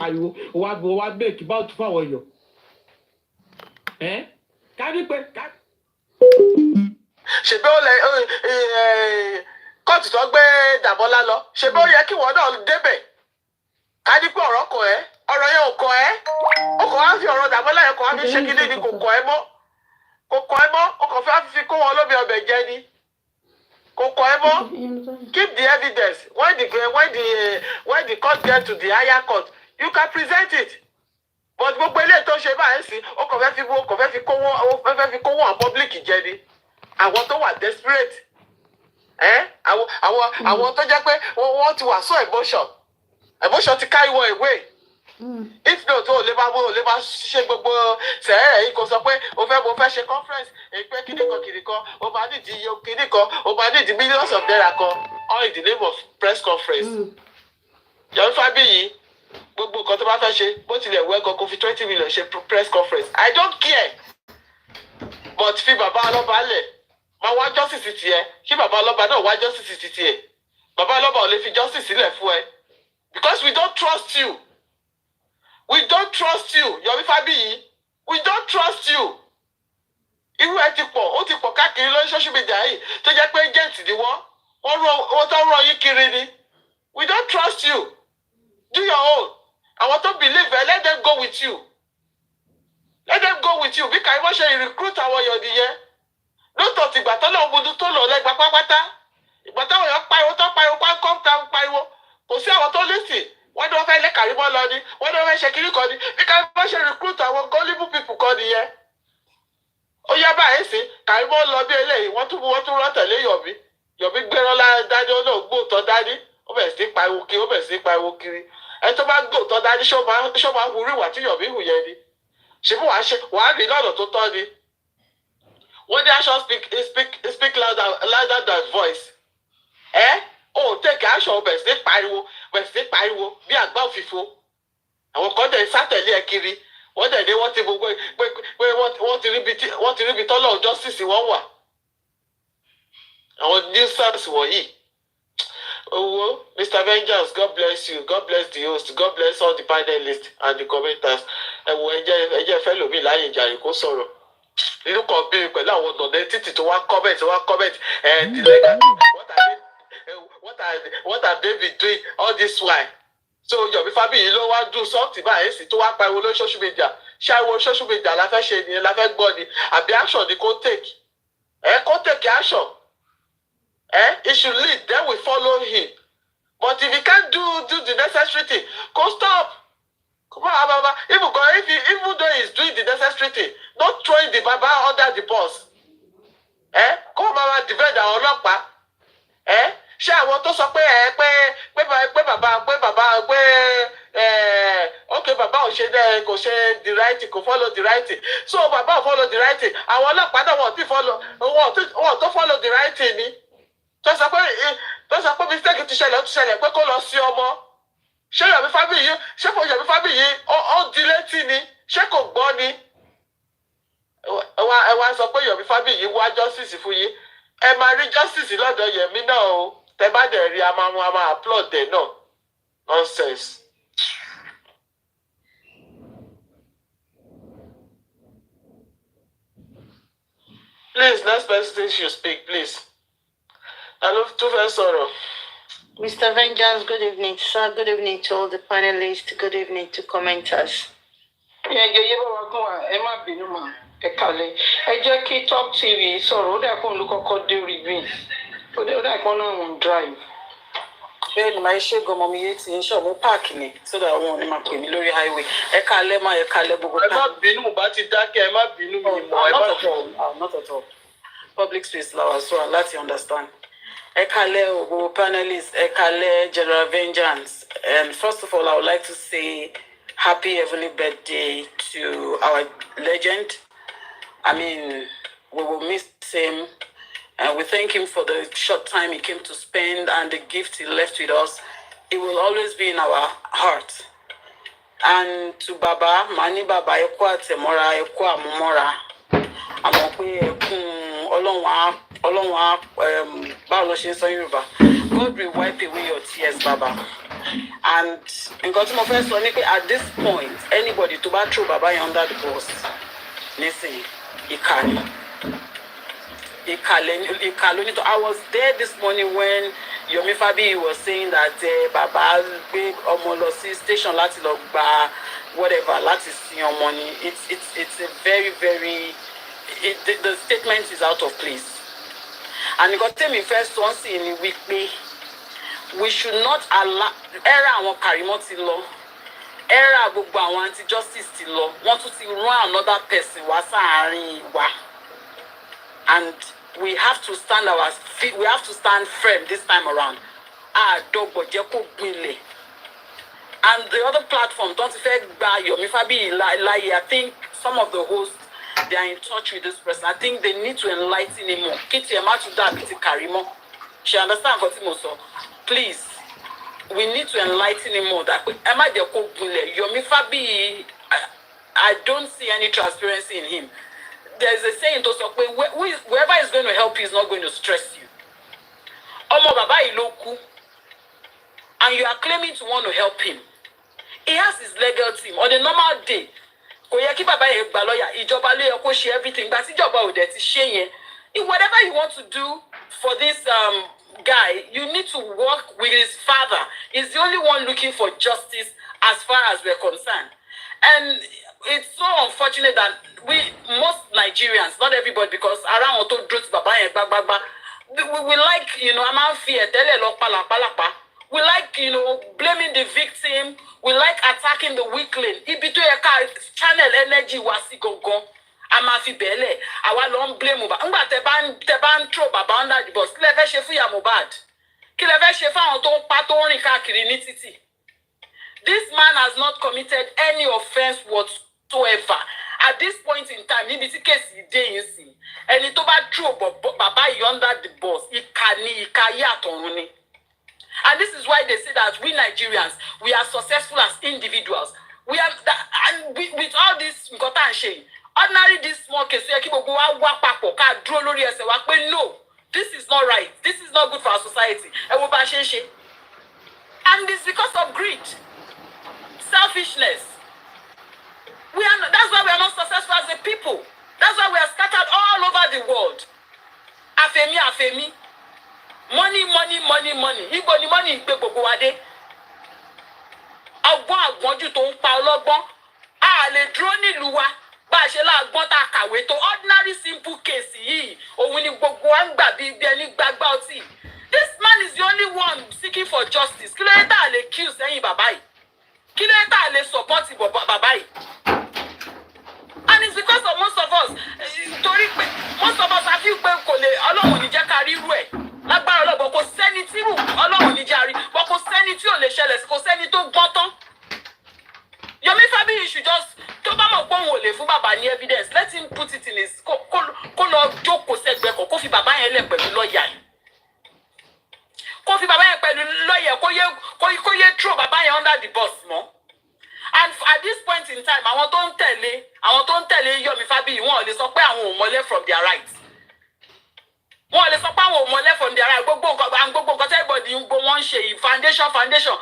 pariwo wá make about fáwọn èèyàn kárí pé ṣebí ó lẹ kóòtù tó gbé Dàmọ́lá lọ ṣebí ó yẹ kí wọn náà débẹ̀ kárí pé ọ̀rọ̀ kọ ẹ́ ọ̀rọ̀ yẹn ò kọ ẹ́ ó kọ wá fi ọ̀rọ̀ Dàmọ́lá yẹn kọ wá fi ṣe kíní ni kò kọ ẹ́ mọ́ ó kàn fẹ́ fi kó wọn lómi ọbẹ̀ jẹ ni kò kọ ẹ́ mọ́ keep the evidence when the court get to the higher court you can present it but gbogbo eléyìí tó ṣe báyìí sí ó kàn fẹ́ fi kówó àwọn public jẹ ni àwọn tó wà desperate àwọn tó jẹ́ pé wọ́n ti wà so emotion ti carry one away if not o lè bá ṣe gbogbo sẹ́ẹ̀rẹ̀ yìí kò sọ pé mo fẹ́ ṣe conference pé kìnìkan o máa nídìí iye kìnìkan o máa nídìí millions of naira kan all in the name of press conference. Yomi Fabiyi gbogbo nǹkan tó bá fẹ́ ṣe bó tilẹ̀ wẹ́ gan kó fi 20 million ṣe press conference I don't care but fi bàbá ọlọ́ba lẹ̀ máa wá justice tiẹ̀ kí bàbá ọlọ́ba náà wá justice tiẹ̀ bàbá ọlọ́ba ò lè fi justice sílẹ̀ fún ẹ because we don't trust you. We don't trust you, Yomi Fabiyi. We don't trust you. Irú ẹ ti pọ̀, ó ti pọ̀ káàkiri lórí social media yìí tó jẹ́ pé agent ni wọ́n tó rán yín kiri ni. We don't trust you. Do your own. Àwọn tó believe ẹ, let them go with you. Let them go with you. Bí kàí wọ́n ṣe recruit àwọn èèyàn nìyẹn. Lóòótọ́ ti ìgbà tó lọ́wọ́ gbọdọ̀ tó lọ lẹ́gbàá pátápátá. Ìgbà táwọn èèyàn pariwo. Kò sí àwọn tó listen. Wọ́n ní wọ́n fẹ́ lé Kàrímọ́ lọ ni wọ́n ní wọ́n fẹ́ ṣe kiri kan ni bí Kàrímọ́ ṣe recruit àwọn gullible people kan nìyẹn. Ó yá báyìí sí Kàrímọ́ lọ bí eléyìí wọ́n tún rán tẹ̀lé Yọ̀mí gbéra dání ó náà gbóòtọ́ dání ó bẹ̀rẹ̀ sí pariwo kiri ẹni tó bá gbóòtọ́ dání ṣó máa hurú ìwà tí Yọ̀mí hù yẹn ni ṣèbí wàá rí lọ́nà tó tọ́ ni. Wọ́n ní action speak louder than voice. Take action bẹ̀rẹ̀ sí pariwo bí àgbá òfìfo àwọn kan dẹ̀ sátẹ̀lé ẹ kiri wọ́n dẹ̀ ní wọ́n ti gbogbo pé wọ́n ti ríbi tọ́lọ̀ justice wọ́n wà àwọn new stars wọ̀nyí. Owó Mr. Vengeance, God bless you, God bless the host, God bless all the panelists and the commenters. Ẹjẹ́ fẹ́ lòmí láyé ìjàre kó sọ̀rọ̀ nínú kan bí pẹ̀lú àwọn ọ̀nà títì tó wá comment the legacy what have they been doing all this while. So Yomi Fabiyi ló wá do something báyìí sì tó wá pariwo lórí social media ṣáìwò social media la fẹ́ ṣe ni la fẹ́ gbọ́ ni àbí action ni kò take action he should lead then we follow him but if he can't do the necessary thing go stop come on baba even though he is doing the necessary thing not throwing the baba under the bus come on defend àwọn ọlọ́pàá ṣé àwọn tó sọ pé okay bàbá ò ṣe kò ṣe the right kò follow the right so bàbá ò follow the right àwọn ọlọ́pàá náà wọ́n tó follow the right ni tó sọ pé mistake ti ṣẹlẹ̀ pé kó lọ sí ọmọ ṣé Yomi Fabiyi ó di létí ni ṣé kò gbọ́ ni ẹ wá sọ pé Yomi Fabiyi wá justice fún yín ẹ máa rí justice lọ́dọ̀ Yẹmí náà o. Tẹ́ bá dẹ̀ rí a máa applaud ẹ̀ náà nonsense. Please next person should speak please. Hello tó fẹ́ sọ̀rọ̀. Mr. Vengeance, good evening, sir. Good evening to all the panelists. Good evening to commenters. Ẹ má bínú mà ẹ kálẹ́. Ẹ jẹ́ kí Top TV sọ̀rọ̀ ó dà kó ń lu kọ́kọ́ dé orí bí. Ó dà kó náà wọ́n drive. Bẹ́ẹ̀ ni màá ṣe gan-an mi yé ti ń ṣọ̀mú páàkì ni so that wọn ò ní máa pè mí lórí highway. Ẹ kálẹ́ má ẹ kálẹ́ gbogbo. Ẹ má bínú bá ti dákẹ́ ẹ má bínú mi mọ́ ẹ má tọ̀. Not at all. Public space la wà so láti understand. Ẹ kálẹ́ gbogbo panelists, ẹ kálẹ́ General Vengeance. And first of all, I would like to say happy heavenly birthday to our legend. I mean, we will miss him. And we thank him for the short time he came to spend and the gift he left with us. It will always be in our heart. And to Baba, Mani Baba, Ekwa Temora, Ekwa Mumora. Àmọ́ pé ẹkún Ọlọ́run báwo ló ṣe ń sọ Yorùbá. God will wipe away your tears, Baba. And nǹkan tí mo fẹ́ sọ ni pé at this point anybody tó bá throw bàbá yẹn under the bus nísìnyí ìkà ni. I was there this morning when Yomi Fabi was saying that Baba gbé ọmọ lọ sí station láti lọ gba whatever láti sin ọmọ ni. It's a very very the statement is out of place. And nǹkan tẹ́mi fẹ́ sọ sí ni wípé we should not allow era àwọn Karimo ti lọ era gbogbo àwọn anti-justice ti lọ wọ́n tún ti run another person wá sáàárín wa. And we have to stand our feet. We have to stand firm this time around. And the other platform, don't affect by Yomi Fabi. I think some of the hosts they are in touch with this person. I think they need to enlighten him more. Kitty Karimo. She understands what he so. Please, we need to enlighten him more. That Yomi Fabi, I don't see any transparency in him. There's a saying to say, whoever is going to help you is not going to stress you. Omo baba iloku, and you are claiming to want to help him. He has his legal team. On a normal day, whatever you want to do for this guy, you need to work with his father. He's the only one looking for justice as far as we're concerned. And it's so unfortunate that most Nigerians, not everybody, because around Oto Drut Baba and Bagba, we like, I'm out fear, we like, blaming the victim, we like attacking the weakling. Channel energy wasi gongon. Amafi bele, awa long blame Mubad. Teban throw Baba under the bus. Kileve shefu ya Mubad. Kileve shefa onto pato ni Kirkiri ni titi. This man has not committed any offense whatsoever. At this point in time, and this is why they say that we Nigerians, we are successful as individuals. We are and with all this ordinary this small case, no, this is not right. This is not good for our society. And it's because of greed. Selfishness. That's why we are not successful as a people. That's why we are scattered all over the world. Afemi. Money. Igbo ni money igbe gbogbo wade. Agbon ju to npa ologbon. A le dúró nílùú wa. Ba se la agbon ta kàwé to ordinary simple case yi. Ohun ni gbogbo wa ngba bi eni gbagba oti. This man is the only one seeking for justice. Kí ló dé tá lè accuse ẹ̀yin bàbá yìí? Kí ló dé tá lè support bàbá yìí? And it's because of most of us. Most of us have feel pé kò lè Ọlọ́run ní jẹ́ ká rí irú ẹ̀. Lágbára Ọlọ́run kò sẹ́ni tí Ọlọ́run ní jẹ́ rí. But kò sẹ́ni tí ò lè ṣẹlẹ̀, kò sẹ́ni tó gbọ́n tán. Yomi Fabi, you should just tó bá mọ̀ pé òun ò lè fún bàbá ní evidence. Let him put it in his kó lọ jókòó sẹ́gbẹ̀ẹ́ kan kó fi bàbá yẹn lẹ̀ pẹ̀lú lọ́ọ̀yà yìí. Kó fi bàbá yẹn pẹ̀lú lọ́ọ̀yà kó yẹ throw bàbá yẹn under the bus mọ́. And at this point in time, àwọn tó ń tẹ̀lé Yomi Fabi, wọ́n ò lè sọ pé àwọn ò mọ́lẹ̀ from their rights. Wọ́n ò lè sọ pé àwọn ò mọ́lẹ̀ from their rights. Gbogbo nǹkan tẹ́ everybody ń gbọ́ wọ́n ń ṣe yìí foundation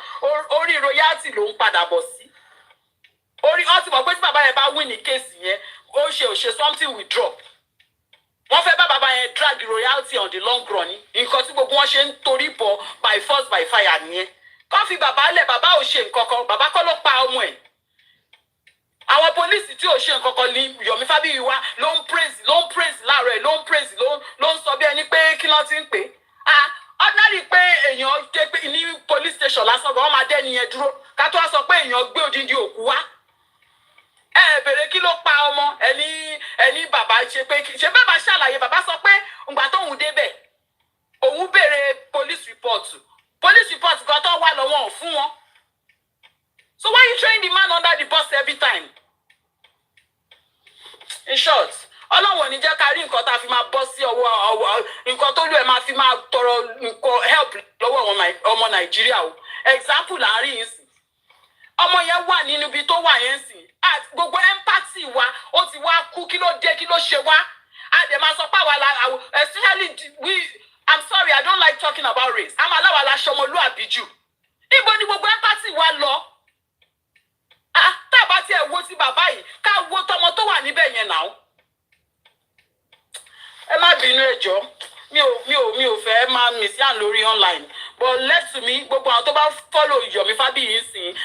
orí royalty ló ń padà bọ̀ sí. Orí ọtí mọ̀ pé tí bàbá yẹn bá win ní case yẹn, ó ṣe something will drop. Wọ́n fẹ́ bá bàbá yẹn drag royalty on the long run ni. Nǹkan tí gbogbo wọn ṣe ń torí bọ̀ by force by fire nìyẹn. Kọ́ fi bàbá lẹ̀, bàbá ò ṣe nǹkan kan, bàbá kọ́ ló pa ọmọ ẹ̀. Àwọn pólísì tí ò ṣe nǹkan kan ní Yomi Fabi wá ló ń praise láàárọ̀ ẹ̀, ló ń praise ló ń sọ bí ẹni pé kí ló ti ń pè. Ordinary pé èèyàn jẹ́ pé ní police station lásán gan wọ́n máa dẹ́ni yẹn dúró ká tó wá sọ pé èèyàn gbé odindi òkú wá. Bèrè kí ló pa ọmọ ẹni bàbá ṣe pé ṣe bàbá ṣàlàyé, bàbá sọ pé ǹgbà tóun débẹ̀ òun bèrè police report gan tó wà lọ́wọ́ fún wọn. So why you throwing the man under the bus every time? In short, Ọlọ́run ò ní jẹ́ ká rí nǹkan tá a fi máa bọ́ sí ọwọ́ nǹkan tó lù ẹ̀ máa fi máa tọrọ nǹkan help lọ́wọ́ ọmọ Nàìjíríà o. Example láàrin yìí sí. Ọmọ yẹn wà nínú ibi tó wà yẹn sí. Gbogbo empathy wa ó ti wá kú, kí ló dé, kí ló ṣe wá. A dẹ̀ máa sọ pé àwa especially I'm sorry, I don't like talking about race. I'm aláwa la ṣọmọlúàbí jù. níbo ni gbogbo empathy wa lọ tá a bá tiẹ̀ wo ti bàbá yìí ká wo tọmọ tó wà níbẹ̀ yẹn náà ẹ má bínú ẹjọ́ mi ò fẹ́ máa mìsíàn lórí online but let me gbogbo àwọn tó bá follow Yomi Fabiyi sìn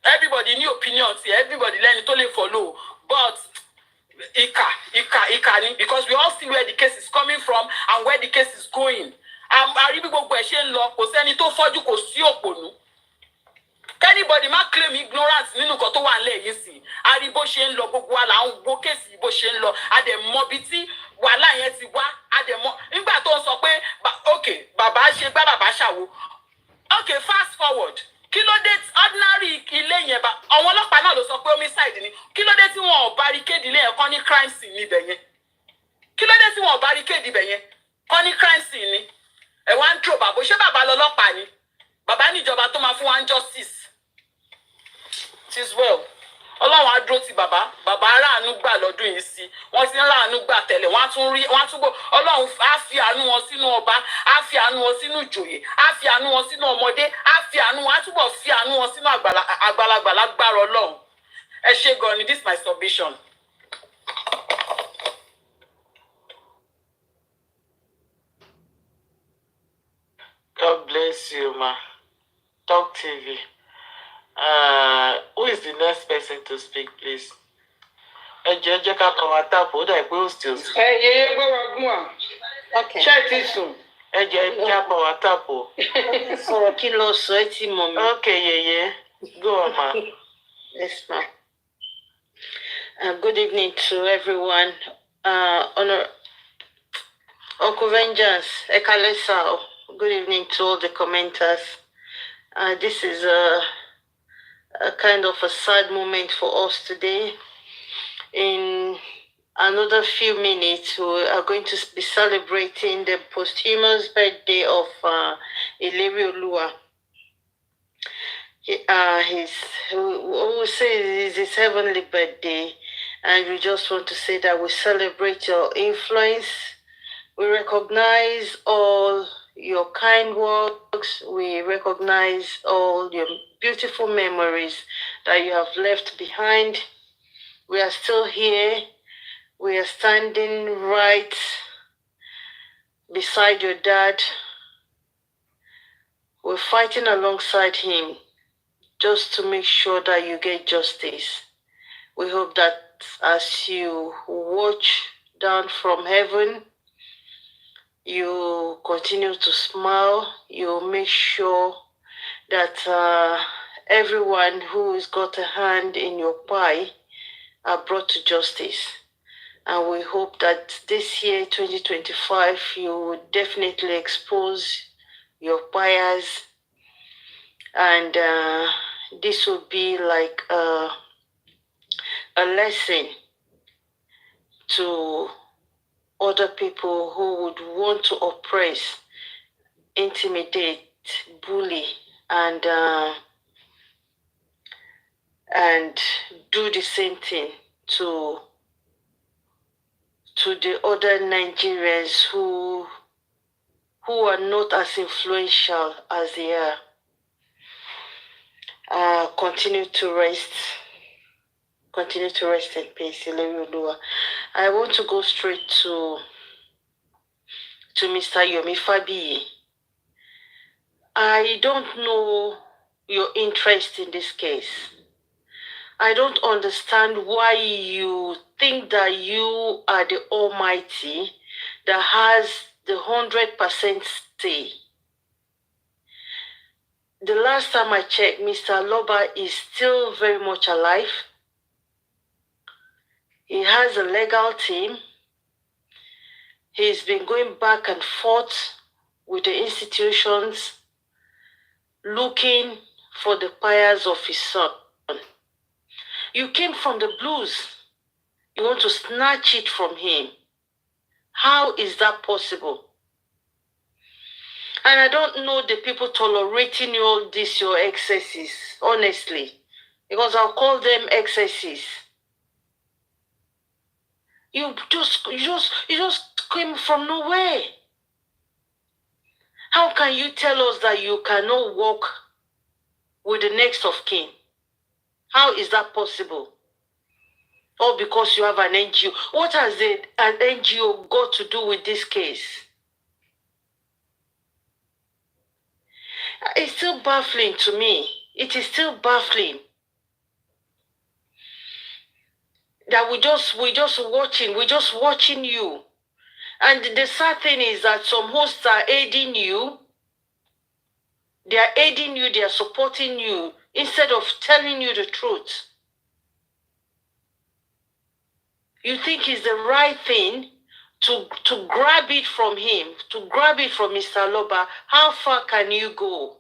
everybody ní opinion ti everybody lẹ́ni tó lè follow but ìkà ni because we all see where the case is coming from and where the case is going àrí bí gbogbo ẹ̀ ṣe ń lọ kò sẹ́ni tó fọ́jú kò sí òpònú anybody má claim ignorance nínú nǹkan tó wà nílẹ̀ yìí sí àrí bó ṣe ń lọ gbogbo wa là ń wo kéèsì bó ṣe ń lọ àdèmọ bí tí wàhálà yẹn ti wá àdèmọ nígbà tó ń sọ pé ok bàbá ṣe gbá bàbá ṣàwo ok fast forward kí ló dé ordinary ilé yẹn bá àwọn ọlọ́pàá náà ló sọ pé homicide ni kí ló dé tí wọn ò barricade ilé yẹn kọ́ ní crime scene níbẹ̀ yẹn kí ló dé tí wọn ò barricade ibẹ̀ yẹn kọ́ ní crime scene ni ẹ̀ wá ń tró bàbá ṣé bàbá lọ́lọ́pàá ni bàbá níjọba tó máa fún wa ń justice tis well ọlọ́run á dúró ti bàbá aráàánú gbà lọ́dún yìí sí wọ́n ti ń ráàánú gbà tẹ́lẹ̀ wọ́n á tún gbọ́ ọlọ́run á fi àánú wọn sínú ọba á fi àánú wọn sínú ìjòyè á fi àánú wọn sínú ọmọdé á fi àánú wọn á túbọ̀ fi àánú wọn sínú àgbàlagbà lágbára ọlọ́run ẹ ṣé gan ni this is my submission. God bless you, ma. Talk TV. Who is the next person to speak, please? Ẹ jẹ́ ká kọ́ wa tàpù, ó dà pé ó still sùn. Yeye gbọ́dọ̀ gún wa. Okay. Ṣé ẹ ti sùn? Ẹ jẹ́ kí a kọ́ wa tàpù. Sọ̀rọ̀ kí lọ sọ ẹ ti mọ̀ mi. Okay, Yeye. Go on, ma. Yes, ma. Good evening to everyone. Uncle Vengeance, Ekalesa. Good evening to all the commenters. This is a kind of a sad moment for us today. In another few minutes, we are going to be celebrating the posthumous birthday of Ileri Olua. We will say it's his heavenly birthday, and we just want to say that we celebrate your influence. We recognize all your kind works. We recognize all your beautiful memories that you have left behind. We are still here. We are standing right beside your dad. We're fighting alongside him just to make sure that you get justice. We hope that as you watch down from heaven, you continue to smile. You make sure that everyone who has got a hand in your pie are brought to justice. And we hope that this year, 2025, you will definitely expose your bias. And this will be like a lesson to other people who would want to oppress, intimidate, bully, and do the same thing to the other Nigerians who are not as influential as they are. Continue to rest in peace, Ileri Olua. I want to go straight to Mr. Yomi Fabiyi. I don't know your interest in this case. I don't understand why you think that you are the Almighty that has the 100% say. The last time I checked, Mr. Loba is still very much alive. He has a legal team. He's been going back and forth with the institutions, looking for the pyres of his son. You came from the blues. You want to snatch it from him. How is that possible? And I don't know the people tolerating all this, your excesses, honestly. Because I'll call them excesses. You just came from nowhere. How can you tell us that you cannot work with the next of kin? How is that possible? Or because you have an NGO. What has an NGO got to do with this case? It's still baffling to me. It is still baffling that we're just watching you. And the sad thing is that some hosts are aiding you. They are aiding you, they are supporting you, instead of telling you the truth. You think it's the right thing to grab it from him, to grab it from Mr. Loba. How far can you go?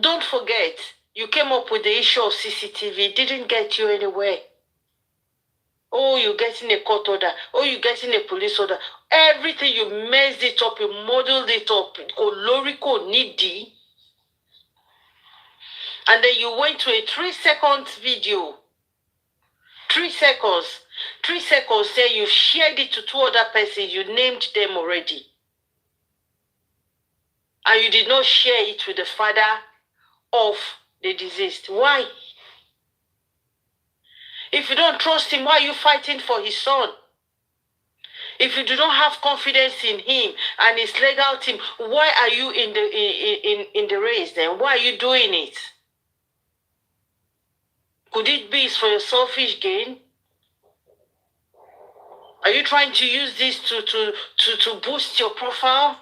Don't forget, you came up with the issue of CCTV. It didn't get you anywhere. Oh, you're getting a court order. Oh, you're getting a police order. Everything, you messed it up, you modeled it up. Oloriko Nidi. And then you went to a 3-second video. 3 seconds. 3 seconds, say you shared it to 2 other persons. You named them already. And you did not share it with the father of the deceased. Why? If you don't trust him, why are you fighting for his son? If you do not have confidence in him and his legal team, why are you in the race then? Why are you doing it? Could it be for your selfish gain? Are you trying to use this to boost your profile?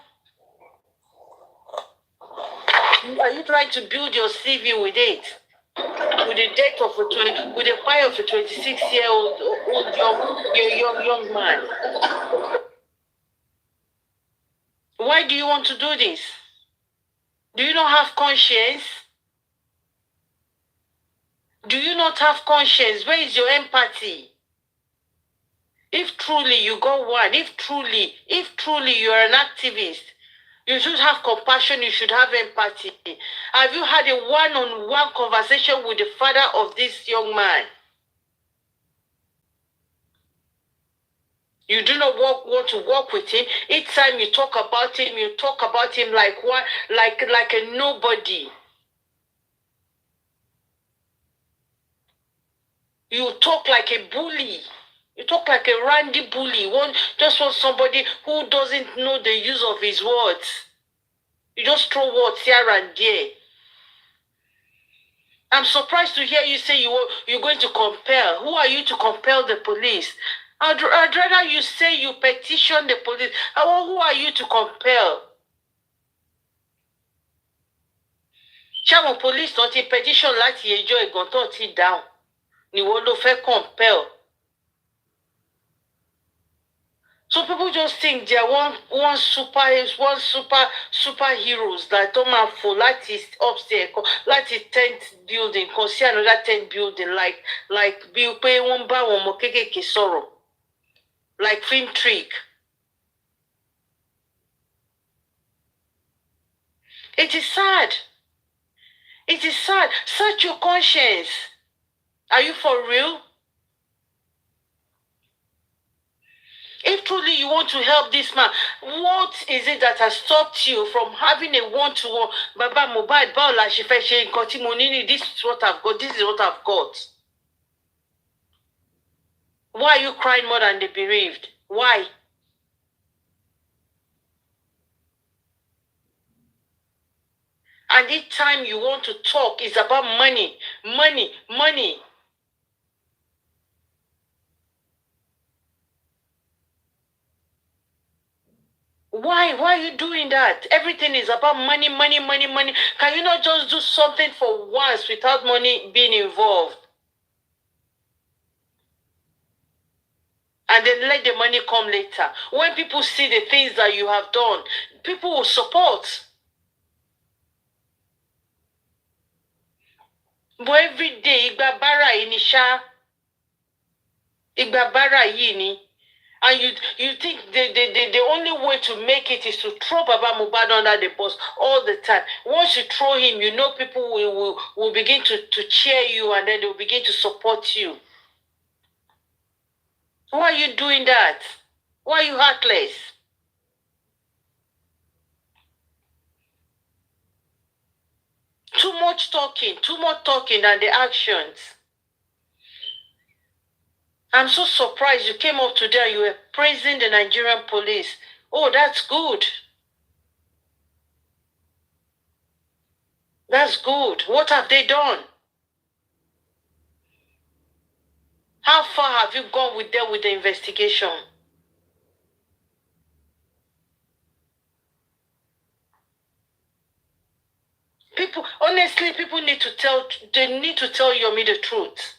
Are you trying to build your CV with it? With the death of with the fire of a 26-year-old young man? Why do you want to do this? Do you not have conscience? Do you not have conscience? Where is your empathy? If truly you got one, if truly you are an activist, you should have compassion, you should have empathy. Have you had a one-on-one conversation with the father of this young man? You do not want to work with him. Each time you talk about him like one, like a nobody. You talk like a bully. You talk like a randy bully. Just want somebody who doesn't know the use of his words. You just throw words here and there. I'm surprised to hear you say you're going to compel. Who are you to compel the police? I'd rather you say you petition the police. Who are you to compel? Ṣáwọn police not ti petition láti ẹjọ́ ìgàn tó ti down. Ni wọ́n ló fẹ́ compel. So people just think they are one superheroes that don't have full láti upstairs, láti 10th building, kan sí another 10th building, like bí pé wọ́n bá wọn ọmọ kékèké sọ̀rọ̀, like film trick. It is sad. It is sad. Search your conscience. Are you for real? If truly you want to help this man, what is it that has stopped you from having a one-to-one? Baba Mohbad, báwo la ṣe fẹ́ ṣe nǹkan tí mo ní ní, this is what I've got, this is what I've got. Why are you crying more than the bereaved? Why? And each time you want to talk, it's about money, money, money. Why are you doing that? Everything is about money, money, money, money. Can you not just do something for once without money being involved? And then let the money come later. When people see the things that you have done, people will support. But every day, Igba bara ini sha. Igba bara yini. And you think the only way to make it is to throw Baba Mohbad under the bus all the time. Once you throw him, you know people will begin to cheer you, and then they will begin to support you. Why are you doing that? Why are you heartless? Too much talking than the actions. I'm so surprised you came up today and you were praising the Nigerian police. Oh, that's good. That's good. What have they done? How far have you gone with them with the investigation? Honestly, people need to tell Yomi the truth.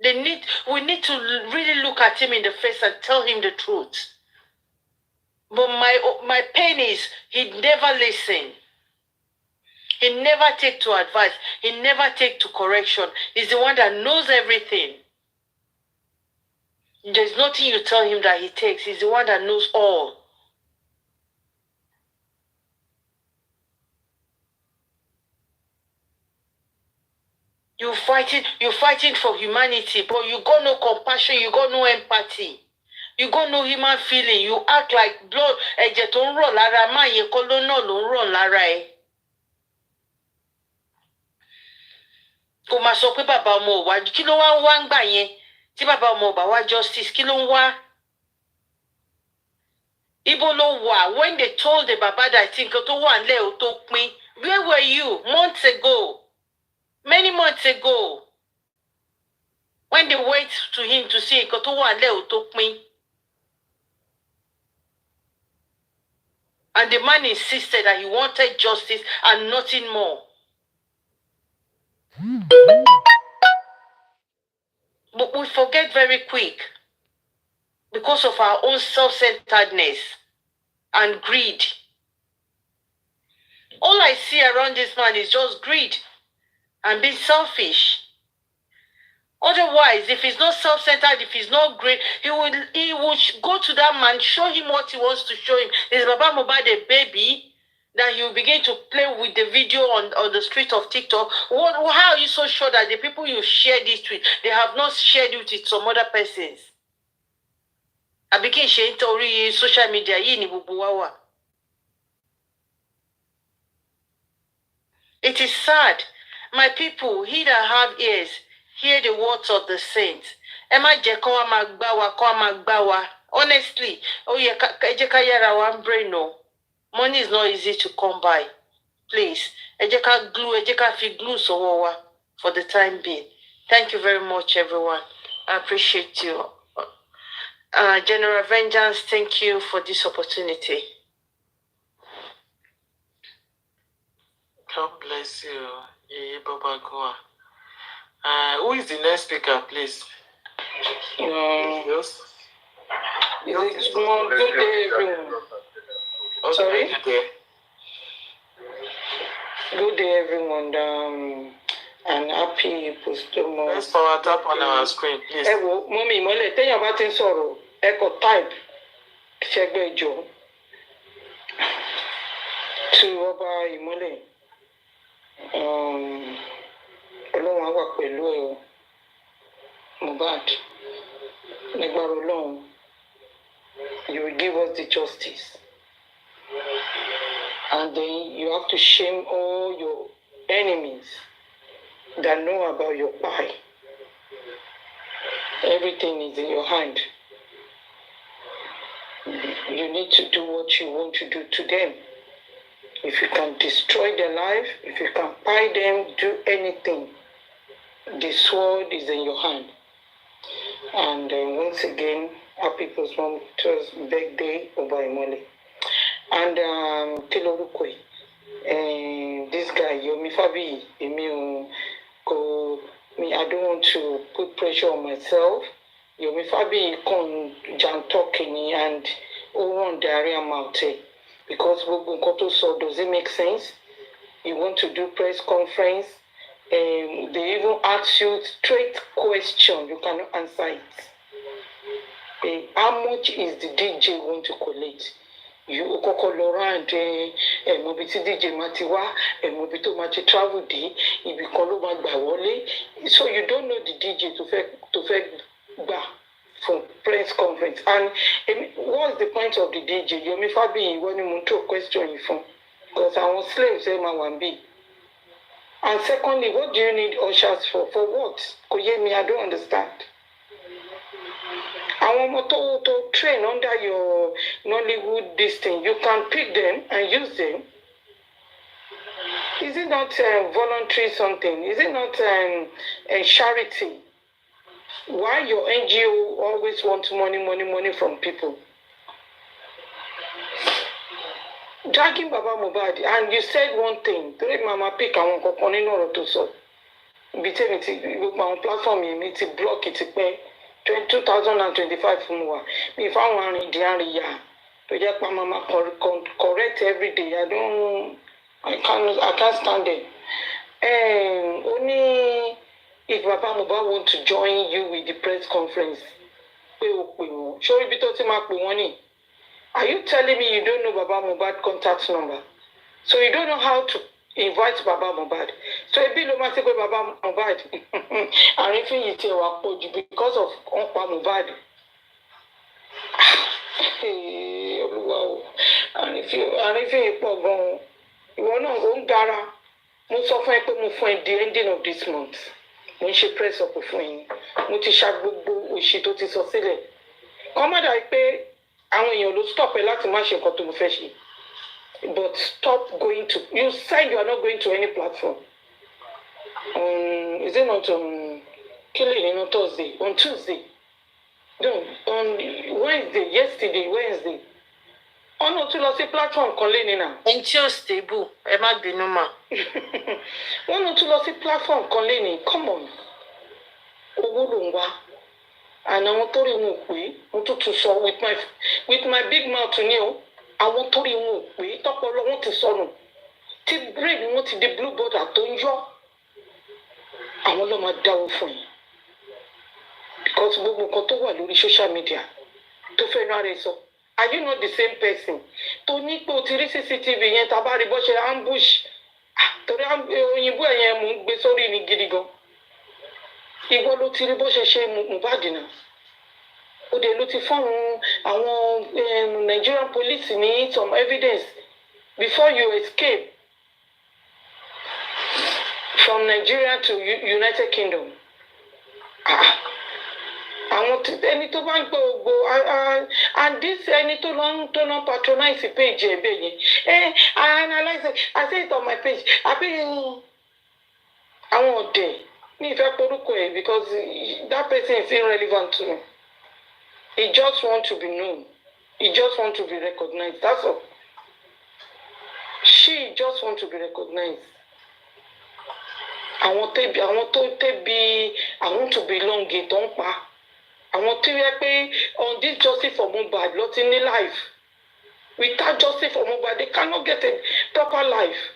We need to really look at him in the face and tell him the truth. But my pain is he never listen. He never take to advice. He never take to correction. He's the one that knows everything. There's nothing you tell him that he takes. He's the one that knows all. You're fighting for humanity, but you got no compassion, you got no empathy. You got no human feeling. You act like blood. Ẹ̀jẹ̀ tó ń rọ̀ lára máa yẹ kọ́ ló náà ló ń rọ̀ lára ẹ̀. Kò máa sọ pé bàbá ọmọ ò wá kí ló wá ń gbà yẹn tí bàbá ọmọ ò bá wá justice kí ló ń wá. Ibo ló wà when they told the baba that nǹkan tó wà nílẹ̀ ò tó pín. Where were you months ago? Many months ago. When they went to him to see nǹkan tó wà nílẹ̀ ò tó pín. And the man insisted that he wanted justice and nothing more. But we forget very quick because of our own self-centeredness and greed. All I see around this man is just greed and being selfish. Otherwise, if he's not self-centered, if he's not great, he would go to that man, show him what he wants to show him. Is Baba Mohbad a baby that he will begin to play with the video on the street of TikTok? How are you so sure that the people you share this with, they have not shared it with some other persons? I begin sharing story social media. It is sad. My people, he that have ears, hear the words of the saints. Emma Jeko Magbawa. Honestly, brain no. Money is not easy to come by. Please, ejeka glue so for the time being. Thank you very much, everyone. I appreciate you. General Vengeance, thank you for this opportunity. God bless you, Baba Goa. Who is the next speaker, please? Yes. Good day, everyone. Okay, Sorry? good day. Good day, everyone. And happy post-mortem. Let's power tap on our screen, please. Mommy, mole, tell you about things sorrow. Echo type. Shegbe Joe. To Oba Imole. Ọlọ́run á wà pẹ̀lú ẹ Mohbad. Nígbàrá Ọlọ́run, you will give us the justice. And then you have to shame all your enemies that know about your pie. Everything is in your hand. You need to do what you want to do to them. If you can destroy their life, if you can buy them, do anything. The sword is in your hand. And once again, happy post-mortem birthday, Oba Imole. And Kilorukwe, this guy, Yomi Fabi, I don't want to put pressure on myself. Yomi Fabi come Jan talking and on diarrhea mountain. Because so does it make sense? You want to do press conference, they even ask you straight question, you cannot answer it. How much is the DJ want to collect? You around mobiti DJ Matiwa, mobito Mati travel day, so you don't know the DJ to fake for press conference. And what's the point of the DJ? Yomi Fabi, when you want to question you from, because I was slaves say my one be. And secondly, what do you need ushers for? For what? Koyemi, I don't understand. Àwọn ọmọ tó train under your Nollywood this thing, you can pick them and use them. Is it not voluntary something? Is it not a charity? Why your NGO always want money from people? Dragging Baba Mohbad, and you said one thing. Torí Mama pick àwọn kankan nínú ọ̀rọ̀ tó sọ. Ibi tẹ́mi ti gbogbo àwọn platform yẹn mi ti block ti pẹ́ 2025 fún wa. Mi fáwọn arìndín-àríyá tó jẹ́ pa Mama correct every day. I can't stand it. Only if Baba Mohbad want to join you with the press conference, show ibi tó ti máa pè wọ́n ni. Are you telling me you don't know Baba Mohbad contact number? So you don't know how to invite Baba Mohbad? So ebi ló máa ti pé Baba Mohbad. Àrífín yìí ti wà pọ̀ jù because of ọ̀pá Mohbad. Olúwa o, àrífín yìí pọ̀ gan-an. Ìwọ náà ó ń gara. Mo sọ fún ẹ pé mo fún ẹ the ending of this month. Mo ń ṣe press up fún yín. Mo ti ṣa gbogbo òṣì tó ti sọ sílẹ̀. Kọ́mọ́dà pé àwọn èèyàn ló stop ẹ láti má ṣe nǹkan tó mo fẹ́ ṣe. But stop going to. You said you are not going to any platform. Is it not on Killing on Thursday? On Tuesday? No, on Wednesday. Yesterday, Wednesday. Ọ̀nà tó lọ sí platform kan lé ní náà. Ẹni tí ó stable, ẹ má bínú mà. Wọ́n náà tó lọ sí platform kan lé ní. Come on. Owó ló ń wá. Àná àwọn tó rí wọn ò pé. Mo tún tún sọ with my big mouth ní o. Àwọn tó rí wọn ò pé. Tọ́pọ̀lọ́ wọn ti sọnù. Tí brain wọn ti di blue border tó ń yọ. Àwọn ló máa dáwọ́ fún yín. Because gbogbo nǹkan tó wà lórí social media tó fẹ́ náà rẹ̀ sọ. Are you not the same person? Tó ní pé o ti rí CCTV yẹn tá a bá rí bó ṣe ambush. Torí òyìnbó ẹ̀yẹn mò ń gbé sórí ni gidi gan. Ìwọ ló ti rí bó ṣe ṣe Mohbad náà. Ó dẹ̀ ló ti fún àwọn Nigerian police ní some evidence before you escape from Nigeria to United Kingdom. Àwọn ẹni tó bá ń gbọ́ gbogbo and this ẹni tó lọ patronize page ẹ̀ bẹ́ẹ̀ yẹn I analyse it I say it on my page àbí àwọn ọ̀dẹ̀ ní ìfẹ́ porúkọ ẹ̀ because that person is irrelevant to me. He just want to be known. He just want to be recognized. That's all. She just want to be recognized. Àwọn tó tẹ̀bi àwọn to belong tó ń pa. Àwọn tó yẹ pé on this justice for Mohbad ló ti ní life. Without justice for Mohbad they cannot get a proper life.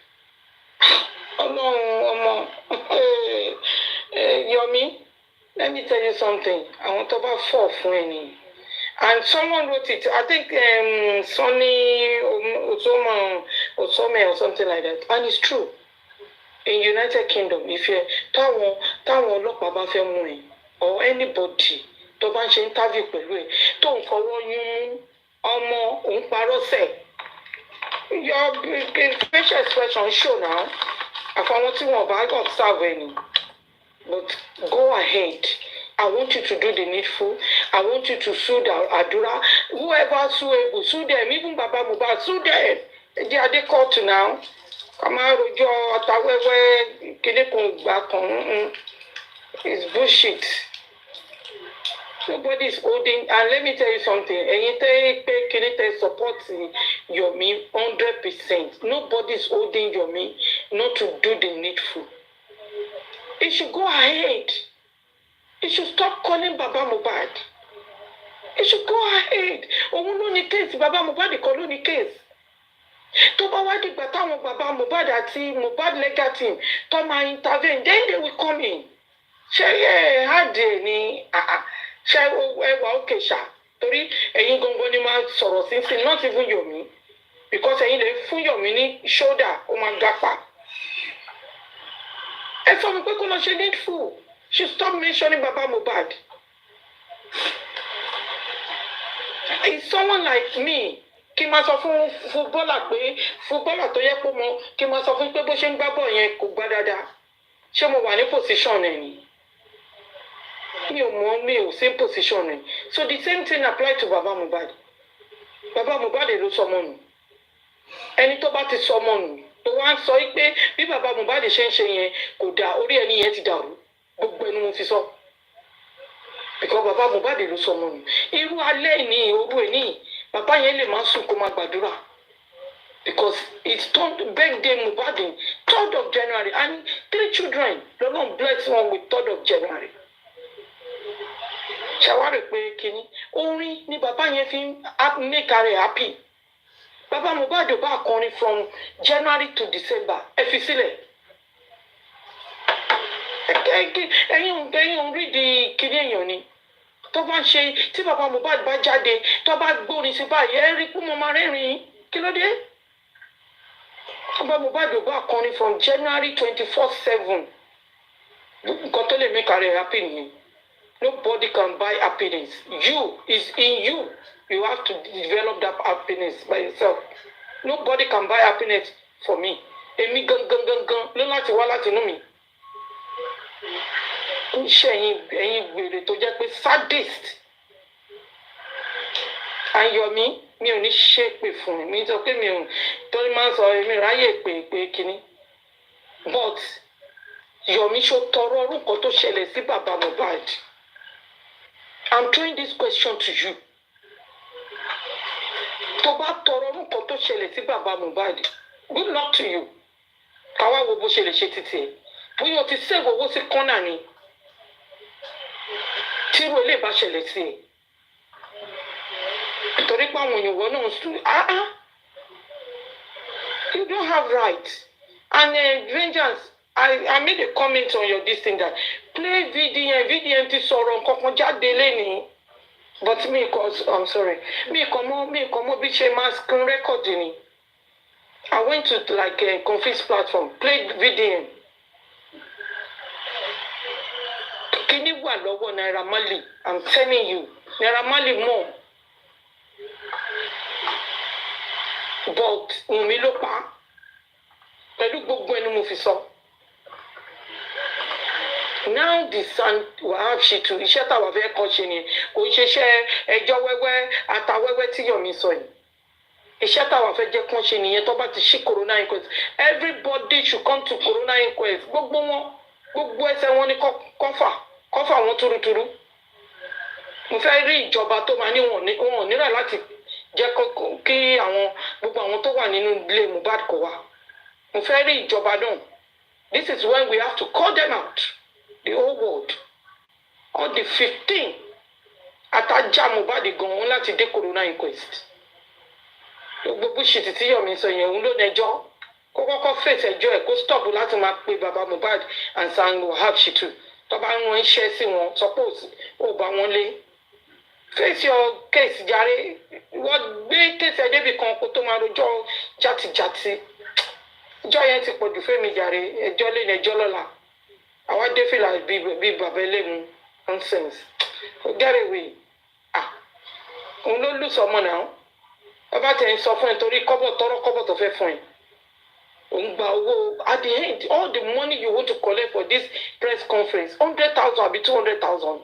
Ọmọ Yomi, let me tell you something. Àwọn tó bá fọ̀ fún ẹni. And someone wrote it, I think Sonny Osome or something like that. And it's true. In United Kingdom, if you táwọn ọlọ́pàá bá fẹ́ mú ẹ or anybody tó bá ń ṣe interview pẹ̀lú ẹ tó ń fọwọ́ yún ọmọ òun parọ́ sẹ̀ your facial expression show now àfọwọ́n tí wọ́n bá observe ẹni. But go ahead. I want you to do the needful. I want you to sue the Adura. Whoever sue them, even Baba Mohbad, sue them. They are court now. Come out, it's bullshit. Nobody is holding. And let me tell you something. And support Yomi 100%. Nobody is holding Yomi not to do the needful. It should go ahead. It should stop calling Baba Mohbad. It should go ahead. Òun ló ní case Baba Mohbad kọ́ ló ní case. Tó bá wá dìgbà táwọn Baba Mohbad àti Mohbad legal team tó máa intervene, then they will come in. Ṣé hàdè ni ṣé ẹwà òkè ṣá? Torí ẹ̀yin gangan ni máa sọ̀rọ̀ sínsìn, not even Yomi. Because ẹ̀yin lè fún Yomi ní shoulder, ó máa gapa. Ẹ sọ mi pé kó lọ ṣe needful. She stopped mentioning Baba Mohbad. It's someone like me kí n máa sọ fún fútbọ́là tó yẹ kó mọ kí n máa sọ fún pé bó ṣe ń gbá bọ̀ yẹn kò gbá dáadáa ṣé mo wà ní position ẹ̀ ni mi ò sí position ẹ̀ so the same thing apply to baba Mohbad ló sọmọ nù ẹni tó bá ti sọmọ nù tó wá ń sọ pé bí baba Mohbad ṣe ń ṣe yẹn kò dáa orí ẹni yẹn ti dàrú gbogbo ẹnu mo fi sọ because baba Mohbad ló sọmọ nù irú alẹ́ ní òru ẹ̀ ní bàbá yẹn lè máa sùn kó máa gbàdúrà because it's birthday Mohbad 3rd of January and 3 children lọ́nà bless one with 3rd of January. ṣàwárí pé kínní orin ni bàbá yẹn fi ń make her happy bàbá Mohbad ò bá kọrin from January to December ẹ fi sílẹ̀ ẹ̀yin ò rí di kínní èèyàn ni tó bá ń ṣe tí bàbá Mohbad bá jáde tó bá gbórin sí báyìí ẹ rí kú mo máa rẹ́rìn-ín kí ló dé bàbá Mohbad ò bá kọrin from January 24/7 nǹkan tó lè make her happy nìyẹn nobody can buy happiness you is in you you have to develop that happiness by yourself nobody can buy happiness for me èmi gangan ló láti wá láti inú mi ń ṣe ẹ̀yin gbèrè tó jẹ́ pé sadist Ayọ̀mí mi ò ní ṣépè fún mi sọ pé mi ò torí máa ń sọ èmi ráyè pé kínní but Yomi ṣó tọrọ orúkọ tó ṣẹlẹ̀ sí bàbá Mohbad I'm throwing this question to you tó bá tọrọ orúkọ tó ṣẹlẹ̀ sí bàbá Mohbad good luck to you káwá wo bó ṣe lè ṣe títì ẹ̀ bóyá o ti save owó sí kọ́nà ni tírú ilé bá ṣẹlẹ̀ sí ẹ̀ torí pé àwọn òyìnbó náà sùn you don't have right and vengeance I made a comment on your this thing that play VDM ti sọ̀rọ̀ nǹkan kan jáde lẹ́nìí but I'm sorry mi kàn mọ̀ bí ṣe máa screen record ni I went to like a conference platform play VDM kíní wà lọ́wọ́ Naira Marley I'm telling you Naira Marley mọ̀ but Wùnmí ló pa pẹ̀lú gbogbo ẹni mo fi sọ. Now the son wàá ṣe tu iṣẹ́ táwa fẹ́ kọ́ ṣe ni kò ń ṣiṣẹ́ ẹjọ́ wẹ́wẹ́ àtàwẹ́wẹ́ tí Yomi sọ yìí iṣẹ́ táwa fẹ́ jẹ́ kán ṣe nìyẹn tó bá ti ṣí corona inquest everybody should come to corona inquest gbogbo ẹsẹ̀ wọn ni kọ́fà wọn túrútúrú mo fẹ́ rí ìjọba tó máa ní wọn nílò láti jẹ́ kí gbogbo àwọn tó wà nínú ilé Mohbad kó wá mo fẹ́ rí ìjọba náà this is when we have to call them out the whole world all the 15 àtàjà Mohbad gan-an láti dé corona inquest gbogbo ṣètì tí Yomi sọ yẹn òun ló nẹjọ́ kó kọ́kọ́ fèsì ẹjọ́ ẹ̀ kó stop láti máa pe baba Mohbad and San Wahab Shitu tó bá ń wọn iṣẹ́ sí wọn suppose ó bá wọn lé face your case jàre wọ́n gbé case ẹ̀ débi kan kó tó máa rojọ́ játijàti ìjọ yẹn ti pọ̀jù fẹ́mi jàre ẹjọ́ lé ní ẹjọ́ lọ́la àwa dé fìlà bíi bàbá ẹlẹ́mu nonsense get away òun ló lù sọmọ náà bàbá tẹ̀ ń sọ fún ẹ torí kọ́bọ̀ tó fẹ́ fún ẹ òun gba owó at the end all the money you want to collect for this press conference 100,000 àbí 200,000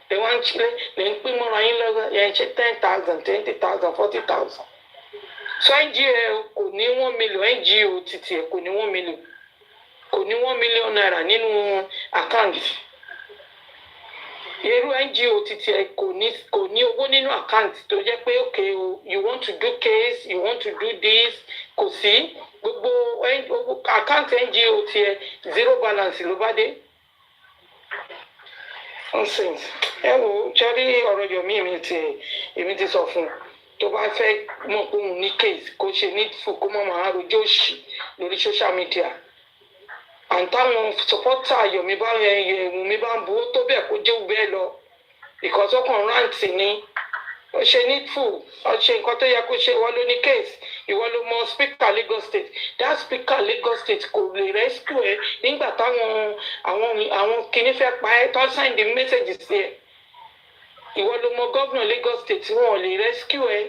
lè wá ń chile lè ń pín mọ́ra yín lọ́wọ́ yẹn ṣe 10,000 20,000 40,000 so NGO kò ní 1 million NGO títí ẹ kò ní 1 million kò ní 1 million naira nínú àkáǹtì irú NGO títí ẹ kò ní owó nínú àkáǹtì tó jẹ́ pé okay o you want to do case you want to do this kò sí gbogbo àkáǹtì NGO tiẹ̀ zero balance ló bá dé nonsense ẹ wo jẹ́rí ọ̀rọ̀ Yomi èmi ti sọ fún un tó bá fẹ́ mọ̀ pé òun ní case kó ṣe needful kó mọ̀ máa rojọ́ òṣì lórí social media àǹtáwọn supporter Yomi bá ń buwó tó bẹ́ẹ̀ kó jẹ́ bẹ́ẹ̀ lọ because ọkàn rántí ni ó ṣe needful ó ṣe nǹkan tó yẹ kó ṣe ìwọ ló ní case ìwọ ló mọ speaker Lagos State that speaker Lagos State kò lè rescue ẹ nígbà táwọn àwọn kìíní fẹ́ pa ẹ tó sign the message sí ẹ ìwọ ló mọ governor Lagos State wọn ò lè rescue ẹ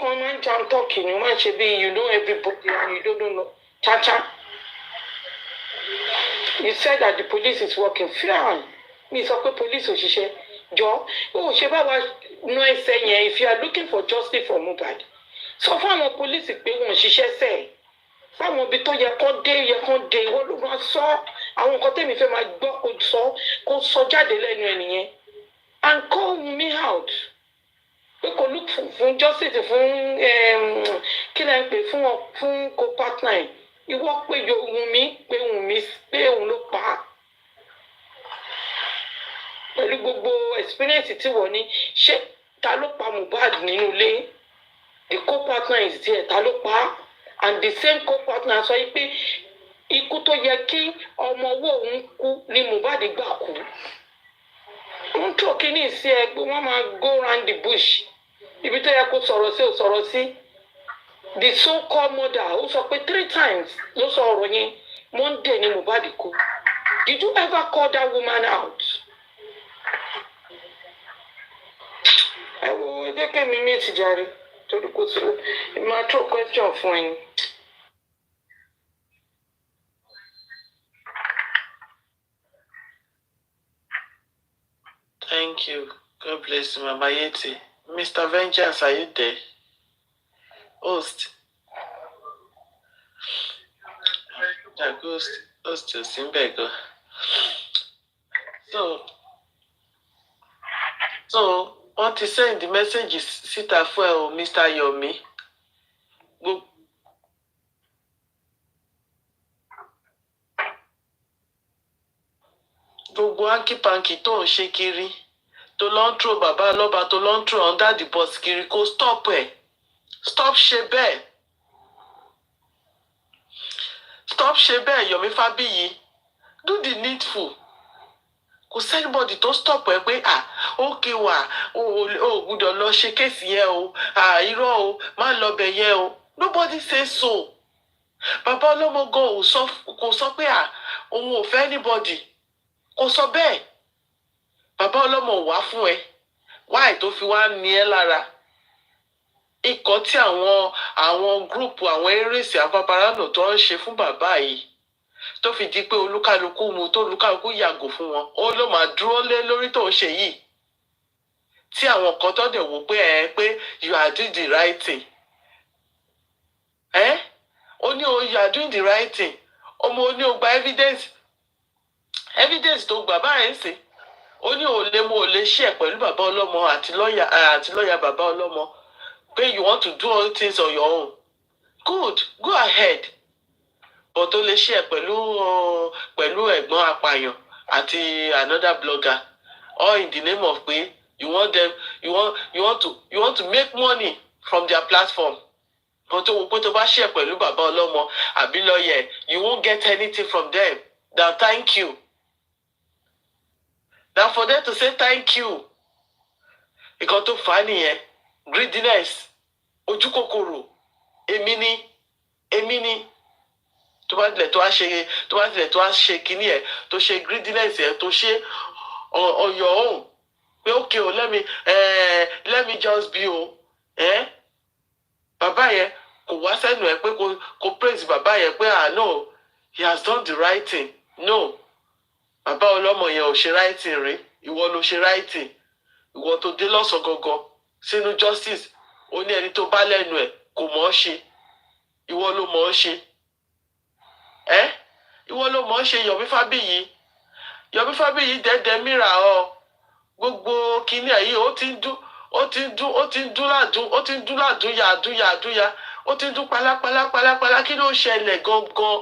kàn máa ń jam talk ni wọ́n ṣe bí you know everybody and you don't know cha-cha. You said that the police is working fair. Mi sọ pé police òṣìṣẹ́ jọ ó ṣe bá wa ná ẹsẹ̀ yẹn if you are looking for justice for Mohbad sọ fún àwọn police pé wọn ṣiṣẹ́ sẹ́ẹ̀ fáwọn ibi tó yẹ kán dé ìwọ ló máa sọ àwọn nǹkan tẹ́mi fẹ́ máa gbọ́ kó sọ jáde lẹ́nu ẹ̀ nìyẹn and call me out pé kò look fún justice fún kí lẹ́ ń pè fún co-partner ẹ̀ ìwọ pé Wùnmí pé òun ló pa á pẹ̀lú gbogbo experience tí wọ́n ní ṣé ta ló pa Mohbad nínú ilé the co-partner is there ta ló pa á and the same co-partner sọ pé ikú tó yẹ kí ọmọ owó òun kú ni Mohbad gbà kú ń tó kíní sí ẹ pé wọ́n máa go round the bush ibi tó yẹ kó sọ̀rọ̀ sí ò sọ̀rọ̀ sí the so-called mother ó sọ pé 3 times ló sọ ọ̀rọ̀ yẹn Monday ni Mohbad kú did you ever call that woman out? ẹ wo ẹjẹ kẹmi mi ti jàre torí kò sí máa tó question fún ẹ. Thank you. God bless you, Mama Yeti. Mr. Vengeance, are you there? Host. Yeah, host to Simbego. So, what is saying the message is síta fún ẹ o, Mr. Yomi. Gbogbo hanky-panky tó ń ṣe kiri, tó lọ ń throw bàbá lọ́ba, tó lọ ń throw under the bus kiri, kó stop ẹ̀. Stop ṣe bẹ́ẹ̀. Stop ṣe bẹ́ẹ̀, Yomi Fabiyi. Do the needful. Kò sẹ́nibọ̀dì tó stop ẹ pé ókè wà ó gbúdọ̀ lọ ṣe kéèsì yẹn o irọ́ o má lọ bẹ̀ yẹn o. Nobody say so. Bàbá ọlọ́mọ gan kò sọ pé òun ò fẹ́ anybody. Kò sọ bẹ́ẹ̀. Bàbá ọlọ́mọ wá fún ẹ. Why tó fi wá ní ẹ lára? Ikọ̀ tí àwọn gúrùpù àwọn erésì àpaparáànù tó ń ṣe fún bàbá yìí tó fi di pé olúkálukú mu tó olúkálukú yàgò fún wọn ó ló máa dúró lé lórí tó ń ṣe yìí tí àwọn kan tó dẹ̀ wò pé you are doing the right thing ó ní you are doing the right thing ọmọ ó ní o gba evidence tó gbà báyìí sí ó ní ò lè ṣe pẹ̀lú bàbá ọlọ́mọ àti lọ́ọ̀yà bàbá ọlọ́mọ pé you want to do all things on your own good go ahead. But ó lè ṣe pẹ̀lú ẹ̀gbọ́n apààyàn àti another blogger all in the name of pé you want to make money from their platform. But tó wò pé tó bá ṣe pẹ̀lú bàbá ọlọ́mọ àbí lọ́yẹ̀ you won't get anything from them. Now thank you. Now for them to say thank you. Ìkan tó fà á nìyẹn greediness ojú kòkòrò èmi ni. Tó bá tilẹ̀ tó wá ṣe kíní ẹ̀ tó ṣe greediness ẹ̀ tó ṣe on your own pé okay o let me just be o bàbá yẹn kò wá sẹ́nu ẹ̀ pé kò praise bàbá yẹn pé no he has done the right thing no bàbá ọlọ́mọ yẹn ò ṣe right thing rí ìwọ ló ṣe right thing ìwọ tó dé lọ́sàn gangan sínú justice ó ní ẹni tó bá lẹ́nu ẹ̀ kò mọ̀ ọ́ ṣe ìwọ ló mọ̀ ọ́ ṣe. Ìwọ ló mọ̀ ṣe Yomi Fabiyi dẹ́dẹ́ mìíràn gbogbo kíní ẹ̀ yìí ó ti ń dún ládùúyà ó ti ń dún pálápálá kí ló ṣẹlẹ̀ gangan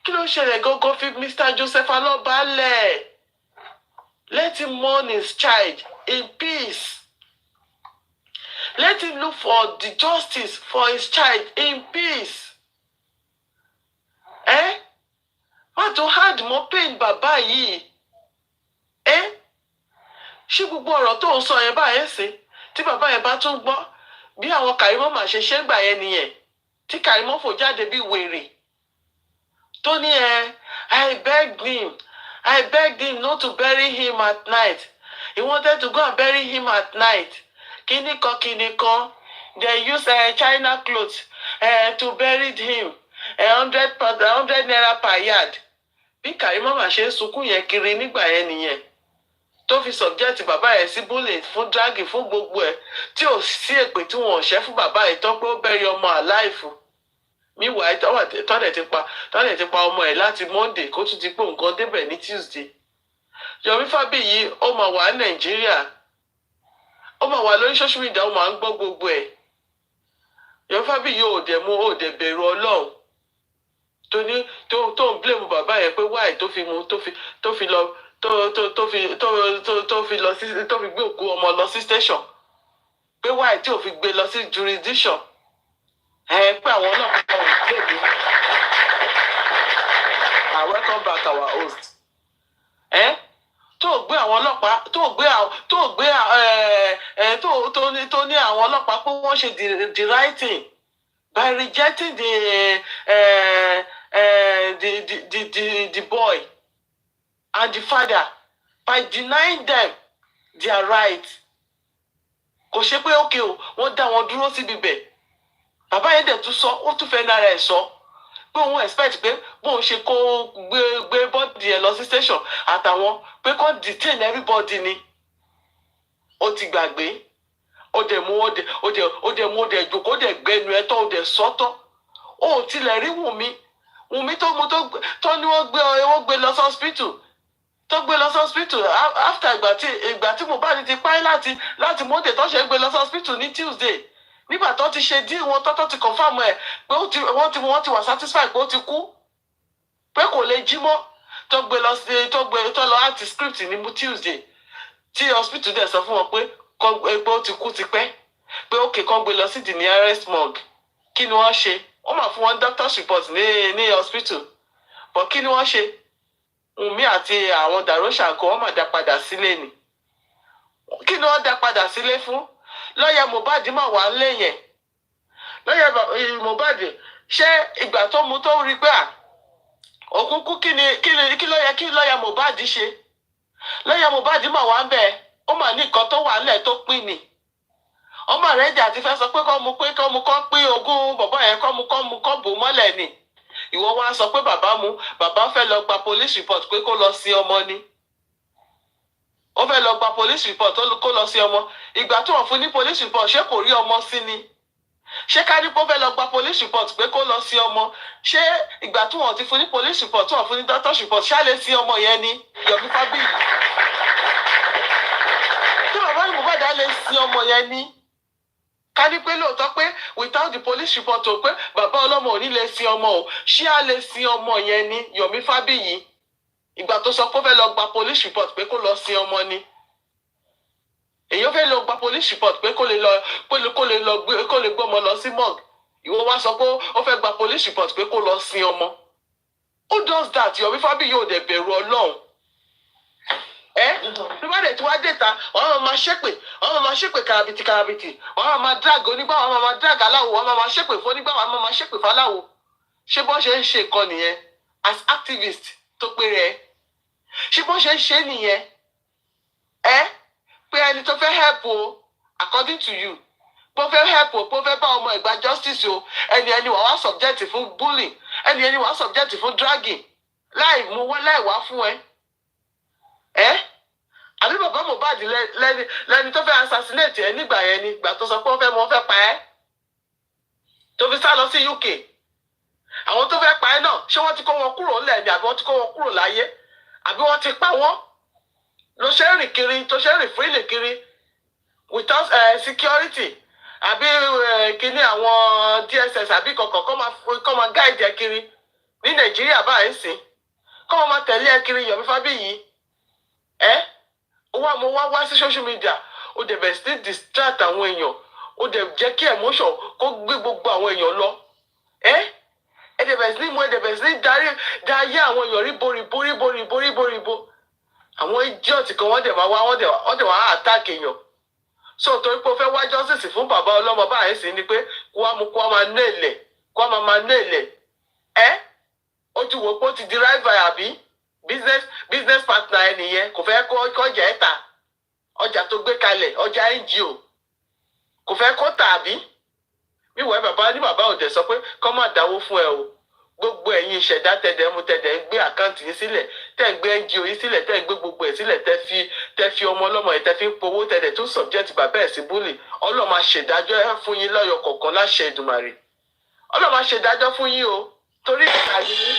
kí ló ṣẹlẹ̀ gangan fi Mr. Joseph Aloba lẹ̀ let him mourn his child in peace let him look for the justice for his child in peace. Má tó hard mọ́ pain bàbá yìí. Ṣé gbogbo ọ̀rọ̀ tó ń sọ yẹn báyẹn sí tí bàbá yẹn bá tún gbọ́ bí àwọn Kàrímọ́ mà ṣe ṣe ń gbà yẹn nìyẹn tí Kàrímọ́ fò jáde bí wèrè tó ní I begged him not to bury him at night. He wanted to go and bury him at night. kíní kan. They use China clothes to bury him 100 naira per yard. Bí Karimo máa ṣe ń sunkún yẹn kiri nígbà yẹn nìyẹn. Tó fi subject bàbá yẹn sí bullet fún dragging fún gbogbo ẹ̀ tí ò sí èpè tí wọn ò ṣẹ́ fún bàbá yẹn tán pé ó bẹ̀rẹ̀ ọmọ àláìfù. Meanwhile tọ́lẹ̀ ti pa ọmọ ẹ̀ láti Monday kó tún ti pé nǹkan débẹ̀ ní Tuesday. Yomi Fabiyi ó máa wà ní Nàìjíríà. Ó máa wà lórí social media, ó máa ń gbọ́ gbogbo ẹ̀. Yomi Fabiyi ò dẹ̀ bẹ̀rù Ọlọ́run. Tó ń blame bàbá yẹn pé why tó fi gbé òkú ọmọ lọ sí station. Pé why tí ò fi gbé lọ sí jurisdiction. Pé àwọn náà kọ́ ò blame. Welcome back our host. Tó gbé àwọn ọlọ́pàá tó ní àwọn ọlọ́pàá pé wọ́n ṣe the right thing by rejecting the boy and the father by denying them their right. Kò ṣe pé ókè o wọ́n dá wọn dúró síbi bẹ̀. Bàbá yẹn dẹ̀ tún sọ ó tún fẹ́ nára ẹ̀ sọ pé òun expect pé bóun ṣe kó gbé bọ́ọ̀dì ẹ̀ lọ sí station àtàwọn pé kó detain everybody ni. Ó ti gbàgbé. Ó dẹ̀ mú jòkó dẹ̀ gbẹnu ẹ̀ tọ́ ó dẹ̀ sọ́tọ̀. Ó tilẹ̀ rí Wùmí tó ní wọ́n gbé lọ sí hospital. Tó gbé lọ sí hospital after ìgbà tí Mohbad ti pa láti Monday tó ṣe gbé lọ sí hospital ní Tuesday. Nígbà tó ti ṣe díì wọn tó ti confirm ẹ̀ pé wọ́n ti wà satisfied pé ó ti kú. Pé kò lè jí mọ́. Tó lọ àti script ní Tuesday. Tí hospital dẹ̀ sọ fún wọn pé ó ti kú ti pẹ́. Pé ókè kan gbé lọ sí the nearest morgue. Kí ni wọ́n ṣe? Wọ́n máa fún wọn doctor's report ní hospital. But kí ni wọ́n ṣe? Wùmí àti àwọn Darosha kò wọ́n máa dá padà sílé ni. Kí ni wọ́n dá padà sílé fún? Lọ́yà Mohbad máa wà lẹ́yìn. Lọ́yà Mohbad ṣé ìgbà tó mú tó rí pé òkúnkú kí ló yẹ kí lọ́yà Mohbad ṣe? Lọ́yà Mohbad máa wà ń bẹ̀. Ó máa ní nǹkan tó wà nílẹ̀ tó pín ni. Ọmọ rẹ̀ jà ti fẹ́ sọ pé kọ́ pín ogún bàbá yẹn kọ́ bò mọ́lẹ̀ ni. Ìwọ wá sọ pé bàbá fẹ́ lọ gba police report pé kó lọ sí ọmọ ni. Ó fẹ́ lọ gba police report kó lọ sí ọmọ. Ìgbà tó wọ́n fún ní police report ṣé kò rí ọmọ sí ni? Ṣé ká ní kó fẹ́ lọ gba police report pé kó lọ sí ọmọ? Ṣé ìgbà tí wọ́n ti fún ní police report tí wọ́n fún ní doctor's report ṣá lè sí ọmọ yẹn ni? Yomi Fabiyi. Tí bàbá ní Mohbad lè sí ọmọ yẹn ni? Ká ní pé lóòótọ́ pé without the police report o pé bàbá ọlọ́mọ ò ní lè sin ọmọ o ṣé a lè sin ọmọ yẹn ní Yomi Fabiyi ìgbà tó sọ pé ó fẹ́ lọ gba police report pé kó lọ sin ọmọ ni. Èyí ó fẹ́ lọ gba police report pé kó lè gbọ́mọ lọ sí morgue. Ìwọ wá sọ pé ó fẹ́ gba police report pé kó lọ sin ọmọ. Who does that? Yomi Fabiyi ò dẹ̀ bẹ̀rù Ọlọ́run. Bí wọ́n dẹ̀ tí wọ́n dé ta wọ́n máa ṣépè karabiti wọ́n máa drag onígbà wọ́n máa drag aláwo wọ́n máa ṣépè fún onígbà wọ́n máa ṣépè fún aláwo. Ṣé bọ́n ṣe ń ṣe nǹkan nìyẹn as activist tó pé rẹ̀? Ṣé bọ́n ṣe ń ṣe nìyẹn? Pé ẹni tó fẹ́ help o according to you bó fẹ́ help o bó fẹ́ bá ọmọ ìgbà justice o ẹni wà wá subject fún bullying ẹni wà subject fún dragging láì wá fún àbí bàbá Mohbad lẹni tó fẹ́ assassinate ẹ nígbà yẹn ni ìgbà tó sọ pé wọ́n fẹ́ pa ẹ́ tó fi sá lọ sí UK. Àwọn tó fẹ́ pa ẹ́ náà ṣé wọ́n ti kó wọn kúrò ńlẹ̀ ni àbí wọ́n ti kó wọn kúrò láyé àbí wọ́n ti pa wọ́n ló ṣe ń rìn kiri tó ṣe ń rìn freely kiri without security àbí kíní àwọn DSS àbí kọ̀ọ̀kan kọ́ máa guide ẹ kiri ní Nàìjíríà báyìí sìn kọ́ máa tẹ̀lé ẹ kiri Yomi Fabiyi. Mo wá sí social media ó dẹ̀ bẹ̀rẹ̀ sí distract àwọn èèyàn ó dẹ̀ jẹ́ kí emotion kó gbé gbogbo àwọn èèyàn lọ. Ẹ dẹ̀ bẹ̀rẹ̀ sí darí àwọn èèyàn ríbo. Àwọn idiot kan wọ́n dẹ̀ wá attack èèyàn. So torí pé ó fẹ́ wá justice fún bàbá ọlọ́mọ báyìí sí ni pé kó wá máa ná ilẹ̀. Ó ti wò pé ó ti di rival àbí business partner ẹ nìyẹn kò fẹ́ kó ọjà ẹ̀ta ọjà tó gbé kalẹ̀ ọjà NGO kò fẹ́ kó tàbí wíwọ bàbá ní bàbá òde sọ pé kọ́ má dáwó fún ẹ o gbogbo ẹ̀yin ìṣẹ̀dá tẹ̀dẹ̀ mú tẹ̀dẹ̀ ń gbé àkáǹtì yín sílẹ̀ tẹ̀ ń gbé NGO yín sílẹ̀ tẹ̀ ń gbé gbogbo ẹ̀ sílẹ̀ tẹ̀ fi ọmọ ọlọ́mọ yìí tẹ̀ fi ń powó tẹ̀dẹ̀ tún subject bàbá ẹ̀ sí búlì Ọlọ́run máa ṣèdájọ́ ẹ̀ fún yín lọ́yọ̀ kọ̀ọ̀kan láṣẹ Èdùmàrè Ọlọ́run máa ṣèdájọ́ fún yín o torí ìkà yìí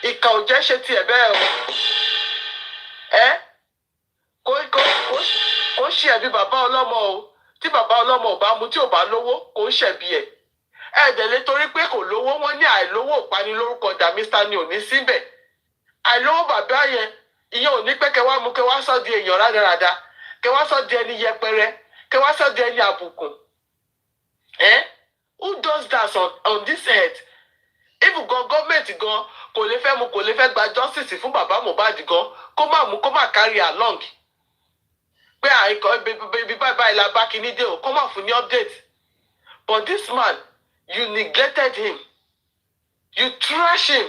ìkà ò jẹ́ ṣe tiẹ̀ bẹ́ẹ̀ o ẹ kò ṣe ẹ̀bi bàbá ọlọ́mọ o tí bàbá ọlọ́mọ ò bá mu tí ò bá lówó kò ń ṣẹ̀bi ẹ̀ ẹ̀ẹ́dẹ̀lẹ́ torí pé kò lówó wọ́n ní àìlówó ìpanilórúkọ dà Mr. ni ò ní síbẹ̀ àìlówó bàbá yẹn ìyẹn ò ní pé kẹwàá mú kẹwàá sọ di èèyàn rádaràda kẹwàá sọ di ẹni yẹpẹrẹ kẹwàá sọ di ẹni àbùkù who does that on this earth even gọọmenti gan kò lè fẹ́ mu kò lè fẹ́ gba justice fún bàbá Mohbad gan kó má mú kó má carry along pé àìkọ́ ibi báyìí la bá kíní dé o kó má fún ní update but this man you neglected him you trash him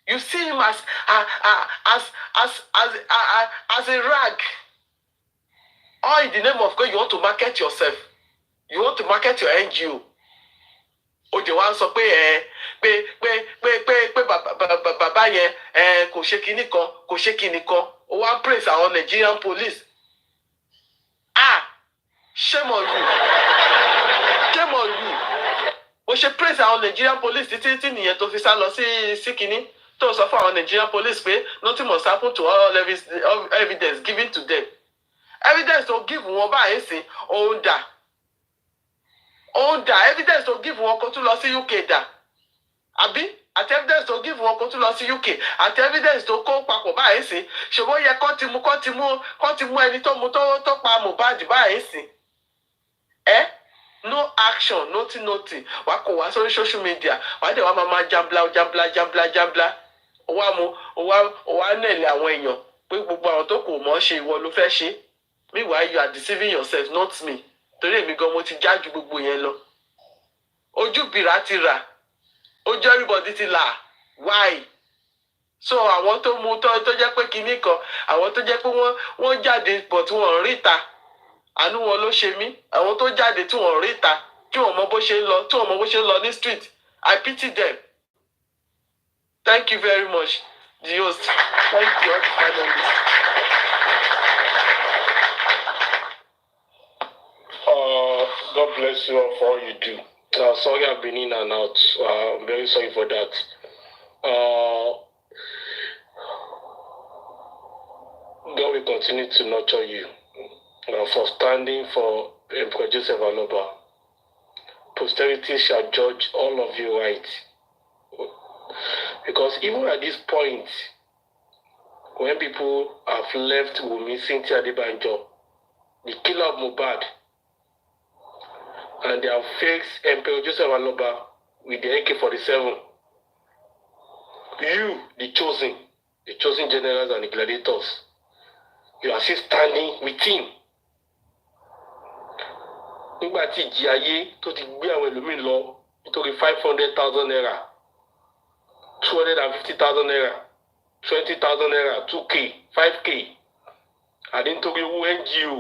you see him as a rag all in the name of God you want to market yourself you want to market your NGO ó jẹ́ wá ń sọ pé bàbá yẹn kò ṣe kinní kan ó wá ń praise àwọn Nigerian police shame on you shame on you ó ṣe praise àwọn Nigerian police títí nìyẹn tó fi sá lọ sí kinní tó sọ fún àwọn Nigerian police pé nothing must happen to all evidence given to them evidence tó give wọn báyìí sí òun dà evidence tó give wọn kó tún lọ sí UK dà àbí àti evidence tó give wọn kó tún lọ sí UK àti evidence tó kó papọ̀ báyìí sí ṣùgbọ́n yẹ kó ti mú ẹni tó pa Mohbad báyìí sí no action nothing wàá kò wá sórí social media wàá dẹ̀ wá máa jambla wá nẹ̀lẹ̀ àwọn èèyàn pé gbogbo àwọn tó kò mọ̀ ṣe ìwọ ló fẹ́ ṣe meanwhile you are deceiving yourself not me torí èmi gan mo ti já ju gbogbo yẹn lọ ojú bìrà ti rà ojú everybody ti là why so àwọn tó mú tó jẹ́ pé kinní kan àwọn tó jẹ́ pé wọ́n jáde pọ̀ tí wọ́n rí ta àánú wọn ló ṣe mí àwọn tó jáde tí wọ́n rí ta tí wọ́n mọ bó ṣe ń lọ ní street I pity them thank you very much the host thank you all the panelists. God bless you all for all you do. Sorry I've been in and out. I'm very sorry for that. God will continue to nurture you for standing for Emperor Joseph Aloba. Posterity shall judge all of you right. Because even at this point, when people have left Wunmi Cynthia Adebanjo, the killer of Mohbad, and they have faced Emperor Joseph Aloba with the AK-47. You, the chosen generals and the gladiators, you are still standing with him. Nígbà tí ìjì ayé tó ti gbé àwọn ẹlòmíì lọ nítorí 500,000 naira, 250,000 naira, 20,000 naira, 2K, 5K, àti nítorí owó NGO,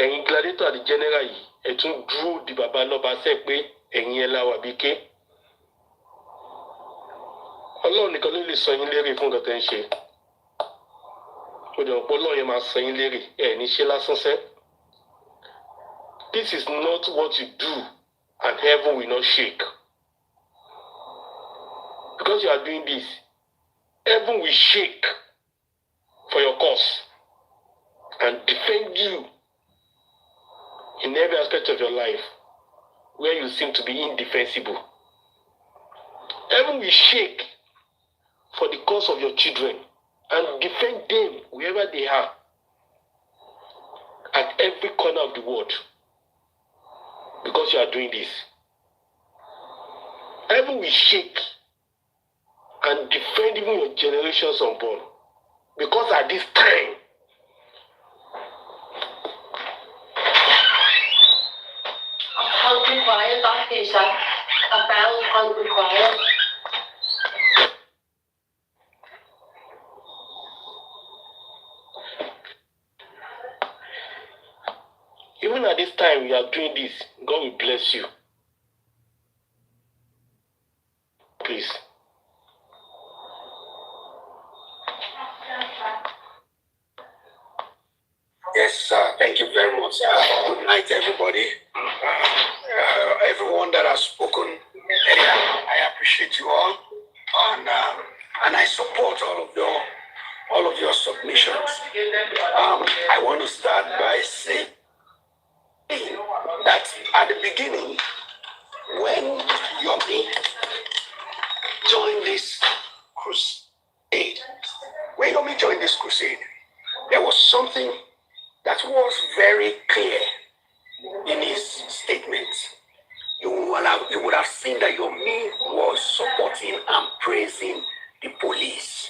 ẹ̀yin gladiator àti general yìí, ẹ tún dúró di bàbá lọ́ba sẹ́ pé ẹ̀yin ẹ̀ láwà bí ké. Ọlọ́run nìkan ló lè sọ yín lérè fún nǹkan tẹ́ ń ṣe. Ó dẹ̀ ọ̀pọ̀ Ọlọ́run yẹn máa sọ yín lérè ẹ̀ ní ṣe lásán sẹ́. This is not what you do and heaven will not shake. Because you are doing this, heaven will shake for your cause and defend you in every aspect of your life where you seem to be indefensible. Heaven will shake for the cause of your children and defend them wherever they are at every corner of the world because you are doing this. Heaven will shake and defend even your generations unborn because at this time even at this next time you are doing this, God will bless you. Please. Yes, sir. Thank you very much. Good night, everybody. Everyone that has spoken, I appreciate you all, and I support all of your submissions. I want to start by saying that at the beginning, when Yomi joined this crusade, there was something that was very clear in his statements. You would have seen that Yomi was supporting and praising the police.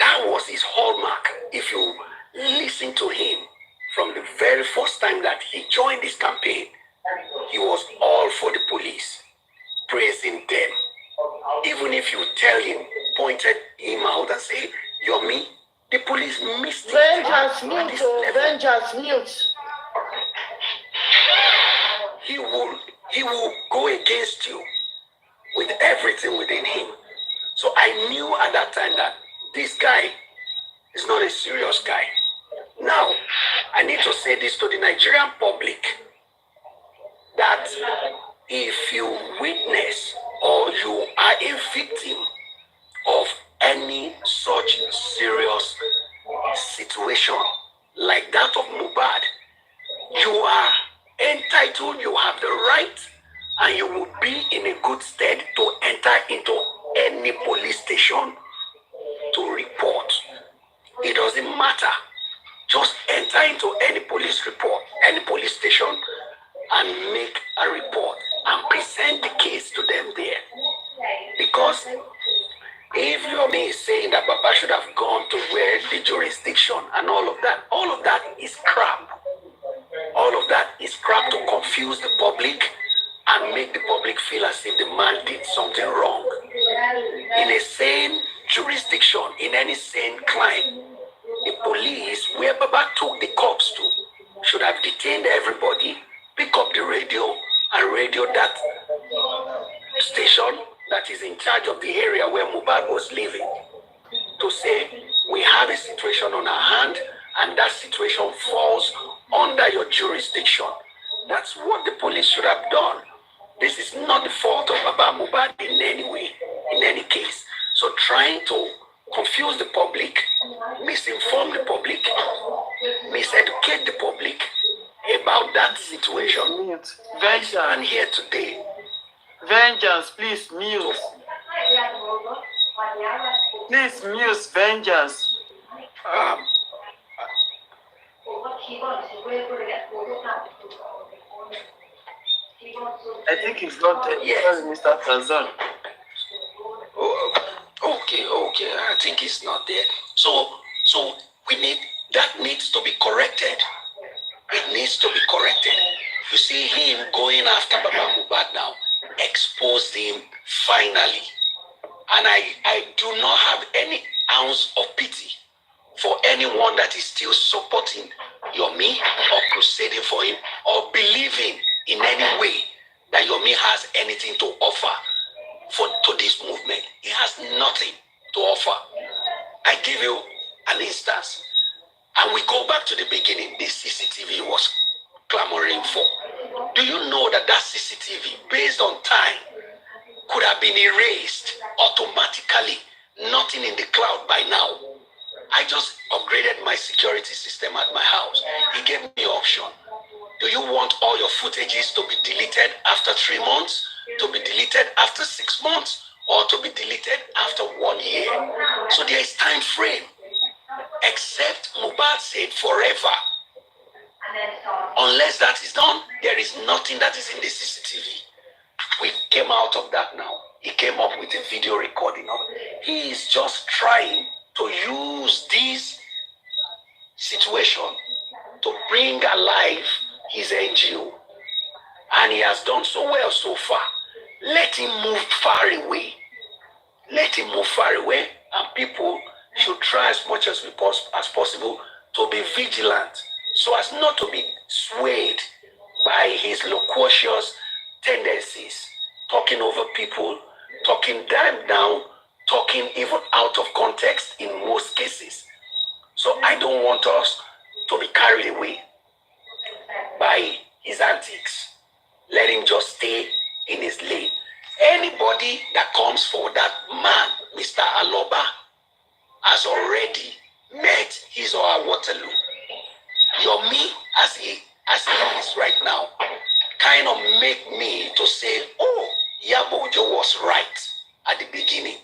That was his hallmark. If you listen to him from the very first time that he joined this campaign, he was all for the police, praising them. Even if you tell him, pointed him out and say, Yomi, the police missed it. Vengeance mute, vengeance mute. He will go against you with everything within him. So I knew at that time that this guy is not a serious guy. Now, I need to say this to the Nigerian public, that if you witness or you are a victim of any such serious situation like that of Mohbad, you are entitled, you have the right, and you will be in a good stead to enter into any police station to report. It doesn't matter. Just enter into any police station and make a report and present the case to them there. Because if Yomi is saying that Baba should have gone to where the jurisdiction and all of that is crap. All of that is crap to confuse the public and make the public feel as if the man did something wrong. In a sane jurisdiction, in any sane crime, the police, where Baba took the cops to, should have detained everybody, pick up the radio, and radio that station that is in charge of the area where Mohbad was living, to say, we have a situation on our hand, and that situation falls under your jurisdiction. That's what the police should have done. This is not the fault of Baba Mohbad in any way, in any case. So trying to confuse the public, misinform the public, miseducate the public about that situation. Vengeance. I'm here today. Vengeance, please mute. Please mute vengeance. I think he's not there. Yes. Mr. Kazan. Okay. I think it's not there. So that needs to be corrected. It needs to be corrected. You see him going after Baba Mohbad now exposed him finally. And I do not have any ounce of pity for anyone that is still supporting Yomi or crusading for him or believing in any way that Yomi has anything to offer to this movement. He has nothing to offer. I give you an instance. And we go back to the beginning. This CCTV was clamoring for. Do you know that CCTV, based on time, could have been erased automatically? Nothing in the cloud by now. I just upgraded my security system at my house. He gave me option. Do you want all your footages to be deleted after 3 months, to be deleted after 6 months, or to be deleted after 1 year? So there is time frame. Except Mohbad said forever. Unless that is done, there is nothing that is in the CCTV. We came out of that now. He came up with a video recording of it. He is just trying to use this situation to bring alive his NGO. And he has done so well so far. Let him move far away. Let him move far away, and people should try as much as possible to be vigilant so as not to be swayed out of context in most cases. So I don't want us to be carried away by his antics. Let him just stay in his lane. Anybody that comes for that man, Mr. Aloba, has already met his or her Waterloo. Yomi, as he is right now, kind of make me to say, oh, Yabojo was right at the beginning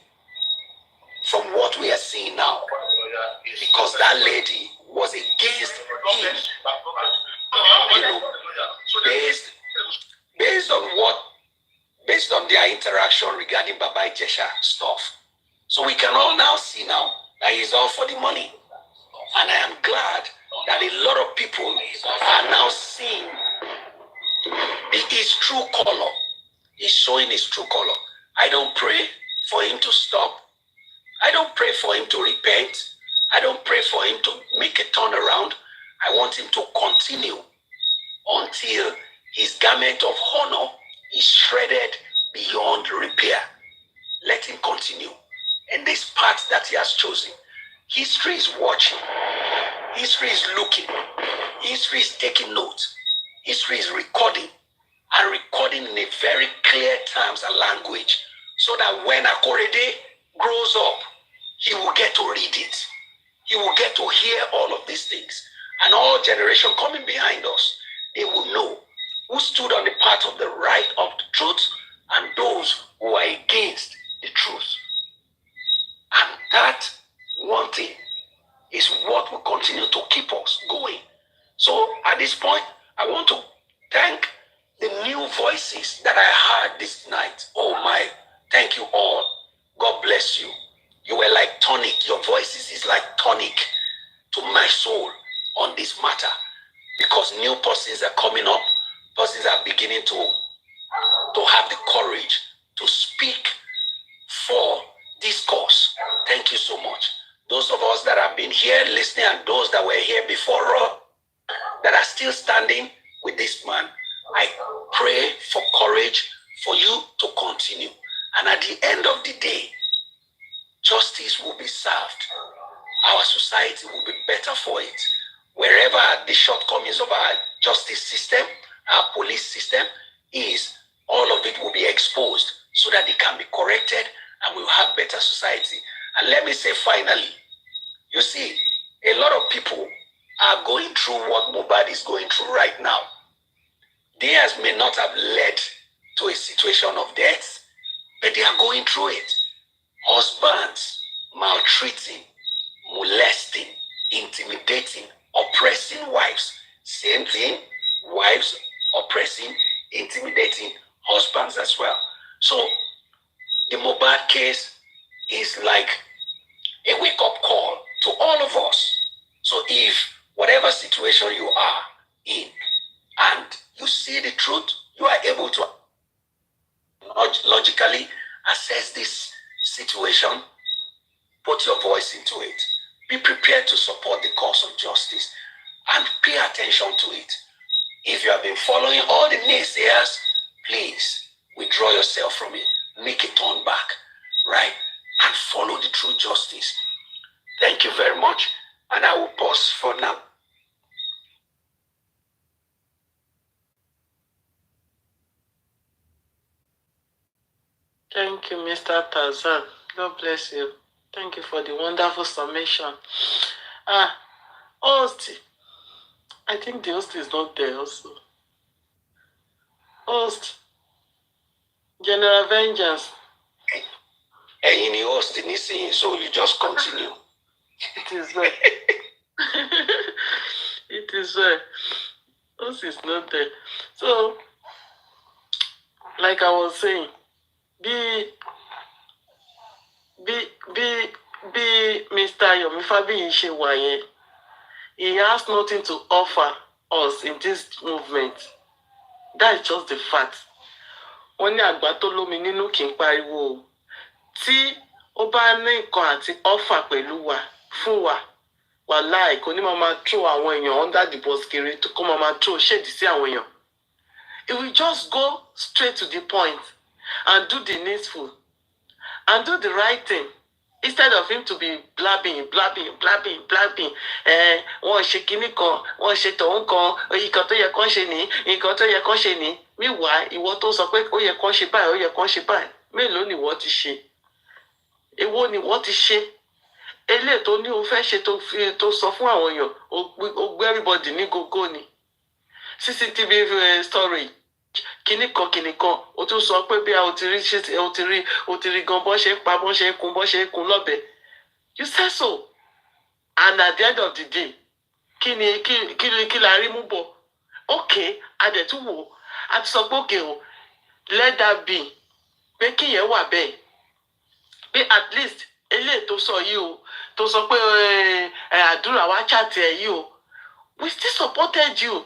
from what we are seeing now. Because that lady was against him. You know, based on their interaction regarding Baba Ijesha stuff. So we can all now see now that he's all for the money. And I am glad that a lot of people are now seeing his true color. He's showing his true color. I don't pray for him to stop. I don't pray for him to repent. I don't pray for him to make a turnaround. I want him to continue until his garment of honor is shredded beyond repair. Let him continue in this path that he has chosen. History is watching. History is looking. History is taking note. History is recording, and recording in a very clear terms and language, so that when Akorede grows up, he will get to read it. He will get to hear all of these things. And all generation coming behind us, they will know who stood on the path of the right of the truth and those who are against the truth. And that one thing is what will continue to keep us going. So at this point, I want to thank the new voices that I heard this night. Oh my, thank you all. God bless you. You were like tonic. Your voices is like tonic to my soul on this matter. Because new persons are coming up. Persons are beginning to have the courage to speak for this cause. Thank you so much. Those of us that have been here listening and those that were here before that are still standing with this man, I pray for courage for you to continue. And at the end of the day, justice will be served. Our society will be better for it. Wherever the shortcomings of our justice system, our police system is, all of it will be exposed so that it can be corrected and we'll have better society. And let me say finally, you see, a lot of people are going through what Mohbad is going through right now. Theirs may not have led to a situation of death, but they are going through it. Husbands maltreating, molesting, intimidating, oppressing wives. Same thing, wives oppressing, intimidating husbands as well. So the Mohbad case is like a wake-up call to all of us. So if whatever situation you are in and you see the truth, you are able to logically assess this situation, put your voice into it. Be prepared to support the cause of justice and pay attention to it. If you have been following all the naysayers, please withdraw yourself from it. Make a turn back, right? And follow the true justice. Thank you very much. And I will pause for now. Thank you, Mr. Tarzan. God bless you. Thank you for the wonderful summation. Host. I think the host is not there also. Host. General Vengeance. And in the host, so you just continue. It is well. It is well. Host is not there. So, like I was saying, be Mr. Yomifabi Ishewaye. He has nothing to offer us in this movement. That is just the fact. Wọ́n ní àgbà tó lómi nínú kì í pariwo. Tí ó bá ní nǹkan àti offer pẹ̀lú wa fún wa, wàláì kò ní máa throw àwọn èèyàn under the bus kiri tó kó máa throw shade sí àwọn èèyàn. He will just go straight to the point and do the needful and do the right thing. instead of him to be blabbing, wọ́n ṣe kinní kan, wọ́n ṣe tọ̀hún kan, nǹkan tó yẹ kán ṣe ní, nǹkan tó yẹ kán ṣe ní. Meanwhile, ìwọ tó sọ pé ó yẹ kán ṣe báyìí, ó yẹ kán ṣe báyìí. Mélòó ni ìwọ ti ṣe? Èwo ni ìwọ ti ṣe? Eléyìí tó ní o fẹ́ ṣe tó sọ fún àwọn èèyàn, ó gbé everybody ní gógó ni. CCTV storage. Kinní kan, o tún sọ pé bí a ò ti rí gan bọ́ ṣe ń pa, bọ́ ṣe ń kun lọ́bẹ. You said so. And at the end of the day, kí la rí mú bọ̀? Okay, adẹ̀túwò, a ti sọ pé okay o, let that be. Pé kí yẹn wà bẹ́ẹ̀. Pé at least eléyìí tó sọ yìí o, tó sọ pé àdúrà wá chat ẹ̀ yìí o, we still supported you.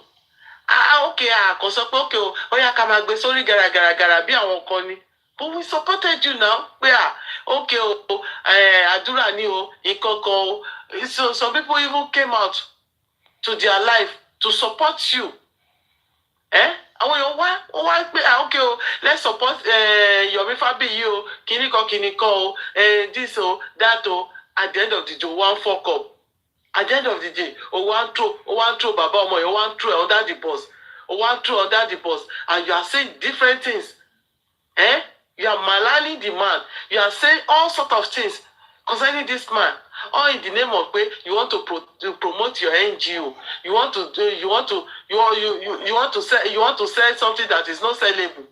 Okay, kò sọ pé okay o, ó yá ká máa gbé sórí gàràgàràgàrà bí àwọn kan ni. But we supported you now. Pé okay o, àdúrà ni o, nǹkan kan o. So some people even came out to their life to support you. Àwọn èèyàn wá pé okay o, let's support Yomi Fabiyi o, kinní kan o, this o, that o. At the end of the day, one fuck up. At the end of the day, one throw Baba Omo, one throw under the bus. One throw under the bus. And you are saying different things. You are maligning the man. You are saying all sorts of things concerning this man. All in the name of you want to promote your NGO. You want to sell something that is not sellable.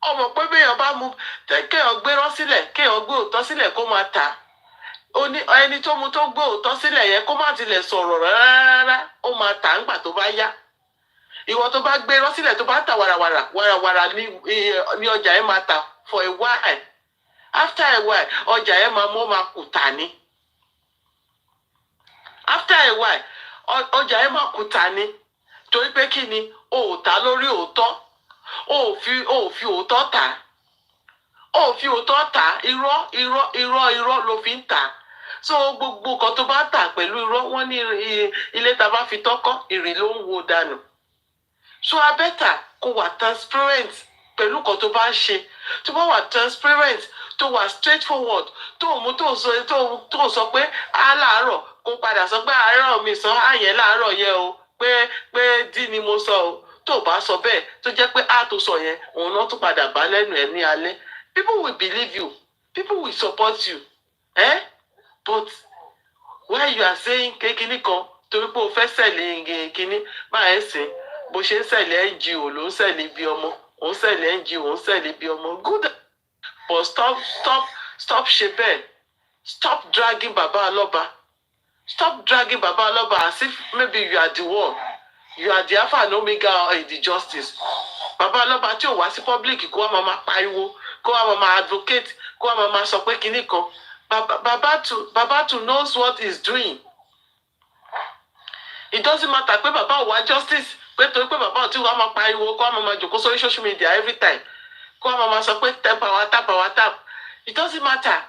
Ọmọ pé béèyàn bá mú kéèyàn gbé rán sílẹ̀, kéèyàn gbé òótọ́ sílẹ̀ kó máa tà. Ẹni tó mú tó gbé òótọ́ sílẹ̀ yẹn kó má tilẹ̀ sọ̀rọ̀ rárá, ó máa tà ńgbà tó bá yá. Ìwọ tó bá gbé rán sílẹ̀ tó bá tà wàràwàrà ní ọjà yẹn máa tà for a while. After a while, ọjà yẹn máa kù tà ní. After a while, ọjà yẹn máa kù tà ní. Torí pé kí ni? O ò tà lórí òótọ́. O ò fi òótọ́ tà. O ò fi òótọ́ tà. Irọ́ ló fi ń tà. So gbogbo nǹkan tó bá tà pẹ̀lú irọ́, wọ́n ní ilé tá bá fi tọ́kọ́, ìrì ló ń wo dànù. So abẹ́tà kó wà transparent pẹ̀lú nǹkan tó bá ń ṣe. Tó bá wà transparent, tó wà straightforward, tó sọ pé láàárọ̀ kó padà sọ pé àárọ̀ mi sọ àyẹ̀ láàárọ̀ yẹ o, pé dí ni mo sọ o. Tó bá sọ bẹ́ẹ̀, tó jẹ́ pé tó sọ yẹn, òun náà tún padà bá lẹ́nu ẹ̀ ní alẹ́. People will believe you. People will support you. But when you are saying kinní kan, torí pé o fẹ́ sẹ̀lẹ̀ kinní, máa ń sìn, bó ṣe ń sẹ̀lẹ̀ NGO ló ń sẹ̀lẹ̀ bí ọmọ, ó ń sẹ̀lẹ̀ NGO, ó ń sẹ̀lẹ̀ bí ọmọ. Good. But stop ṣe bẹ́ẹ̀. Stop dragging Baba Aloba. Stop dragging Baba Aloba as if maybe you are the one. You are the Alpha and Omega in the justice. Baba Aloba tí ò wá sí public kó wá máa pariwo, kó wá máa advocate, kó wá máa sọ pé kinní kan. Baba too knows what he's doing. It doesn't matter pé Baba ò wá justice, pé torí pé Baba ò tí wá máa pariwo, kó wá máa jòkó sórí social media every time. Kó wá máa sọ pé tap. It doesn't matter.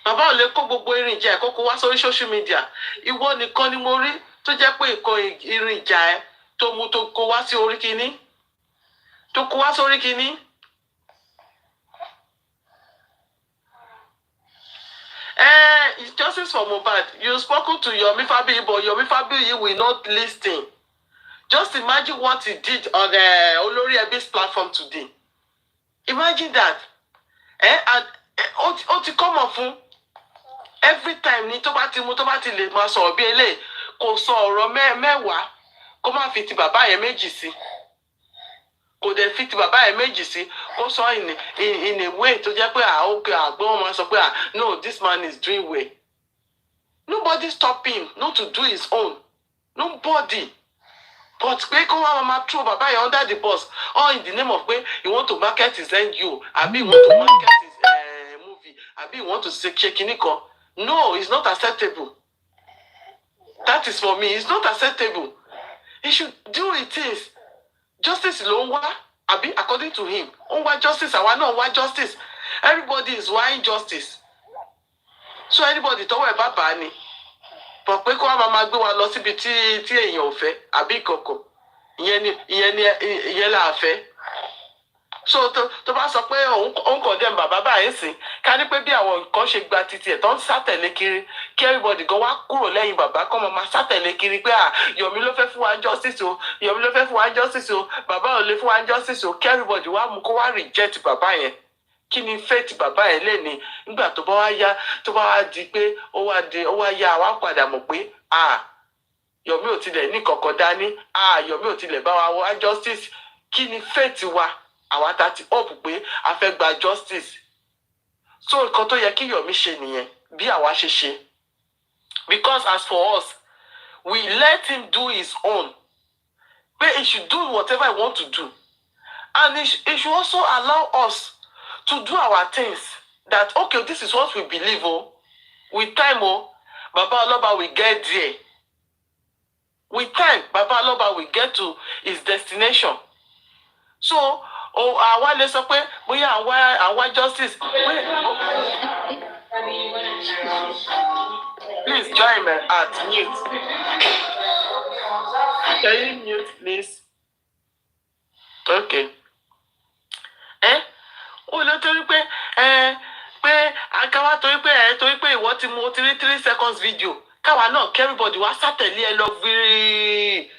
Baba ò lè kó gbogbo irin ìjà ẹ̀ kó wá sórí social media. Ìwọ nìkan ni mo rí tó jẹ́ pé nǹkan irin ìjà ẹ̀ tó mú tó kó wá sí orí kinní. Tó kó wá sórí kinní. Justice for Mohbad. You spoken to Yomi Fabiyi, but Yomi Fabiyi will not listen. Just imagine what he did on Olori Ebi's platform today. Imagine that. And ó ti come up fún every time ní tó bá ti lè máa sọ̀rọ̀ bí eléyìí, kò sọ ọ̀rọ̀ mẹ́wàá kó má fi ti bàbá yẹn méjì sí. Kò dẹ̀ fi ti bàbá yẹn méjì sí, kó sọ in a way tó jẹ́ pé okay, àgbọn máa sọ pé no, this man is doing well. Nobody stop him not to do his own. Nobody. But pé kó wá máa throw bàbá yẹn under the bus, all in the name of pé he want to market his NGO, àbí he want to market his movie, àbí he want to say kinní kan. No, it's not acceptable. That is for me. It's not acceptable. He should do it is. Justice ló ń wá, àbí according to him. Ó ń wá justice, àwa náà wá justice. Everybody is wanting justice. So anybody tọ́wọ́ ẹ̀ bá bá ni. But pé kó wá máa gbé wa lọ síbi tí èèyàn ò fẹ́, àbí ìkọ̀kọ̀. Ìyẹn là á fẹ́. so tó bá sọ pé òun condemn bàbá báyìí sìn ká ní pé bí àwọn nǹkan ṣe gba títí ẹ̀ tó ń sátẹ̀lé kiri kí everybody gan wá kúrò lẹ́yìn bàbá kọ́ máa sátẹ̀lé kiri pé Yomi ló fẹ́ fún wa justice o Yomi ló fẹ́ fún wa justice o bàbá ò lè fún wa justice o kí everybody wá mú kó wá reject bàbá yẹn kí ni faith bàbá yẹn lè ní nígbà tó bá wá yá tó bá wá di pé ó wá yá wá padà mọ̀ pé Yomi ò tilẹ̀ ní kankan dání Yomi ò tilẹ̀ bá wa wá justice kí ni faith wa àwa ta ti hope pé a fẹ́ gba justice so nǹkan tó yẹ kí Yomi ṣe nìyẹn bí àwa ṣe ṣe because as for us we let him do his own pé he should do whatever he want to do and he should also allow us to do our things that okay this is what we believe with time Baba Aloba will get there with time Baba Aloba will get to his destination so àwa lè sọ pé bóyá àwa justice please join me at mute can you mute please okay ó lè torí pé àkáwá torí pé ìwọ ti mú 3 seconds video káwa náà kí everybody wá sátẹ̀lé ẹ lọ gbére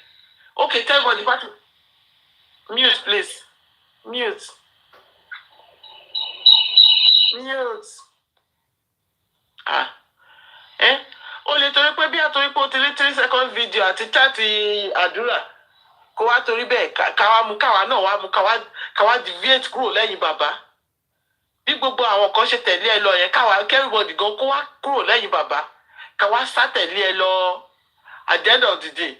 okay tell everybody back mute please. Mute. O lè torí pé bí àtorí pé o ti rí 3 seconds video àti chaati àdúrà kó wá torí bẹ́ẹ̀ káwa náà wá mú káwa deviate kúrò lẹ́yìn bàbá bí gbogbo àwọn kan ṣe tẹ̀lé ẹ lọ yẹn káwa everybody gan kó wá kúrò lẹ́yìn bàbá káwa sá tẹ̀lé ẹ lọ at the end of the day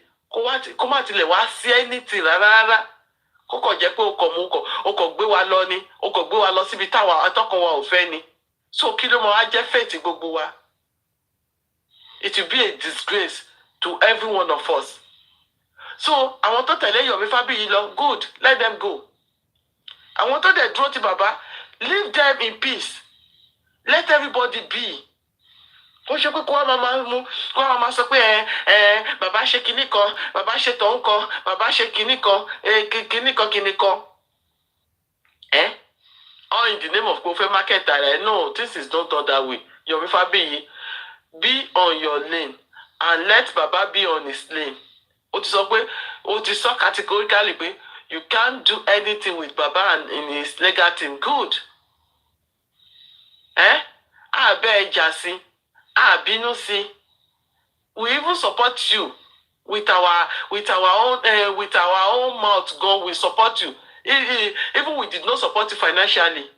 kó má tilẹ̀ wá sí anything rárá kókò jẹ́ pé o kò gbé wa lọ ni o kò gbé wa lọ síbi táwọn atọ́kùn wa ò fẹ́ ni so kí ló máa wá jẹ́ fate gbogbo wa it will be a disgrace to every one of us so àwọn tó tẹ̀lé Yomi Fabiyi lọ good let them go àwọn tó dẹ̀ dúró ti bàbá leave them in peace let everybody be ó ṣe pé kó wá máa sọ pé bàbá ṣe kinní kan bàbá ṣe tọ̀hún kan bàbá ṣe kinní kan all in the name of kó fẹ́ market ara no this is not done that way Yomi Fabiyi be on your lane and let baba be on his lane ó ti sọ pé ó ti sọ categorically pé you can't do anything with baba and in his legal team good àbẹ́ ẹja sí. Bínú sí. We even support you with our own mouth. God, we support you. Even we did not support you financially.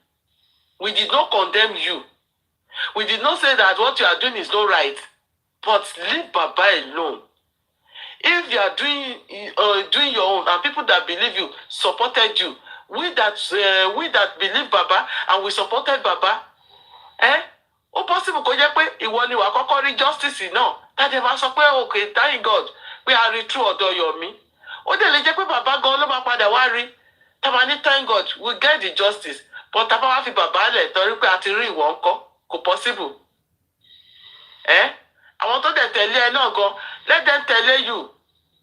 We did not condemn you. We did not say that what you are doing is not right. But leave Baba alone. If you are doing your own, and people that believe you supported you, we that believe Baba and we supported Baba, ó possible kó jẹ́ pé ìwọ ni wàá kọ́kọ́ rí justice náà tàbí máa sọ pé okay thank God pé a rí true ọ̀dọ̀ Yomi ó dẹ̀ lè jẹ́ pé bàbá gan ló máa padà wá rí tàbá ní thank God we get the justice but tàbá wá fi bàbá lẹ̀ torí pé a ti rí ìwọ ńkọ́ kò possible àwọn tó dẹ̀ tẹ̀lé ẹ náà gan let them tẹ̀lé you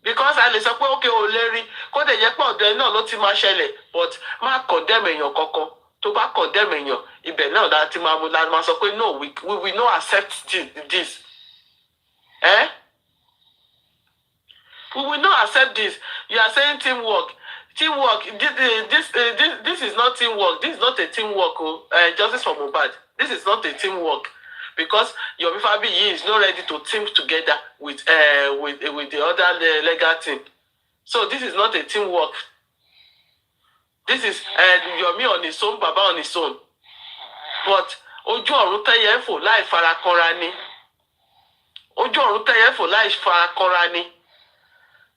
because a lè sọ pé okay ò lè rí kó dẹ̀ jẹ́ pé ọ̀dọ̀ ẹ náà ló ti máa ṣẹlẹ̀ but má condemn èèyàn kankan tó bá condemn èèyàn ibẹ̀ náà láti máa sọ pé no we will not accept this we will not accept this you are saying teamwork this is not teamwork this is not a teamwork justice for Mohbad this is not a teamwork because Yomi Fabiyi is not ready to team together with the other legal team so this is not a teamwork. This is Yomi on his own, Baba on his own. But ojú ọ̀run tẹ́yẹ fò láì farakanra ni. Ojú ọ̀run tẹ́yẹ fò láì farakanra ni.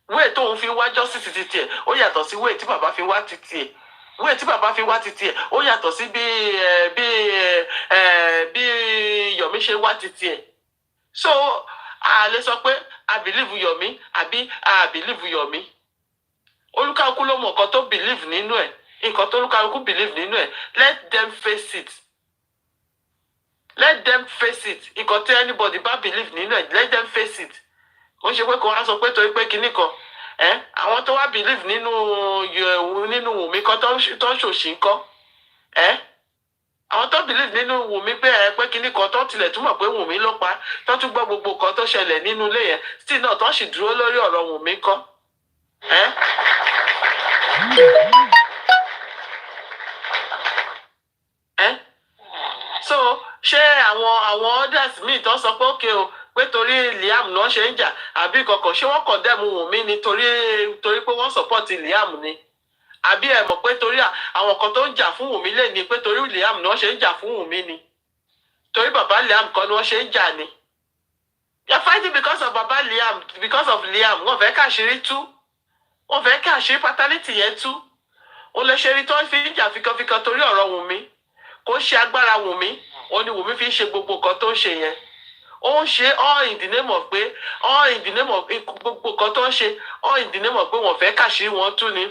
Wéè tó ń fi wá justice títí ẹ̀, ó yàtọ̀ sí wéè tí bàbá fi wá títí ẹ̀. Wéè tí bàbá fi wá títí ẹ̀, ó yàtọ̀ sí bí Yomi ṣe wá títí ẹ̀. So, a lè sọ pé I believe Yomi àbí I believe Yomi. Olúkálùkù ló mọ nǹkan tó believe nínú ẹ̀ nǹkan tó olúkálùkù believe nínú ẹ̀ let them face it nǹkan tí anybody bá believe nínú ẹ̀ let them face it ó ṣe pé kò wá sọ pé torí pé kinní kan àwọn tó wá believe nínú Wùmí kan tó ń ṣòṣì ńkọ́ àwọn tó believe nínú Wùmí pé kíní kan tó tilẹ̀ túmọ̀ pé Wùmí ló pa tó tún gbọ́ gbogbo kan tó ṣẹlẹ̀ nínú ilé yẹn still náà tó sì dúró lórí ọ̀rọ̀ Wùmí ńkọ́. So ṣé àwọn others míì tó sọ pé ókè o pé torí Liam náà ṣe ń jà àbí kankan ṣé wọ́n condemn Wùmí ni torí pé wọ́n support Liam ni àbí ẹ mọ̀ pé torí àwọn kan tó ń jà fún Wùmí lè ní pé torí Liam náà ṣe ń jà fún Wùmí ni torí bàbá Liam kan ni wọ́n ṣe ń jà ni. You are fighting because of bàbá Liam, because of Liam. Wọ́n fẹ́ káṣírí tú, wọ́n fẹ́ káṣírí paternity yẹn tú. O lè ṣe rí tó fi ń jà fikanfikan torí ọ̀rọ̀ Wùmí kò ṣe agbára Wùmí ó ní Wùmí fi ń ṣe gbogbo nǹkan tó ń ṣe yẹn. Ó ń ṣe all in the name of pé all in the name of gbogbo nǹkan tó ń ṣe all in the name of pé wọ́n fẹ́ káṣírí wọn tú ni.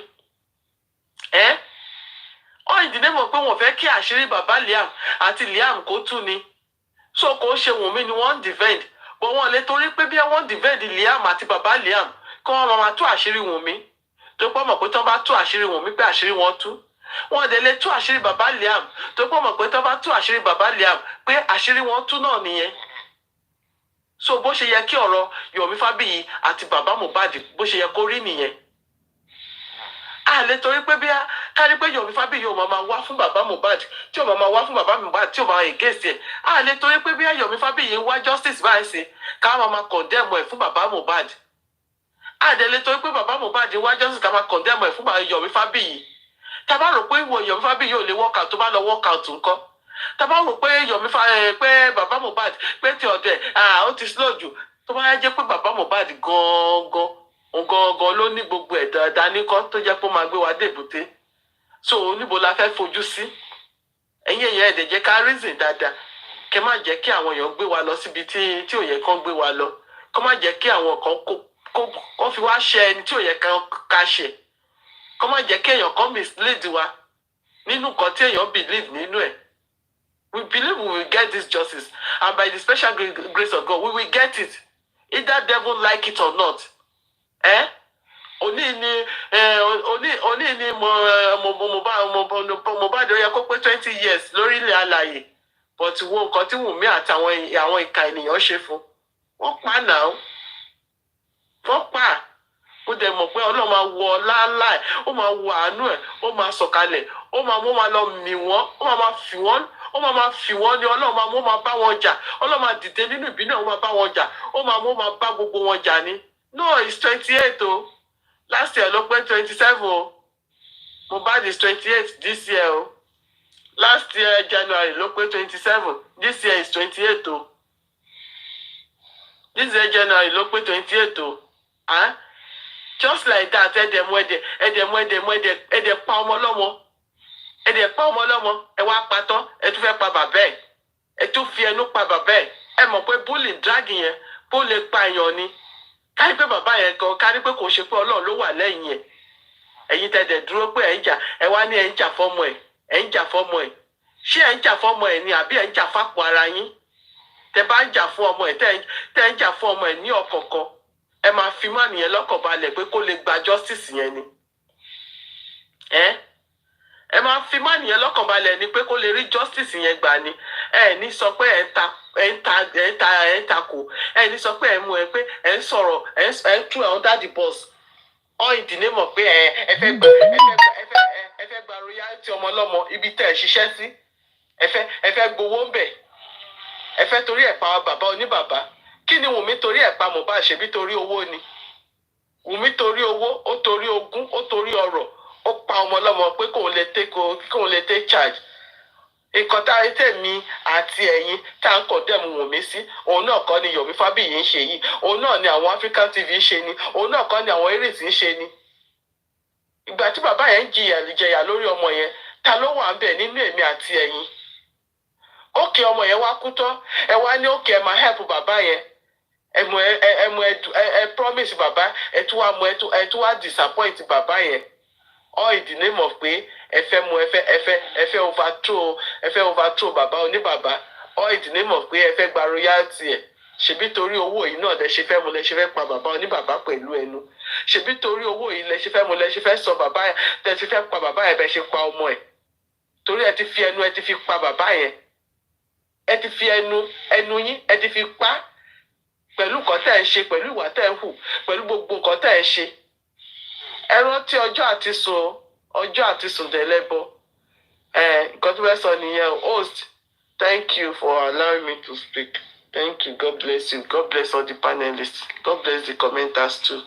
All in the name of pé wọ́n fẹ́ kí àṣírí bàbá Liam àti Liam kó tú ni. So kò ṣe Wùmí ni wọ́n defend. But wọ́n lè torí pé bí wọ́n defend Liam àti bàbá Liam kí wọ́n máa tú àṣírí Wùmí. Tó pọ̀ mọ̀ pé tí wọ́n bá tú àṣírí Wùmí pé àṣírí wọn tú. Wọ́n dẹ̀ lè tú àṣírí bàbá Liam tó pọ̀ mọ̀ pé tí wọ́n bá tú àṣírí bàbá Liam pé àṣírí wọn tú náà nìyẹn. So bó ṣe yẹ kí ọ̀rọ̀ Yomi Fabiyi àti bàbá Mohbad bó ṣe yẹ kó rí nìyẹn. A lè torí pé bí kárí pé Yomi Fabiyi yóò máa wá fún bàbá Mohbad tí yóò máa wá fún bàbá Mohbad tí yóò máa against ẹ̀. A lè torí pé bí Yomi Fabiyi wá justice báyìí sí ká máa condemn ẹ̀ fún bàbá Mohbad. A dẹ̀ lè torí pé bàbá Mohbad wá justice ká máa condemn ẹ̀ fún Yomi Fabiyi. Tá bá rò pé Yomi Fabiyi yóò lè work out tó bá lọ work out ńkọ́. Tá bá rò pé pé bàbá Mohbad pé ti ọ̀dẹ̀ ó ti slow jù tó bá jẹ́ pé bàbá Mohbad gangan ló ní gbogbo ẹ̀ dání kọ́ tó jẹ́ pé ó máa gbé wa débùté. So níbo la fẹ́ fojú sí? Ẹ̀yin èèyàn ẹ̀dẹ̀ jẹ́ ká reason dáadáa kẹ́ má jẹ́ kí àwọn èèyàn gbé wa lọ síbi tí ò yẹ kán gbé wa lọ. Kọ́ má jẹ́ kí àwọn kan kó fi wá ṣe ẹni tí ò yẹ ká ṣe. Kọ́ má jẹ́ kí èèyàn kan mislead wa nínú nǹkan tí èèyàn believe nínú ẹ̀. We believe we will get this justice, and by the special grace of God we will get it, either devil like it or not. Oni ni Mohbad ó yẹ kó pé 20 years lórí ilẹ̀ alààyè but wo nǹkan tí Wùmí àtàwọn àwọn ìka ènìyàn ṣe fún wọ́n pa náà wọ́n pa. Ó dẹ̀ mọ̀ pé Ọlọ́run máa wọ láńlá ẹ̀ ó máa wọ àánú ẹ̀ ó máa sọ̀kalẹ̀ ó máa lọ mì wọ́n ó máa fi wọ́n ní Ọlọ́run máa bá wọn jà Ọlọ́run máa dìde nínú ìbínú ó máa bá wọn jà ó máa bá gbogbo wọn jà ni. No, it's 28 o. Last year ló pé 27 o. Mohbad is 28 this year o. Last year January ló pé 27. This year is 28 o. This year January ló pé 28 o. Just like that ẹ̀dẹ̀ pa ọmọ lọ́mọ. Ẹ̀dẹ̀ pa ọmọ lọ́mọ. Ẹ wá pa tán ẹ tún fẹ́ pa bàbá ẹ̀. Ẹ tún fi ẹnu pa bàbá ẹ̀. Ẹ mọ̀ pé bullying drag yẹn bó lè pa èèyàn ni. Kárí pé bàbá yẹn gan kárí pé kò ṣe pé Ọlọ́run ló wà lẹ́yìn ẹ̀. Ẹ̀yin tẹ̀dẹ̀ dúró pé ẹ̀ ń jà ẹ wá ní ẹ̀ ń jà fọ́mọ ẹ̀ ẹ̀ ń jà fọ́mọ ẹ̀. Ṣé ẹ̀ ń jà fọ́mọ ẹ̀ ni àbí ẹ̀ ń jà fápò ara yín? Tẹ bá ń jà fún ọmọ ẹ̀ tẹ́ ń jà fún ọmọ ẹ̀ ní ọ̀kọ̀ọ̀kan ẹ máa fi má nìyẹn lọ́kàn balẹ̀ pé kó lè gba justice yẹn ni. Ẹ máa fi má nìyẹn lọ́kàn balẹ̀ ni pé kó lè rí justice yẹn gbà ni. Ẹ ní sọ pé ẹ ń takò ẹ ní sọ pé ẹ mú ẹ pé ẹ ń sọ̀rọ̀ ẹ ń tú ẹ under the bus all in the name of pé ẹ fẹ́ gba royalty ọmọ ọlọ́mọ ibi tẹ́ ẹ ṣiṣẹ́ sí ẹ fẹ́ gbowó ń bẹ̀ ẹ fẹ́ torí ẹ̀ pa bàbá oníbàbá. Kí ni Wùmí torí ẹ̀ pa Mohbad ṣe bí torí owó ni? Wùmí torí owó ó torí ogún ó torí ọrọ̀ ó pa ọmọ ọlọ́mọ pé kóun lè take charge. Nǹkan tá a tẹ̀mí àti ẹ̀yin tá à ń condemn Wùmí sí òun náà kọ́ ni Yomi Fabiyi ń ṣe yìí òun náà ni àwọn African TV ń ṣe ni òun náà kọ́ ni àwọn Aries ń ṣe ni. Ìgbà tí bàbá yẹn ń jẹyà lórí ọmọ yẹn ta ló wà ń bẹ̀ nínú èmi àti ẹ̀yin? Ókè ọmọ yẹn wá kú tán ẹ wá ní ókè ẹ máa help bàbá yẹn ẹ promise bàbá ẹ tún wá disappoint bàbá yẹn all in the name of pé ẹ fẹ́ overthrow bàbá oníbàbá all in the name of pé ẹ fẹ́ gba royalty ẹ̀ ṣebí torí owó yìí náà lẹ ṣe fẹ́ pa bàbá oníbàbá pẹ̀lú ẹnu ṣebí torí owó yìí lẹ ṣe fẹ́ mú lẹ ṣe fẹ́ sọ bàbá yẹn tẹ ti fẹ́ pa bàbá yẹn bẹ ṣe pa ọmọ ẹ̀ torí ẹ ti fi ẹnu ẹ ti fi pa bàbá yẹn ẹ ti fi ẹnu yín ẹ ti fi pa pẹ̀lú nǹkan tẹ́ ẹ ń ṣe pẹ̀lú ìwà tẹ́ ẹ ń hù pẹ̀lú gbogbo nǹkan tẹ́ ẹ ń ṣe ẹ rántí ọjọ́ àti sùn dẹ̀lẹ́bọ nǹkan tó fẹ́ sọ nìyẹn host thank you for allowing me to speak thank you God bless you God bless all the panelists God bless the commenters too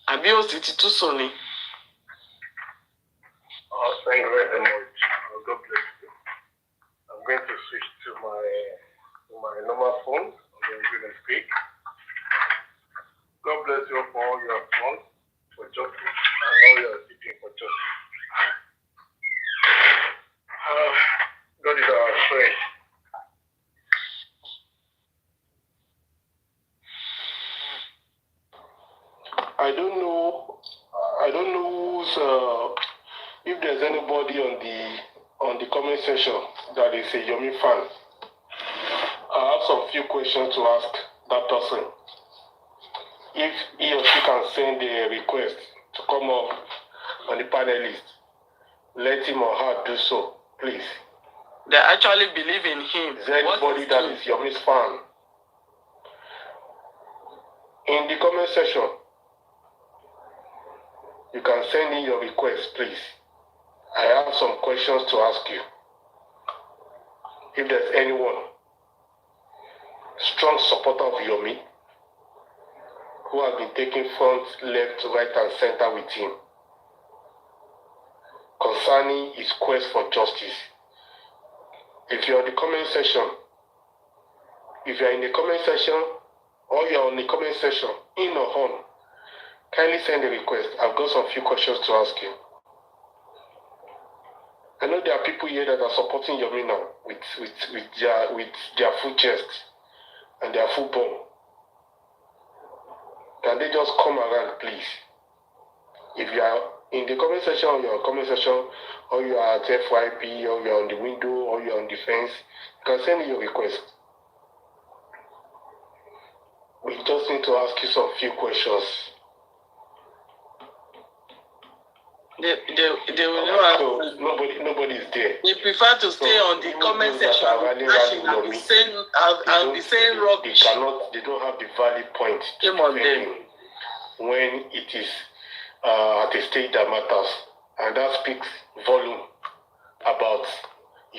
àbí host ti tún sùn ni. Thank you very much. God bless you. I'm going to switch to my normal phone. I'm going to speak. God bless you for all your fun for justice and all your seeking for justice. God is our friend. I don't know who's if there's anybody on the comment section that is a Yomi fan. I have some few questions to ask that person. If he or she can send a request to come up on the panelist, let him or her do so, please. They actually believe in him. Is there anybody that is Yomi's fan? In the comment section, you can send in your request, please. I have some questions to ask you. If there's anyone, strong supporter of Yomi, who has been taking front, left, right, and center with him concerning his quest for justice. If you're in the comment section, if you're in the comment section, or you're on the comment section, in or on, kindly send a request. I've got some few questions to ask you. I know there are people here that are supporting Yomi now with their full chest and their full bone. Can they just come around, please? If you are in the comment section, or you're on comment section, or you are at FYP, or you're on the window, or you're on the fence, you can send me your request. We just need to ask you some few questions. They will know. So nobody is there. They prefer to stay on the comment section and be saying rubbish. They don't have the valid point to Shame on them. When it is at a stage that matters. And that speaks volume about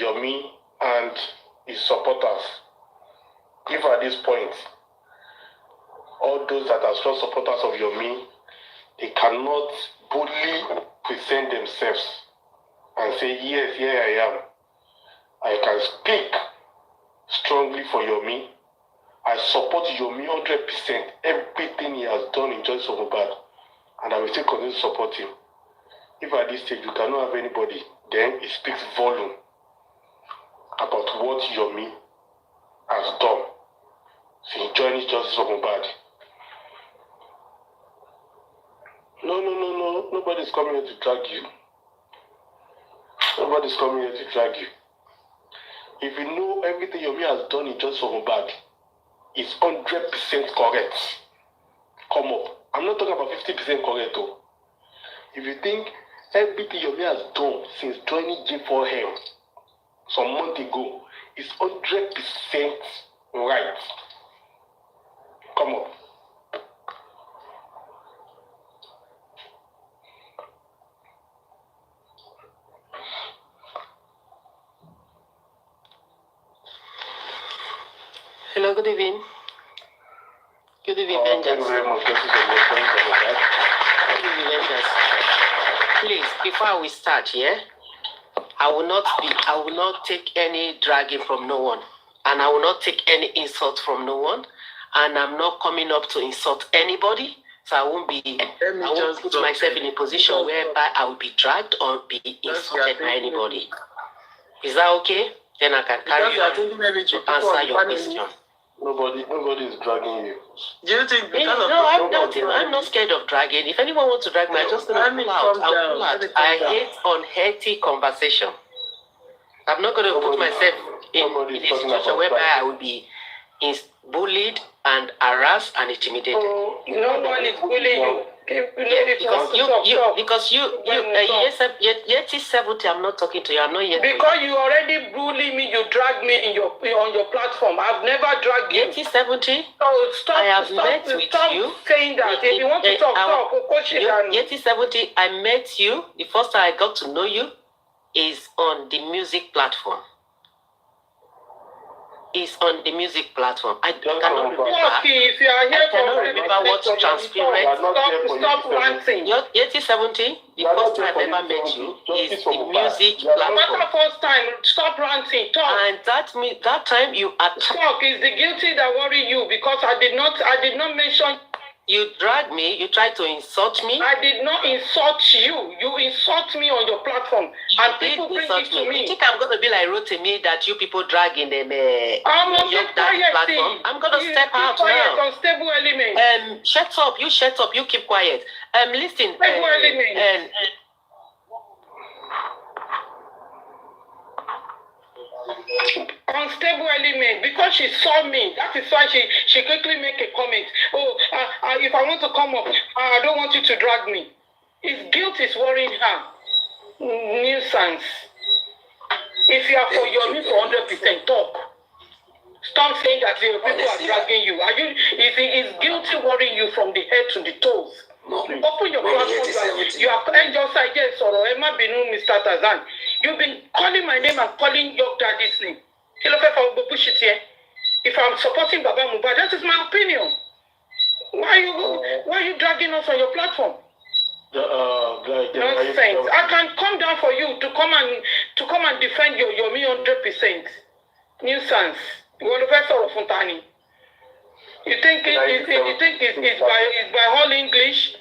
Yomi and his supporters. If at this point, all those that are strong supporters of Yomi, they cannot boldly present themselves and say, yes, here I am. I can speak strongly for Yomi. I support Yomi 100%. Everything he has done in Joyce of Mohbad, and I will still continue to support him. If at this stage you cannot have anybody, then it speaks volume about what Yomi has done since joining Justice of Mohbad. No. Nobody's coming here to drag you. Nobody's coming here to drag you. If you know everything Yomi has done in Justice of Mohbad is 100% correct, come up. I'm not talking about 50% correct though. If you think everything Yomi has done since joining J4M some months ago is 100% right, come up. Hello, good evening. Good evening, Thank you Vengeance. very much. Good evening, Vengeance. Please, before we start here, I will not take any dragging from no one, and I will not take any insult from no one, and I'm not coming up to insult anybody, so I won't put myself in a position whereby I will be dragged or be insulted by anybody. Is that okay? Then I can carry on to answer your question. Nobody is dragging you. Do you think I'm not scared of dragging. If anyone wants to drag me, I'm just going to pull out. I'll pull out. I hate unhealthy conversation. I'm not going to put myself in a situation whereby I will be bullied and harass and intimidate. Oh, no one is bullying you. Because you, Yeti 70, I'm not talking to you. I'm not yet. Because you already bully me, you drag me on your platform. I've never dragged you. Yeti 70. Oh, stop! I have met with you. Saying that. If you want to talk. Yeti 70. I met you. The first time I got to know you is on the music platform. I cannot remember. If you are here I cannot remember what transpired. Stop ranting. Yeti 70, the first time I ever met you is the music platform. No matter first time, stop ranting. Talk. And that time you attacked. Talk is the guilty that worry you because I did not mention. You dragged me. You tried to insult me. I did not insult you. You insult me on your platform, and people bring it to me. You think I'm going to be like Rotimi that you people drag in them? I'm on the platform. I'm going to step out now. Unstable element. Shut up. You shut up. You keep quiet. Listen. Stable element. Unstable element, because she saw me. That is why she quickly make a comment. If I want to come up, I don't want you to drag me. His guilt is worrying her. Nuisance. If you are for your me for 100%, talk. Stop saying that the people are dragging you. Is guilty worrying you from the head to the toes? No. Open your platform. You have just like yes, or Emma Binu, Mr. Tazan. You've been calling my name and calling your daddy's name. If I'm supporting Baba Mubad, that is my opinion. Why are you dragging us on your platform? Nonsense. I can come down for you to come and defend your me 100%. Nuisance. You think it's by all English?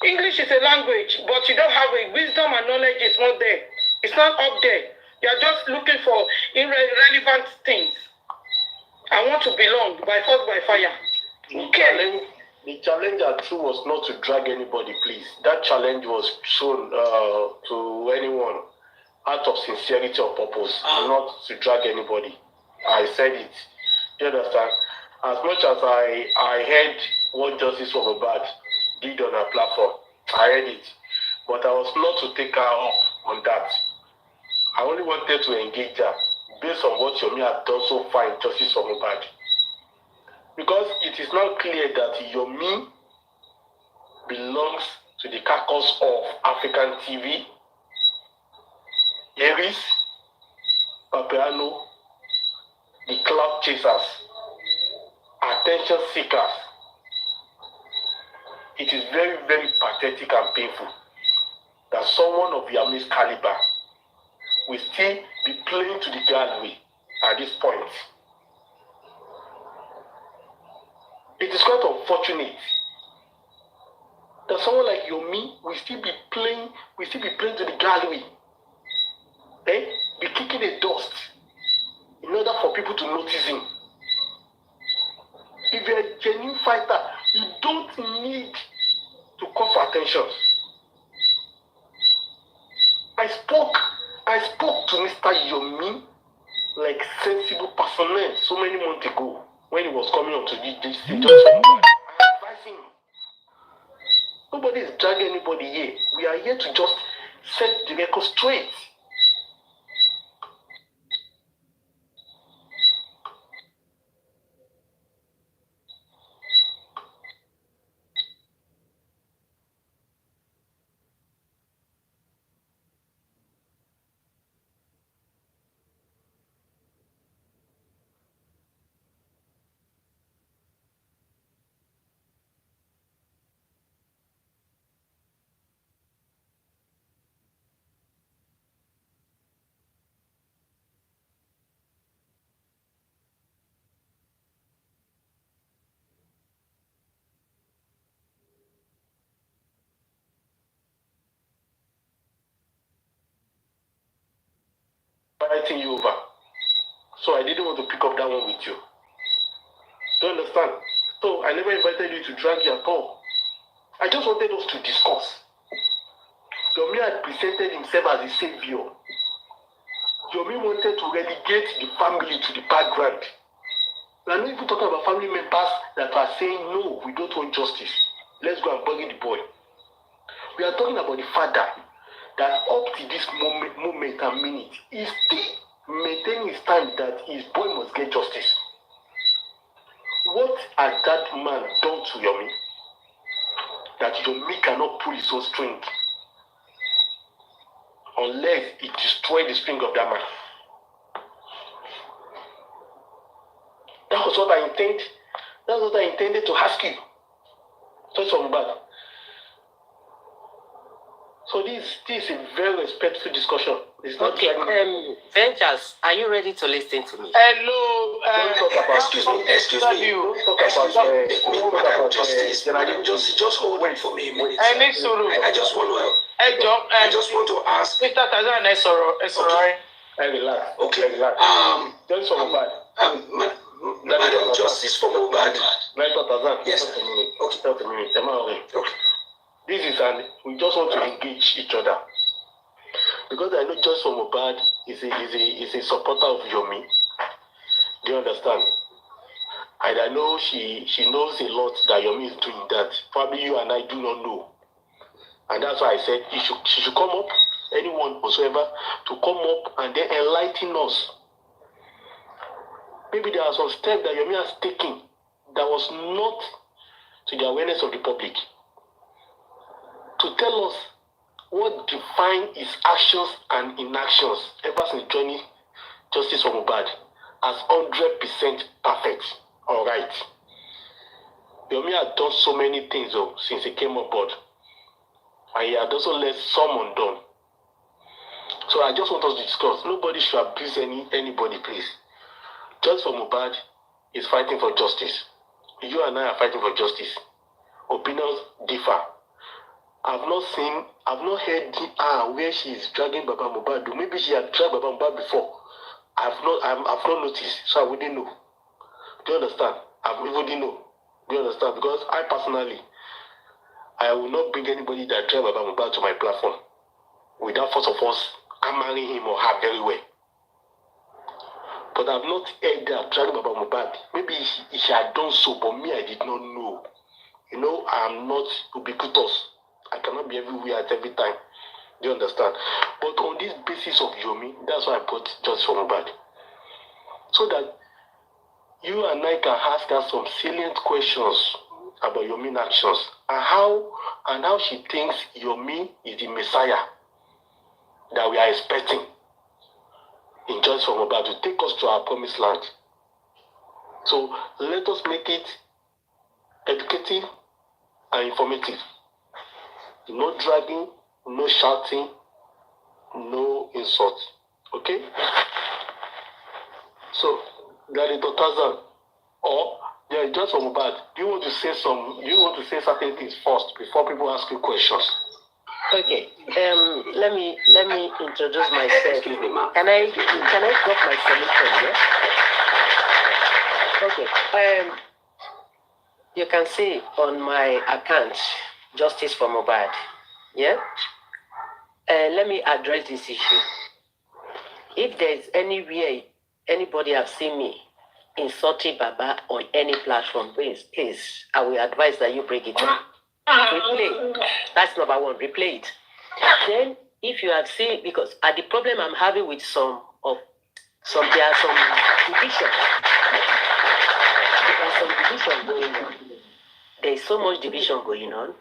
English is a language, but you don't have a wisdom and knowledge is not there. It's not up there. You are just looking for irrelevant things. I want to belong by force, by fire. Okay. The challenge at true was not to drag anybody, please. That challenge was shown to anyone out of sincerity or purpose, not to drag anybody. I said it. You understand? As much as I heard what Justice for Mohbad did on her platform, I heard it. But I was not to take her up on that. I only wanted to engage her based on what Yomi had done so far in Justice for Mohbad. Because it is now clear that Yomi belongs to the carcass of African TV, Aries, Papiano, the cloud chasers, attention seekers. It is very, very pathetic and painful that someone of Yomi's caliber will still be playing to the gallery at this point. It is quite unfortunate that someone like Yomi will still be playing to the gallery. Be kicking the dust in order for people to notice him. If you're a genuine fighter, you don't need to call for attention. I spoke to Mr. Yomi like sensible personnel so many months ago when he was coming on to this stage. I advise him. Nobody is dragging anybody here. We are here to just set the record straight. Inviting you over. So I didn't want to pick up that one with you. Do you understand? So I never invited you to drag you at all. I just wanted us to discuss. Yomi had presented himself as a savior. Yomi wanted to relegate the family to the background. We are not even talking about family members that are saying, no, we don't want justice. Let's go and bury the boy. We are talking about the father that up to this moment and minute, is still maintaining his stand that his boy must get justice. What has that man done to Yomi that Yomi cannot pull his own string unless he destroys the string of that man? That was what I intended. That's what I intended to ask you. Just from back. So this is a very respectful discussion. It's not okay. Vengers, are you ready to listen to me? Hello. Don't talk about Excuse me. Don't talk about justice. Madam Justice, just hold on for me a minute. I just want to ask. Mr. Tazan, sorry. Relax. Okay. Relax. Don't talk about Madam Justice for Mohbad. Yes. Okay. Okay. This is we just want to engage each other. Because I know Just for Mohbad is a supporter of Yomi. Do you understand? And I know she knows a lot that Yomi is doing that probably you and I do not know. And that's why I said she should come up, anyone whatsoever, to come up and then enlighten us. Maybe there are some steps that Yomi has taken that was not to the awareness of the public. To tell us what defines his actions and inactions ever since joining Justice for Mohbad as 100% perfect. All right. Yomi has done so many things since he came on board. And he had also left some undone. So I just want us to discuss. Nobody should abuse anybody, please. Justice for Mohbad is fighting for justice. You and I are fighting for justice. Opinions differ. I've not heard where she is dragging Baba Mohbad. Maybe she had dragged Baba Mohbad before. I've not noticed, so I wouldn't know. Do you understand? I wouldn't know. Do you understand? Because I personally, I will not bring anybody that dragged Baba Mohbad to my platform without first of us hammering him or her very well. But I've not heard that dragging Baba Mohbad. Maybe she had done so, but me, I did not know. You know, I'm not ubiquitous. I cannot be everywhere at every time. Do you understand? But on this basis of Yomi, that's why I put Justice for Mohbad. So that you and I can ask her some salient questions about Yomi's actions and how she thinks Yomi is the Messiah that we are expecting in Justice for Mohbad to take us to our promised land. So let us make it educative and informative. No dragging, no shouting, no insult. Okay? So, Daddy Tazan, or Just for Mohbad, do you want to say certain things first before people ask you questions? Okay. Let me introduce myself. Excuse me, ma'am. Can I drop my submission? Yeah. Okay. You can see on my account, Justice for Mohbad. Yeah. Let me address this issue. If there's anywhere anybody have seen me insulting Baba on any platform, please, I will advise that you break it up. Replay. That's number one. Replay it. Then, if you have seen, because the problem I'm having with there are some division. There's some division going on. There is so much division going on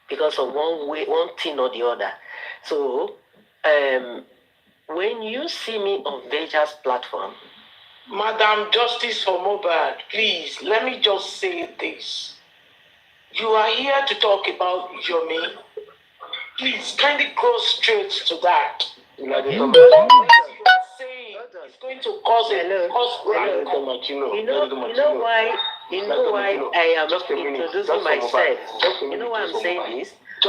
because of one thing or the other. So, when you see me on Veja's platform, Madam Justice for Mohbad, please, let me just say this. You are here to talk about Yomi. Please, kindly go straight to that. What you are saying is going to cause You know why I am introducing myself. You know why I'm saying this? I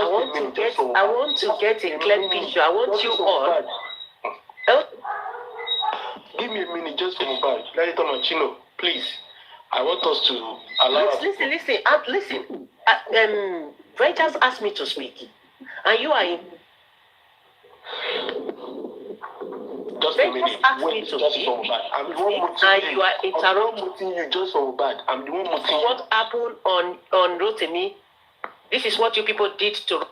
want to get a clear picture. I want you all. Give me a minute just for Mohbad. Daddy Machino, please. I want us to allow. Listen. Writers asked me to speak, and you are in. Just Then a minute. just ask me Wait, to just speak. for Mohbad. I'm the one muting And you. you are I'm the one interrupting. muting you just for Mohbad. I'm the one muting you. What happened on Rotimi? This is what you people did to.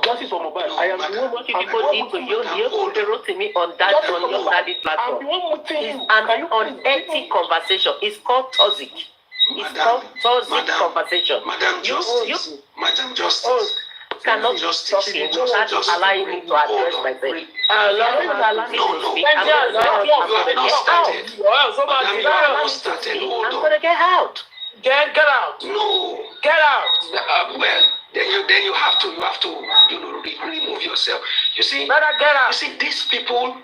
Justice for Mohbad. I am the one. What you people did to you. You put Rotimi on that on your daddy platform. I'm the one muting It's you. an unethical conversation. It's called toxic. It's called toxic conversation. Madam Justice. Madam Justice. Cannot talk in without allowing me to address myself. Allow me to speak. I'm gonna get out. Get out. No. Get out. Well, then you have to remove yourself. You see, Better get out. You see these people.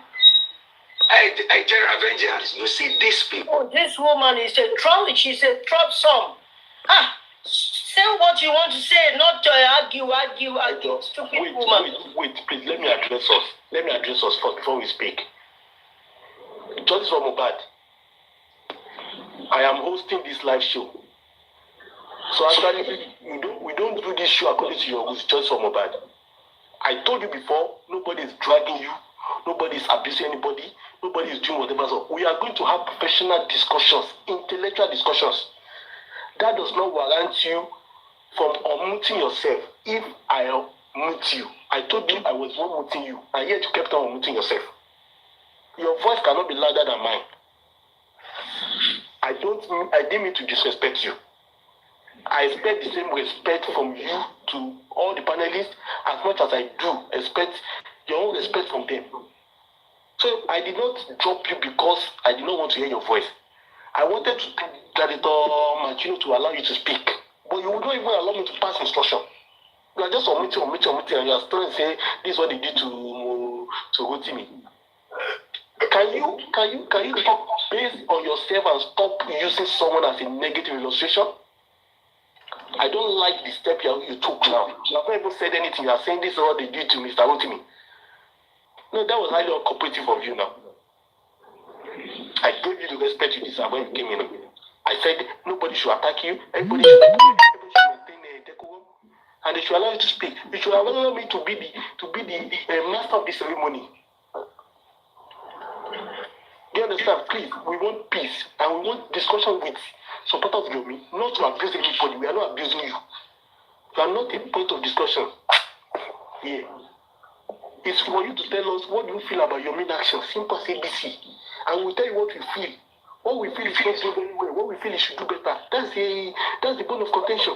General Vengeance. You see these people. Oh, this woman is a trouble. She's a troublesome. Ah, say what you want to say, not to argue. Stupid woman. Wait, please. Let me address us first before we speak. Justice for Mohbad. I am hosting this live show. So actually, we don't do this show according to your rules, Justice for Mohbad. I told you before, nobody is dragging you, nobody is abusing anybody, nobody is doing whatever. So we are going to have professional discussions, intellectual discussions. That does not warrant you from unmuting yourself. If I mute you, I told you I was not muting you, and yet you kept on unmuting yourself. Your voice cannot be louder than mine. I didn't mean to disrespect you. I expect the same respect from you to all the panelists as much as I do expect your own respect from them. So I did not drop you because I did not want to hear your voice. I wanted to Director Machino to allow you to speak, but you would not even allow me to pass instruction. You are just omitting, and you are still saying this is what they did to Rotimi. Can you talk based on yourself and stop using someone as a negative illustration? I don't like the step you took now. You have not even said anything. You are saying this is what they did to Mr. Rotimi. No, that was highly uncooperative of you now. I gave you the respect you deserve when you came in. I said nobody should attack you. Everybody should maintain decorum, and they should allow you to speak. They should allow me to be the master of the ceremony. Do you understand? Please, we want peace and we want discussion with supporters of Yomi, not to abuse anybody. We are not abusing you. You are not a point of discussion. Yeah. It's for you to tell us what you feel about Yomi action. Simple as ABC. And we'll tell you what we feel. What we feel is not doing very well. What we feel is should do better. That's the bone of contention.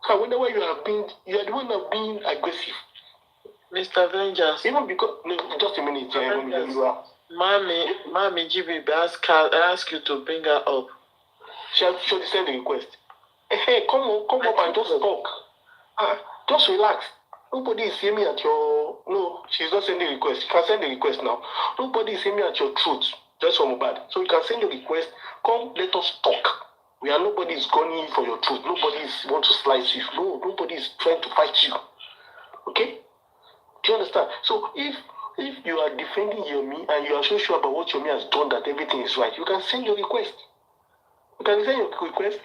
So I wonder why you are the one that being aggressive. Mr. Vengeance. Even because just a minute, you are. Mommy, GB ask you to bring her up. Shall send the request? Hey, come up and just talk. Just relax. Nobody is seeing me at your. No, she's not sending request. You can send the request now. Nobody is seeing me at your truth. Just from Mohbad. So you can send your request. Come, let us talk. Nobody is going for your truth. Nobody is want to slice you. No, nobody is trying to fight you. Okay? Do you understand? So if you are defending Yomi and you are so sure about what Yomi has done that everything is right, you can send your request. You can send your request,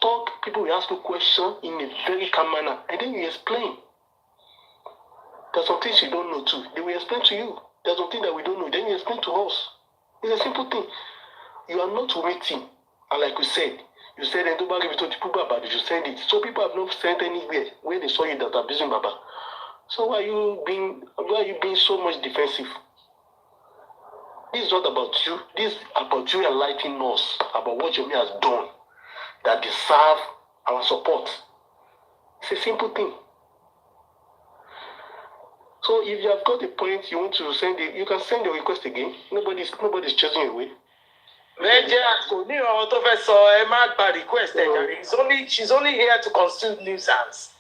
talk, people will ask you questions in a very calm manner, and then you explain. There's some things you don't know too. They will explain to you. There's something that we don't know, then you explain to us. It's a simple thing. You are not waiting, and like we said, you said and nobody told people about it, you send it. So people have not sent anywhere where they saw you that are abusing Baba. So why are you being so much defensive? This is not about you. This is about you enlightening us about what Yomi has done that deserve our support. It's a simple thing. So if you have got a point you want to send it, you can send your request again. Nobody's chasing you away. Vengeance kò ní ọ̀rọ̀ tó fẹ́ sọ ẹ má gba request ẹ̀ jàre. She's only here to consume nuisance.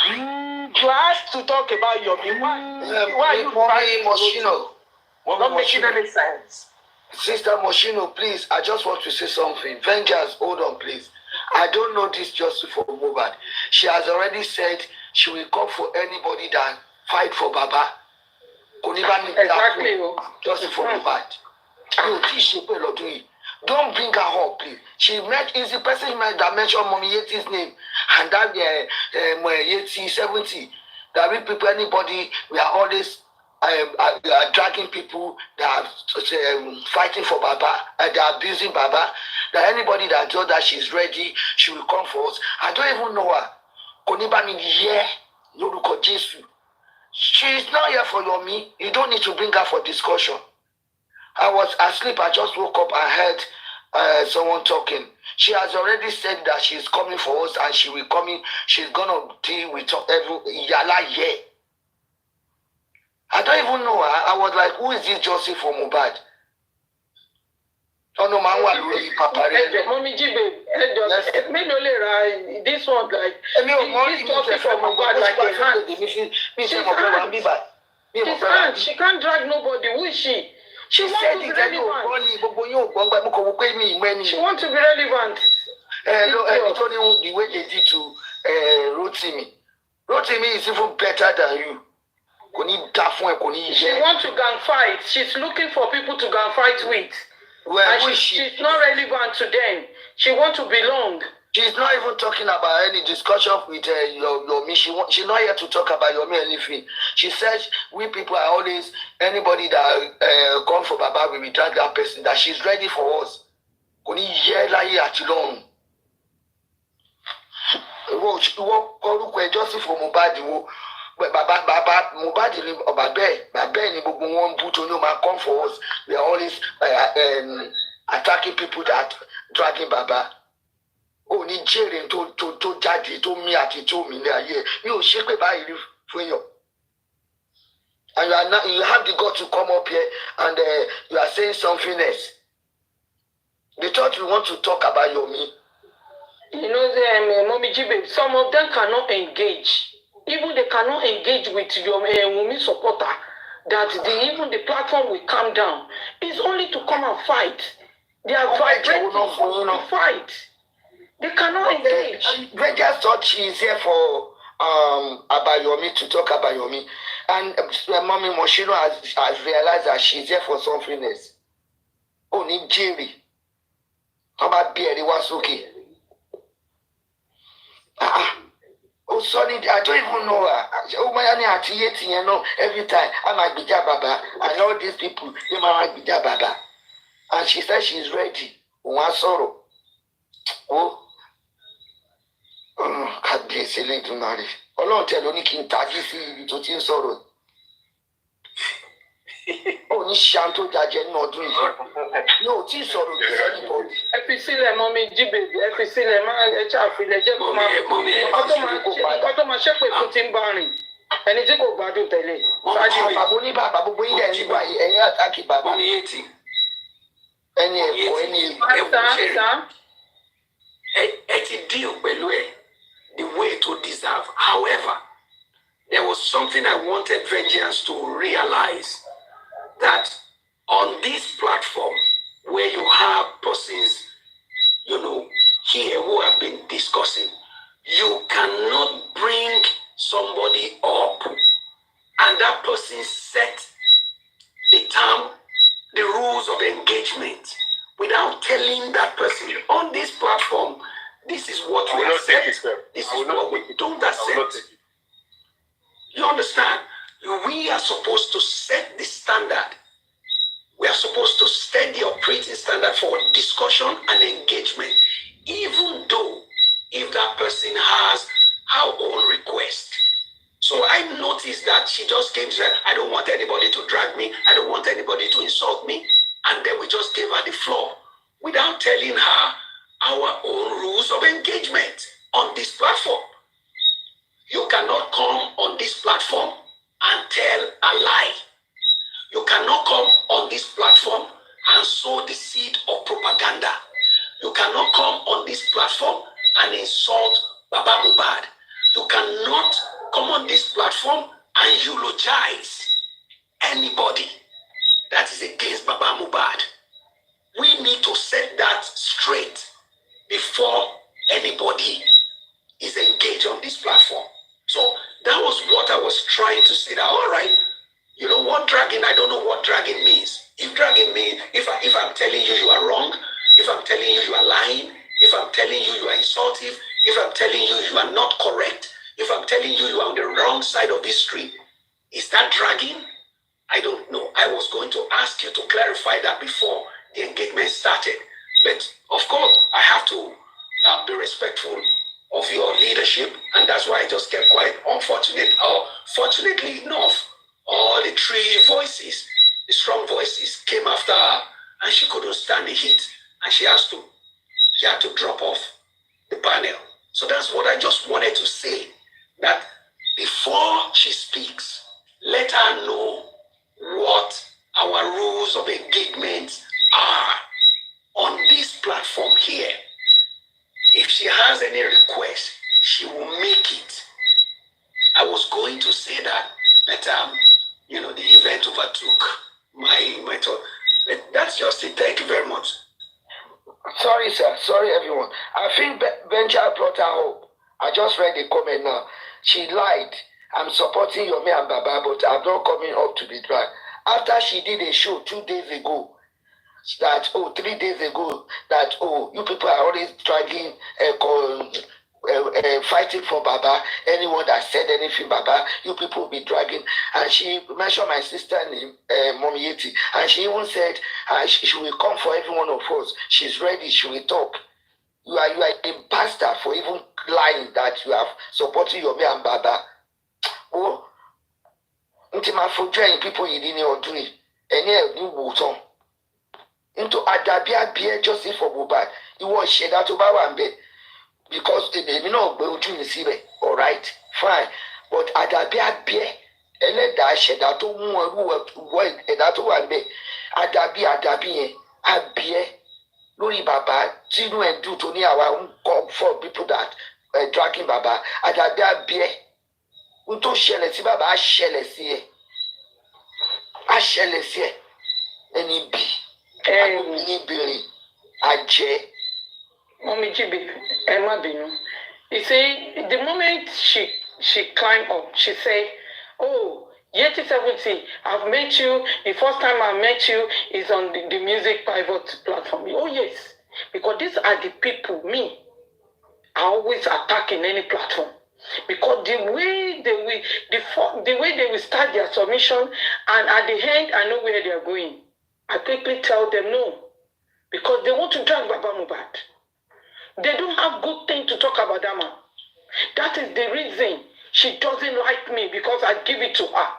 You asked to talk about Yomi. Why you fighting Moschino? Not making any sense. Sister Moschino, please, I just want to say something. Vengeance, hold on, please. I don't know this just for Mohbad. She has already said she will come for anybody that fight for Baba. Exactly. Just for Mohbad. Don't bring her up, please. Is the person that mentioned Mommy Yeti's name, and that Yeti 70. That we people, anybody, we are always are dragging people that are fighting for Baba, and they are abusing Baba. That anybody that told that she's ready, she will come for us. I don't even know her. Koniba mi here, Loruko Jesu. She is not here for your me. You don't need to bring her for discussion. I was asleep. I just woke up and heard someone talking. She has already said that she's coming for us and she will come in. She's gonna deal with every yala here. I don't even know her. I was like, who is this Joseph from Mubad? Oh no, man, what Papa? Mommy G babe, this one like this Joseph from Mubad like a hand. She can't drag nobody. Who is she? She wants to be relevant. She wants to be relevant. The way they did to Rotimi. Rotimi is even better than you. She wants to gang fight. She's looking for people to gang fight with. And she's not relevant to them. She wants to belong. She's not even talking about any discussion with your me. She's not here to talk about your me anything. She says we people are always anybody that come for Baba, we will drag that person. That she's ready for us. Just for Mubadi, Baba Mubadi or Babe ni gbogbo wọn bú tó ní o máa come for us. We are always attacking people that dragging Baba. Oh, ní jèrè tó jáde tó mí àti tó mí ní ayé mi ò ṣe pé báyìí rí fún yàn. And you have the God to come up here and you are saying something else. They thought you want to talk about your me. You know, Mommy G babe, some of them cannot engage. Even they cannot engage with your Wumi supporter. That even the platform will calm down. It's only to come and fight. They are vibrating to fight. They cannot engage. Rangers thought she is here for Abayomi to talk about Yomi. And Mommy Moshino has realized that she's here for something else. Oh, need Jerry. How about Beardy Wasuki? Oh, sorry, I don't even know her. Oh, my you know, every time I'm a Bija Baba, and all these people, they might be Baba. And she said she's ready. One sorrow. Oh, can't be silly to marry. Ọlọ́run tell only kí n tají sí ibi tó ti ń sọ̀rọ̀. Ó ní ṣàǹtó jàjẹ́ ní ọdún yìí. Yóò tí ì sọ̀rọ̀ ní anybody. Ẹ fi sílẹ̀ Mommy G baby, ẹ fi sílẹ̀ máa ẹ ṣàfilẹ̀ jẹ́ kó máa ọkọ tó máa ṣépè fún ti ń bá rìn. Ẹni tí kò gbádùn tẹ́lẹ̀. Bàbá oníbàbà gbogbo yín dẹ̀ nígbà yìí ẹ̀yìn àtàkì bàbá. Ẹni ẹ̀kọ́ ẹni ẹ̀kọ́. Ẹ ti deal pẹ̀lú ẹ̀ the way to deserve. However, there was something I wanted Vengeance to realize, that on this platform where you have persons, here who have been discussing, you cannot bring somebody up and that person set the rules of engagement without telling that person on this platform, this is what we accept, this is what we don't accept. You understand? We are supposed to set the standard. We are supposed to set the operating standard for discussion and engagement, even though if that person has her own request. So I noticed that she just came to say, I don't want anybody to drag me. I don't want anybody to insult me. And then we just gave her the floor without telling her our own rules of engagement on this platform. You cannot come on this platform and tell a lie. You cannot come on this platform and sow the seed of propaganda. You cannot come on this platform and insult Baba Mubad. You cannot come on this platform and eulogize anybody that is against Baba Mubad. We need to set that straight before anybody is engaged on this platform. So that was what I was trying to say. That all right, you know what dragging? I don't know what dragging means. If dragging means, if I'm telling you you are wrong, if I'm telling you you are lying, if I'm telling you you are insultive, if I'm telling you you are not correct, if I'm telling you you are on the wrong side of history, is that dragging? I don't know. I was going to ask you to clarify that before the engagement started. But of course, I have to be respectful of your leadership, and that's why I just kept quiet. Fortunately enough, all the three voices, the strong voices, came after her, and she couldn't stand the heat, and she had to drop off the panel. So that's what I just wanted to say, that before she speaks, let her know what our rules of engagement are on this platform here. If she has any request, she will make it. I was going to say that, but the event overtook my thought. But that's just it. Thank you very much. Sorry, sir. Sorry, everyone. I think Benja brought her hope. I just read the comment now. She lied. I'm supporting Yomi and Baba, but I'm not coming up to the drag. After she did a show 2 days ago, 3 days ago, you people are always dragging, fighting for Baba. Anyone that said anything, Baba, you people will be dragging. And she mentioned my sister name, Mommy Yeti, and she even said she will come for every one of us. She's ready. She will talk. You are a bastard for even lying that you have supported Yomi and Baba. Oh, until for people you didn't do it. Any new button. Into Adabia beer just for Bobad. You want share that to Bawambe because the baby no go to receive it. All right, fine. But Adabia beer, and let that share that to one and that one be Adabi, a beer. Lori Baba, Tinu and do to near our call for people that dragging Baba. Adabia beer. Unto share it, Baba, I shall see. I shall see. Any be. Mommy GB, Emma Binu. You see, the moment she climbed up, she said, "Oh, Yeti 70, I've met you. The first time I met you is on the music private platform." Oh yes, because these are the people me are always attacking any platform. Because the way they will start their submission, and at the end, I know where they are going. I quickly tell them no, because they want to drag Baba Mohbad. They don't have good thing to talk about that man. That is the reason she doesn't like me, because I give it to her.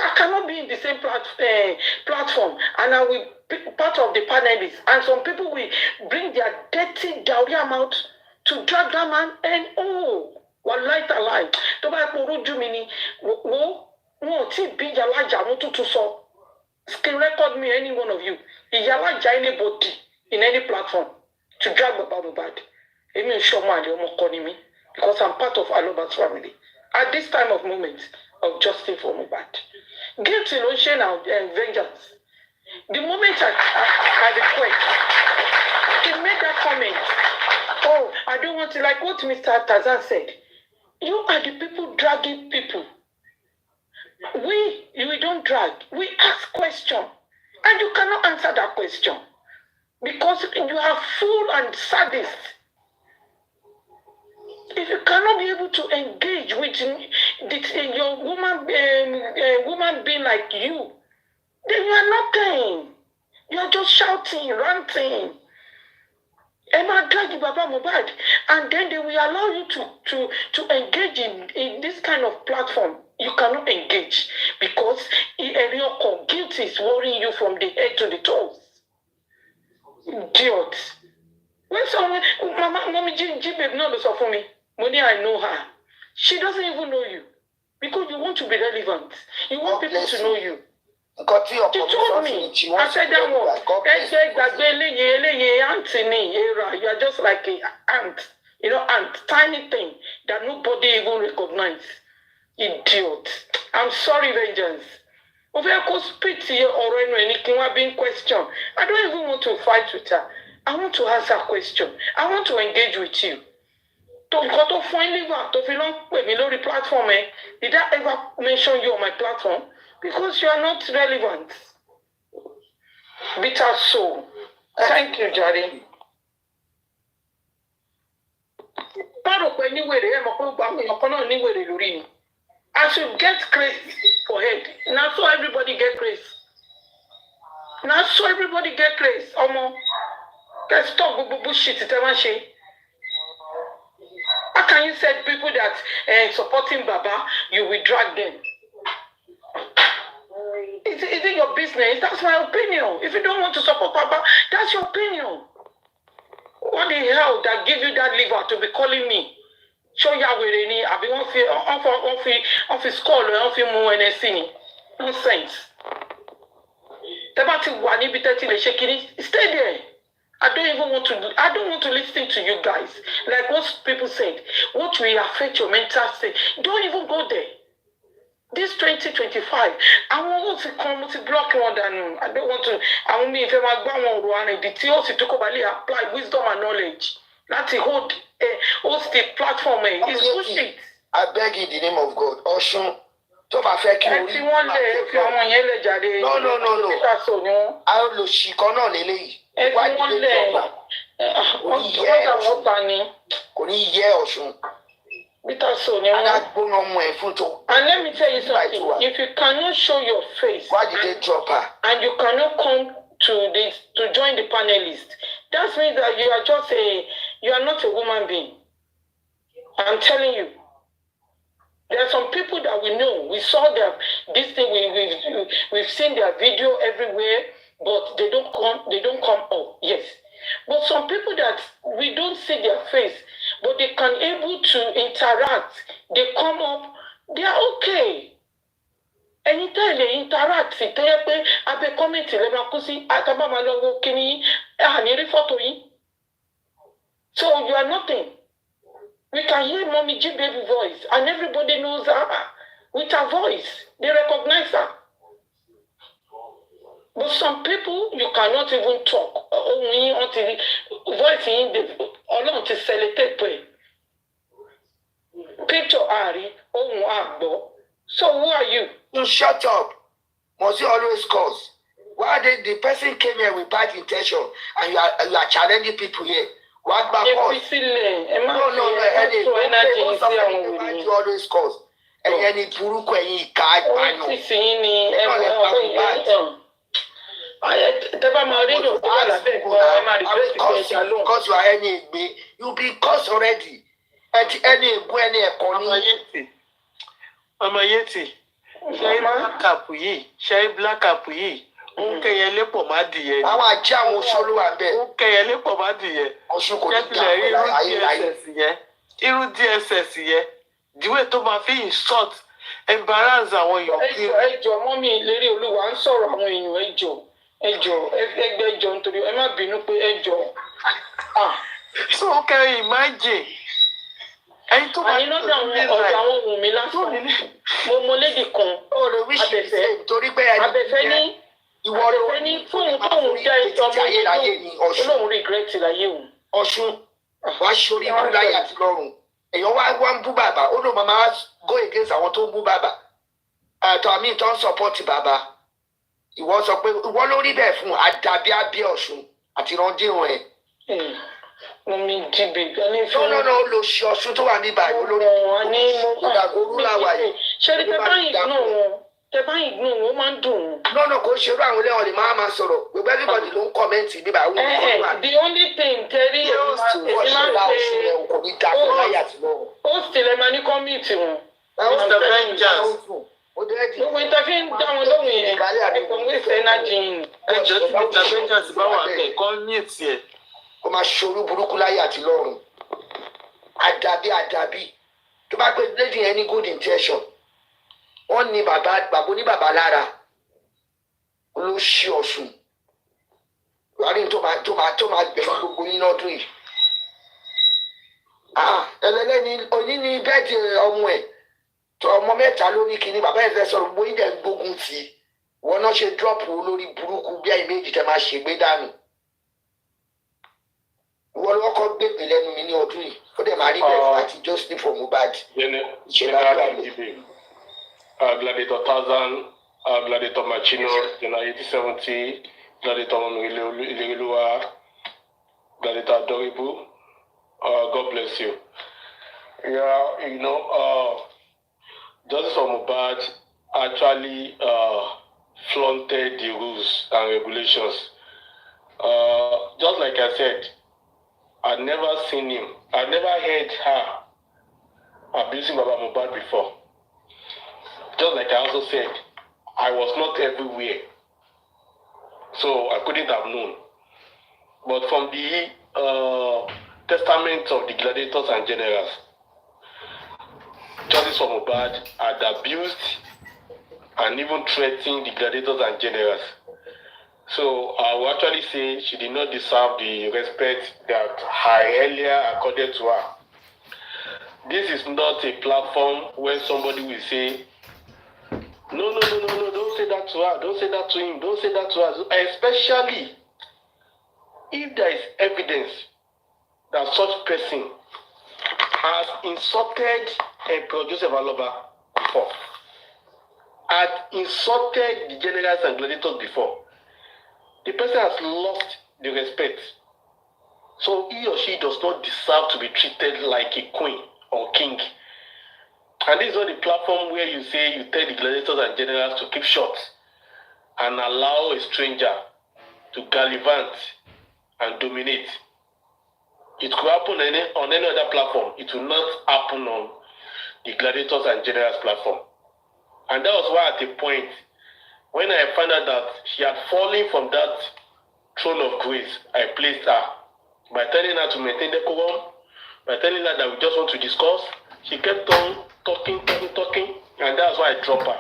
I cannot be in the same platform, and I will be part of the panelists. And some people will bring their dirty dowry amount to drag that man. And one light alive. To buy Poro Jumini, no, be Yalaja, no to so. Screen record me, any one of you. Yalaja anybody in any platform to drag Baba Mohbad. It means show me because I'm part of Aloba's family. At this time of moment of justice for Mohbad. Guilt, shame, and vengeance. The moment I request, he made that comment. Oh, I don't want to, like what Mr. Tazan said. You are the people dragging people. We don't drag. We ask question. And you cannot answer that question. Because you are fool and sadist. If you cannot be able to engage with your woman being like you, then you are nothing. You are just shouting, ranting. Emma drag Baba Mohbad, and then they will allow you to engage in this kind of platform. You cannot engage because guilt is worrying you from the head to the toes. Idiot. When someone, Mommy G babe, no, so for me. Money, I know her. She doesn't even know you because you want to be relevant. You want people to know you. She told me. I said that one. You are just like an ant. Ant, tiny thing that nobody even recognize. Idiot. I'm sorry, vengeance. Over a speak to you or anything being questioned. I don't even want to fight with her. I want to answer a question. I want to engage with you. To finally to belong with me on the platform, did I ever mention you on my platform? Because you are not relevant. Bitter soul. Thank you, Jari. I should get grace for head. Now so everybody get grace. Now so everybody get grace. Omo, let's stop bullshit. How can you say people that supporting Baba, you will drag them? Is it your business? That's my opinion. If you don't want to support Baba, that's your opinion. What the hell that give you that liver to be calling me? Show ya where any I be on fi call or on fi mo NSC. Nonsense. Stay there. I don't want to listen to you guys. Like what people said, what will affect your mental state. Don't even go there. This 2025, I want to come to block one than I don't want to. I want me if I'm going to the TOC to apply wisdom and knowledge. That's a hold the platform. It's bullshit. I beg in the name of God. Oshun, don't affect you. No. I will she cannot lay. Why did they talk? Oshun. And let me tell you something. If you cannot show your face, why did they drop her? And you cannot come to join the panelists, that means that you are just you are not a woman being. I'm telling you. There are some people that we know. We saw this thing. We've seen their video everywhere, but they don't come up. Yes. But some people that we don't see their face, but they can able to interact. They come up. They are okay. Anytime they interact, so you are nothing. We can hear Mommy G baby voice, and everybody knows her with her voice. They recognize her. But some people, you cannot even talk. Only until voice in the alone to celebrate. Picture Ari, so who are you? You shut up. Must you always cause? Why did the person came here with bad intention and you are challenging people here? What about cause? No. You always cause. And any puruku and you can't buy no. Because you are any you be cause already. At any Amayeti. Black cap ye. Shay black cap ye. Ukeyele pomadiye. Our jam solo and bed. Ukeyele pomadiye. Iru DSS ye. The way to my feel insult, embarrass àwọn èèyàn. Ẹjọ́ mọ́mí ìlérí Olúwa ń sọ̀rọ̀ àwọn èèyàn ẹjọ́ nítorí ẹ má bínú pé ẹjọ́. So can you imagine? Ẹni tó bá iná dá àwọn ohun mi lásán. Mo lédè kan. Abẹ́fẹ́ ní fóun tóun jẹ́ ọmọ yìí olóhùn regret láyé òun. Ọ̀ṣun wá sórí ikú láyé àti lọ́run. Èèyàn wá ń bú bàbá. Ó ló máa go against àwọn tó ń bú bàbá. Àtọ̀ àmì tó ń support bàbá. Ìwọ sọ pé ìwọ ló rí bẹ́ẹ̀ fún àdàbí abẹ́ Ọ̀ṣun àti ìrandíran ẹ̀. Omi dìbè ní fún. No, lo ṣe Ọ̀ṣun tó wà ní báyìí olórí. Orúláwà yìí. Ṣé ní tẹ bá ìgbóhùn wọn, ó máa ń dùn wọn. No, kò ṣerú àwọn ilé wọn lè máa sọ̀rọ̀. Gbogbo everybody ló ń kọ́mẹ́ǹtì bíbá àwọn olùkọ́. The only thing tẹ́rí èyí máa ń ṣe kò ní ta fún láyà tí lọ́wọ́. Ó sì lè máa ní kọ́mìtì wọn. Gbogbo ìtàfí ń dá wọn lóhùn yẹn. Ẹ̀kọ́ ń wíṣẹ́ náà jìn. Ẹjọ́ tí Mr. Vengeance bá wà bẹ̀ kọ́mìtì ẹ̀. Ó máa ṣorú burúkú láyé àti lọ́run. Àdàbí. Tó bá pé lady yẹn ní good intention. Wọ́n ní bàbá oníbàbá lára. Ló ṣí Ọ̀ṣun. Wàá tó máa gbẹ̀mọ́ gbogbo yín lọ́dún yìí. Ẹlẹ́lẹ́ni oní ní bẹ́ẹ̀dì ọmọ ẹ̀. Ọmọ mẹ́ta lórí kìíní bàbá ẹ̀ fẹ́ sọ̀rọ̀ gbogbo yín dẹ̀ ń gbógun tì í. Wọ́n náà ṣe drop lórí burúkú bí ẹ̀yìn méjì tẹ́ máa ṣègbé dànù. Wọ́n lọ́kọ́ gbèpè lẹ́nu mi ní ọdún yìí ó dẹ̀ máa rí bẹ́ẹ̀ láti just ní for Mohbad. Gladiator 1000, Gladiator Machino, General 8070, Gladiator Ileluwa, Gladiator Adorable. God bless you. Yeah, Justice Mohbad actually flaunted the rules and regulations. Just like I said, I'd never seen him. I'd never heard her abusing Baba Mohbad before. Just like I also said, I was not everywhere, so I couldn't have known. But from the testament of the gladiators and generals, Justice Mohbad had abused and even threatened the gladiators and generals. So I will actually say she did not deserve the respect that I earlier accorded to her. This is not a platform where somebody will say, no, don't say that to her, don't say that to him, don't say that to her. Especially if there is evidence that such person has insulted Emperor Joseph Aloba before, had insulted the generals and gladiators before. The person has lost the respect. So he or she does not deserve to be treated like a queen or king. And this is not the platform where you say you tell the gladiators and generals to keep short and allow a stranger to gallivant and dominate. It could happen on any other platform. It will not happen on the gladiators and generals platform. And that was why at a point, when I found out that she had fallen from that throne of grace, I placed her. By telling her to maintain decorum, by telling her that we just want to discuss, she kept on talking, and that's why I dropped her.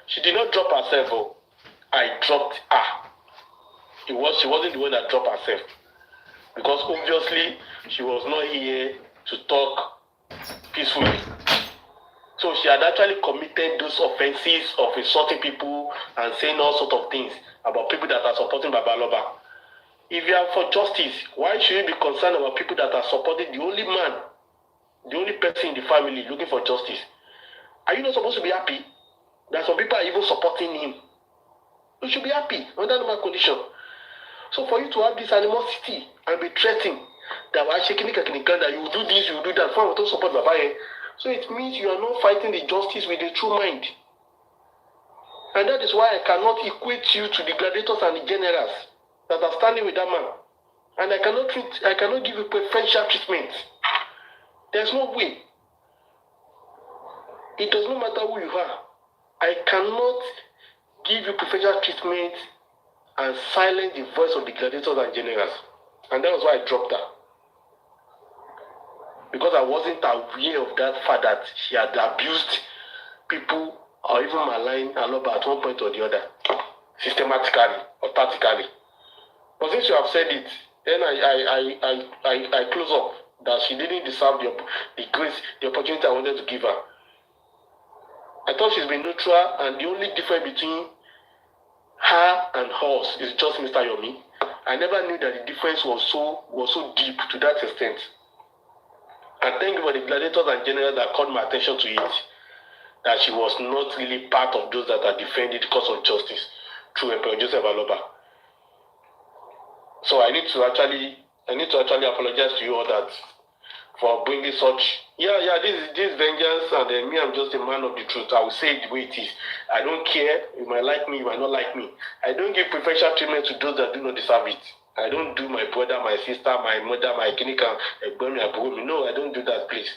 She did not drop herself, though. I dropped her. She wasn't the one that dropped herself. Because obviously, she was not here to talk peacefully. So she had actually committed those offenses of insulting people and saying all sorts of things about people that are supporting Babaloba. If you are for justice, why should you be concerned about people that are supporting the only man, the only person in the family looking for justice? Are you not supposed to be happy that some people are even supporting him? You should be happy under normal condition. So for you to have this animosity and be threatening that you will do this, you will do that, for to support Baba, so it means you are not fighting the justice with a true mind. And that is why I cannot equate you to the gladiators and the generals that are standing with that man. And I cannot give you preferential treatment. There's no way. It does not matter who you are. I cannot give you preferential treatment and silence the voice of the gladiators and generals. And that was why I dropped her. Because I wasn't aware of that fact that she had abused people or even maligned Aloba at one point or the other, systematically or tactically. But since you have said it, then I close up that she didn't deserve the grace, the opportunity I wanted to give her. I thought she's been neutral, and the only difference between her and us is just Mr. Yomi. I never knew that the difference was so deep to that extent. And thank you for the gladiators and generals that called my attention to it, that she was not really part of those that are defending the cause of justice through Emperor Joseph Aloba. So I need to actually apologize to you all that for bringing such. This vengeance, and me, I'm just a man of the truth. I will say it the way it is. I don't care. You might like me, you might not like me. I don't give preferential treatment to those that do not deserve it. I don't do my brother, my sister, my mother, my clinical, no, I don't do that, please.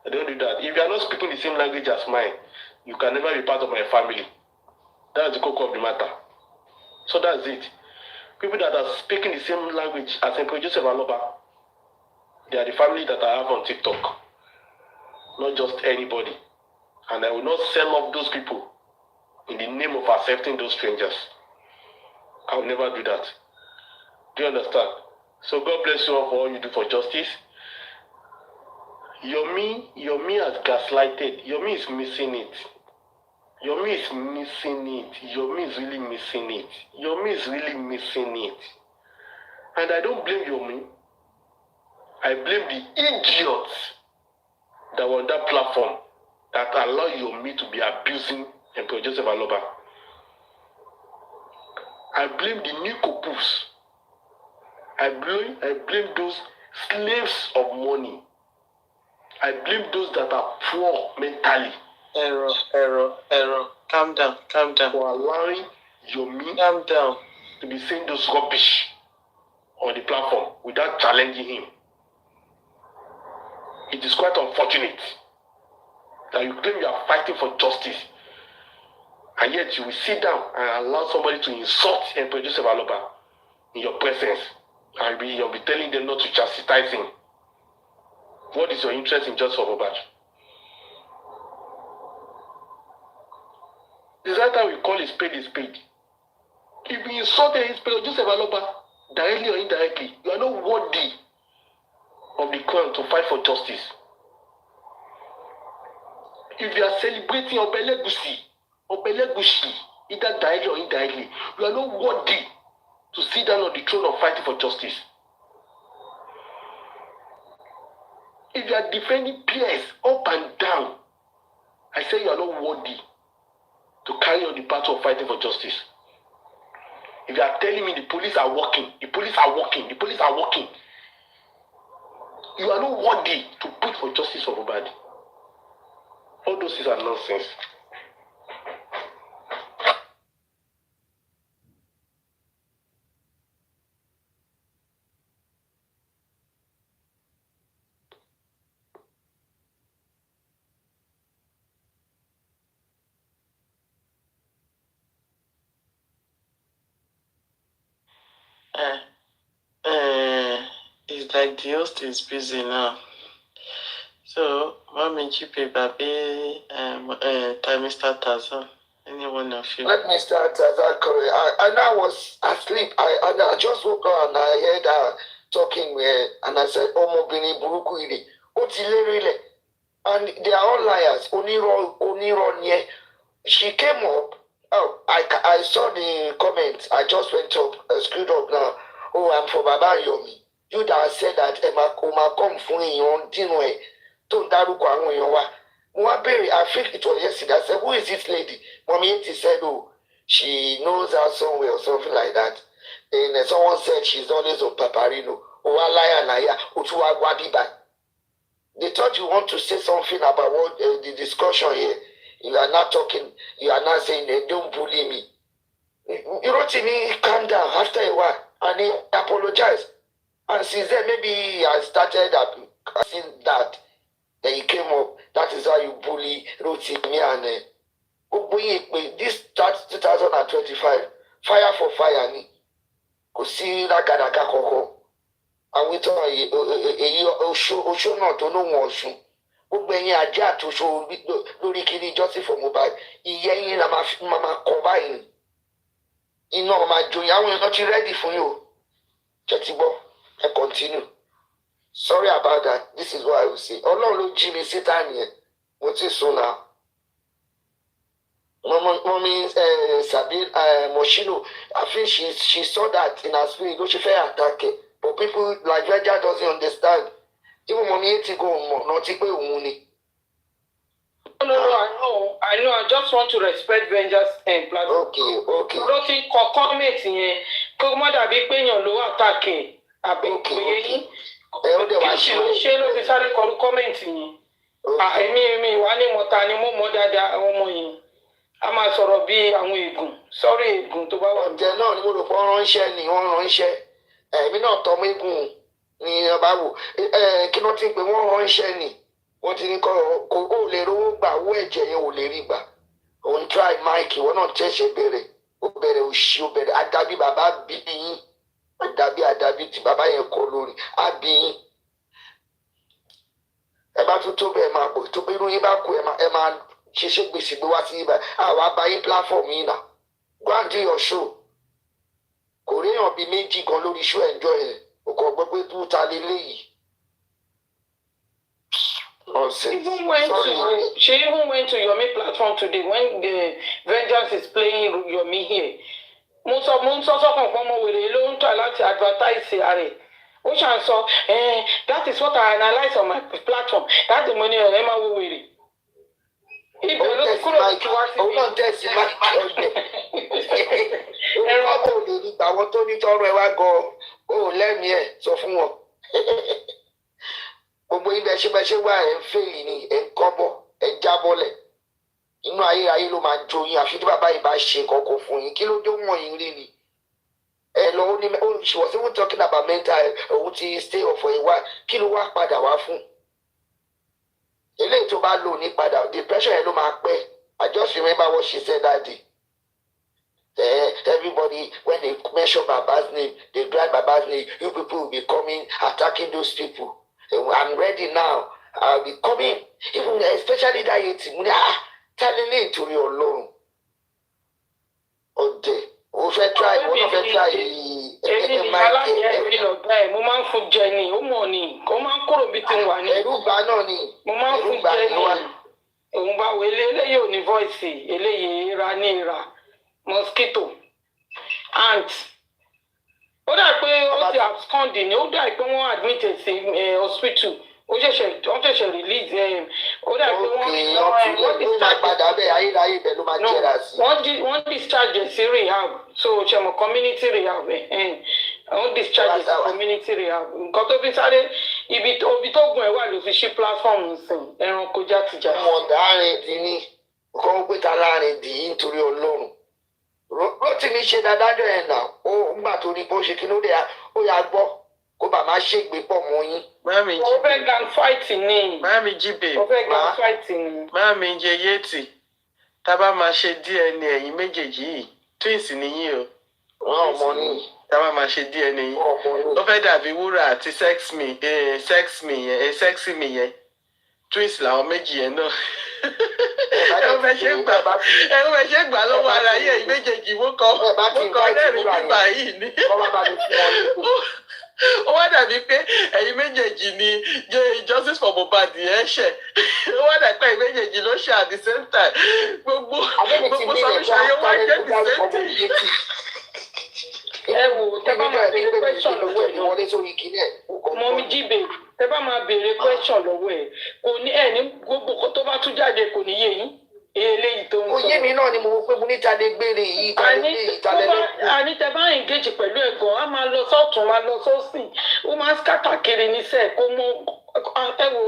I don't do that. If you are not speaking the same language as mine, you can never be part of my family. That's the core of the matter. So that's it. People that are speaking the same language as Emperor Joseph Aloba, they are the family that I have on TikTok. Not just anybody. And I will not sell off those people in the name of accepting those strangers. I will never do that. Do you understand? So God bless you all for all you do for justice. Yomi has gaslighted. Yomi is missing it. Yomi is missing it. Yomi is really missing it. Yomi is really missing it. And I don't blame Yomi. I blame the idiots that were on that platform that allow Yomi to be abusing Emperor Joseph Aloba. I blame the Nikopus. I blame those slaves of money. I blame those that are poor mentally Error. Calm down. For allowing Yomi Calm down. to be saying those rubbish on the platform without challenging him. It is quite unfortunate that you claim you are fighting for justice, and yet you will sit down and allow somebody to insult and produce a Aloba in your presence, and you'll be telling them not to chastise him. What is your interest in justice for Mohbad? Is that how we call a spade a spade? If you insulted his produce a Aloba directly or indirectly, you are not worthy of the crown to fight for justice. If you are celebrating Obelegushi, either directly or indirectly, you are not worthy to sit down on the throne of fighting for justice. If you are defending peers up and down, I say you are not worthy to carry on the battle of fighting for justice. If you are telling me the police are working, you are not worthy to put for justice for Mohbad. All those things are nonsense. It's like the host is busy now. So, Mommy Chipe Babi, Mr. Tazan, anyone of you? Let me start and I was asleep. I just woke up and I heard her talking and I said, "Omo bini buruku iri." Otilerile. And they are all liars. Onironye. She came up. Oh, I saw the comments. I just went up, screwed up now. Oh, I'm for Baba Yomi. You that said that Emma come from yon dinwe. Don't daruko anwo yon wa. I think it was yesterday. I said, "Who is this lady?" Mommy Eti said, "Oh, she knows her somewhere or something like that." And someone said she's always on Paparino. Oh, liar. Utuwa Gwabiba. They thought you want to say something about what the discussion here. You are not talking. You are not saying they don't bully me. You wrote to me, calm down after a while, and he apologized. And since then, maybe I started seeing that. Then he came up. That is how you bully Roti me and this 2025. Fire for fire ni. Kò sí rágàdàgà kankan. Àwọn ìtàn èyí oṣó náà tó lóhùn ọ̀ṣun. Gbogbo ẹ̀yin ajá àtúnṣe lórí kiri justice for Mohbad. Ìyẹ́ yín la máa kọ báyìí. Iná máa joyè àwọn èèyàn ti ready fún yín o. Jẹ́tí gbọ́, ẹ continue. Sorry about that. This is what I will say. Ọlọ́run ló jí mi síta nìyẹn. Mo ti sùn náà. Mommy Sabine Moshino, I think she saw that in her spirit. She felt attack. But people like Veja doesn't understand. Even Mommy Eti go not take away. No, I know. I just want to respect Venja's platform. Okay. Nothing comment here. Come on, be paying your low attacking. Okay. Ṣé ló fi sáré kọlu kọ́mẹ̀ntì yìí? Èmi wà ní mọ̀ta ni mo mọ̀ dáadáa àwọn ọmọ yìí. A máa sọ̀rọ̀ bí àwọn ègùn. Sọ́rí ègùn tó bá wà. Ọ̀jẹ̀ náà ni mo rò pé wọ́n ránṣẹ́. Èmi náà tọ́ mọ́ ègùn ni ọba wò. Kí ló ti pè wọ́n ránṣẹ́ ni? Wọ́n ti ní kò ó lè rówó gbà owó ẹ̀jẹ̀ yẹn ò lè rí gbà. Òun try mic ìwọ náà tẹ̀sẹ̀ bẹ̀rẹ̀. Ó bẹ̀rẹ̀ òṣì ó bẹ̀rẹ̀ àdàbí bàbá bí yín. Àdàbí tí bàbá yẹn kọ lórí àbí yín. Ẹ bá tún tó bẹ́ẹ̀ máa bọ̀ tó bí irú yín bá kú ẹ máa ṣiṣẹ́ gbèsè gbé wá sí ibà àwọn àbáyé platform yìí nà. Go and do your show. Kò réyàn bíi méjì gan lórí show enjoy ẹ̀. O kò gbọ́ pé tó ta lélẹ́yìí. She even went to Yomi platform today when the Vengeance is playing Yomi here. Mo sọ sọ́kàn pọ́n mo wèrè ló ń tọ́ láti advertise ààrẹ. Ó ṣàn sọ, that is what I analyse on my platform. That the money ẹ̀ máa wo wèrè. Ibẹ̀ ló ti kúrò kí wá sí. Òun náà tẹ̀sí máa ọ̀gbẹ̀. Ẹ̀rọ kò lè rí àwọn tó ní tọrọ ẹ wá gan-an. Ó lẹ́mìí ẹ̀ sọ fún wọn. Gbogbo ibẹ̀ ṣe wá ẹ̀ ń fèlì ni ẹ̀ ń kọ́bọ̀ ẹ̀ ń jábọ́lẹ̀. inú ayé ló máa jó yín àfi tí bàbá yìí bá ṣe kọ̀ọ̀kan fún yín kí ló dé wọ̀n yín rí ni. Ẹ lọ ó ní she was even talking about mental òun ti stay off for a while kí ló wá padà wá fún. Eléyìí tó bá lò ní padà depression yẹn ló máa pẹ́. I just remember what she said that day. Everybody, when they mention Baba's name, they drag Baba's name, you people will be coming, attacking those people. I'm ready now. I'll be coming, even especially that 80. Telling it to your Lord. Okay. Who fẹ́ try? Who fẹ́ try? Èmi ni aláìyá èmi lọ̀gá ẹ̀, mo máa ń fún jẹ ni, ó mọ̀ ni, ó máa ń kúrò bí ti wà ní. Ẹ̀rù bà náà ni. Mo máa ń fún jẹ ni. Òun bá wo eléyìí ò ní voice, eléyìí ra ní ìra, mosquito, ant. Ó dà pé ó ti abscond ni, ó dà pé wọ́n admit sí hospital. Wọ́n ṣẹ̀ṣẹ̀ release ó dà pé wọ́n discharge sí rehab so ṣẹ̀mọ̀ community rehab wọ́n discharge sí community rehab nǹkan tó fi sáré ibi tó gùn ẹ̀ wà ló fi ṣí platform sìn ẹranko játijàti. Ọmọ ọ̀daràn dín ní nǹkan ó gbé ta láàrin dì í nítorí Ọlọ́run Rotimi ṣe dáadáa ẹ̀ náà ó gbà tó ní bó ṣe kí ló dé ó yà gbọ́ kó bá máa ṣègbè pọ̀ mọ́ yín. Ó fẹ́ gang fight ni. Máàmì jíbe. Ó fẹ́ gang fight ni. Máàmì jẹ yéètì. Tá a bá máa ṣe DNA ẹ̀yin méjèèjì yìí, twins nìyí o. Wọ́n ọmọ ní. Tá a bá máa ṣe DNA yìí. Ó fẹ́ dàbí wúrà àti sex me yẹn. Twins làwọn méjì yẹn náà. Ẹ fẹ́ ṣe gbà lọ́wọ́ ara yẹn méjèèjì mú kọ́ lẹ́rìí bíbá yìí ni. Ó wá dàbí pé ẹ̀yin méjèèjì ni justice for Mohbad ẹ̀ ṣẹ̀. Ó wá dàbí pé ẹ̀yin méjèèjì ló ṣe at the same time. Gbogbo solution yẹn wá jẹ́ the same thing. Ẹ wò tẹ́ bá máa béèrè question lọ́wọ́ ẹ̀ wọlé sórí kíní ẹ̀. Mọ̀mí jíbe tẹ́ bá máa béèrè question lọ́wọ́ ẹ̀ kò ní ẹ̀ ní gbogbo kó tó bá tún jáde kò ní yé yín. Eléyìí tó ń sọ. Oyé mi náà ni mo pé mo ní ta lè gbére yìí ta lè gbé ìtàlẹ́lẹ́. Àní tẹ́ bá engage pẹ̀lú ẹ̀gàn á máa lọ sọ́tún máa lọ sósì ó máa ń scatter kiri ní sẹ́ẹ̀ kó mọ ẹ wò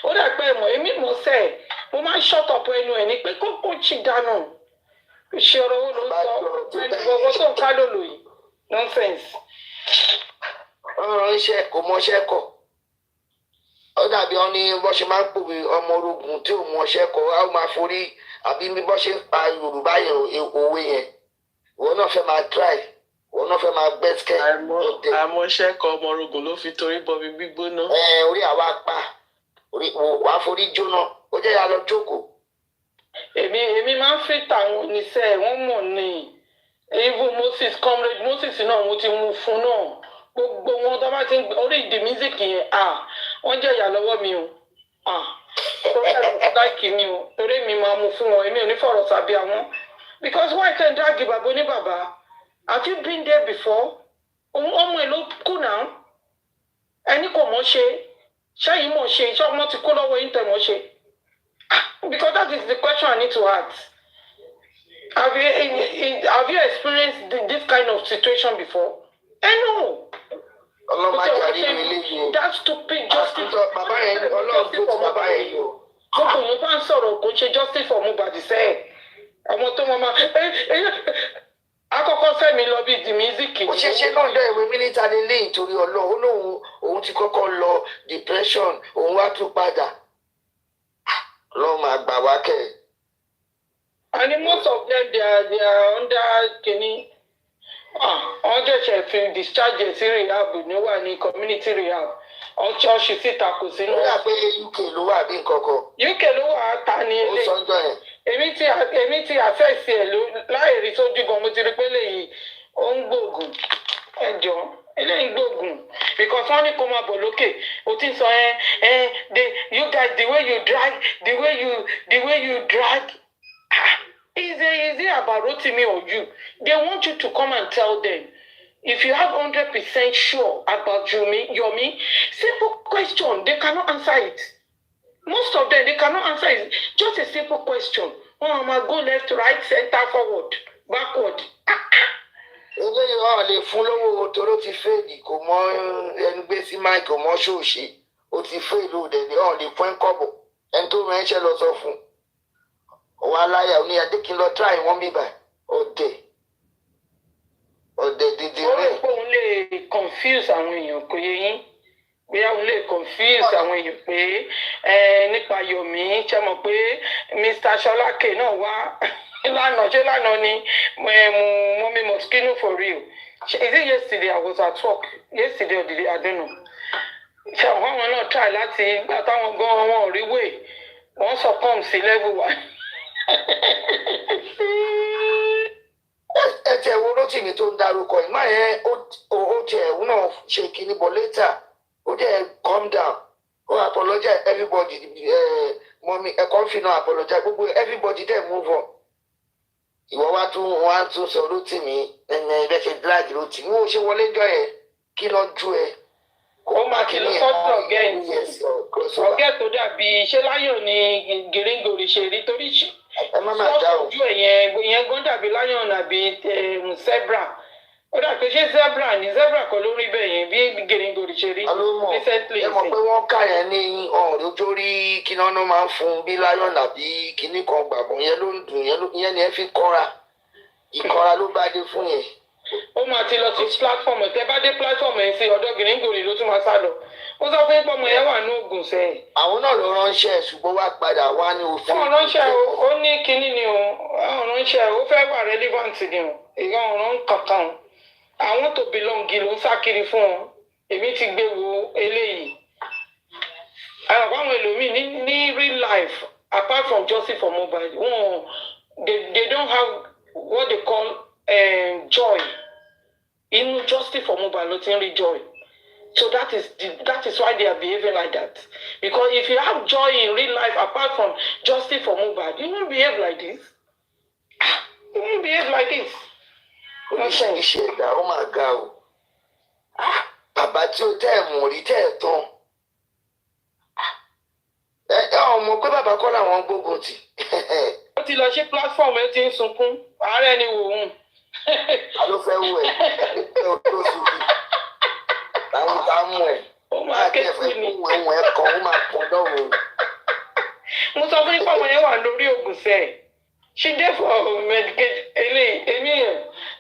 ó dà pé ẹ̀mọ́ èmi mọ̀ sẹ́ẹ̀ mo máa ń shut up ẹnu ẹ̀ ní pé kókó ṣì dáná ṣe ọ̀rọ̀ owó ló ń sọ ẹni gbogbo tó ń ká lòlò yìí nonsense. Ọ̀rọ̀ iṣẹ́ kò mọṣẹ́ kọ̀. Ó dàbí wọn ní bó ṣe máa ń pòwe ọmọ orogun tí ò mọṣẹ́ kọ̀ á máa forí àbí bí bó ṣe ń pa Yorùbá yẹn òwe yẹn ìwọ náà fẹ́ máa try ìwọ náà fẹ́ máa gbẹ́sìkẹ́. Àmọ́ṣẹ́ kọ ọmọ orogun ló fi torí bọmi gbígbóná. Orí àwa pa wàá forí jóná ó jẹ́ ya lọ jókòó. Èmi máa ń fi tàwọn oníṣẹ́ wọ́n mọ̀ ní even Moses comrade Moses náà mo ti mú fún náà gbogbo wọn tó bá ti ń orí ìdí mísíkì yẹn wọ́n jẹ́ ìyà lọ́wọ́ mi o tó kẹ́lẹ́ láìkì mi o torí mi máa mú fún wọn èmi ò ní fọ̀rọ̀ sábẹ́ àwọn because why ten drag bàbá ní bàbá have you been there before ọmọ ẹ̀ ló kù náà ẹni kò mọ̀ ṣe ṣẹ́yìn mọ̀ ṣe iṣẹ́ ọmọ ti kó lọ́wọ́ yín tẹ̀ mọ̀ ṣe because that is the question I need to ask. Have you experienced this kind of situation before? No. That stupid justice. Bàbá yẹn Ọlọ́run tó ti bàbá yẹn yìí o. Gbogbo yẹn bá ń sọ̀rọ̀ kò ṣe justice for Mohbad sẹ́ẹ̀. Àwọn tó máa akọ́kọ́ fẹ́mi lọ bí di mísíkì. Ó ṣe náà dá ìwé mílítà nílé ìtorí Ọlọ́run òun ti kọ́kọ́ lọ depression òun wá tún padà. Ọlọ́run máa gbà wá kẹ́. And most of them they are under kini wọ́n jẹ̀ṣẹ̀ fi discharge sí rehab ní wà ní community rehab ọ̀ṣọ́ọ̀ṣì síta kò sínú. Ó yà pé UK ló wà bí nǹkankan. UK ló wà á ta ní ilé. Ó sọ́njọ́ yẹn. Èmi ti àfẹ́sì ẹ̀ láì rí sójú gan mo ti rí pé léyìí ó ń gbóògùn ẹjọ́ eléyìí gbóògùn because wọ́n ní kó máa bọ̀ lókè o ti sọ you guys the way you drag is it about Rotimi or you? They want you to come and tell them. If you have 100% sure about Yomi, simple question, they cannot answer it. Most of them, they cannot answer it. Just a simple question. Oh, I'm going to go left, right, center, forward, backward. Eléyìí ọ̀ lè fún lówó toró ti fèèdì kò mọ ẹnu gbé sí máìkì kò mọ ṣòṣe ó ti fèèdì òde ní ọ̀ lè fún ẹ̀ kọ́bọ̀ ẹni tó ránṣẹ́ lọ sọ fún Wà láyà ní adé kí n lọ try wọ́n bíbà ọ̀dẹ̀ dídí ó rò rẹ̀. pé òun lè confuse àwọn èèyàn kò yé yín bóyá òun lè confuse àwọn èèyàn pé nípa Yomi ṣe mọ̀ pé Mr. Sọlákè náà wá lánàá ni mọ́mí Moschino for real. Is it yesterday I was at work? Yesterday or the day? I don't know. Ṣé àwọn náà try láti gbà táwọn gan wọn ò rí wèé wọ́n succumb sí level wa. Ẹ tẹ wo Rótìmí tó ń darúkọ ìmọ̀ yẹn ó tẹ ẹ̀hún náà ṣe kíní bọ̀ later ó dẹ̀ calm down ó apologize everybody mọ́mí ẹ̀kọ́ fi náà apologize gbogbo everybody dẹ̀ move on. Ìwọ wá tún sọ Rótìmí ẹ̀bẹ̀ ṣe drag Rótìmí ó ṣe wọlé jọ ẹ̀ kí lọ ju ẹ̀. Ó máa kí ló sọ́dọ̀ ọ̀gẹ́ tó dàbí ṣé láyọ̀ ni gíríngòrì ṣe rí torí sọ́ọ̀jú ẹ̀yẹn gan dàbí láyọ̀ nàbí zebra ó dàbí ṣé zebra kọ́ ló rí bẹ́ẹ̀ yẹn bí gíríngòrì ṣe rí recently. Ẹ mọ̀ pé wọ́n kà yẹn ní ọ̀rọ̀ ojórí kíná ló máa ń fún bí láyọ̀ nàbí kíní kan gbàgbọ́ yẹn ló ń dùn yẹn ni ẹ fi kọ́ra ìkọ́ra ló bá dé fún yẹn. Ó máa ti lọ sí platform tẹ bá dé platform ẹ̀ sí ọ̀dọ̀ gíríngòrì ló tún máa sá lọ ó sọ fún pọ́mọ yẹn wà ní Ògùn sẹ́yìn. Àwọn náà ló ránṣẹ́ ṣùgbọ́n wá padà wá ní òfin. Wọ́n ránṣẹ́ ó ní kinní ni o ránṣẹ́ ó fẹ́ wà relevant ni o ìyá ọ̀ràn kankan àwọn tó belong ló ń sá kiri fún wọn èmi ti gbé wo eléyìí. Àwọn ẹlòmíì ní real life apart from justice for mobile they don't have what they call joy. Inú justice for mobile ló ti ń rí joy. So that is why they are behaving like that. Because if you have joy in real life apart from justice for mobile, you won't behave like this. You won't behave like this. Oríṣiríṣi ẹ̀dá ó máa ga o. Bàbá tí ó tẹ́ ẹ̀ mọ̀ rí tẹ́ ẹ̀ tán. Ọmọ pé bàbá kọ́ làwọn gbógun tì. Ó ti lọ sí platform ẹ ti ń sunkún. Ààrẹ ni wò ó. Ta ló fẹ́ wù ẹ́? Ló sunkún. Táwọn tá mú ẹ̀. Ó máa ké sí ni. Ẹ̀wọ̀n ẹ̀ kan ó máa pọ̀ lọ́rùn. Mo sọ fún ipá ọmọ yẹn wà lórí Ògùn sẹ́ẹ̀. She dey for medication.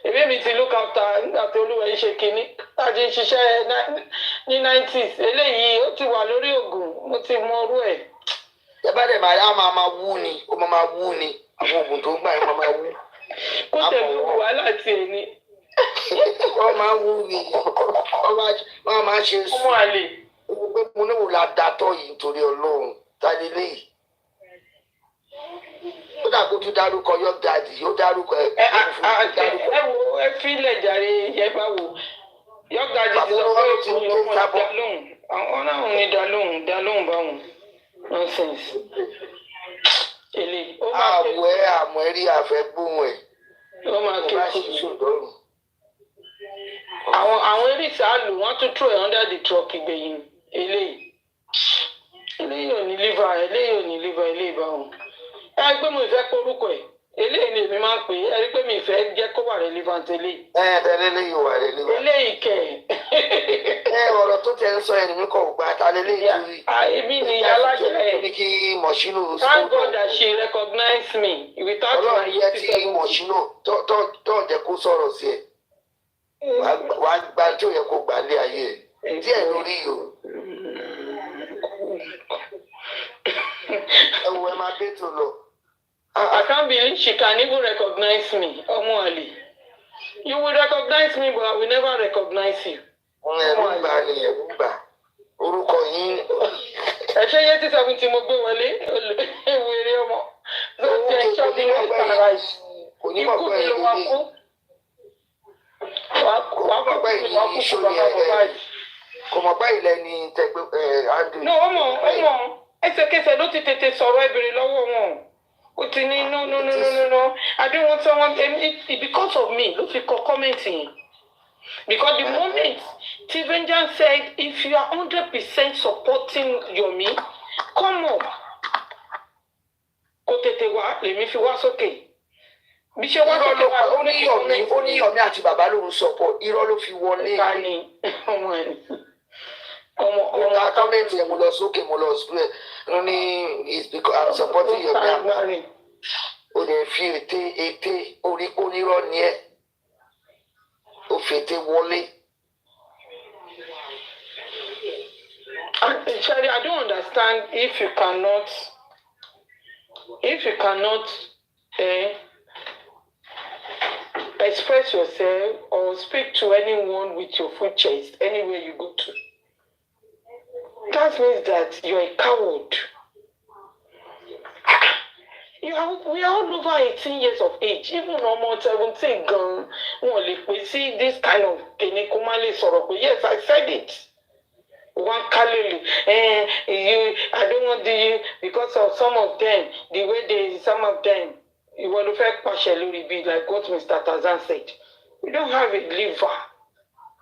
Èmi mi ti look after nígbà tí olúwa yìí ṣe kínní. Tájí ń ṣiṣẹ́ ní 90s. Eléyìí ó ti wà lórí Ògùn. Mo ti mọ orú ẹ̀. Ẹ bá dẹ̀ máa wú ni. Ó máa wú ni. Àwọn oògùn tó gbà yẹn máa wú. Kó tẹ̀lé wàhálà tiẹ̀ ni. Wọ́n máa wú ni. Wọ́n máa ṣe sùn. Ọmọ àlè. Mo ní wò la datọ́ yìí nítorí Ọlọ́run. Tani léyìí. Ó dàgbò tún dárúkọ yọ dàdí ó dárúkọ ẹ. Ẹ fílẹ̀ jàre yẹ bá wò yọ dàdí ti sọ pé òun yóò mọ̀ dá lóhùn àwọn náà ní dá lóhùn báwọn nonsense. Àmọ́ ẹ rí àfẹ́ gbóhùn ẹ̀. Ó máa ké kú. Àwọn eré ìsáàlù wọ́n tún throw ẹ̀ under the truck ìgbẹ̀yìn eléyìí ò ní liver eléyìí báwọn. Ẹ gbé mo ìfẹ́ korúkọ ẹ̀ eléyìí ni èmi máa ń pè é ẹ rí pé mi ìfẹ́ jẹ́ kó wà relevant eléyìí. Tẹ́lẹ̀ léyìí wà relevant. Eléyìí kẹ̀. Ọ̀rọ̀ tó tẹ̀ ń sọ ẹni mi kọ̀ gbà ta léyìí torí. Èmi ni alájà ẹ̀. Ní kí Moschino. Thank God that she recognized me without my yẹ tí Moschino tó jẹ́ kó sọ̀rọ̀ sí ẹ̀. Wàá gba tí ó yẹ kó gbà lé ayé ẹ̀. Díẹ̀ lórí yìí o. Ẹ máa bẹ́ tó lọ. I can't believe she can even recognize me. Ọmọ àlè. You will recognize me, but I will never recognize you. Ẹ̀rù gbà. Orúkọ yín. Ẹ ṣe yé tí 70 mo gbé wọlé ewu eré ọmọ. Ló ti ẹ̀ ṣọ́ bí wọ́n para ẹ̀. Ikú mi ló wá kú. Wà kú bàbá báyìí. Kò mọ̀ báyìí lẹ́ni tẹ̀gbẹ́ Andrew. No, ọmọ ẹsẹ̀kẹsẹ̀ ló ti tètè sọ̀rọ̀ ìbéèrè lọ́wọ́ wọn. Ó ti ní no. I don't want someone because of me ló fi kọ kọ́mẹ̀ntì yẹn. Because the moment tí Vengeance said if you are 100% supporting Yomi, come up. Kó tètè wá lèmi fi wá sókè. Bí ṣe wá sókè wá ó ní Yomi àti bàbá lòun sọ̀pọ̀ irọ́ ló fi wọlé. Ká ní ọmọ ẹ̀. Comment yẹn mo lọ sókè mo lọ square no ni is because I'm supporting your man. ó lè fi ète orí onírọ́ ni ẹ́ ó fi ète wọlé. Charlie, I don't understand if you cannot express yourself or speak to anyone with your full chest anywhere you go to. That means that you're a coward. We are all over 18 years of age. Even almost 17 gone. We see this kind of thing. Yes, I said it. One Kalili. I don't want because of some of them, the way some of them, you want to affect partially be like what Mr. Tazan said. We don't have a liver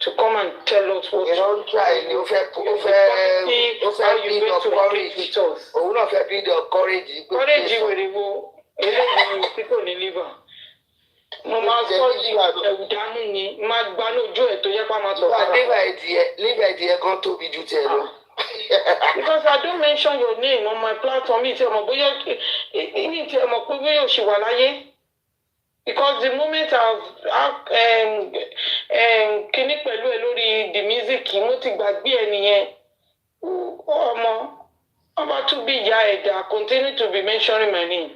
to come and tell us what you don't try. You fẹ́ build up courage. Òun náà fẹ́ build up courage. Courage wèrè wo eléyìí tí kò ní liver. Mo máa sọ ẹ̀wù dánú ni máa gbá lójú ẹ̀ tó yẹ pa máa sọ fara. Liver ẹ̀dìyẹ kan tóbi ju tiẹ̀ lọ. Because I don't mention your name on my platform, mi ti ẹ̀ mọ̀ bóyá ní ti ẹ̀ mọ̀ pé bóyá o ṣì wà láyé. Because the moment kíní pẹ̀lú ẹ lórí the music mo ti gbàgbé ẹ nìyẹn. Ọba tún bí ìyá ẹ̀dá continue to be mentioning my name.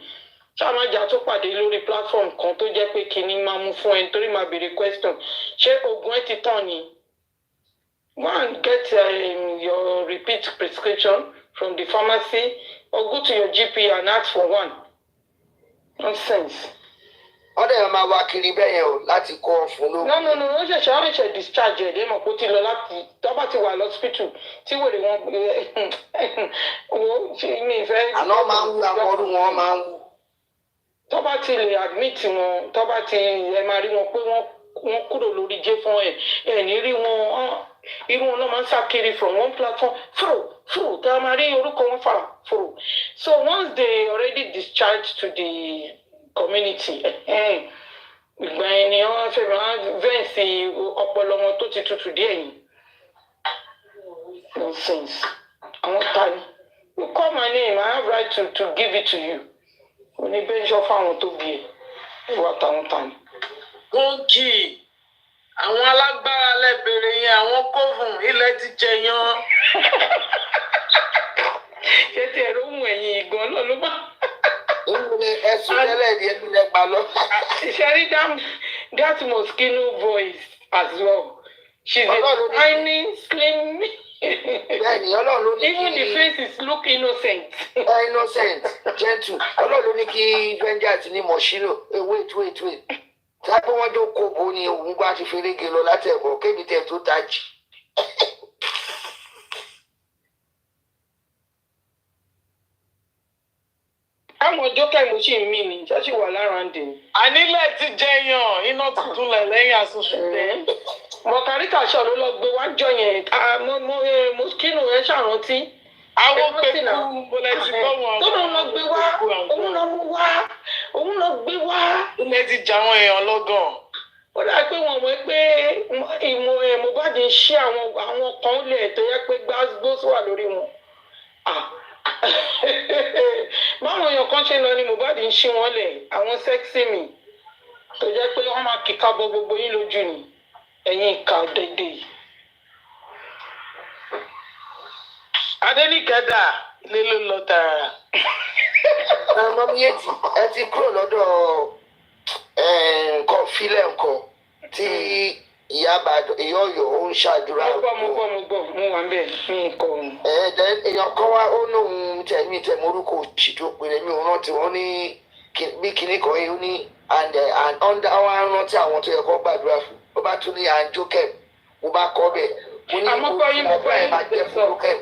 Ṣáàmájà tó pàdé lórí platform kan tó jẹ́ pé kíní máa mú fún ẹ nítorí máa béèrè question. Ṣé oògùn ẹ ti tán ni? Go and get your repeat prescription from the pharmacy or go to your GP and ask for one. Nonsense. Ọ̀dẹ̀ yẹn máa wá kiri bẹ́ẹ̀ yẹn o láti kọ́ fún ló. No. Ó ṣẹ̀ṣẹ̀ discharge ẹ̀ dẹ́mọ̀ kó ti lọ láti tọ́ba ti wà lọ́sípítù tí wèrè wọn wo mi ìfẹ́. Àná máa ń wú àwọn ọdún wọn máa ń wú. Tọ́ba ti lè admit wọn tọ́ba ti ẹ máa rí wọn pé wọ́n kúrò lórí jẹ́ fún ẹ̀ ní rí wọn irú wọn náà máa ń ṣàkiri from one platform fúrò tá a máa rí orúkọ wọn fà fúrò. So once they already discharged to the community ìgbà yẹn ni wọ́n fẹ́ máa vẹ́ǹsì ọpọlọ wọn tó ti tutù díẹ̀ yìí. Nonsense. Àwọn tani. You call my name, I have right to give it to you. Oníbẹ́ńsọ́ fáwọn tó bí ẹ̀ ìwà táwọn tani. Bóńkì àwọn alágbára lẹ́bẹ̀rẹ̀ yẹn àwọn kófùn ilẹ̀ ti jẹyàn. Ṣé tí ẹ̀rọ ohun ẹ̀yìn ìgan náà ló bá. Ẹ̀sùn tẹ́lẹ̀ ní ẹ̀mí lẹ́gbàá lọ. Ṣẹ́rí that mosquito voice as well. She's a tiny, slim. Bẹ́ẹ̀ni Ọlọ́run ló ní kí. Even the face look innocent. Innocent, gentle. Ọlọ́run ló ní kí vengeance ní mọ̀ṣínò. Wait. Tábí wọ́n jó kóbo ni òun gbá ti ferege lọ látẹ̀bọ̀ kébi tẹ̀ tó tají. Àwọn jókè mo ṣì ń mí ni, ṣáṣì wà lára ń dè. Ànílẹ̀ ti jẹyàn iná tuntun lẹ̀ lẹ́yìn àsunṣe tẹ̀. Mọ̀káríkà ṣọ̀ ló lọ gbé wájọ yẹn. Mosquito ẹ ṣàrántí. Àwọn pẹ̀lú bọ́lá ti gbọ́ wọn. Tó lọ gbé wá, òun lọ gbé wá. Ilẹ̀ ti jà àwọn èèyàn lọ́gàn. Ó dà pé wọ́n mọ̀ pé Mohbad ń ṣí àwọn kan lẹ̀ tó yẹ pé gbósò wà lórí wọn. Báwọn èèyàn kan ṣe lọ ni Mohbad ń ṣí wọn lẹ̀ àwọn sexy mi tó jẹ́ pé wọ́n máa kíkà bọ gbogbo yín lójú ni ẹ̀yin ìka dédé. Adéníkẹ́dà ilé ló lọ tààrà. Ọmọ mi yé ẹ ti kúrò lọ́dọ̀ nǹkan fílẹ̀ nǹkan tí ìyá Ọ̀yọ́ ó ń ṣàdúrà. Mo gbọ́ mo wà ń bẹ̀ mí kọ́ ọ̀hún. Èèyàn kan wá ó lóun tẹ̀ morúkọ òṣì tó pèrè mi ò rántí wọn ní bí kinní kan yìí ó ní and under wa rántí àwọn tó yẹ kó gbàdúrà fún ó bá tún ní àjọkẹ́ mo bá kọ́ bẹ̀ mo ní ìgbà ẹ̀ máa jẹ́ fún lókẹ́.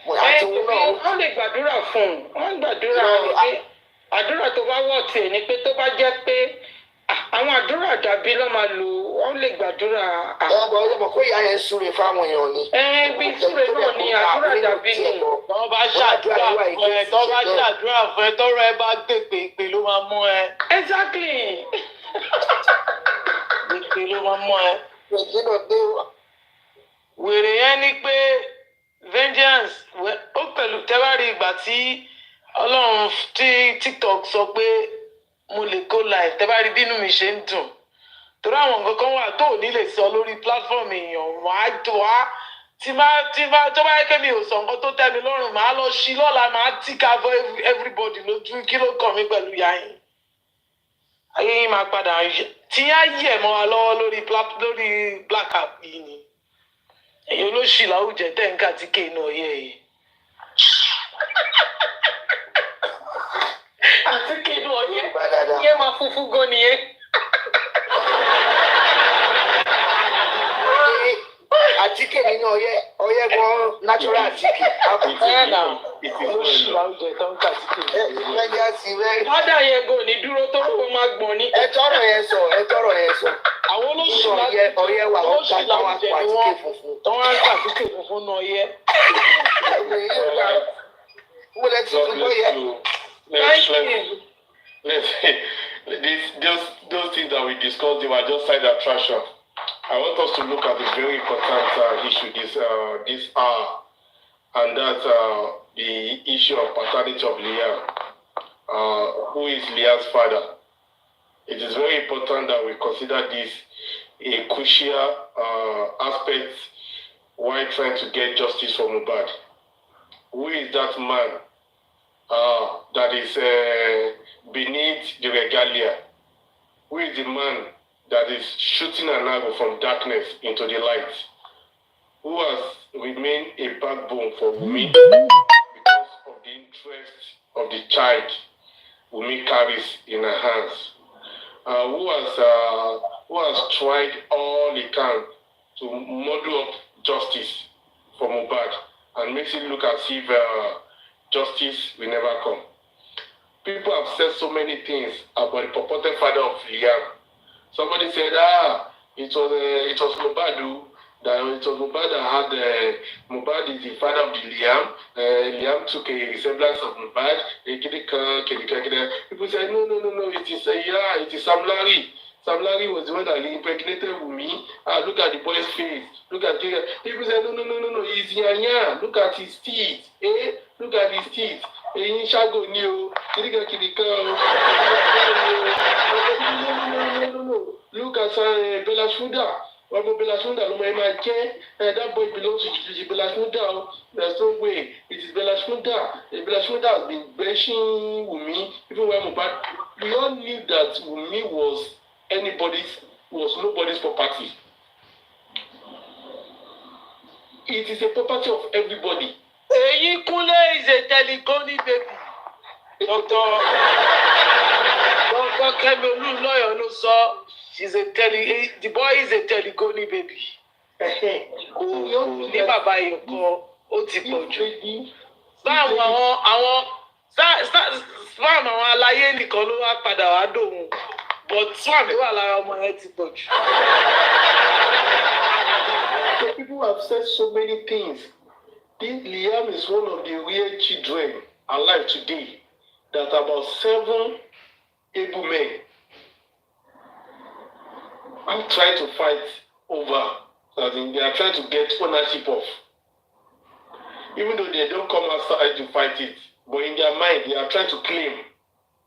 Wọ́n lè gbàdúrà fún un wọ́n gbàdúrà àdúrà tó bá wọ̀ tiẹ̀ ni pé tó bá jẹ́ pé àwọn àdúrà dàbí ló máa lò wọ́n lè gbàdúrà. Ọmọ kó ìyá yẹn súre fáwọn èèyàn ni. Bí súre náà ni àdúrà dàbí ni. Tọ́ bá ṣàdúrà fún ẹ tọ́rọ ẹ bá gbé pèpè ló máa mú ẹ. Exactly. Pèpè ló máa mú ẹ. Wèrè yẹn ni pé vengeance ó pẹ̀lú tẹ́wárí ìgbà tí Ọlọ́run tí TikTok sọ pé mo lè go live tẹ́ bá rí bínú mi ṣe ń dùn. Torí àwọn nǹkan kan wà tó ò ní lè sọ lórí platform èèyàn wá tí bá tó bá yẹ kí mi ò sọ nǹkan tó tẹ́ mi lọ́rùn màá lọ ṣí lọ́la màá tíkà fún everybody lójú kí ló kàn mí pẹ̀lú ìyá yín. Ayé yín máa padà tí yá yẹ̀ mọ́ wa lọ́wọ́ lórí black app yìí ni. Ẹ̀yin olóṣì láwùjẹ tẹ̀ ń kà tí kéè náà yẹ yìí. Àti kéè náà yẹ máa funfun gan nìyẹn. Àtíkè nínú ọyẹ gan natural àtíkè. Olóṣì láwùjẹ tó ń kà tí kéè náà yẹ. Ẹja sí rẹ. Wádà yẹn gan ní dúró tó kó máa gbọ̀n ní. Ẹ tọrọ yẹn sọ. Àwọn olóṣì ọyẹ wà ó ká tó wá kó àtíkè funfun. Tó wá ń kà àtíkè funfun náà yẹ. Mo lẹ ti tún gbọ́ yẹ. Those things that we discussed, they were just side attraction. I want us to look at the very important issue this hour, and that's the issue of paternity of Liam. Who is Liam's father? It is very important that we consider this a crucial aspect while trying to get justice for Mohbad. Who is that man that is beneath the regalia? Who is the man that is shooting an arrow from darkness into the light? Who has remained a backbone for Wumi because of the interest of the child Wumi carries in her hands? Who has tried all he can to model up justice for Mohbad and makes it look as if justice will never come. People have said so many things about the purported father of Liam. Somebody said, it was Mohbad that had Mohbad is the father of the Liam. Liam took a resemblance of Mohbad. People said, no, it is Sam Larry. Sam Larry was the one that impregnated Wumi. Look at the boy's face. Look at the... People said, no, he's Yanya. Look at his teeth. Look at his teeth. No. Look at Bella Shuda. That boy belongs to Bella Shuda. There's no way. It is Bella Shuda. Bella Shuda has been bashing Wumi even when Mohbad. We all knew that Wumi was nobody's property. It is a property of everybody. Eyi Kunle is a telegoni baby. Dr. Kemi Olunloyo ló sọ. The boy is a telegoni baby. Ní bàbá Yoko, ó ti pọ̀ jù. Báwọn aláyé nìkan ló wá padà wá dòun. But swam tó wà lára ọmọ yẹn ti pọ̀ jù. So people have said so many things. This Liam is one of the real children alive today that about 7 able men are trying to fight over. They are trying to get ownership of. Even though they don't come outside to fight it, but in their mind they are trying to claim.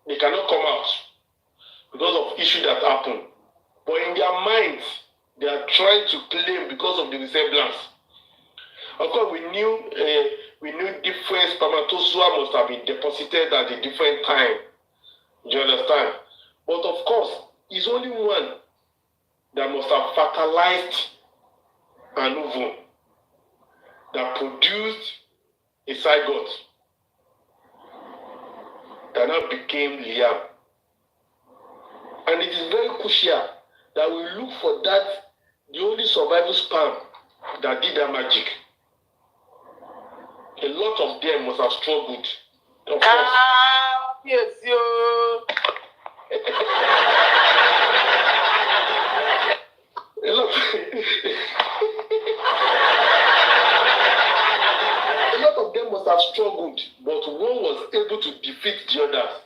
They cannot come out because of issue that happened. But in their minds, they are trying to claim because of the resemblance. Of course, we knew different spermatozoa must have been deposited at a different time. Do you understand? But of course, it's only one that must have fertilized an ovum that produced a zygote that now became Liam. And it is very crucial that we look for that, the only survival sperm that did that magic. A lot of them must have struggled. Of course. Yes, yo. A lot of them must have struggled, but one was able to defeat the others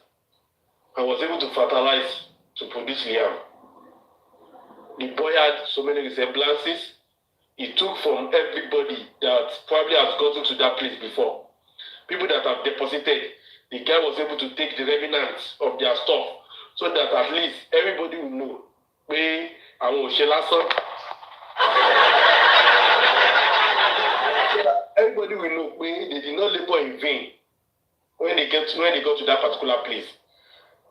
and was able to fertilize to produce Liam. The boy had so many resemblances. He took from everybody that probably has gotten to that place before. People that have deposited. the guy was able to take the remnants of their stuff so that at least everybody will know pé àwọn ò ṣe lásán. Everybody will know pé they did not labor in vain when they got to that particular place.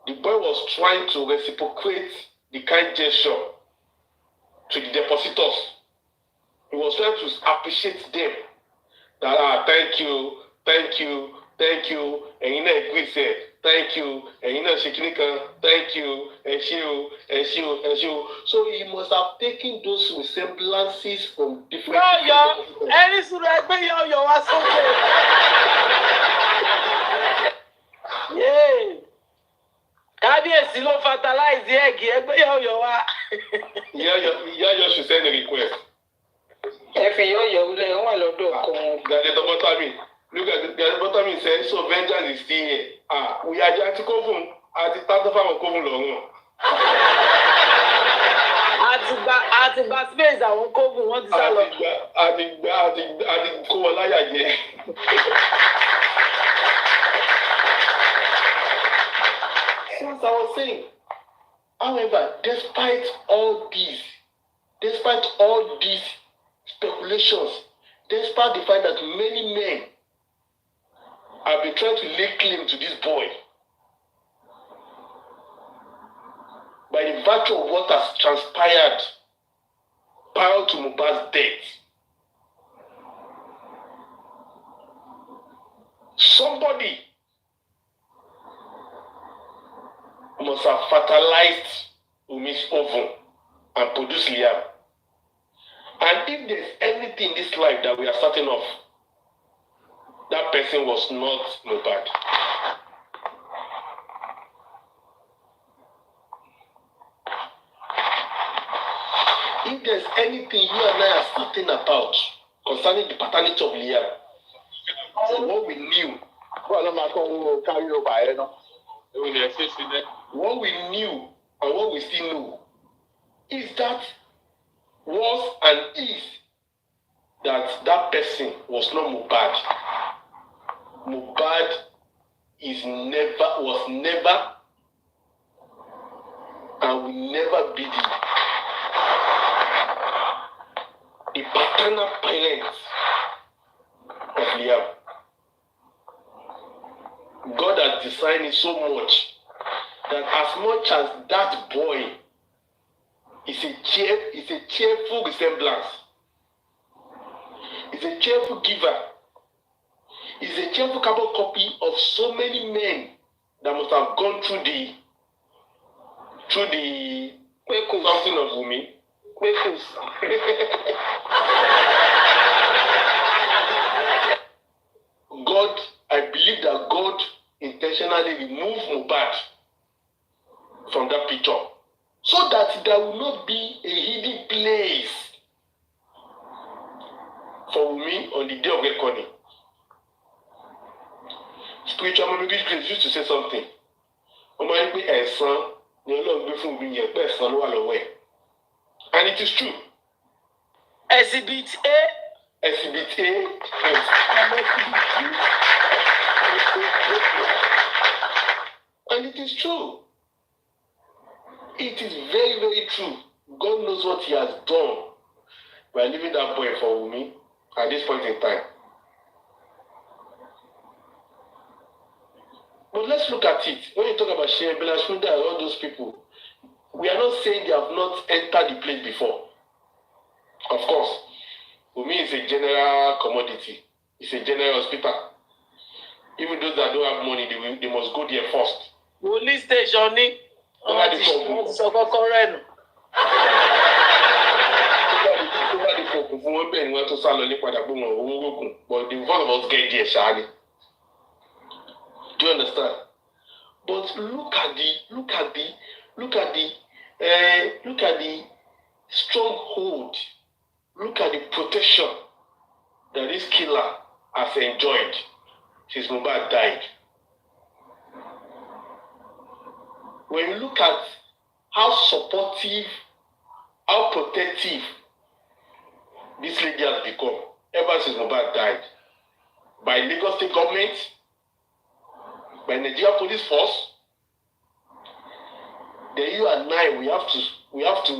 The boy was trying to reciprocate the kind gesture to the depositors. He was trying to appreciate them. That thank you, thank you, thank you. Ẹ̀yin náà agree say thank you. Ẹ̀yin náà ṣe kíní kan thank you. Ẹ ṣé o, ẹ ṣé o, ẹ ṣé o. So he must have taken those resemblances from different. Ẹni sùúrù ẹgbẹ́ yọ̀ọ̀yọ̀ wá sókè. Kábíyèsí ló fertilize ẹ̀gì ẹgbẹ́ yọ̀ọ̀yọ̀ wá. Yọ̀ọ̀yọ̀ should send a request. Ẹ fi yọ̀ọ̀yọ̀ lẹ̀ wọ́n lọ́dọ̀ kan. Gàdé Tọ́mọ́tàmí. Look at Gàdé Tọ́mọ́tàmí said, so vengeance is still here. We are just kófùn àti tátọ́ fáwọn kófùn lọ́rùn. Àti gba space àwọn kófùn wọ́n ti sá lọ. Àti kó wọn láyà jẹ. As I was saying, however, despite all these speculations, despite the fact that many men have been trying to lay claim to this boy, by the virtue of what has transpired prior to Mohbad's death, somebody must have fertilized Wumi's ovum and produced Liam. And if there's anything in this life that we are certain of, that person was not Mohbad. If there's anything you and I are certain about concerning the paternity of Liam, what we knew, what we knew and what we still know is that was and is that person was not Mohbad. Mohbad was never and will never be the paternal parents of Liam. God has designed it so much that as much as that boy is a cheerful resemblance, is a cheerful giver, is a cheerful carbon copy of so many men that must have gone through the something of Wumi. God, I believe that God intentionally removed Mohbad from that picture so that there will not be a hidden place for Wumi on the day of reckoning. Spiritual mommy used to say something. And it is true. Exhibit A. Exhibit A. And it is true. It is very, very true. God knows what He has done by leaving that boy for me at this point in time. But let's look at it. When you talk about Shea, Bella Shmunda and all those people, we are not saying they have not entered the place before. Of course, Wumi is a general commodity. It's a general hospital. Even those that don't have money, they must go there first. Police station ni. Sọ kọ́kọ́ rẹ̀ nù. But the one of us get there, Shani. Do you understand? But look at the stronghold. Look at the protection that this killer has enjoyed since Mohbad died. When you look at how supportive, how protective this lady has become ever since Mohbad died, by Lagos State government, by Nigeria Police Force, then you and I, we have to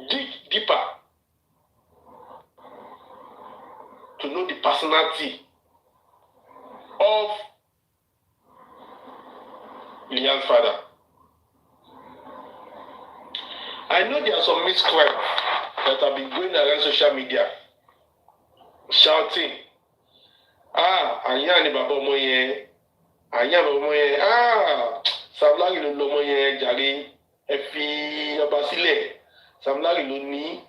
dig deeper to know the personality of Liam's father. I know there are some miscreants that have been going around social media shouting, Anya ni baba ọmọ yẹn, Anya baba ọmọ yẹn, Sam Larry ló lọ́mọ yẹn jàre, ẹ fi ọba sílẹ̀, Sam Larry ló ní,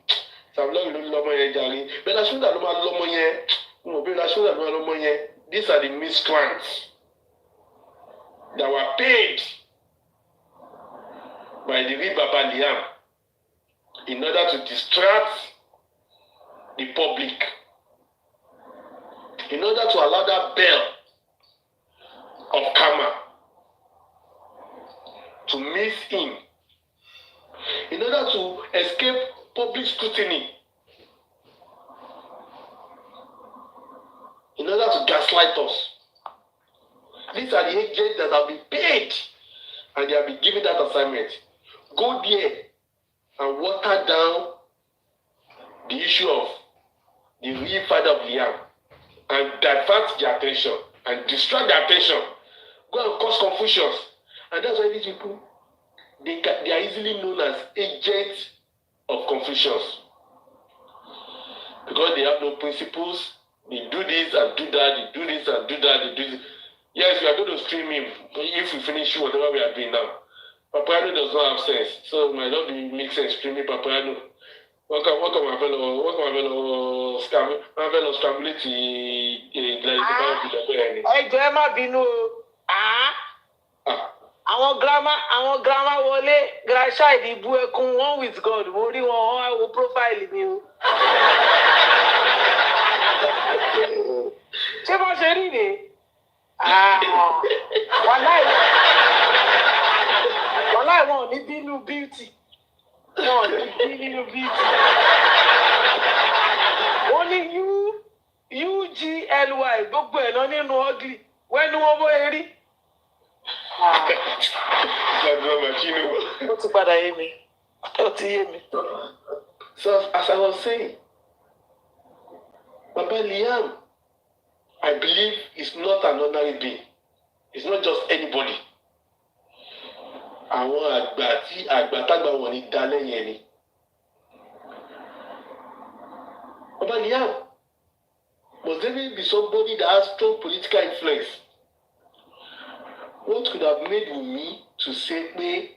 Sam Larry ló lọ́mọ yẹn jàre, Bella Shmurda ló máa lọ́mọ yẹn, Bella Shmurda ló máa lọ́mọ yẹn. These are the miscreants that were paid by the real Baba Liam in order to distract the public, in order to allow that bell of karma to miss him, in order to escape public scrutiny, in order to gaslight us. These are the agents that have been paid and they have been given that assignment. Go there and water down the issue of the real father of Liam and divert their attention and distract their attention. Go and cause confusions. And that's why these people, they are easily known as agents of confusions. Because they have no principles. They do this and do that, they do this and do that, they do this. Yes, we are going to stream him if we finish whatever we are doing now. Papaano does not have sense, so it might not make sense streaming Papaano. Welcome, my fellow scramblete grandma binu. Àwọn grandma wọlé grandchild ìbú ẹkún one with God. Mo rí wọn á wo profile mi o. Ṣé bó ṣe rí ni? Wàláì wọn ò ní bínú beauty. Wọn ò ní bínú beauty. Wọ́n ní UGLY gbogbo ẹ̀ lọ nínú ugly. Wẹ́nu wọn bó erí. Ó ti padà yé mi. Ó ti yé mi. So as I was saying, Baba Liam, I believe is not an ordinary being. It's not just anybody. Àwọn àgbàtàgbà wọn ni dá lẹ́yìn ẹni. Baba Liam, must there be somebody that has strong political influence? What could have made me to say pé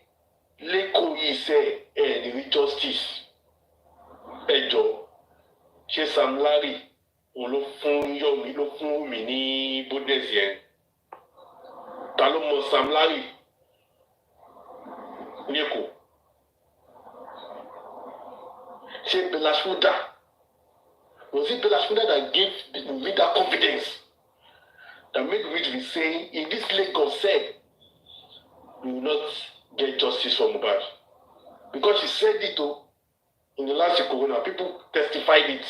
Leko yìí ṣe ẹ̀ ní justice? Ẹ jọ̀ọ́, ṣé Sam Larry òun ló fún mi ní boldness yẹn? Ta ló mọ Sam Larry Leko? Ṣé Bella Shmurda? Was it Bella Shmurda that gave me that confidence that made me to be saying, if this Lagos said, we will not get justice for Mohbad? Because she said it in the last corona, people testified it.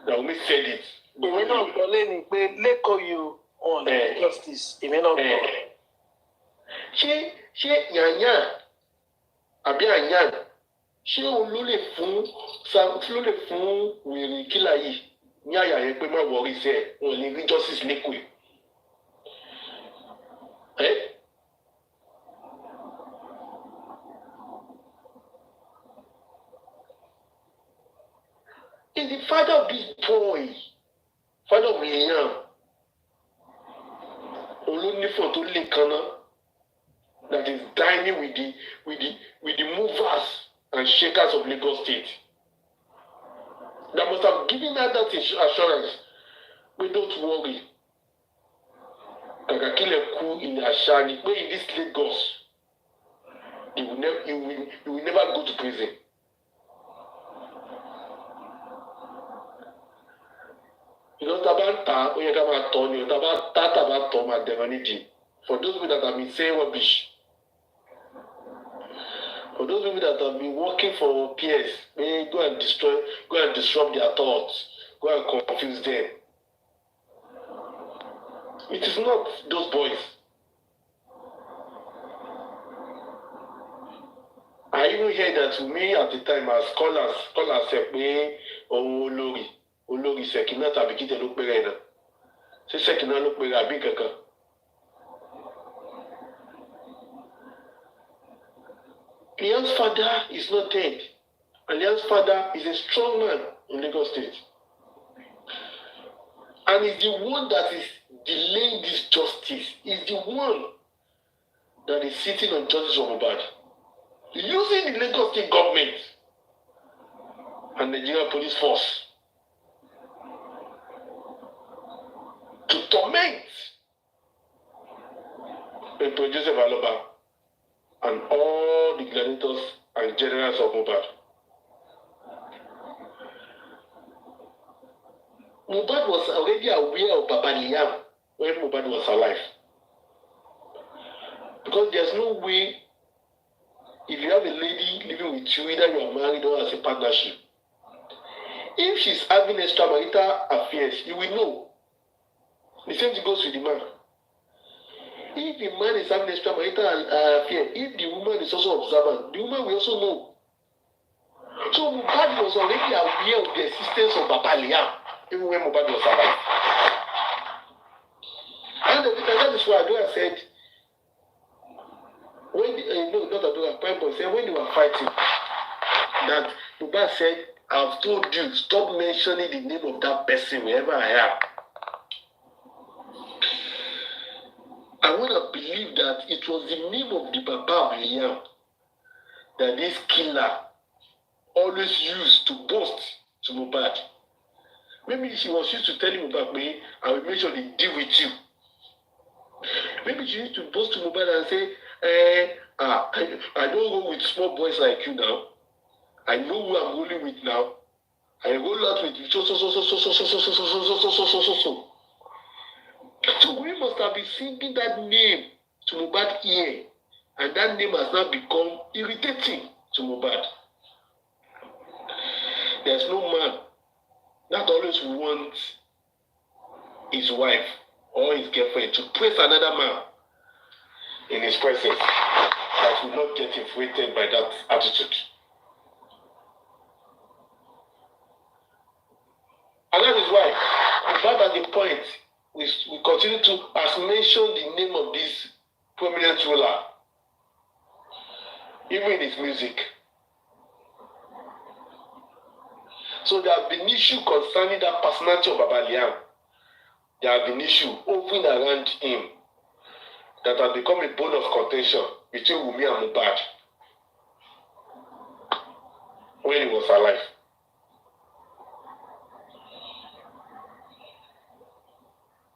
That we said it. Èmi náà gbọ́ lẹ́nu pé Lẹ́kọ̀ọ́ yóò on justice. Èmi náà gbọ́. Ṣé yànyàn àbí àyàn ṣé òun ló lè fún wèrè kílà yìí ní àyà yẹn pé má wọrí sí ẹ̀ wọn ní rí justice Lẹ́kọ̀ọ́? Is the father of this boy, father of Liam, Olunifo to Linkana, that is dining with the movers and shakers of Lagos State. That must have given her that assurance. We don't worry. Kakakile ku in Ashani, where in this Lagos, you will never go to prison. Tabata, Oyagama Tony, Tabata Toma Devaniji. For those people that have been saying rubbish, for those people that have been working for peers, may go and disrupt their thoughts, go and confuse them. It is not those boys. I even heard that to me at the time as scholars said pé olórí Sekina tàbí kí tẹ ló péré náà. Ṣé Sekina ló péré àbí kankan? Liam's father is not dead. And Liam's father is a strong man in Lagos State. And he's the one that is delaying this justice. He's the one that is sitting on justice for Mohbad. Using the Lagos State government and the Nigerian police force to torment Prince Joseph Aloba and all the gladiators and generals of Mohbad. Mohbad was already aware of Baba Liam when Mohbad was alive. Because there's no way, if you have a lady living with you, either you are married or as a partnership, if she's having extramarital affairs, you will know. The same thing goes with the man. If the man is having extramarital affair, if the woman is also observant, the woman will also know. So Mohbad was already aware of the existence of Baba Liam, even when Mohbad was alive. And that is why Adura said, when not Adura, Prime Boy said when they were fighting, that Mohbad said, I've told you, stop mentioning the name of that person wherever I am. I want to believe that it was the name of the Baba of Liam that this killer always used to boast to Mohbad. Maybe she was used to telling Mohbad, me, I will make sure they deal with you. Maybe she used to boast to Mohbad and say, I don't go with small boys like you now. I know who I'm rolling with now. I roll out with so. So we must have been singing that name to Mohbad's ear, and that name has now become irritating to Mohbad. There's no man that always wants his wife or his girlfriend to praise another man in his presence that will not get inflated by that attitude. And that is why, Mohbad at the point, we continue to as mention the name of this prominent ruler, even in his music. So there have been issues concerning that personality of Baba Liam. There have been issues open around him that have become a bone of contention between Wunmi and Mohbad when he was alive.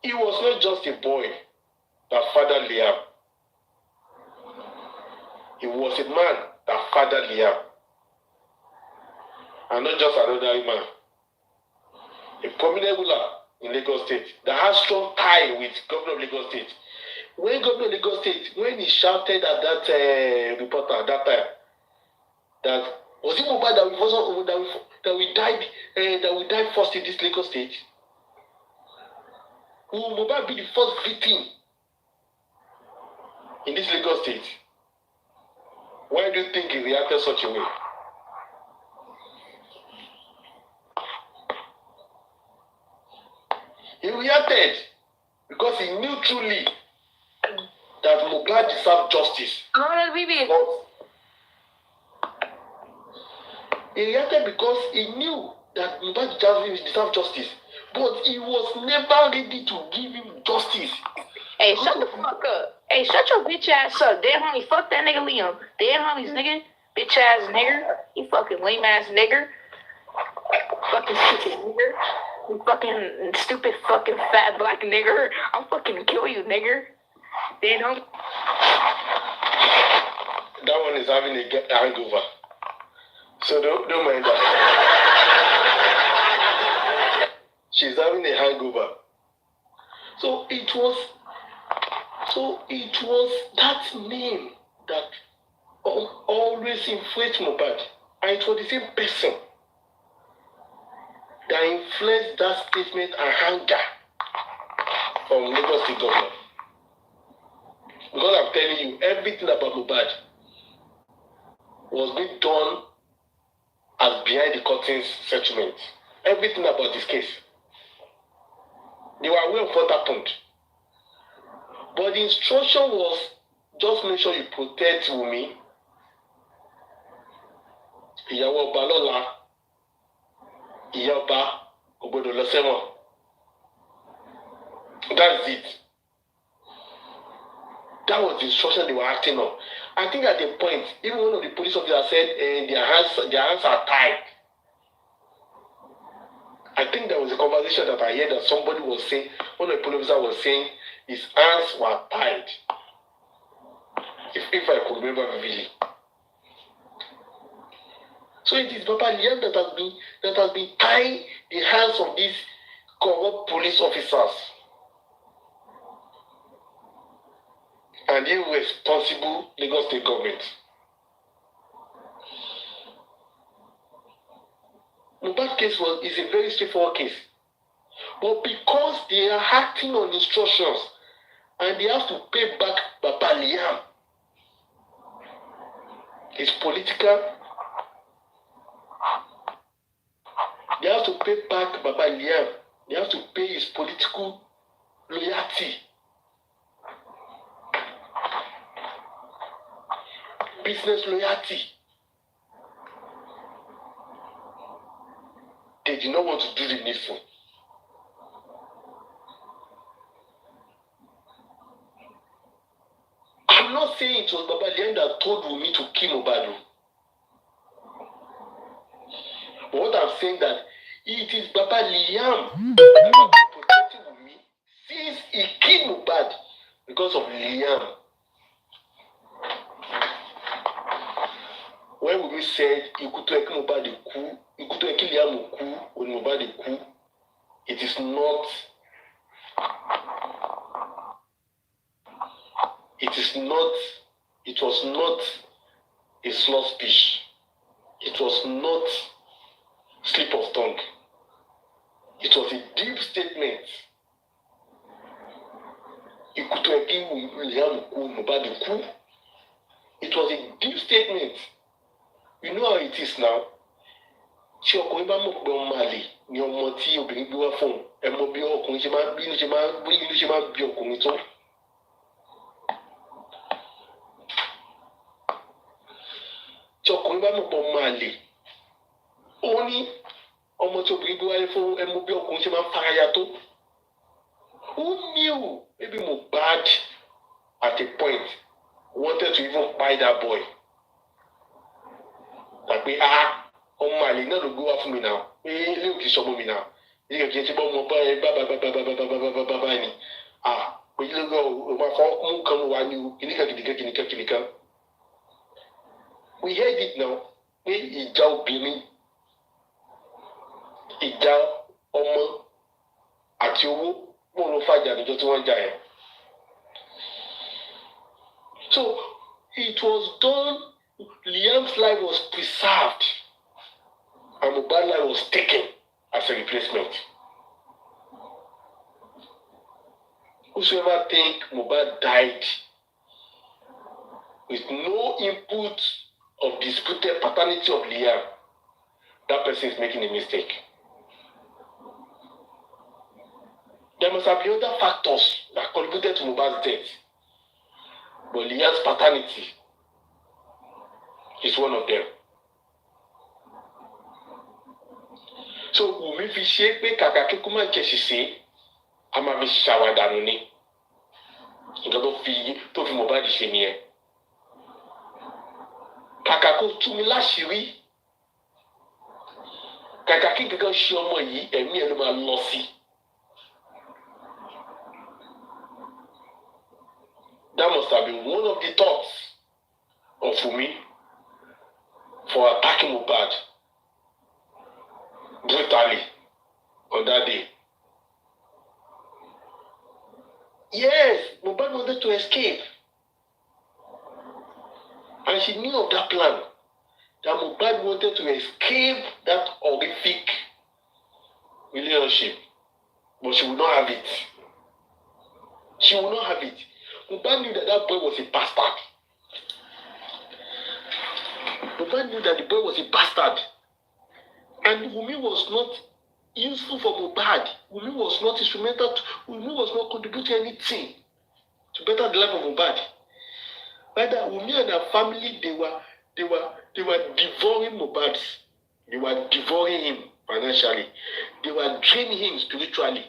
He was not just a boy that fathered Liam. He was a man that fathered Liam. And not just another man. A prominent ruler in Lagos State that has strong tie with Governor of Lagos State. When Governor of Lagos State, when he shouted at that reporter at that time, that was it Mohbad that we died first in this Lagos State? Will Mohbad be the first victim in this Lagos State? Why do you think he reacted such a way? He reacted because he knew truly that Mohbad deserved justice. He reacted because he knew that Mohbad deserved justice. But he was never ready to give him justice. Hey, shut the fuck up. Hey, shut your bitch ass up. Dead homie, fuck that nigga Liam. Dead homies, nigga. Bitch ass nigger. You fucking lame ass nigger. Fucking stupid nigger. You fucking stupid fucking fat black nigger. I'll fucking kill you, nigger. Dead homie. That one is having a hangover. So don't mind that. She's having a hangover. So it was that name that always influenced Mohbad. And it was the same person that influenced that statement and anger from Lagos State government. Because I'm telling you, everything about Mohbad was being done as behind the curtains settlement. Everything about this case. They were aware of what happened. But the instruction was just make sure you protect Wunmi. Ìyàwó ọba lọ́la, ìyá ọba kò gbọdọ̀ lọ sẹ́wọ̀n. That's it. That was the instruction they were acting on. I think at the point, even one of the police officers said their hands are tied. I think there was a conversation that I heard that somebody was saying, one of the police officers was saying his hands were tied. If I could remember vividly. So it is Baba Liam that has been tying the hands of these corrupt police officers. And the irresponsible Lagos State government. Mohbad case is a very straightforward case. But because they are acting on instructions and they have to pay back Baba Liam, it's political. They have to pay back Baba Liam. They have to pay his political loyalty. Business loyalty. They did not want to do the needful. I'm not saying it was Baba Liam that told Wunmi to kill Mohbad. But what I'm saying that it is Baba Liam that has been protecting Wunmi since he killed Mohbad because of Liam. When Wunmi said Ikuto Eki Mohbad ku, Ikuto Eki Liam ku, when Mohbad ku, it was not a slow speech. It was not slip of tongue. It was a deep statement. Ikuto Eki Liam ku, Mohbad ku. It was a deep statement. You know how it is now. Tí ọkùnrin bá mọ̀ pé ọmọ àlè ni ọmọ tí obìnrin gbé wá fún un, ẹ mọ̀ bí ọkùnrin ṣe máa bí inú ṣe máa bí ọkùnrin tó. Tí ọkùnrin bá mọ̀ pé ọmọ àlè, ó ní ọmọ tí obìnrin gbé wáyé fún ẹ mọ̀ bí ọkùnrin ṣe máa faraya tó. Who knew? Maybe Mohbad at a point wanted to even buy that boy. Tàbí ọmọ àlè náà ló gbé wá fún mi náà pé ilé òkè sọmọ mi náà ilé òkè tí bọ́ mọ bá ẹ bá ni pé ilé òkè ọmọ afọ mú kan wá ní kìnìkan. We heard it now pé ìjà obìnrin ìjà ọmọ àti owó wọn ló fàjà níjọ́ tí wọ́n jà ẹ̀. So it was done. Liam's life was preserved and Mohbad's life was taken as a replacement. Whosoever think Mohbad died with no input of disputed paternity of Liam, that person is making a mistake. There must have been other factors that contributed to Mohbad's death, but Liam's paternity is one of them. So Wunmi fi ṣe pé kàkà kíkú máa ń kẹ̀sì sí a máa fi ṣàwàdànù ni. Nǹkan tó fi Mohbad ṣe nìyẹn. Kàkà kó tú mi láṣìírí. Kàkà kí nǹkan ṣe ọmọ yìí ẹ̀mí ẹ̀ ló máa lọ sí. That must have been one of the thoughts of Wunmi for attacking Mohbad brutally on that day. Yes, Mohbad wanted to escape. And she knew of that plan. That Mohbad wanted to escape that horrific relationship. But she would not have it. She will not have it. Mohbad knew that that boy was a bastard. Mohbad knew that the boy was a bastard. And Wunmi was not useful for Mohbad. Wunmi was not instrumental. Wunmi was not contributing anything to better the life of Mohbad. Rather, Wunmi and her family, they were devouring Mohbad. They were devouring him financially. They were draining him spiritually.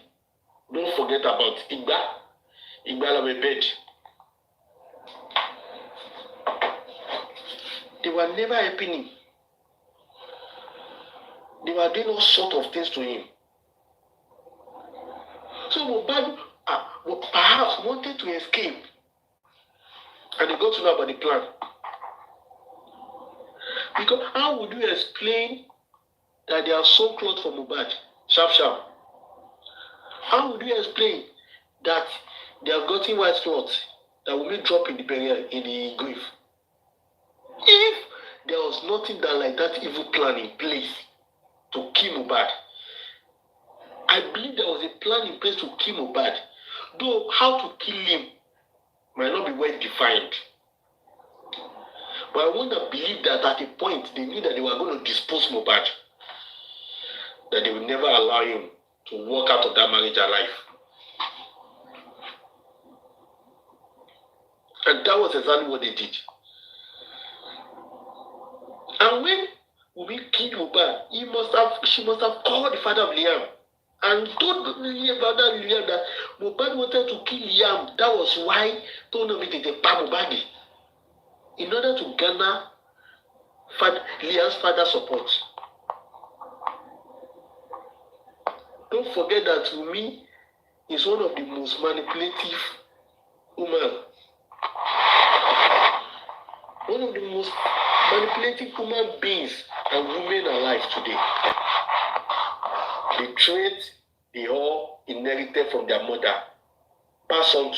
Don't forget about Igba on bed. They were never helping him. They were doing all sorts of things to him. So Mohbad perhaps wanted to escape. And they got to know about the plan. Because how would you explain that they are so close for Mohbad? Sharp. How would you explain that they have gotten white cloth that will be dropped in the burial, in the grave? If there was nothing like that evil plan in place to kill Mohbad, I believe there was a plan in place to kill Mohbad. Though how to kill him might not be well defined. But I want to believe that at a point they knew that they were going to dispose Mohbad. That they would never allow him to walk out of that marriage alive. And that was exactly what they did. And when Wunmi killed Mohbad, she must have called the father of Liam and told father Liam that Mohbad wanted to kill Liam. That was why told him to pam Mohbad in order to garner Liam's father's support. Don't forget that Wunmi is one of the most manipulative women. One of the most manipulative human beings and women alive today. The traits they all inherited from their mother pass on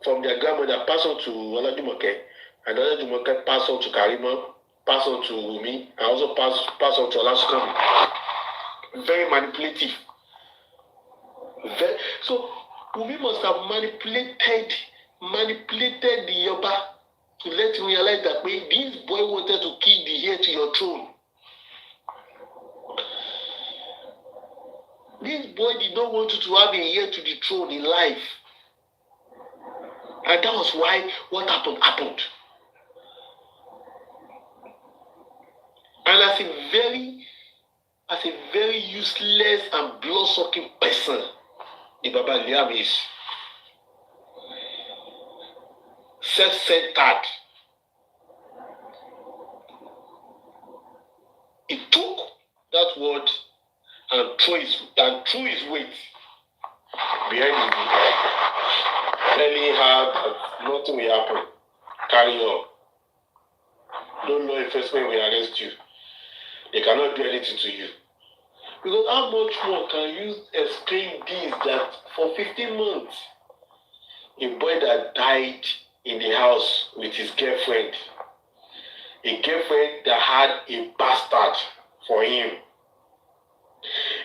from their grandmother, pass on to Olajumoke, and Olajumoke pass on to Karima, pass on to Wunmi, and also pass on to Olasukami. Very manipulative. So Wunmi must have manipulated the Yoruba to let him realize that this boy wanted to kill the heir to your throne. This boy did not want you to have a heir to the throne in life. And that was why what happened. And as a very useless and blood-sucking person, the Baba Liam is self-centered. He took that word and threw his weight behind him, telling her that nothing will happen. Carry on. No law enforcement will arrest you. They cannot do anything to you. Because how much more can you explain this, that for 15 months, a boy that died in the house with his girlfriend, a girlfriend that had a bastard for him,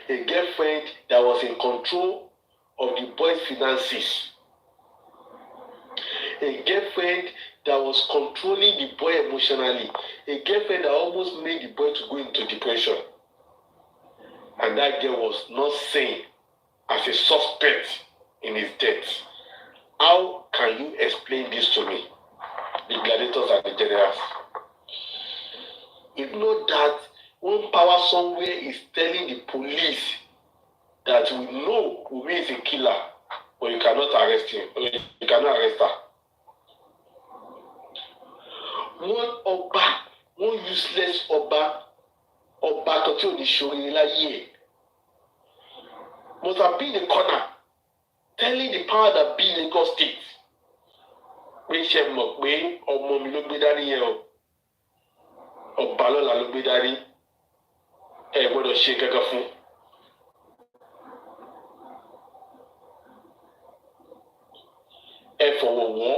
a girlfriend that was in control of the boy's finances, a girlfriend that was controlling the boy emotionally, a girlfriend that almost made the boy to go into depression. And that girl was not seen as a suspect in his death. How can you explain this to me, the gladiators and the generals? If not that one power somewhere is telling the police that we know Wunmi is a killer, but you cannot arrest him, or you cannot arrest her. One useless Oba tó tí ò ní ṣoríire láyé, must have been in the corner telling the power that be in Lagos State pé ṣe mọ̀ pé ọmọ mi ló gbé dání yẹn o, ọba lọ́la ló gbé dání, ẹ gbọ́dọ̀ ṣe kankan fún. Ẹ fọwọ́ wọ́,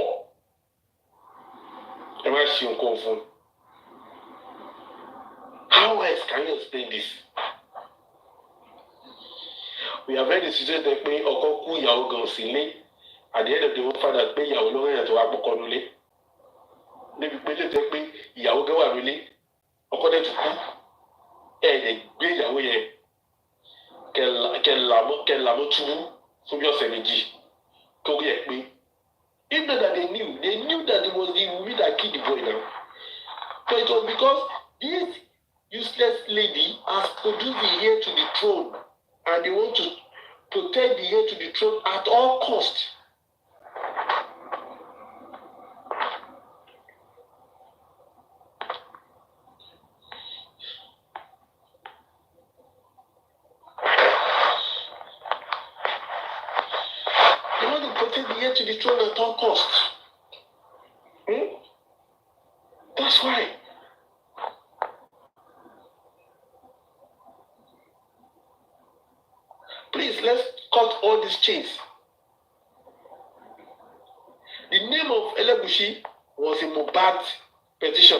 ẹ má ṣe nǹkan fún. How else can you explain this? we have heard the situation that pé ọkọ kú ìyàwó gan sí ilé at the end of the day find out pé ìyàwó ló rẹ̀yàn tó wá pọkọ nulẹ̀ níbi pé lè jẹ́ pé ìyàwó gan wà nílé ọkọ dẹ̀ tó kú ẹ̀ gbé ìyàwó yẹn kẹlàmọ́ túbú fún bí ọ̀sẹ̀ méjì torí ẹ̀ pé if not that they knew that it was the woman that killed the boy now but it was because this useless lady has produced the heir to the throne and they want to protect the heir to the throne at all costs. They want to protect the heir to the throne at all costs. That's why. Please, let's cut all these chains. The name of Elegushi was in Mohbad's petition.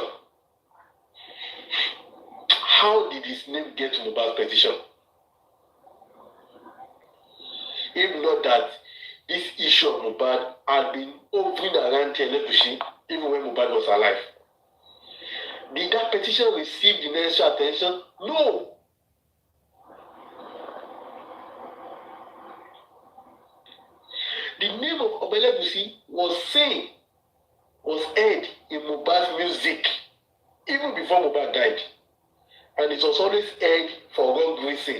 How did his name get to Mohbad's petition? If not that this issue of Mohbad had been hovering around Elegushi even when Mohbad was alive. Did that petition receive the necessary attention? No. The name of Obelegushi was heard in Mohbad's music even before Mohbad died. And it was always heard for wrong reason.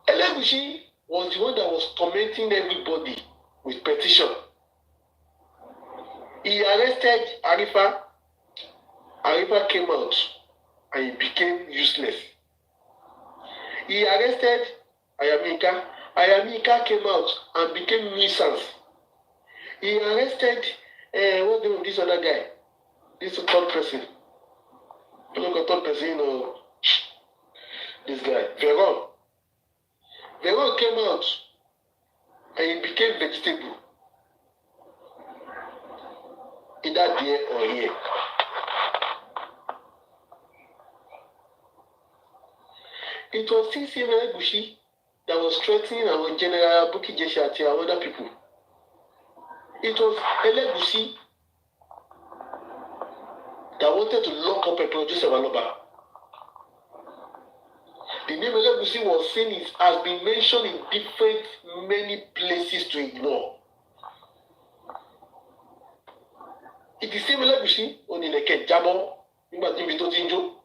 Elegushi was the one that was tormenting everybody with petition. He arrested Arifa. Arifa came out and he became useless. He arrested Ayamika. Ayamika came out and became nuisance. He arrested what's the name of this other guy? This third person. Look at third person, this guy. Veron. Veron came out and he became vegetable. Either there or here. It was still Elegushi that was threatening our General Bukky Jesse and other people. It was Elegushi that wanted to lock up a producer Aloba. The name Elegushi was seen has been mentioned in many places to ignore. It is same Elegushi on in a Jabo, nígbà tí ibi tó ti ń jó.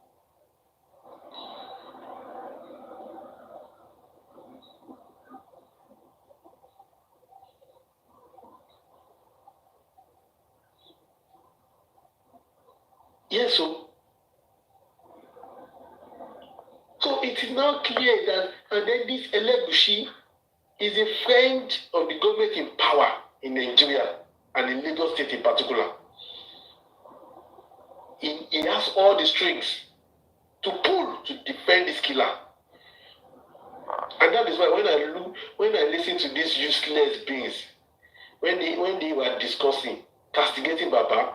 Yes, so it is now clear that, and then this Elegushi is a friend of the government in power in Nigeria and in Lagos State in particular. He has all the strings to pull to defend this killer. And that is why when I listen to these useless beings, when they were discussing, castigating Baba,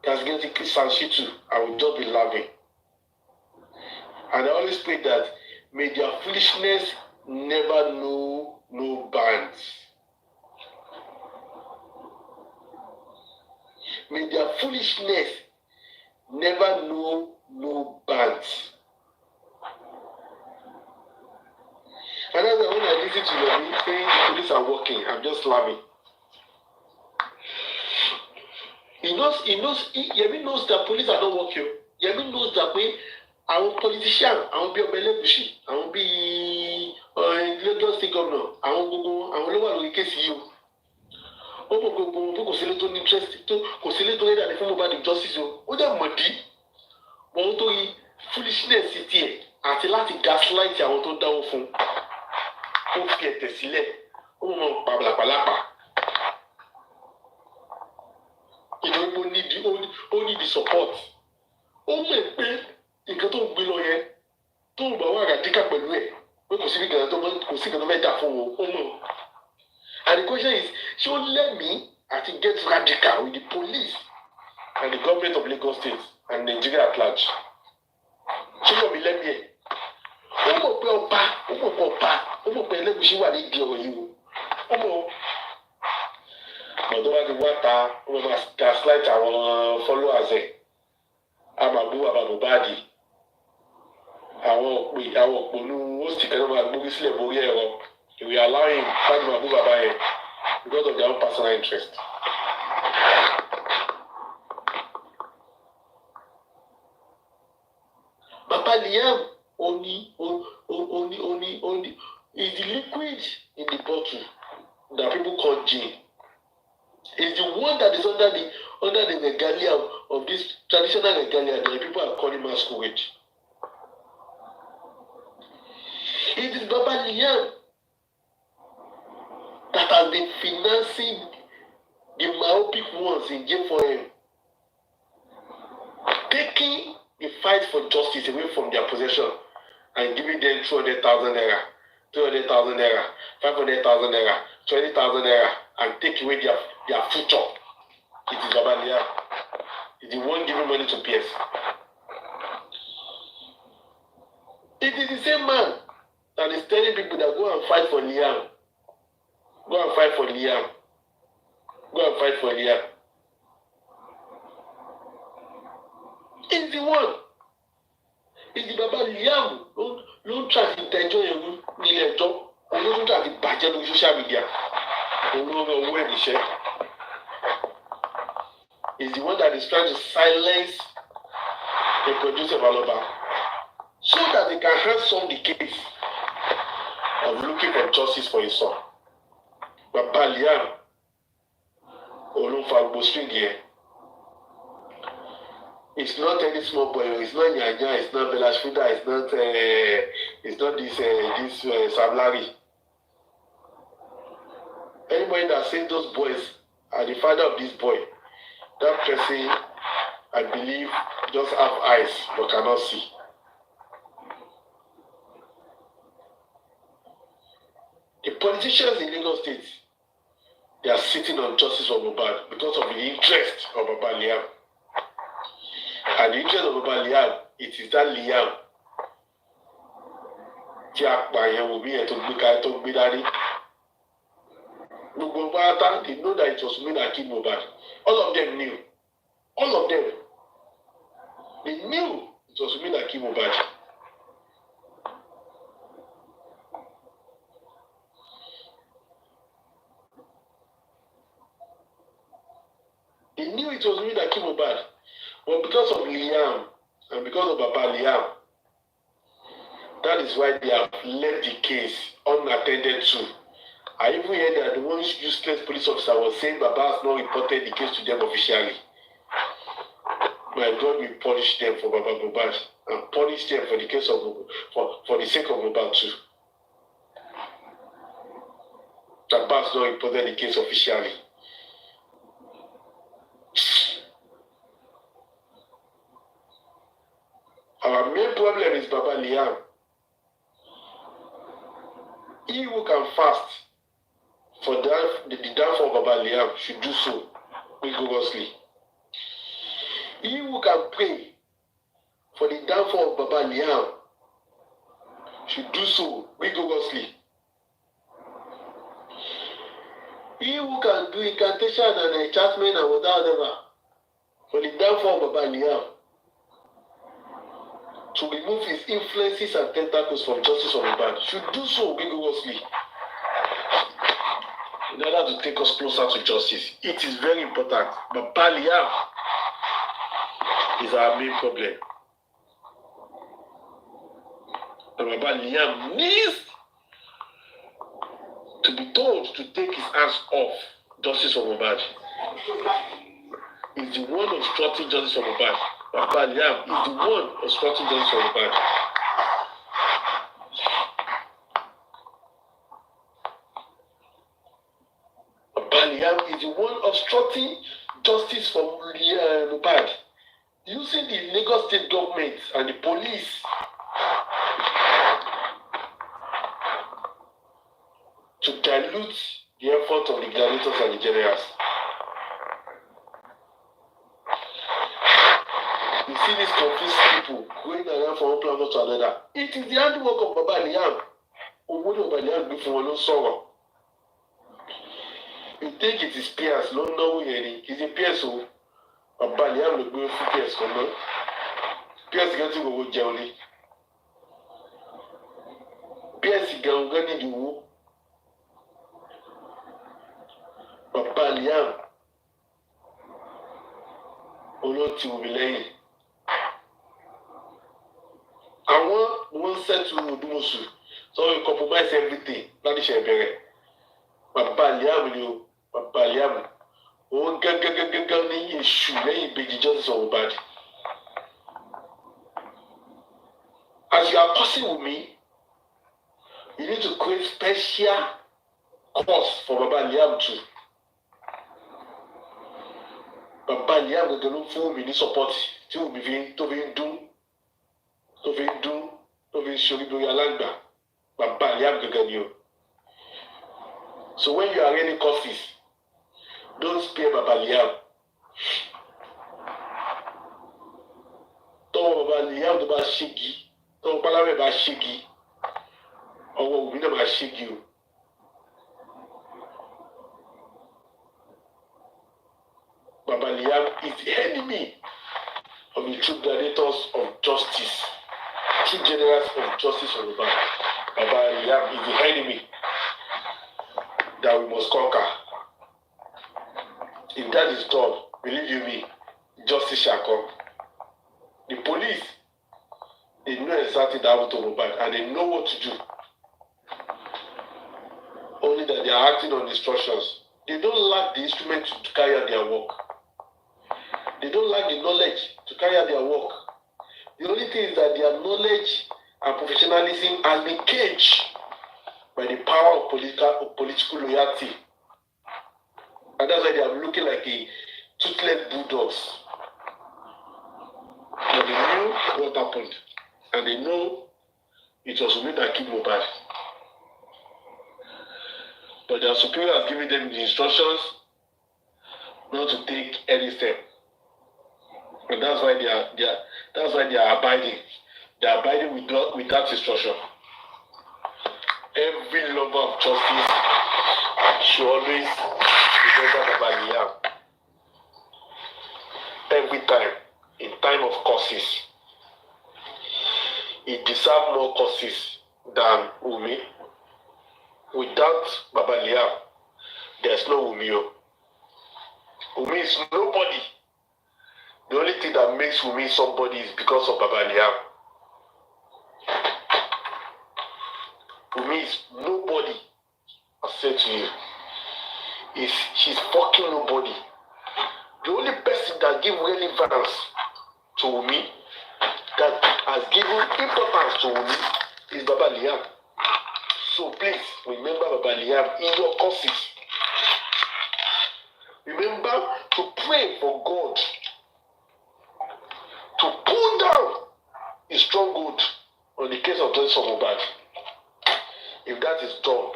castigating Sanshitu, I will just be laughing. And I always pray that may their foolishness never know no bounds. May their foolishness never know no bounds. And that's when I listen to them saying the police are working, I'm just laughing. Yemi knows that police are not working. Yemi knows that way our politicians, our Obelegushi, our Lagos State governor, our lower case you. Kò sí lè tó ní interest tó kò sí lè tó yẹ dàní fún Mohbad justice o ó dẹ̀ mọ̀ dí wọn tó yí foolishness tiẹ̀ àti láti gaslight àwọn tó dáwó fún ó fi ẹ̀tẹ̀ sílẹ̀ ó mọ̀ pàlàpàlàpà ìdánwò ó ní the support ó mọ̀ pé nǹkan tó ń gbé lọ yẹn tó ń bá wà ràdíkà pẹ̀lú ẹ̀ pé kò sí nǹkan tó fẹ́ dà fún wọn ó mọ̀. And the question is, should let me get radical with the police and the government of Lagos State and Nigeria at large? ṣé yọ̀ mí lẹ́mí ẹ̀ ó mọ̀ pé ọba ó mọ̀ pé Elégùṣì wà nídìí ọ̀rọ̀ yìí o ó mọ̀ ọ̀dọ́ wa ti wá ta ó máa gaslight àwọn followers ẹ̀ a máa bú bàbá Mohbad àwọn òpònú host kan máa gbórí sílẹ̀ borí ẹ̀rọ ìwé allowing láti máa bú bàbá yẹn because of their own personal interest. Baba Liam only is the liquid in the bottle that people call gin. Is the one that is under the regalia of this traditional regalia that people are calling masquerade. It is Baba Liam that has been financing the myopic ones in jail for him, taking the fight for justice away from their possession and giving them 200,000 naira, 200,000 naira, 500,000 naira, 20,000 naira, and take away their future. It is Baba Liam. It is the one giving money to PS. It is the same man that is telling people that go and fight for Liam. Go and fight for Liam. Go and fight for Liam. It's the one. It's the Baba Liam. Don't try to enjoy your nílé ẹjọ́. Don't try to bàjẹ́ lórí social media. It's the one that is trying to silence the producer of Aloba so that they can hands-on the case of looking for justice for his son. Baba Liam Olunfagbo string here. It's not any small boy. It's not Nyanya. It's not Belashfuda. It's not this Sablari. Anybody that says those boys are the father of this boy, that person, I believe, just have eyes but cannot see. The politicians in Lagos State, they are sitting on justice for Mohbad because of the interest of Baba Liam. And the interest of Baba Liam, it is that Liam tí a pààyàn wò bí ẹ̀ tó gbé ká tó gbé dání. Gbogbo pátá, they know that it was me that killed Mohbad. All of them knew. All of them. They knew it was me that killed Mohbad. They knew it was me that killed Mohbad. But because of Liam and because of Baba Liam, that is why they have left the case unattended to. I even heard that the one useless police officer was saying Baba has not reported the case to them officially. My God will punish them for Baba Mohbad and punish them for the case of for the sake of Mohbad too. Baba has not reported the case officially. Our main problem is Baba Liam. He who can fast for the downfall of Baba Liam should do so rigorously. He who can pray for the downfall of Baba Liam should do so rigorously. He who can do incantation and enchantment and whatever for the downfall of Baba Liam, to remove his influences and tentacles from justice of Mohbad, should do so vigorously in order to take us closer to justice. It is very important. But Baba Liam is our main problem. And Baba Liam needs to be told to take his hands off justice of Mohbad. He's the one obstructing justice of Mohbad. Baba Liam is the one obstructing justice of Mohbad. Baba Liam is the one obstructing justice for Mohbad, using the Lagos State government and the police to dilute the effort of the gladiators and the generals. The see these confused people going around from one platform to another. It is the handwork of Baba Liam. Owó ni Baba Liam gbé fún wọn ló sọ̀rọ̀. You think it is PS ló ń náwó yẹn ni? Kì í ṣe PS o. Baba Liam ló gbé fún PS kan náà. PS gan tí gbogbo jẹun ni. PS gangan ní ìdíwó. Baba Liam olóòtú omi lẹ́yìn. Àwọn wọ́n settle Odúmọ̀ṣù, so we compromise everything láti ṣe ìbẹ̀rẹ̀. Baba Liam ni o, Baba Liam. Òun gángan ní èṣù lẹ́yìn ìbejì justice of Mohbad. As you are passing with me, you need to create special course for Baba Liam too. Baba Liam gẹ́gẹ́ ló fún mi ní support tí Wùmí tó fi ń dún tó fi ń ṣorí lórí alágbà. Baba Liam gẹ́gẹ́ ni o. So when you are running courses, don't spare Baba Liam. Tọ́wọ́ Baba Liam tó bá ṣégi, tọ́wọ́ pálámẹ̀ bá ṣégi, ọwọ́ Wùmí náà bá ṣégi o. Baba Liam is the enemy of the true gladiators of justice, true generals of justice of the Bible. Baba Liam is the enemy that we must conquer. If that is done, believe you me, justice shall come. The police, they know exactly that happened to Mohbad and they know what to do. Only that they are acting on instructions. They don't lack the instrument to carry out their work. They don't lack the knowledge to carry out their work. The only thing is that their knowledge and professionalism has been caged by the power of political loyalty. And that's why they are looking like a toothless bulldogs. But they knew what happened. And they know it was Wunmi that killed Mohbad. But their superior has given them the instructions not to take any step. And that's why they are abiding. They are abiding with that instruction. Every lover of justice should always remember Baba Liam. Every time, in time of curses, he deserves more curses than Wunmi. Without Baba Liam, there's no Wunmi. Wunmi is nobody. The only thing that makes Wunmi somebody is because of Baba Liam. Wunmi is nobody. I said to you, she's fucking nobody. The only person that gives relevance to Wunmi, that has given importance to Wunmi, is Baba Liam. So please remember Baba Liam in your courses. Remember to pray for God to pull down a stronghold on the case of justice of Mohbad. If that is done,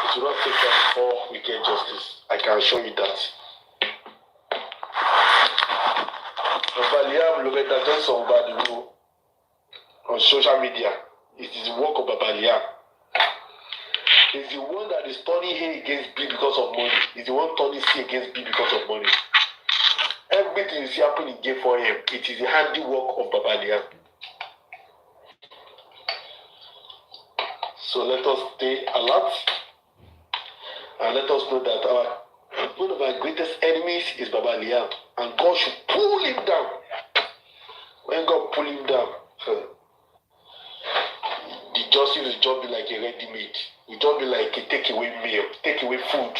it will not take time before we get justice. I can assure you that. Baba Liam look at the justice of Mohbad on social media. It is the work of Baba Liam. He's the one that is turning A against B because of money. He's the one turning C against B because of money. Everything you see happening in for him, it is the handiwork of Baba Liam. So let us stay alert and let us know that one of our greatest enemies is Baba Liam, and God should pull him down. When God pull him down, the justice will just be like a ready-made. It will just be like a takeaway meal, takeaway food.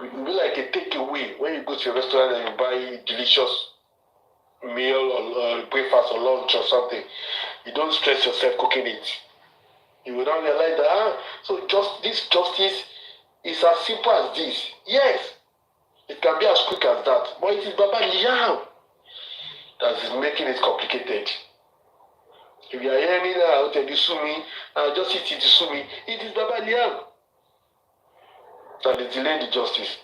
It will be like a takeaway when you go to a restaurant and you buy delicious meal or breakfast or lunch or something. You don't stress yourself cooking it. You will not realize that, so this justice is as simple as this. Yes, it can be as quick as that, but it is Baba Liam that is making it complicated. If you are hearing that, okay, you sue me, justice is sue me, it is Baba Liam that is delaying the justice.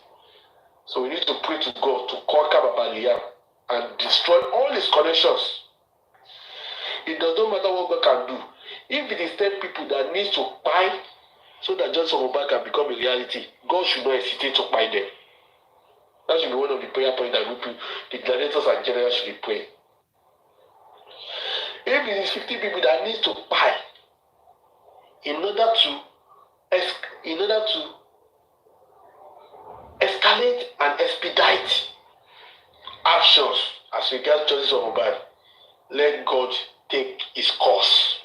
So we need to pray to God to conquer Baba Liam and destroy all his connections. It does not matter what God can do. If it is 10 people that need to buy so that Johnson Mobile can become a reality, God should not hesitate to buy them. That should be one of the prayer points that the gladiators and generals should be praying. If it is 50 people that need to buy in order to escalate and expedite actions as regards justice of Mobile, let God take his course.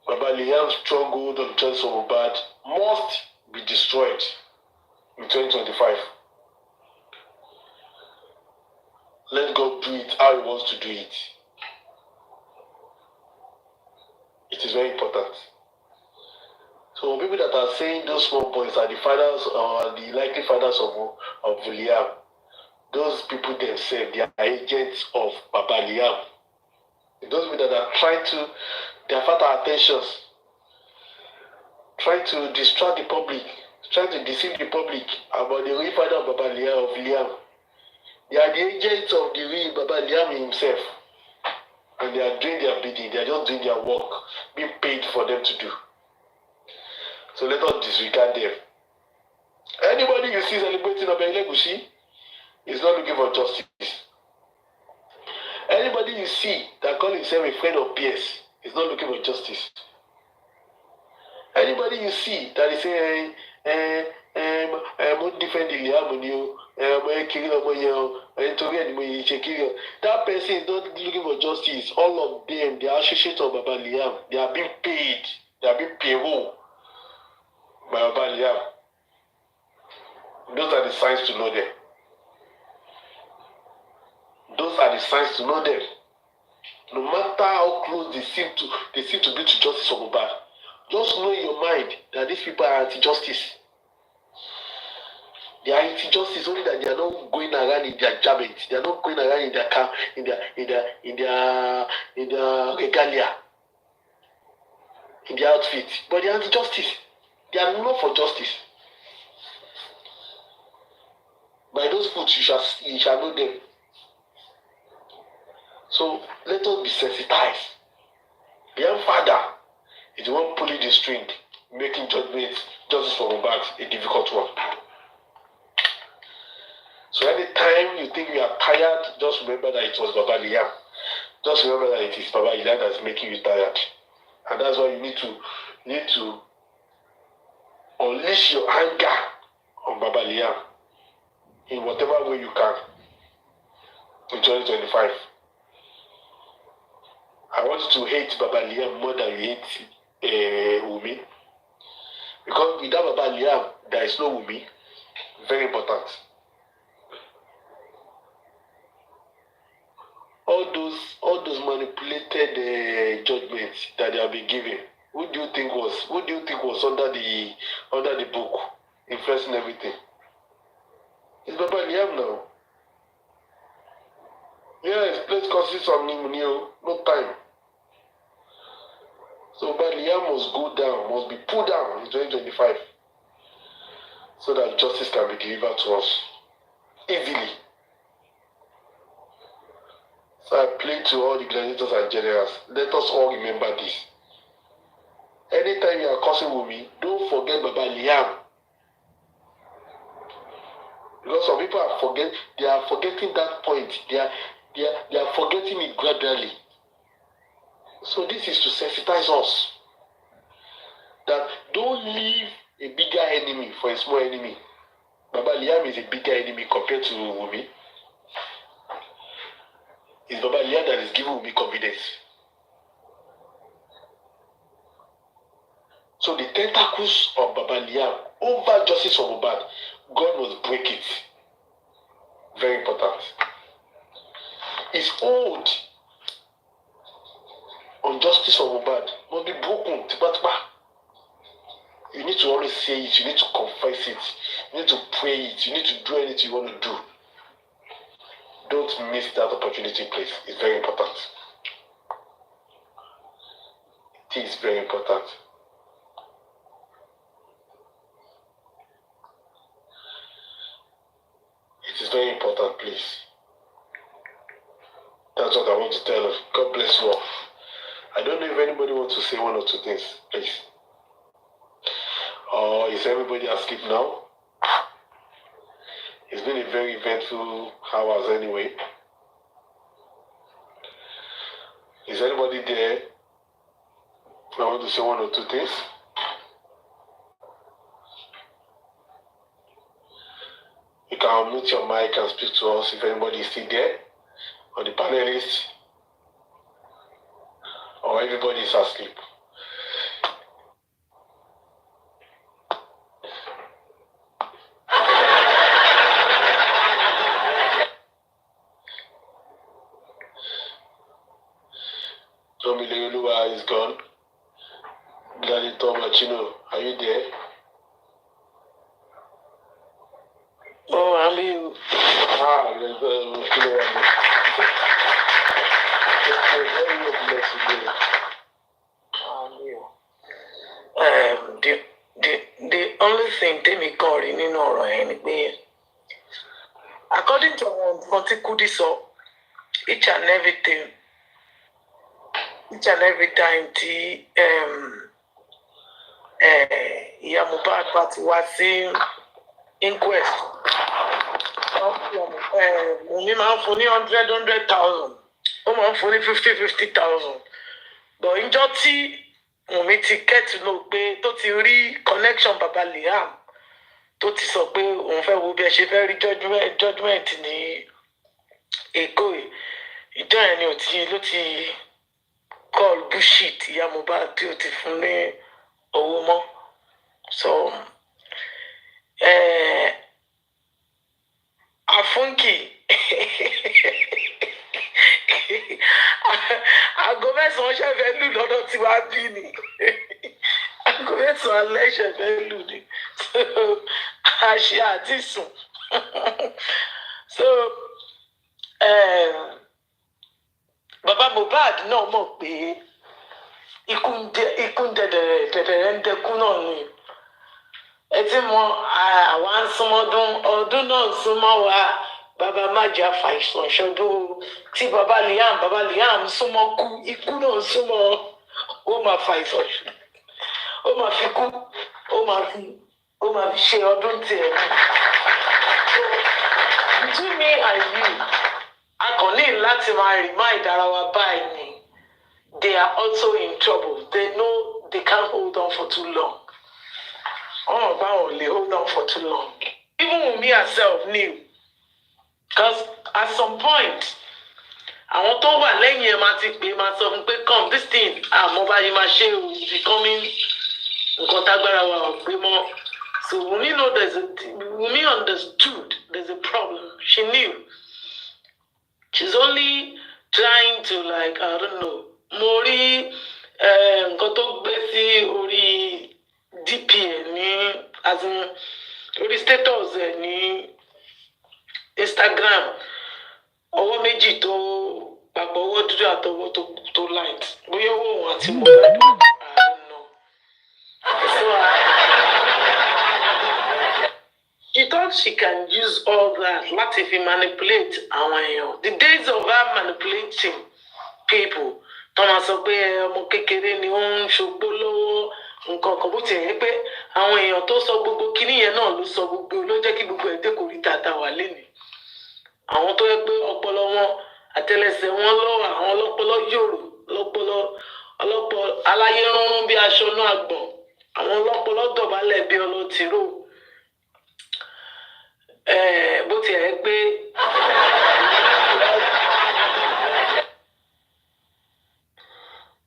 Baba Liam's stronghold on justice of Mobile must be destroyed in 2025. Let God do it how he wants to do it. It is very important. So people that are saying those small boys are the fathers or the likely fathers of Liam, those people themselves, they are agents of Baba Liam. Those people that are trying to divert our attentions, trying to distract the public, trying to deceive the public about the real father of Baba Liam. They are the agents of the real Baba Liam himself. And they are doing their bidding, they are just doing their work, being paid for them to do. So let us disregard them. Anybody you see celebrating Obele Gushi is not looking for justice. Anybody you see that calls himself a friend of PS is not looking for justice. Anybody you see that is saying, I'm defending Liam, that person is not looking for justice. All of them, they are associates of Baba Liam. They are being paid. They are being paid by Baba Liam. Those are the signs to know them. Those are the signs to know them. No matter how close they seem to be to justice of Baba, just know in your mind that these people are anti-justice. They are anti-justice only that they are not going around in their garment. They are not going around in their regalia, in their outfit. But they are anti-justice. They are not for justice. By those fruits you shall know them. So let us be sensitized. The young father is the one pulling the string, making justice for Mohbad a difficult one. So anytime you think you are tired, just remember that it was Baba Liam. Just remember that it is Baba Liam that is making you tired. And that's why you need to unleash your anger on Baba Liam in whatever way you can in 2025. I want you to hate Baba Liam more than you hate Wumi. Because without Baba Liam, there is no Wumi. Very important. All those manipulated judgments that they have been given. Who do you think was under the book, influencing everything? It's Baba Liam now. Yes, let's consider some new, no time. So Baba Liam must go down, must be pulled down in 2025, so that justice can be delivered to us easily. So I plead to all the gladiators and generals, let us all remember this. Anytime you are cursing with me, don't forget Baba Liam. Because some people they are forgetting that point. They are forgetting it gradually. So this is to sensitize us that don't leave a bigger enemy for a small enemy. Baba Liam is a bigger enemy compared to Wumi. It's Baba Liam that is giving Wumi confidence. So the tentacles of Baba Liam over justice for Mohbad, God must break it. Very important. His hold on justice for Mohbad must be broken. You need to always say it, you need to confess it, you need to pray it, you need to do anything you want to do. Don't miss that opportunity, please. It's very important. Tea is very important. It is very important, please. That's what I want to tell you. God bless you all. I don't know if anybody wants to say one or two things, please. Or is everybody asleep now? It's been a very eventful hours anyway. Is anybody there? I want to say one or two things. You can unmute your mic and speak to us if anybody is still there, or the panelists, or everybody is asleep. Tommy Leoluwa is gone. Daddy Tomachino, are you there? Oh, I mean, the only thing Temi got in ọ̀rọ̀ ẹ̀ ni pé, according to what Kudi saw, each and every time tí ìyá Mohbad bá ti wá sí inquest, Wunmi máa ń fún ní 100,000, ó máa ń fún ní 50,000. But ìjọ́ tí Wunmi ti get to know pé tó ti rí connection baba Liam, tó ti sọ pé òun fẹ́ wo bí ẹ ṣe fẹ́ rí judgement ní Èkó yìí, ìjọ yẹn ni ló ti call bullshit ìyá Mohbad tí ó ti fún ní owó mọ́. So Afunki aago mẹ́sàn-án ṣẹ̀fẹ̀ lù lọ́dọ̀ tí wàá bí ni aago mẹ́sàn-án alẹ́ ṣẹ̀fẹ̀ lù ni, so àṣẹ àti sùn. So baba Mohbad náà mọ̀ pé ikú dẹ̀dẹ̀rẹ̀ ń dẹkú náà ni. Ẹ ti mọ àwa ń súnmọ́ ọdún náà ń súnmọ́ wa, bàbá má jà fàìsàn ṣọdún tí bàbá Liam súnmọ́ kú, ikú náà súnmọ́, ó máa fàìsàn ṣọdún, ó máa fi kú, ó máa fi ṣe ọdún tiẹ̀ ní. Between me and you, a kàn ní láti máa remind ara wa báyìí ni, they are also in trouble. They know they can't hold on for too long. Oh, they hold on for too long. Even Wunmi herself knew. Because at some point, àwọn tó wà lẹ́yìn ẹ̀ máa ti pè máa sọ fún pé come this thing àmọ́ báyìí máa ṣe o becoming nǹkan tágbára wa ò gbé mọ́. So Wunmi understood there's a problem. She knew. She's only trying to I don't know, mo rí nǹkan tó gbé sí orí DP ẹ̀ ní as in orí status ẹ̀ ní Instagram, ọwọ́ méjì tó papọ̀, ọwọ́ dúdú àtọwọ́ tó light, bóyá owó òun àti Mohbad, I don't know. So she thought she can use all that láti fi manipulate àwọn èèyàn. The days of her manipulating people, tó máa sọ pé ọmọ kékeré ni ó ń ṣogbó lọ́wọ́ nǹkan kan, bó ti yẹ pé àwọn èèyàn tó sọ gbogbo kinní yẹn náà ló sọ gbogbo, ló jẹ́ kí gbogbo ẹ̀dẹ́ kò rí tata wà lénìí. Àwọn tó yẹ pé ọpọlọ wọn àtẹ́lẹsẹ̀ wọn lọ́wọ́, àwọn ọlọ́pọlọ yòrò, ọlọ́pọlọ aláyé rúnrún bí aṣọ náà àgbọ̀n, àwọn ọlọ́pọlọ dọ̀bálẹ̀ bí ọlọ́tìró. Bó ti yẹ pé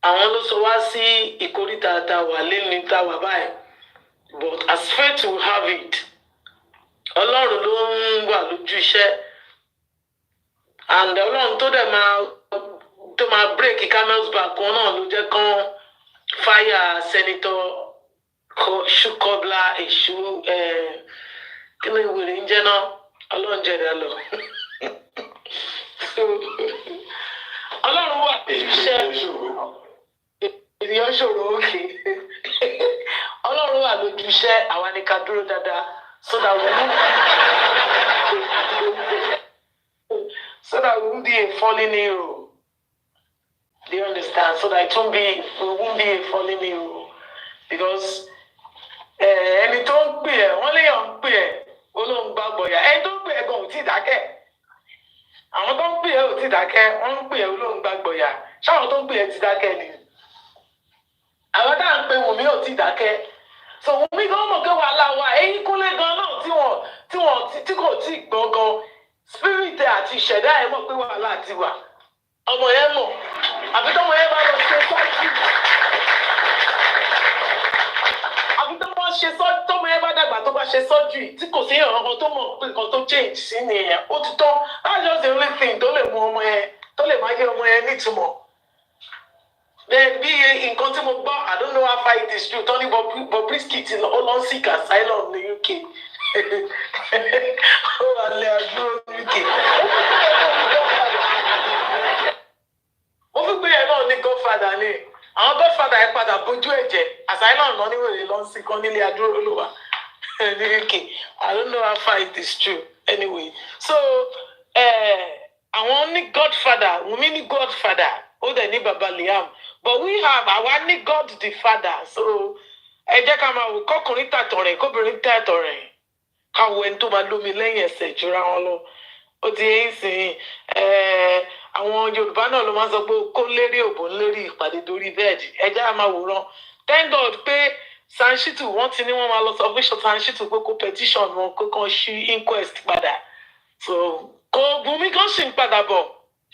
àwọn ló sọ wá sí ìkórìtà tá wà lẹ́nu tá wà báyìí. But as fate will have it, Ọlọ́run ló ń wà lójú iṣẹ́, and Ọlọ́run tó máa break camel's back wọn náà ló jẹ́ kán fire Senator Shukobla Èṣù kí ni ìwé ń jẹ́ náà, Ọlọ́run jẹ̀dá lọ. Ọlọ́run wà lójú iṣẹ́. ṣòro òkè ọlọ́run wà lójú iṣẹ́ àwa ni ká dúró dáadáa so that we won't be a falling hero. Do you understand? So that we won't be a falling hero. Because ẹni tó ń pè ẹ́ wọ́n léèyàn ń pè ẹ́ olóhùn gbàgbọ́ yà ẹni tó ń pè ẹ́ gan ò tí ì dákẹ́. Àwọn tó ń pè ẹ́ ò tí ì dákẹ́ wọ́n ń pè ẹ́ olóhùn gbàgbọ́ yà ṣáwọn tó ń pè ẹ́ ti dákẹ́ ni. Àwọn tá à ń pe Wùmí ò tí ì dákẹ́. So Wùmí gan mọ̀ pé wàhálà wà èyí kúnlé gan náà tí kò tí ì gbọ́ gan spirit àti ìṣẹ̀dá ẹ̀ mọ̀ pé wàhálà ti wà. Ọmọ yẹn mọ̀ àbí tọ́mọ yẹn bá lọ ṣe sọ́ọ̀tì. Tọ́mọ yẹn bá dàgbà tó bá ṣe surgery tí kò sí ọ̀rọ̀ tó mọ̀ pé nǹkan tó change sí nìyẹn ó ti tán that's just the only thing tó lè mú ọmọ yẹn tó lè máa yẹ ọmọ yẹn nítumọ̀. Bẹ́ẹ̀ bí nǹkan tí mo gbọ́ I don't know how far it is true Tony Bobrisky ti lọ ó lọ seek asylum ní UK ó wà lẹ́ àdúró ní UK. Mo fi gbé yẹn náà ní godfather ni àwọn godfather yẹn padà bójú ẹ̀jẹ̀ asylum náà níwèrè lọ sí kan nílé adúró ló wà ní UK I don't know how far it is true anyway so àwọn ní godfather Wùmí ní godfather ó dẹ̀ ní baba Liam but we have àwa ní God the father so ẹ jẹ́ ká máa wò kọkùnrin tàtọ̀rẹ̀ kóbìnrin tàtọ̀rẹ̀ ká wo ẹni tó máa lómi lẹ́yìn ẹsẹ̀ jura wọn lọ ó ti yé sìn àwọn Yorùbá náà ló máa ń sọ pé kó lérí òbò lérí ìpàdé dórí bẹ́ẹ̀dì ẹjẹ́ á máa wòran thank God pé Sanshitu wọ́n ti ní wọ́n máa lọ sọ fún Sanshitu pé kó petition wọn pé kán ṣí inquest padà so kò Wùmí kan sì ń padà bọ̀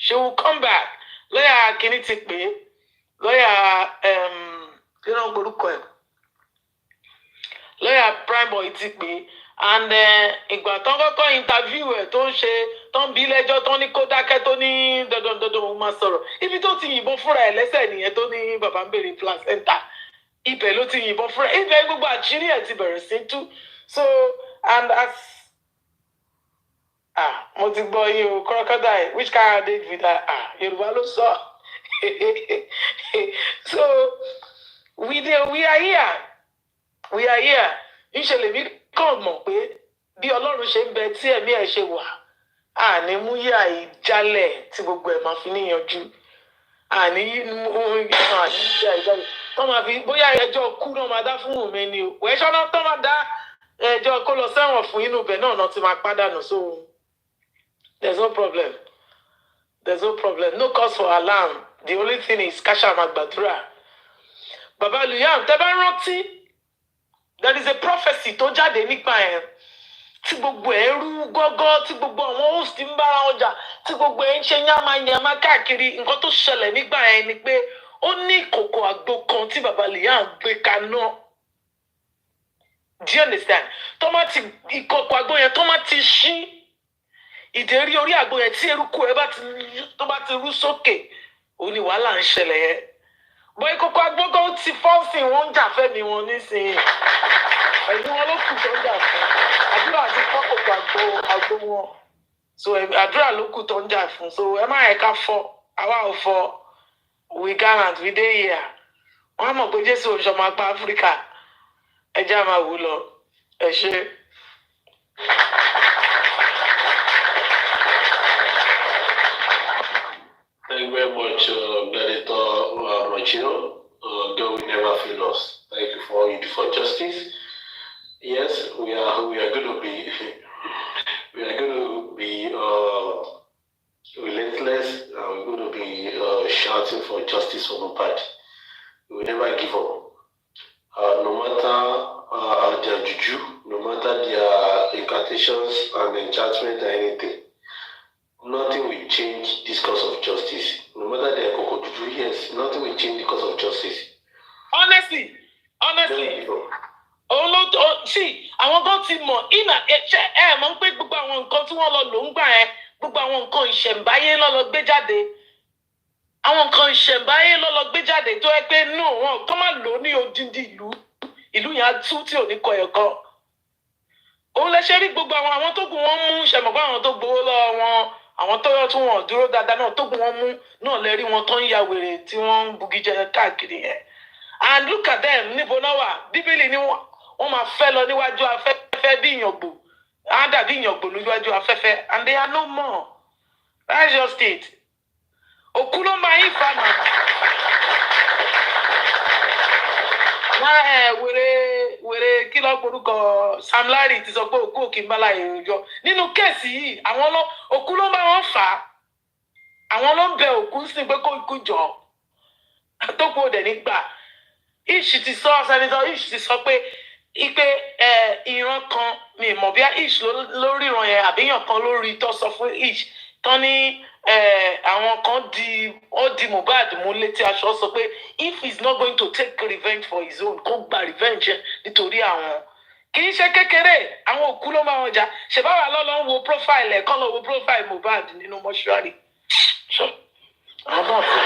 she will come back lọ́yà kínní ti pè é lọ́yà kí ló ń gborúkọ ẹ̀ lọ́yà Primeboy ti pè é and ìgbà tán kọ́kọ́ interview ẹ̀ tó ń ṣe tó ń bí lẹ́jọ́ tó ní kó dákẹ́ tó ní dandan òun máa sọ̀rọ̀ ibi tó ti yìnbọn fúnra ẹ̀ lẹ́sẹ̀ nìyẹn tó ní bàbá ń béèrè placenta ibẹ̀ ló ti yìnbọn fúnra ẹ̀ ibẹ̀ gbogbo àṣírí ẹ̀ ti bẹ̀rẹ̀ sí tú so and as mo ti gbọ́ yín o crocodile which kind of date with that Yorùbá ló sọ so we are here ìṣẹ̀lẹ̀ mi kàn mọ̀ pé bí Ọlọ́run ṣe ń bẹ tí ẹ̀mí ẹ̀ ṣe wà àní mú yà ìjálẹ̀ tí gbogbo ẹ̀ máa fi níyanjú àní yà ìjálẹ̀ tó máa fi bóyá ẹjọ́ kú náà máa dá fún Wùmí ni o ẹ̀ṣọ́ náà tó máa dá ẹjọ́ kó lọ sẹ́wọ̀n fún inú ibẹ̀ náà ti máa pàdánù so there's no problem no cause for alarm the only thing is káṣá máa gbàdúrà bàbá Liam tẹ́ bá rántí. There is a prophecy tó jáde nípa ẹ̀ tí gbogbo ẹ̀ rú gọ́gọ́ tí gbogbo àwọn host ń bára wọn jà tí gbogbo ẹ̀ ń ṣe yánmayànmá káàkiri nǹkan tó ṣẹlẹ̀ nígbà ẹ̀ ni pé ó ní ìkòkò àgbo kan tí bàbá Liam gbé kaná. Do you understand? Ìkòkò àgbo yẹn tó má ti ṣí ìdérí orí àgbo yẹn tí eruku ẹ̀ tó bá ti rú sókè ó ní wàhálà ń ṣẹlẹ̀ yẹn. Bọ́ ìkòkò àgbo kan ti fọ́ọ̀sìn wọn ń jà fẹ́mi wọn nísìnyí. Ẹ̀yin wọn ló kù tó ń jà fún àdúrà àti kọ́kòkò àgbo wọn so àdúrà ló kù tó ń jà fún so ẹ má yẹ ká fọ́ àwa ò fọ́ we gallant we dey here wọn á mọ̀ pé Jésù òṣọmọ apá Áfíríkà ẹ já máa wù lọ ẹ ṣe. Thank you very much, Gladiator Rochino. God will never fail us. Thank you for all you do for justice. Yes, we are going to be relentless, and we're going to be shouting for justice for Mohbad. We will never give up. No matter their juju, no matter their incantations and enchantment or anything, nothing will change this cause of justice. No matter their cocoa juju, yes, nothing will change the cause of justice. Honestly. Sí, àwọn kan ti mọ̀ mọ̀ pé gbogbo àwọn nǹkan tí wọ́n lọ lò ń gbà ẹ́ gbogbo àwọn nǹkan ìṣẹ̀ǹbáyé ló gbé jáde àwọn nǹkan ìṣẹ̀ǹbáyé ló gbé jáde tó yẹ pé nù wọn kọ́ máa lò ní odindi ìlú yẹn á tú tí ò ní kọ ẹ̀kọ́ òun lè ṣe rí gbogbo àwọn tó gùn wọn mú ṣẹ̀mọ̀gbọ́n àwọn tó gbowó lọ́wọ́ wọn àwọn tó yọ tí wọn dúró dáadáa náà tó gùn wọn mú náà lè rí wọn tó ń ya wèrè tí wọ́n ń bugi jẹ káàkiri yẹn And look at them, níbo náà wà, Bíbélì ni wọ́n máa fẹ́ lọ níwájú afẹ́fẹ́ bí ìyàngbò, á dàbí ìyàngbò níwájú afẹ́fẹ́, and they are no more. That's just it. Òkú ló máa ń fa màá. Wèrè kí ló porúkọ Sam Larry ti sọ pé òkú òkè ń bá láyé òjò. Nínú kéèsì yìí, òkú ló máa ń fà á. Àwọn ló ń bẹ òkú sí pé kó ikú jọ. Tó kú òdẹ̀ nígbà. Ish ti sọ Sẹ́nitọ́ Ish ti sọ pé ìran kan mi mọ̀ bí Ish lórí ìran yẹn àbíyàn kan lórí tó sọ fún Ish tán ní àwọn kan di Mohbad mú létí aṣọ sọ pé if he's not going to take revenge for his own kó gba revenge nítorí àwọn kì í ṣe kékeré àwọn òkú ló máa wọn jà ṣèbáwá lọ́lọ́ ń wo profile ẹ̀ kán lọ wo profile Mohbad nínú mọ́ṣúárì. Àwọn náà ti.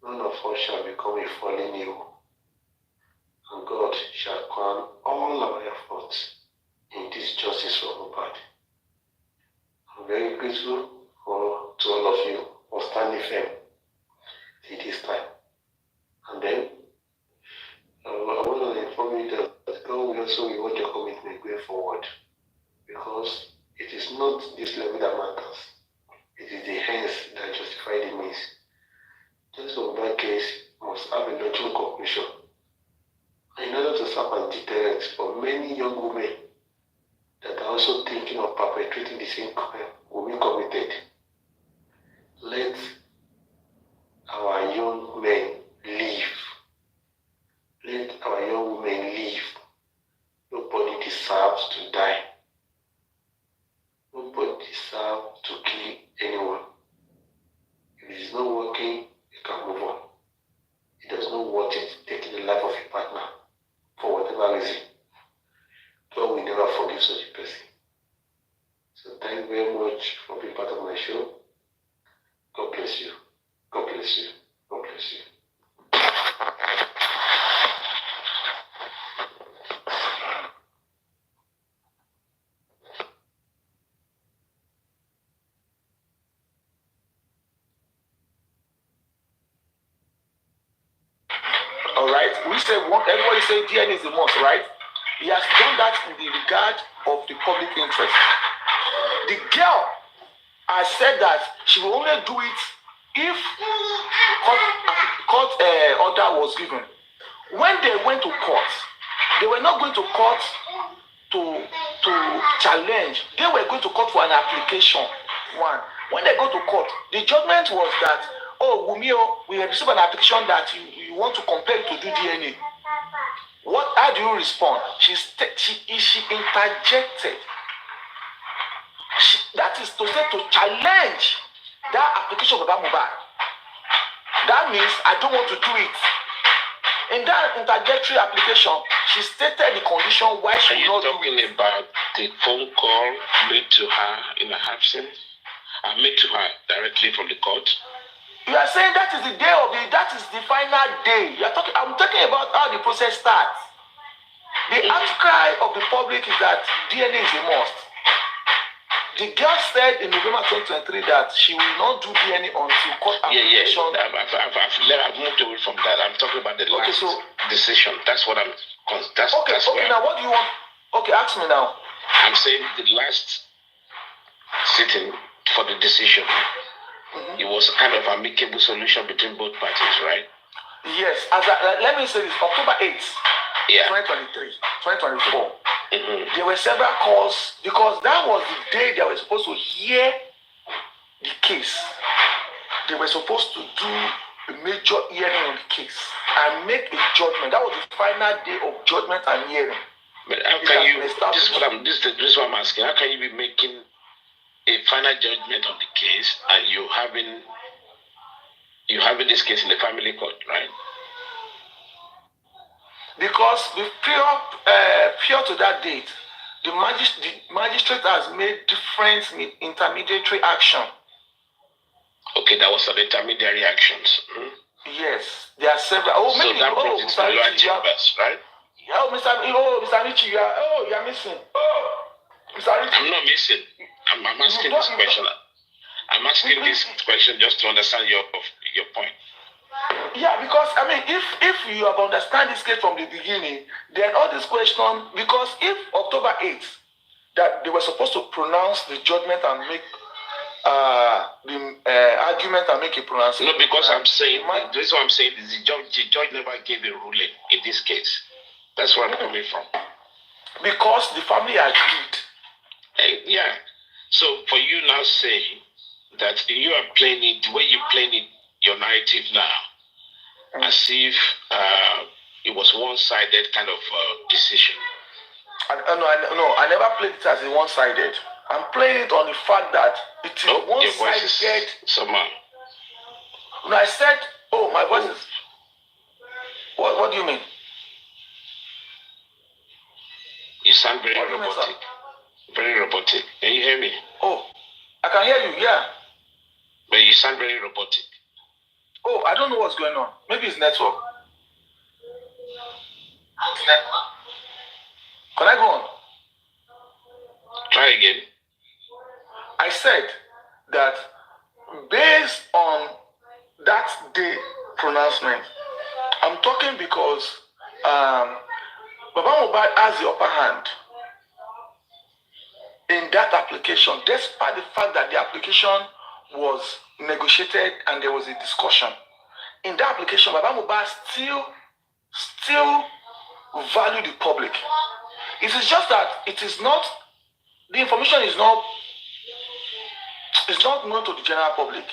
none of us shall become a fallen evil, and God shall crown all our efforts in this justice for Mohbad. I'm very grateful to all of you for standing firm till this time. And then I want to inform you that God will also reward your commitment going forward, because it is not this level that matters. It is the hands that justify the means. Just of that case must have a logical conclusion. In order to serve as deterrent for many young women that are also thinking of perpetrating the same crime will be committed, let our young men live. Let our young women live. Nobody deserves to die. Nobody deserves to kill anyone. If it is not working, you can move on. It does not worth it taking the life of your partner for whatever reason. God will never forgive such a person. So thank you very much for being part of my show. God bless you. God bless you. God bless you. All right, everybody say DNA is the most, right? He has done that in the regard of the public interest. The girl has said that she will only do it if court order was given. When they went to court, they were not going to court to challenge. They were going to court for an application. One. When they go to court, the judgment was that, oh, Wumio, we have received an application that you want to compel to do DNA. How do you respond? She interjected. That is to say, to challenge that application of Mohbad. That means I don't want to do it. In that interjectory application, she stated the condition why she will not do it. Are you talking about the phone call made to her in her absence? Made to her directly from the court? You are saying that is the day of that is the final day. I'm talking about how the process starts. The outcry of the public is that DNA is a must. The girl said in November 2023 that she will not do DNA until court application. I've moved away from that. I'm talking about the last decision. That's what I'm. Now what do you want? Okay, ask me now. I'm saying the last sitting for the decision. Mm-hmm. It was kind of amicable solution between both parties, right? Yes. Let me say this: October 8th, 2023, 2024. Mm-hmm. There were several calls because that was the day they were supposed to hear the case. They were supposed to do a major hearing on the case and make a judgment. That was the final day of judgment and hearing. But how can you? This is what I'm asking. How can you be making a final judgment on the case and you having this case in the family court, right? Because prior to that date, the magistrate has made different intermediary action. Okay, that was some intermediary actions. Hmm? Yes, there are several. So that brings it to lower chambers, right? Mr. Richie, you are missing. Mr. Richie. I'm not missing. I'm asking this question. I'm asking this question just to understand your point. Yeah, because if you have understand this case from the beginning, then all this question, because if October 8th, that they were supposed to pronounce the judgment and make the argument and make a pronouncement. No, because I'm saying, the reason I'm saying is the judge never gave a ruling in this case. That's where I'm coming from. Because the family agreed. Yeah. So for you now saying that you are playing it, the way you're playing it, your narrative now, as if it was one-sided kind of decision. I never played it as a one-sided. I'm playing it on the fact that it is one-sided. Somehow. No, I said, my voice is. What do you mean? You sound very robotic. Very robotic. Can you hear me? Oh, I can hear you, yeah. But you sound very robotic. Oh, I don't know what's going on. Maybe it's network. Can I go on? Try again. I said that based on that day pronouncement, I'm talking because Baba Mohbad has the upper hand in that application, despite the fact that the application was negotiated and there was a discussion. In that application, Baba Mohbad still value the public. It is just that it is not, the information is not known to the general public.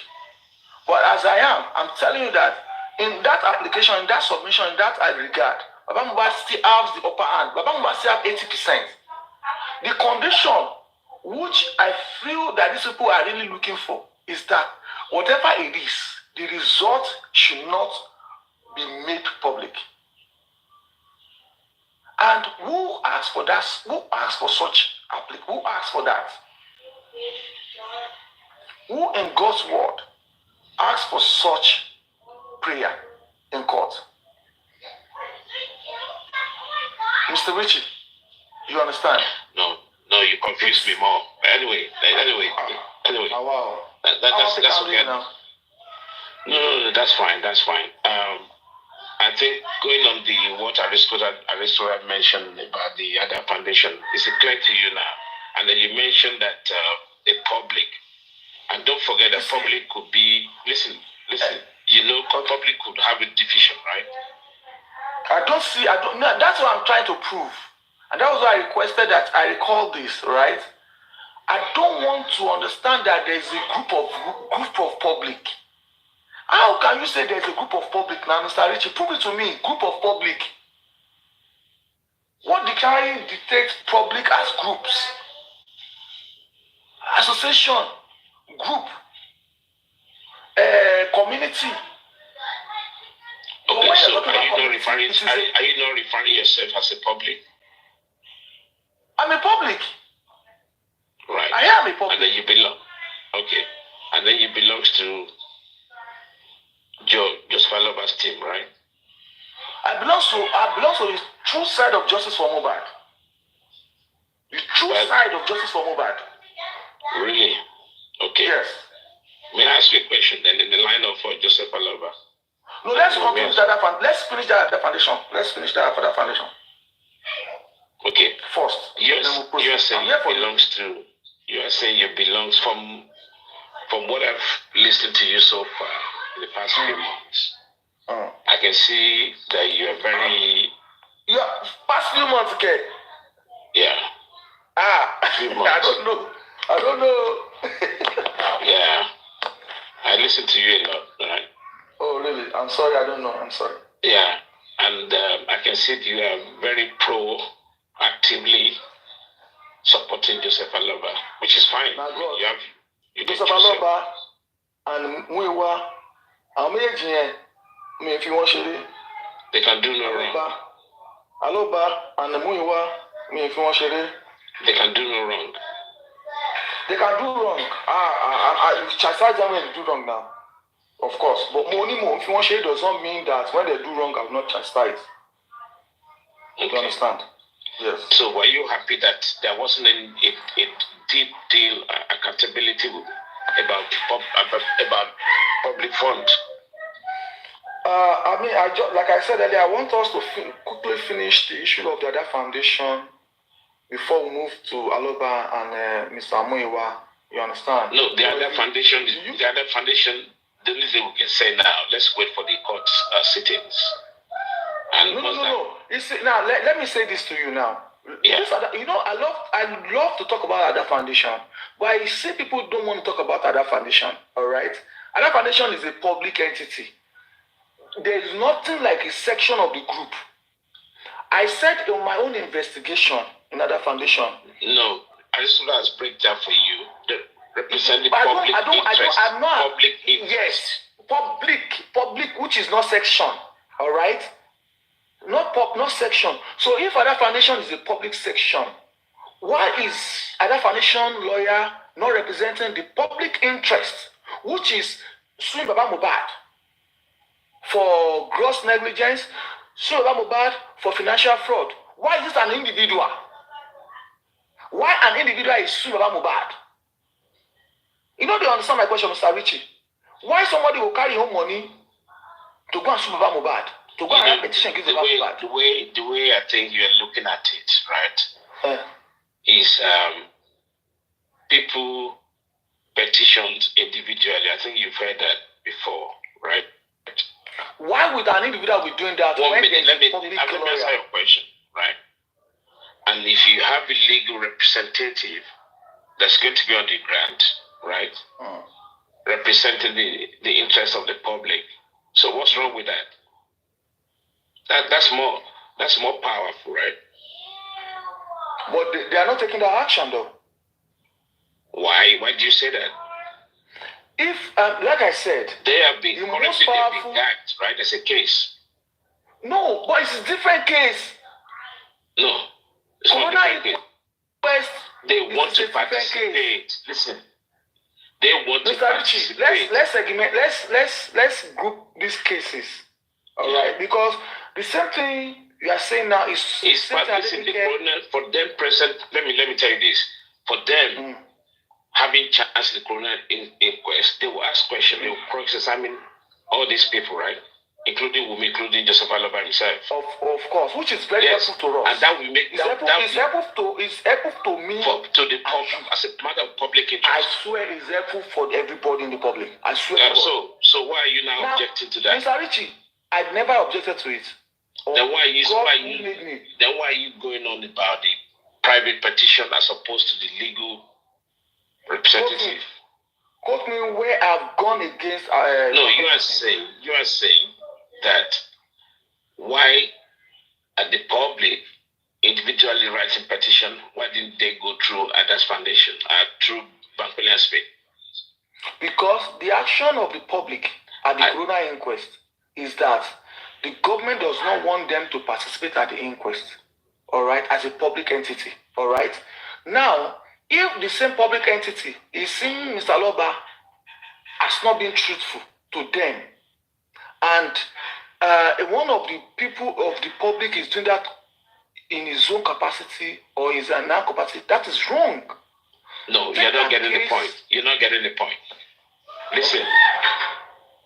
But as I'm telling you that in that application, in that submission, in that regard, Baba Mohbad still has the upper hand. Baba Mohbad still have 80%. The condition which I feel that these people are really looking for is that whatever it is, the result should not be made public. And who asked for that? Who asked for such application? Who asked for that? Who in God's word asked for such prayer in court? Mr. Richie, you understand? No, you confuse me more. Anyway. Oh, wow. That's okay. No, that's fine. I think going on the what Aristotle mentioned about the other foundation, is it clear to you now? And then you mentioned that the public, and don't forget that public could be, listen, public could have a division, right? That's what I'm trying to prove. And that was why I requested that I recall this, right? I don't want to understand that there's a group of public. How can you say there's a group of public now, Mr. Richie? Prove it to me, group of public. What dictionary dictates public as groups? Association, group, community. Okay, so are you not referring yourself as a public? I'm a public. Right. I am a public. And then you belong. Okay. And then you belong to Joseph Aloba's team, right? I belong to the true side of justice for Mohbad. The true side of justice for Mohbad. Really? Okay. Yes. May I ask you a question then in the line of Joseph Aloba? No, let's finish that. Let's finish that foundation. Let's finish that for the foundation. Okay. First. You are saying you belong from what I've listened to you so far in the past few months. I can see that you are very. Yeah, past few months, okay. Yeah. Few months. I don't know. Yeah. I listen to you a lot, right? Oh, really? I'm sorry, I don't know. I'm sorry. Yeah. And I can see that you are very actively supporting Joseph Aloba, which is fine. My God. You Joseph Aloba and Muiwa, if you want to, they can do no wrong. Aloba and Muiwa, if you want to, they can do no wrong. They can do wrong. I chastise them when they do wrong now. Of course. But if you want to, does not mean that when they do wrong, I will not chastise. Okay. You understand? Yes. So were you happy that there wasn't a deep deal accountability about public funds? Like I said earlier, I want us to quickly finish the issue of the other foundation before we move to Aloba and Mr. Amuiwa. You understand? No, the other foundation. The only thing we can say now, let's wait for the court sittings. And no. Now let me say this to you now. Yeah. I love to talk about other foundation, but I see people don't want to talk about other foundation. All right, other foundation is a public entity. There is nothing like a section of the group. I said in my own investigation in other foundation. No, I just want to break down for you. Represent the public interest. Public interest. Yes, public, which is not section. All right. Not section. So if other foundation is a public section, why is other foundation lawyer not representing the public interest, which is suing Baba Mohbad? for gross negligence, sue Baba Mohbad for financial fraud. Why is this an individual? Why an individual is suing Baba Mohbad? You know, they understand my question, Mr. Richie. Why somebody will carry home money to go and sue Baba Mohbad? To go and write a petition against Baba Mohbad? The way I think you're looking at it, right, is people petitioned individually. I think you've heard that before, right? Why would an individual be doing that? Let me answer your question, right? And if you have a legal representative that's going to be on the ground, right, representing the interests of the public, so what's wrong with that? That's more powerful, right? But they are not taking that action, though. Why do you say that? If, like I said, they have been currently gagged, right? As a case. No, but it's a different case. No, it's not a different case. They want to participate. Listen, they want to participate. Let's group these cases. All right, because the same thing you are saying now is for them present. Let me tell you this. For them having chance the coroner inquest, they will ask questions. They will cross-examine all these people, right? Including Wumi, including Joseph Aloba himself. Of course, which is very helpful to us. And that will make it's helpful to me. To the public, as a matter of public interest. I swear it's helpful for everybody in the public. I swear. So why are you now objecting to that? Mr. Richie, I've never objected to it. Then why are you going on about the private petition as opposed to the legal representative? Quote me where I've gone against. No, you are saying that why are the public individually writing petition? Why didn't they go through Ada's Foundation, through Bankole and Spade? Because the action of the public at the coroner inquest is that the government does not want them to participate at the inquest, all right, as a public entity, all right. Now, if the same public entity is seeing Mr. Aloba as not being truthful to them, and one of the people of the public is doing that in his own capacity or his own capacity, that is wrong. No, you're not getting the point. You're not getting the point. Listen,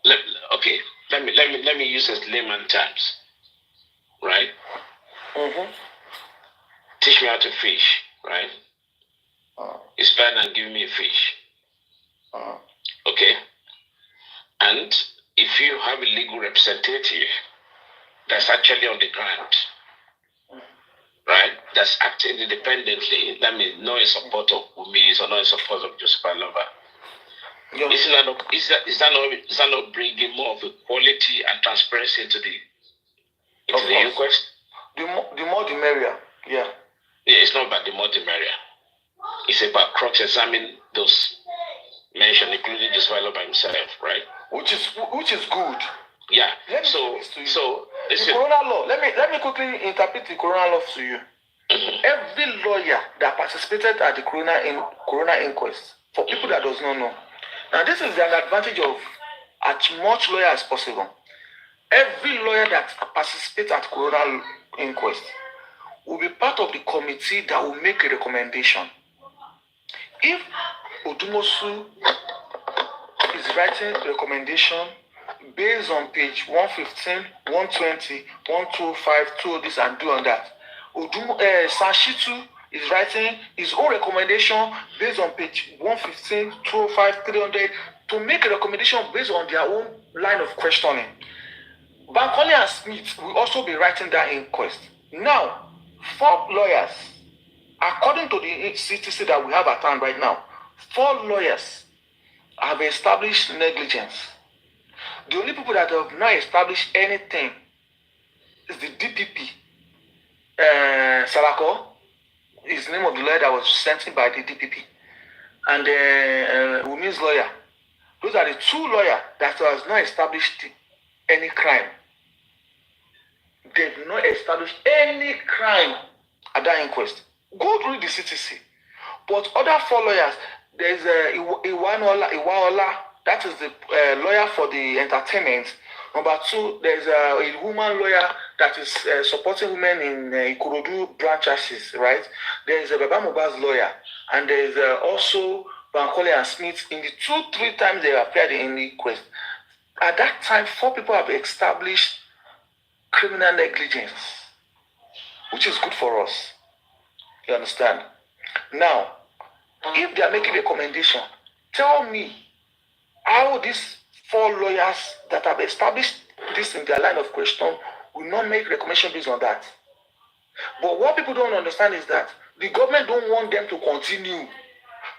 let me use as layman terms, right? Teach me how to fish, right? It's better than giving me a fish. Okay? And if you have a legal representative that's actually on the ground, right, that's acting independently, that means not in support of Wumi or not in support of Joseph Aloba, is that not bringing more of equality and transparency into the inquest? The more the merrier, yeah. Yeah, it's not about the more the merrier. It's about cross-examining those mentioned, including Joseph Aloba himself, right? Which is good. Yeah. So the Corona law. Let me quickly interpret the Corona law to you. Every lawyer that participated at the Corona inquest, for people that does not know, now this is an advantage of as much lawyer as possible. Every lawyer that participates at Corona inquest will be part of the committee that will make a recommendation. If Odumosu is writing a recommendation based on page 115, 120, 125, 2 this and do on that, Sashitu is writing his own recommendation based on page 115, 205, 300 to make a recommendation based on their own line of questioning. Bankole and Smith will also be writing that inquest. Now, 4 lawyers, according to the CTC that we have at hand right now, 4 lawyers have established negligence. The only people that have not established anything is the DPP. Salako is the name of the lawyer that was sent in by the DPP. And Wumi's lawyer. Those are the 2 lawyers that has not established any crime. They've not established any crime at that inquest. Go through the CTC. But other 4 lawyers, there's Iwaola, that is the lawyer for the entertainment. Number two, there's a woman lawyer that is supporting women in Ikorodu branches, right? There's a Baba Mohbad's lawyer, and there's also Bankole and Smith. In the 2-3 times they appeared in the inquest, at that time, 4 people have established criminal negligence, which is good for us. You understand? Now, if they are making a recommendation, tell me how these 4 lawyers that have established this in their line of question will not make recommendation based on that. But what people don't understand is that the government don't want them to continue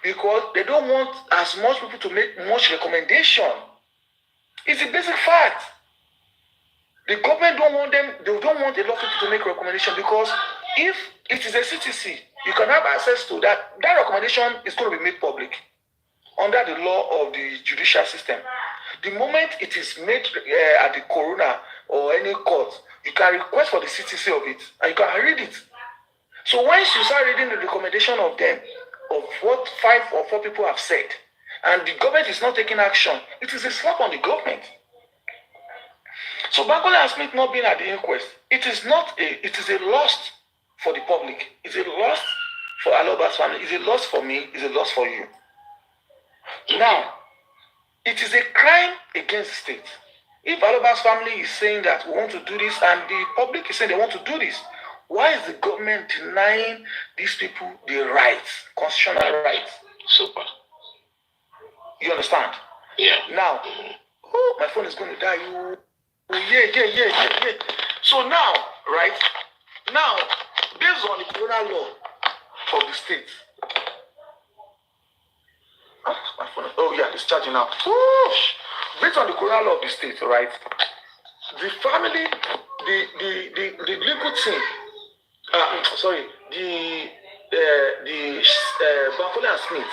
because they don't want as much people to make much recommendation. It's a basic fact. The government don't want them, they don't want a lot of people to make recommendation because if it is a CTC, you can have access to that. That recommendation is going to be made public under the law of the judicial system. The moment it is made at the coroner or any court, you can request for the CTC of it and you can read it. So once you start reading the recommendation of them, of what 5 or 4 people have said, and the government is not taking action, it is a slap on the government. So Bankole and Smith not being at the inquest, it is a loss for the public. It's a loss for Aloba's family. It's a loss for me. It's a loss for you. Now, it is a crime against the state. If Aloba's family is saying that we want to do this and the public is saying they want to do this, why is the government denying these people the rights, constitutional rights? Super. You understand? Yeah. Now, oh, my phone is going to die. Yeah. So now, right? Now, based on the criminal law of the state, my phone. Oh yeah, it's charging now. Based on the criminal law of the state, right? The family, the legal team. Bankole and Smith,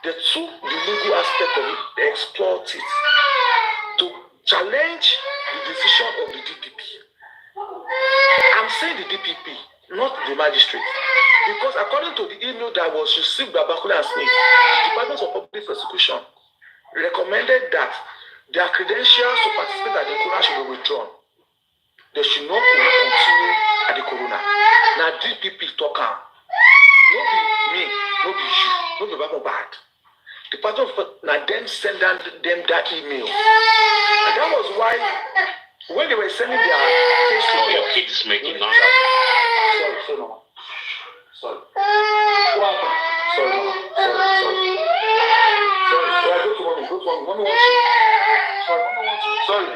they took the legal aspect of it, they explored it to challenge the decision of the DPP. I'm saying the DPP, not the magistrate. Because according to the email that was received by Bankole and Smith, the Department of Public Prosecution recommended that their credentials to participate at the coroner should be withdrawn. They should not continue at the coroner. Now DPP talk am. No be me, no be you, no be Baba bad. The Department of now then send them that email. And that was why when they were sending their case to your kids making noise. Sorry. What happened? Sorry. Go to mommy. Mommy wants you. Sorry.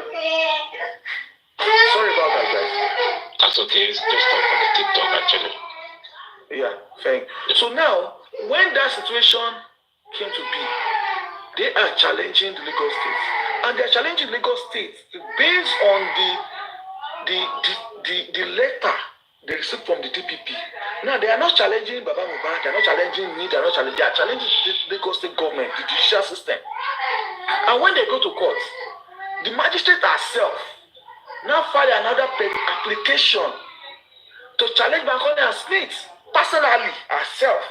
Sorry about that, guys. That's okay. It's just talk on the TikTok, actually. Yeah, thank you. So now, when that situation came to be, they are challenging the Lagos State. And they are challenging Lagos State based on the letter they received from the DPP. Now, they are not challenging Baba Mohbad, they are not challenging me, they are challenging the Lagos State government, the judicial system. And when they go to court, the magistrate herself now filed another application to challenge Bankole and Smith personally herself.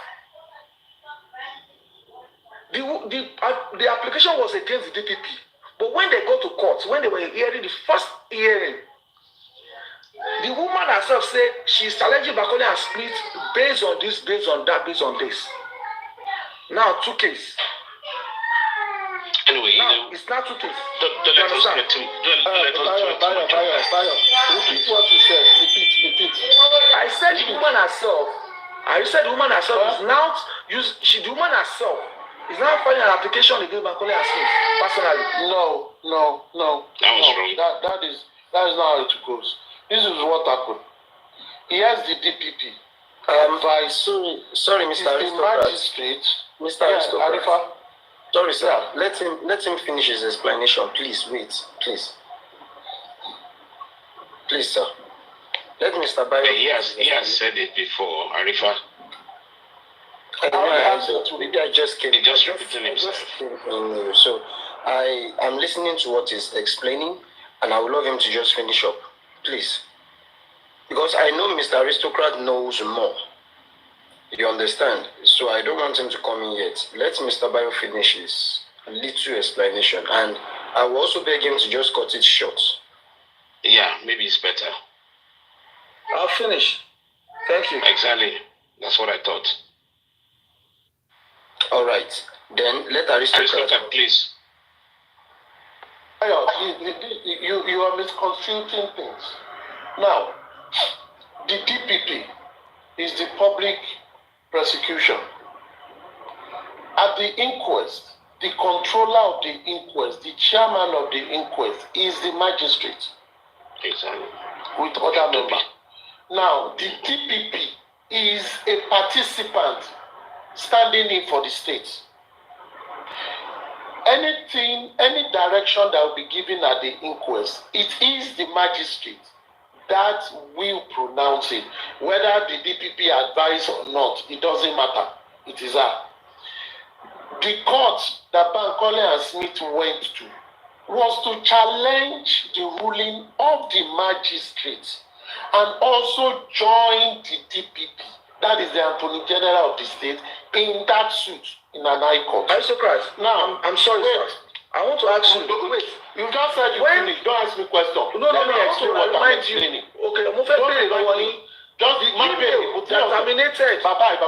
The application was against the DPP, but when they go to court, when they were hearing the first hearing, the woman herself said she's challenging Bankole and Smith based on this, based on that, based on this. Now, 2 cases. Anyway, now, it's not 2 cases. Don't let us get to. Bayo, repeat what you said. Repeat. I said the woman herself. The woman herself is now the woman herself is now filing an application against Bankole and Smith personally. No. That was wrong. That is not how it goes. This is what happened. He has the DPP. Advice. Sorry, Mr. Magistrate. Mr. Arifa. Sorry, sir. Yeah. Let him finish his explanation. Please wait. Please, sir. Let Mr. Bayo. He has said it before, Arifa. Maybe I just came. He just repeating himself. So I am listening to what he's explaining, and I would love him to just finish up, please, because I know Mr. Aristocrat knows more. You understand? So I don't want him to come in yet. Let Mr. Bayo finish his little explanation, and I will also beg him to just cut it short. Yeah, maybe it's better. I'll finish. Thank you. Exactly. That's what I thought. All right. Then let Aristocrat, please. You are misconstruing things. Now, the DPP is the public prosecution. At the inquest, the controller of the inquest, the chairman of the inquest is the magistrate. Exactly. With other members. Now, the DPP is a participant standing in for the state. Any direction that will be given at the inquest, it is the magistrate that will pronounce it. Whether the DPP advise or not, it doesn't matter. It is her. The court that Bankole and Smith went to was to challenge the ruling of the magistrate and also join the DPP, that is the Attorney General of the state, in that suit in an high court. Aristocrat, now, I'm sorry, wait. sir. I want to ask you. Wait, you just said you finished. Don't ask me question. No, Let me I explain want what to I'm remind you. explaining. Okay, I'm moving. Just the má bẹ̀rẹ̀ email that terminated. Bàbá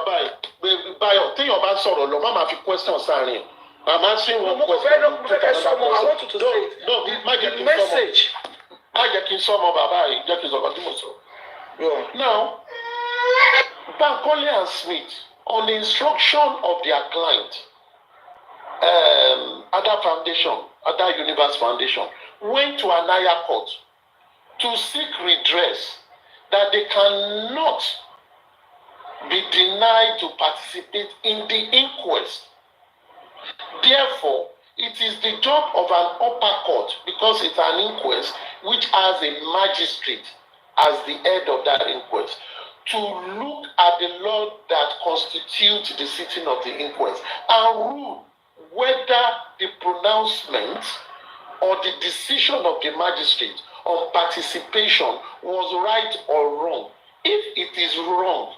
Báyọ̀ téèyàn bá sọ̀rọ̀ lọ má máa fi question sáárín. I'm asking one question. I want you to say it. No, má jẹ́ kí n sọmọ. Message. Má jẹ́ kí n sọmọ bàbá yìí, jẹ́ kí n sọ̀rọ̀ tí mo sọ. Now, Bankole and Smith, on the instruction of their client, Ada Foundation, Ada Universe Foundation, went to an higher court to seek redress that they cannot be denied to participate in the inquest. Therefore, it is the job of an upper court, because it's an inquest which has a magistrate as the head of that inquest, to look at the law that constitutes the sitting of the inquest and rule whether the pronouncement or the decision of the magistrate on participation was right or wrong. If it is wrong,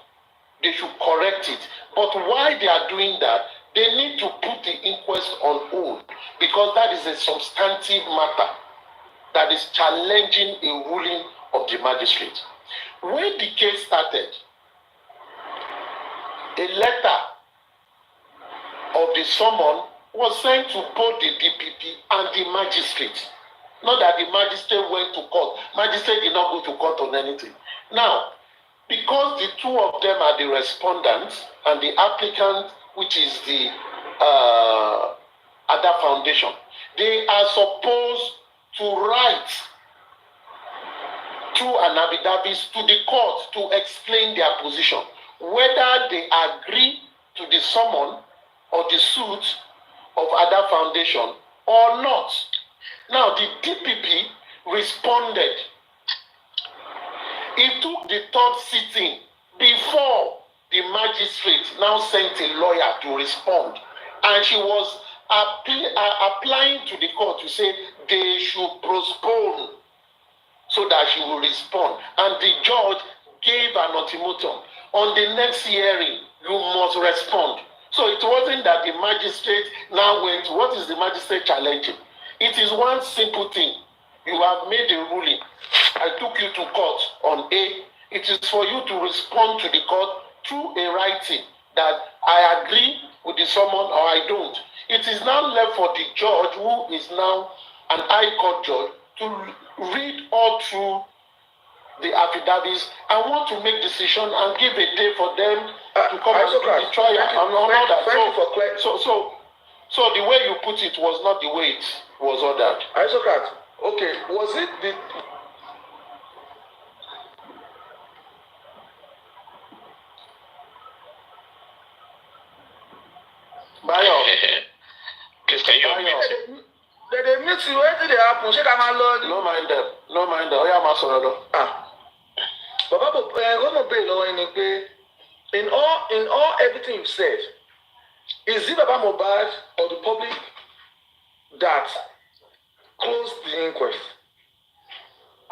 they should correct it. But while they are doing that, they need to put the inquest on hold, because that is a substantive matter that is challenging a ruling of the magistrate. When the case started, a letter of the summon was sent to both the DPP and the magistrate. Not that the magistrate went to court. Magistrate did not go to court on anything. Now, because the two of them are the respondents and the applicant, which is the Ada Foundation, they are supposed to write through an affidavit to the court to explain their position, whether they agree to the summon or the suit of Ada Foundation or not. Now, the DPP responded. It took the third sitting before the magistrate now sent a lawyer to respond. And she was applying to the court to say they should postpone so that she will respond. And the judge gave an ultimatum. On the next hearing, you must respond. So it wasn't that the magistrate now went, what is the magistrate challenging? It is one simple thing. You have made a ruling. I took you to court on A. It is for you to respond to the court through a writing that I agree with the summon or I don't. It is now left for the judge, who is now an high court judge, to read all through the affidavits and want to make decision and give a day for them to come and do the trial and all that. So the way you put it was not the way it was ordered. Aristocrat, okay, was it the... Bayo. Can you admit? They meet you, where did they happen? No mind them. No mind them. Oya ma sọ̀rọ̀ lọ. Baba, in all everything you said, is it Baba Mohbad or the public that closed the inquest?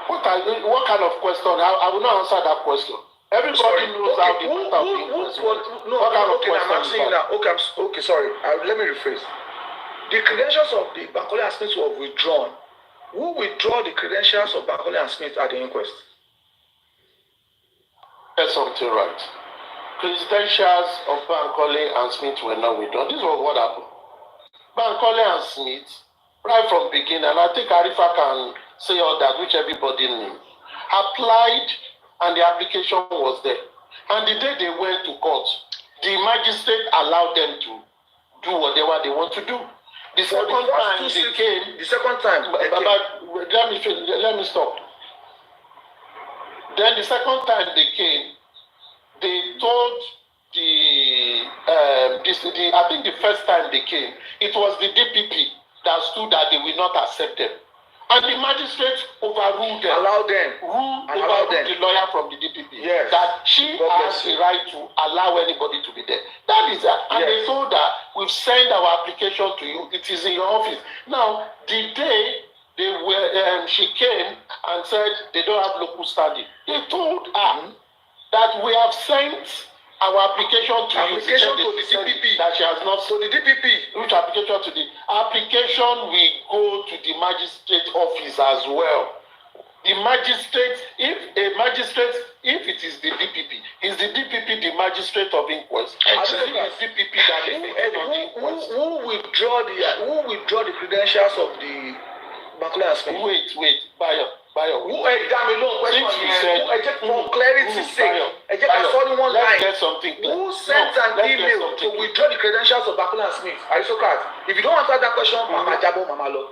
What kind of question? I will not answer that question. Everybody knows how the matter of the inquest works. I'm asking you now. Okay, sorry. Let me rephrase. The credentials of the Bankole Smith were withdrawn who withdraw the credentials of Bankole and Smith at the inquest? That's something right. Credentials of Bankole and Smith were not withdrawn. This was what happened. Bankole and Smith, right from beginning, and I think Arifa can say all that, which everybody knew, applied and the application was there. And the day they went to court, the magistrate allowed them to do whatever they want to do. The second time they came, let me stop. Then the second time they came, they told I think the first time they came, it was the DPP that stood that they will not accept them. And the magistrate overruled them. Allowed them. Overruled the lawyer from the DPP. Yes. That she has the right to allow anybody to be there. That is that. And they told her, we've sent our application to you. It is in your office. Now, the day she came and said they don't have local standing, they told her that we have sent our application to the DPP that she has not. So the DPP, which application to the application will go to the magistrate office as well. The magistrate, if it is the DPP, is the DPP the magistrate of inquest? Exactly. The DPP that who withdraw the credentials of the Bankole and Smith? Wait, Bayo. Who for clarity's sake, let's get something clear. Who sent an email to withdraw the credentials of Bankole and Smith? Aristocrat. If you don't answer that question, Mama Jabo, Mama Lo.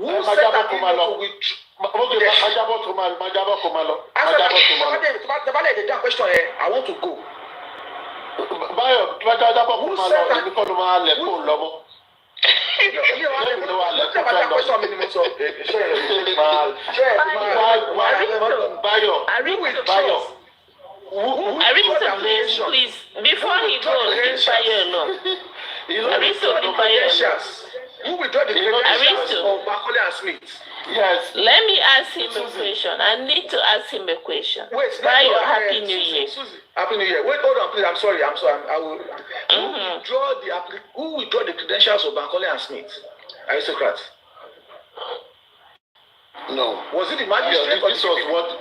Who sent an email to withdraw? Okay, Majabo Komalo. Answer that question. I want to go. Bayo, who sent an Please, before he goes, leave Bayo alone. Who withdraw the credentials of Bankole and Smith? Yes. Let me ask him a question. I need to ask him a question. Wait, Bayo, Happy New Year. Happy New Year. Wait, hold on, please. I'm sorry. I will. Who withdraw the credentials of Bankole and Smith? Aristocrat. No. Was it the magistrate? This was what.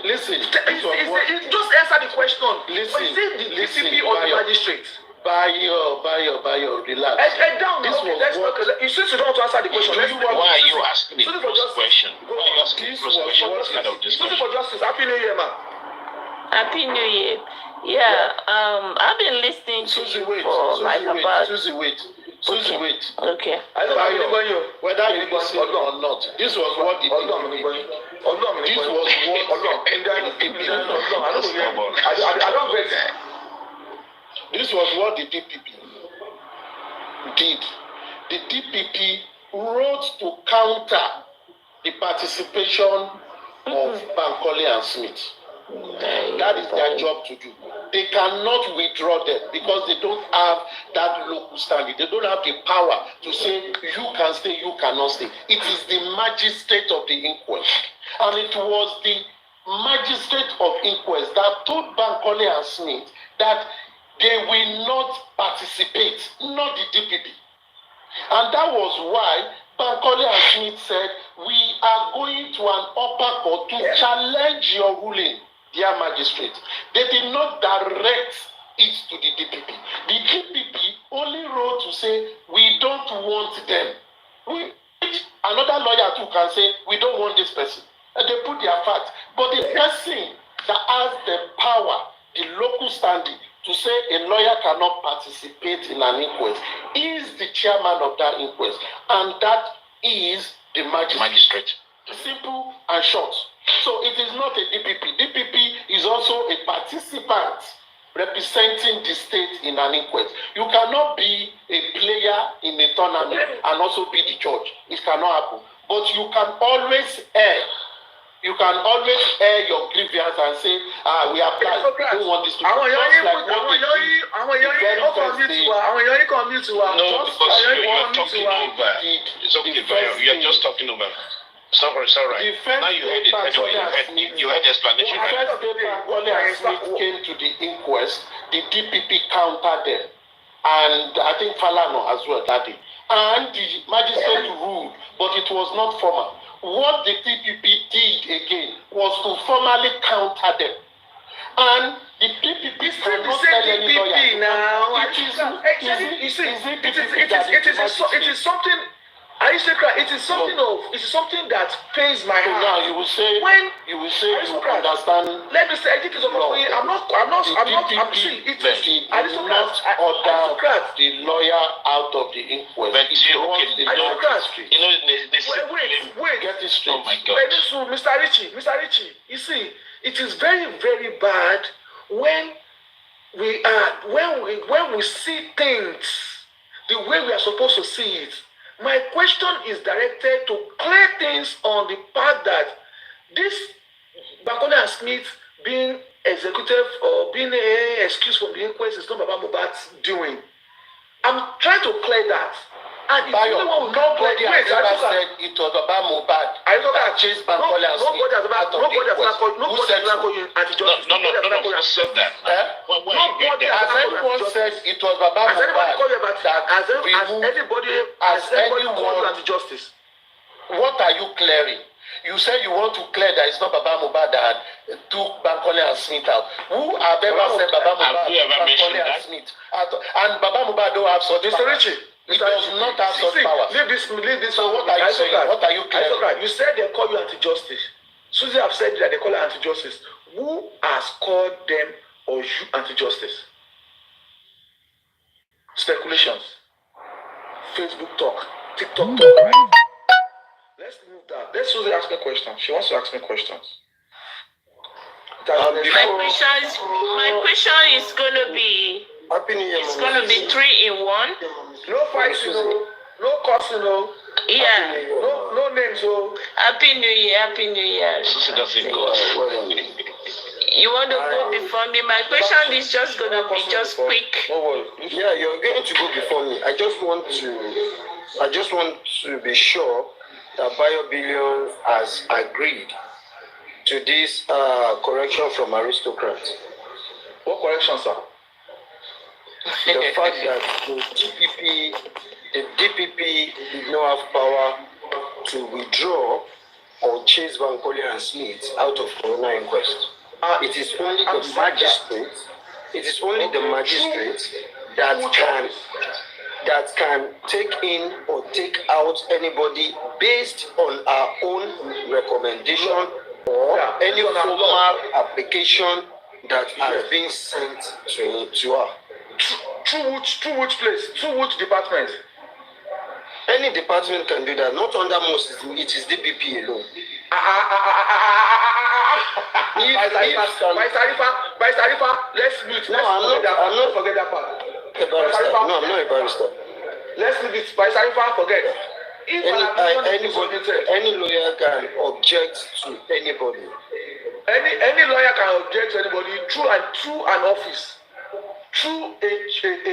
Listen. Just answer the question. Listen. Was it the DCP or the magistrate? Bayo, relax. Down. Since you don't want to answer the question, why are you asking me this question? Why are you asking me this question? What kind of discussion? For justice. Happy New Year, man. Happy New Year. Yeah. I've been listening to you for like about. Susie, wait. Okay. I don't know whether you listen or not. This was what the This was what the DPP did. The DPP wrote to counter the participation of Bankole and Smith. That is their job to do. They cannot withdraw them because they don't have that local standing. They don't have the power to say you can stay, you cannot stay. It is the magistrate of the inquest. And it was the magistrate of inquest that told Bankole and Smith that they will not participate, not the DPP. And that was why Bankole and Smith said, we are going to an upper court to challenge your ruling, dear magistrate. They did not direct it to the DPP. The DPP only wrote to say, we don't want them. Another lawyer too can say, we don't want this person. And they put their fact. But the person that has the power, the local standing, to say a lawyer cannot participate in an inquest is the chairman of that inquest. And that is the magistrate. Simple and short. So it is not a DPP. DPP is also a participant representing the state in an inquest. You cannot be a player in a tournament and also be the judge. It cannot happen. But you can always err. You can always air your grievance and say, we are planning, we don't want this to be. No, because you are talking over. It's okay, Bayo. You are just talking over. It's all right. Now you heard it. Anyway, you heard the explanation. The first paper Bankole and Smith came to the inquest, the DPP countered them. and I think Falano as well that day. And the magistrate ruled, but it was not formal. What the PPP did again was to formally counter them. And the PPP cannot tell any lawyer. Now, it is something. It is something that pains my heart. Now you will say you understand. Let me say, I think it's I'm not saying it is. Order the lawyer out of the inquest. But wait. Get this straight. Oh my God. Mr. Richie, you see, it is very, very bad when we see things the way we are supposed to see it. My question is directed to clear things on the part that this Bankole and Smith being executive or being excused from the inquest is not Baba Mohbad's doing. I'm trying to clear that. And it's Bayo, only one we nobody has ever said it was Baba Mohbad that chased Bankole and Smith out of the inquest. Who said so? No said that. Has anyone said it was Baba Mohbad that removed? Has anyone called you anti-justice? What are you clearing? You say you want to clear that it's not Baba Mohbad that took Bankole and Smith out. Who have ever said Baba Mohbad, Bankole and Smith? And Baba Mohbad don't have such power. It does not have such power. Leave this. So what are you saying? What are you clearing? You said they call you anti-justice. Susie have said that they call her anti-justice. Who has called them or you anti-justice? Speculations. Facebook talk. TikTok talk, right? Let's move that. Let Susie ask me questions. She wants to ask me questions. My question is gonna be. It's gonna be 3 in 1. No fighting, no cursing, Yeah. No names, Happy New Year. Susie doesn't go. You want to go before me? My question is just gonna be just quick. Yeah, you're going to go before me. I just want to be sure that BioBillions has agreed to this correction from Aristocrat. What correction, sir? The fact that the DPP did not have power to withdraw or chase Bankole and Smith out of Corona inquest. It is only the magistrate. It is only the magistrate that can take in or take out anybody based on our own recommendation or any formal application that has been sent to her. Through which place? Through which department? Any department can do that. Not under most. It is DPP alone. By Tarifa, let's meet. I'm not forget that part. A barrister. No, I'm not a barrister. Let's leave it. By Tarifa, forget. Any lawyer can object to anybody. Any lawyer can object to anybody through an office, through a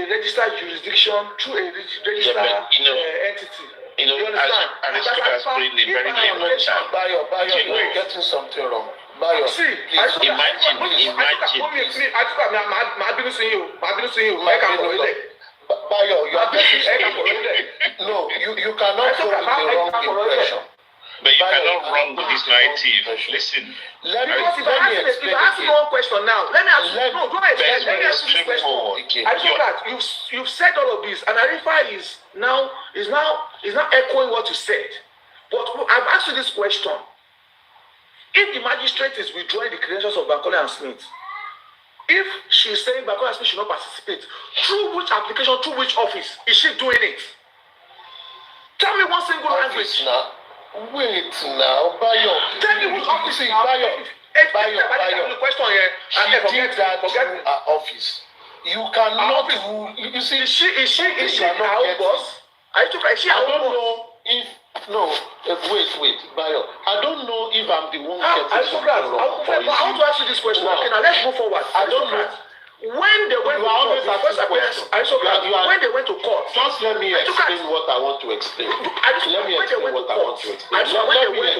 registered jurisdiction, through a registered entity. You understand? Aristocrat has played a very important time. Bayo, you're getting something wrong. Bayo, imagine. Bayo, you are getting no, you cannot go with the wrong impression. But you cannot run with this narrative. Listen. Let me explain. Ask me one question now. Let me ask you this question. You've said all of this, and Arifa is now echoing what you said. But I've asked you this question. If the magistrate is withdrawing the credentials of Bankole and Smith, if she's saying Bankole and Smith should not participate, through which application, through which office is she doing it? Tell me one single language. Wait now, Bayo. Tell me which office now. Bayo. The question here. She did that to her office. You cannot rule. You see, is she our own boss? I don't know if wait, Bayo. I don't know if I'm the one I getting something wrong. want to ask you this question. No. Okay, now let's move forward. I don't know. When they went to court, when they went to court, just let me explain what I want to explain. When they went to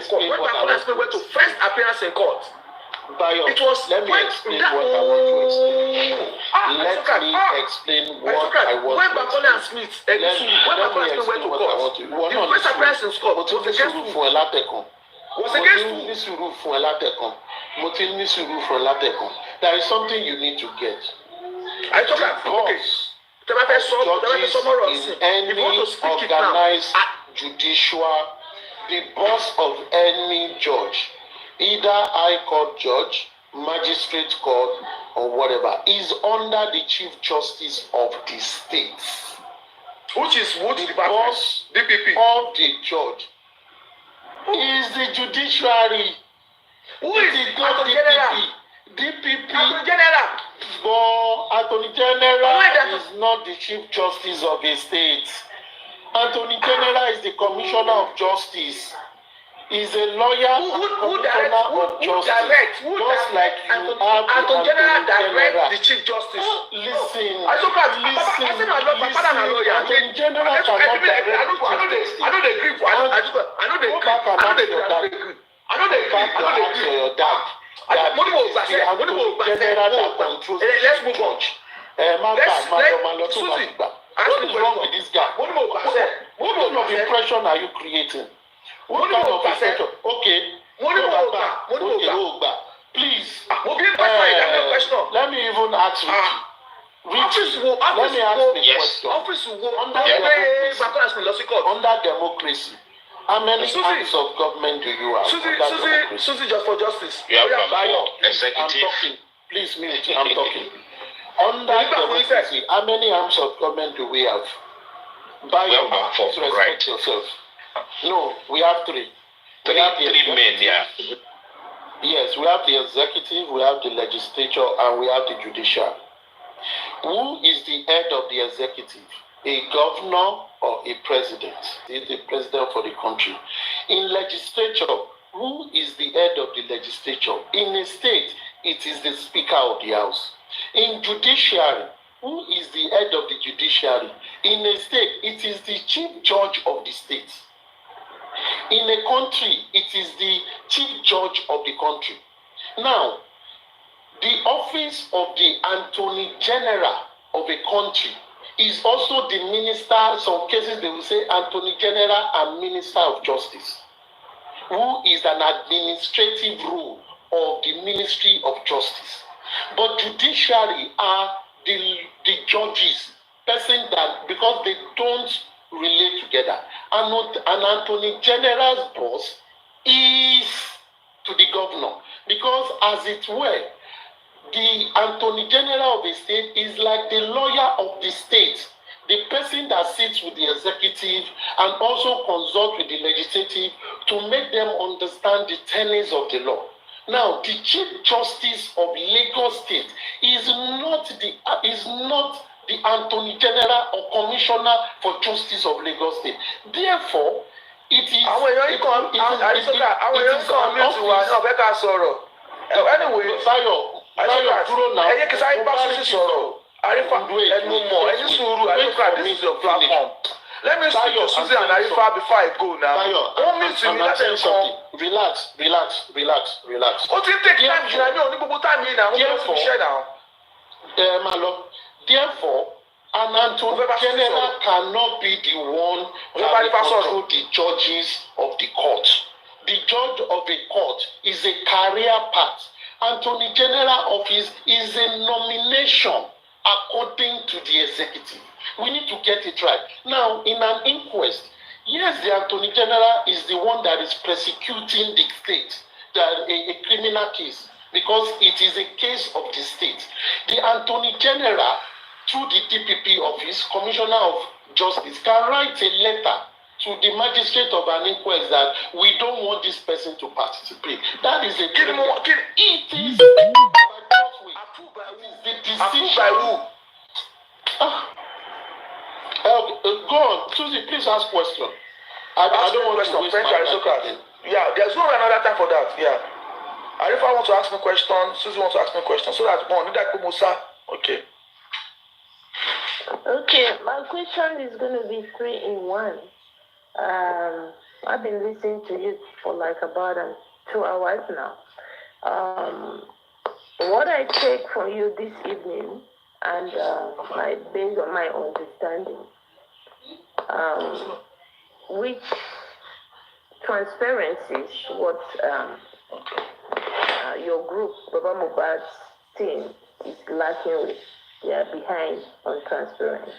court, when Bankole went to first appearance in court, Bayo, let me explain what I want to explain. Let me explain what I want to explain. Let me explain what I want to. The first appearance in court was against who? Was against who? There is something you need to get. I took a boss. Judges in any organized judicial, the boss of any judge, either High Court judge, magistrate court, or whatever, is under the Chief Justice of the state. Which is what the boss DPP of the judge is the judiciary. Who is it? Not DPP. DPP. Attorney General. But Attorney General is not the Chief Justice of a state. Attorney General is the Commissioner of Justice. He's a lawyer who directs, just like you have the Attorney General direct the Chief Justice. Listen. Attorney General cannot direct the Chief Justice. I know they agree. Let's move on. Susie, what is wrong with this guy? What kind of impression are you creating? What kind of impression? Okay. Please. Let me even ask you. Let me ask the question. Under democracy, how many arms of government do you have? Susie, just for justice. You have executive. I'm talking. Please mute. I'm talking. Under democracy, how many arms of government do we have? Respect yourself. No, we have three. Three men, yeah. Yes, we have the executive, we have the legislature, and we have the judiciary. Who is the head of the executive? A governor or a president? Is the president for the country. In legislature, who is the head of the legislature? In a state, it is the speaker of the house. In judiciary, who is the head of the judiciary? In a state, it is the chief judge of the state. In a country, it is the chief judge of the country. Now, the office of the Attorney General of a country is also the minister. Some cases they will say Attorney General and Minister of Justice, who is an administrative role of the Ministry of Justice. But judiciary are the judges, person that, because they don't relate together. And an Attorney General's boss is to the governor, because as it were, the Attorney General of the state is like the lawyer of the state, the person that sits with the executive and also consult with the legislative to make them understand the tenets of the law. Now, the Chief Justice of Lagos State is not the Attorney General or Commissioner for Justice of Lagos State. Therefore, it is. Let me speak to Susie and Arifa before I go now. Relax. Therefore, an Attorney General cannot be the one that control the judges of the court. The judge of a court is a career path. Attorney General office is a nomination according to the executive. We need to get it right. Now, in an inquest, yes, the Attorney General is the one that is prosecuting the state, a criminal case, because it is a case of the state. The Attorney General, through the DPP office, Commissioner of Justice, can write a letter to the magistrate of an inquest that we don't want this person to participate. That is a it is approved by the decision by who? Go on, Susie, please ask question. I don't want to waste my time. Yeah, there's no another time for that. Yeah. Arifa wants to ask me question, Susie wants to ask me question. So that's one. Okay. Okay, my question is going to be 3 in 1. I've been listening to you for like about 2 hours now. I take from you this evening, and based on my understanding, which transparency is what your group, Baba Mohbad's team, is lacking with. They are behind on transparency.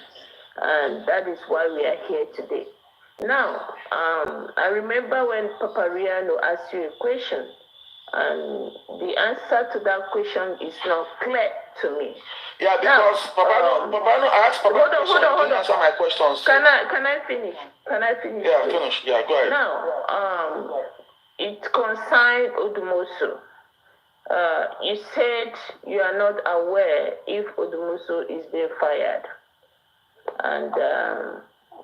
And that is why we are here today. Now, I remember when Papa Riano asked you a question, and the answer to that question is not clear to me. Yeah, because Papa asked Papa hold on. Answer my questions. Can I finish? Yeah, please? Finish. Yeah, go ahead. Now, it concerns Odumosu. You said you are not aware if Odumosu is being fired, and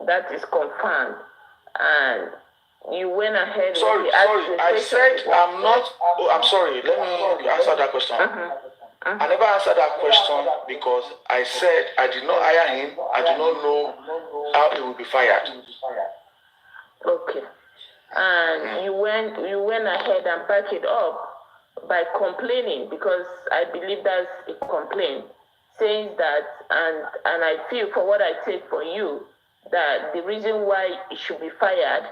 that is confirmed. And you went ahead. Sorry. I said I'm not. Oh, I'm sorry. Let me answer that question. I never answered that question because I said I did not hire him. I do not know how he will be fired. Okay. And you went ahead and backed it up by complaining, because I believe that's a complaint, saying that, and I feel, for what I take for you, that the reason why he should be fired,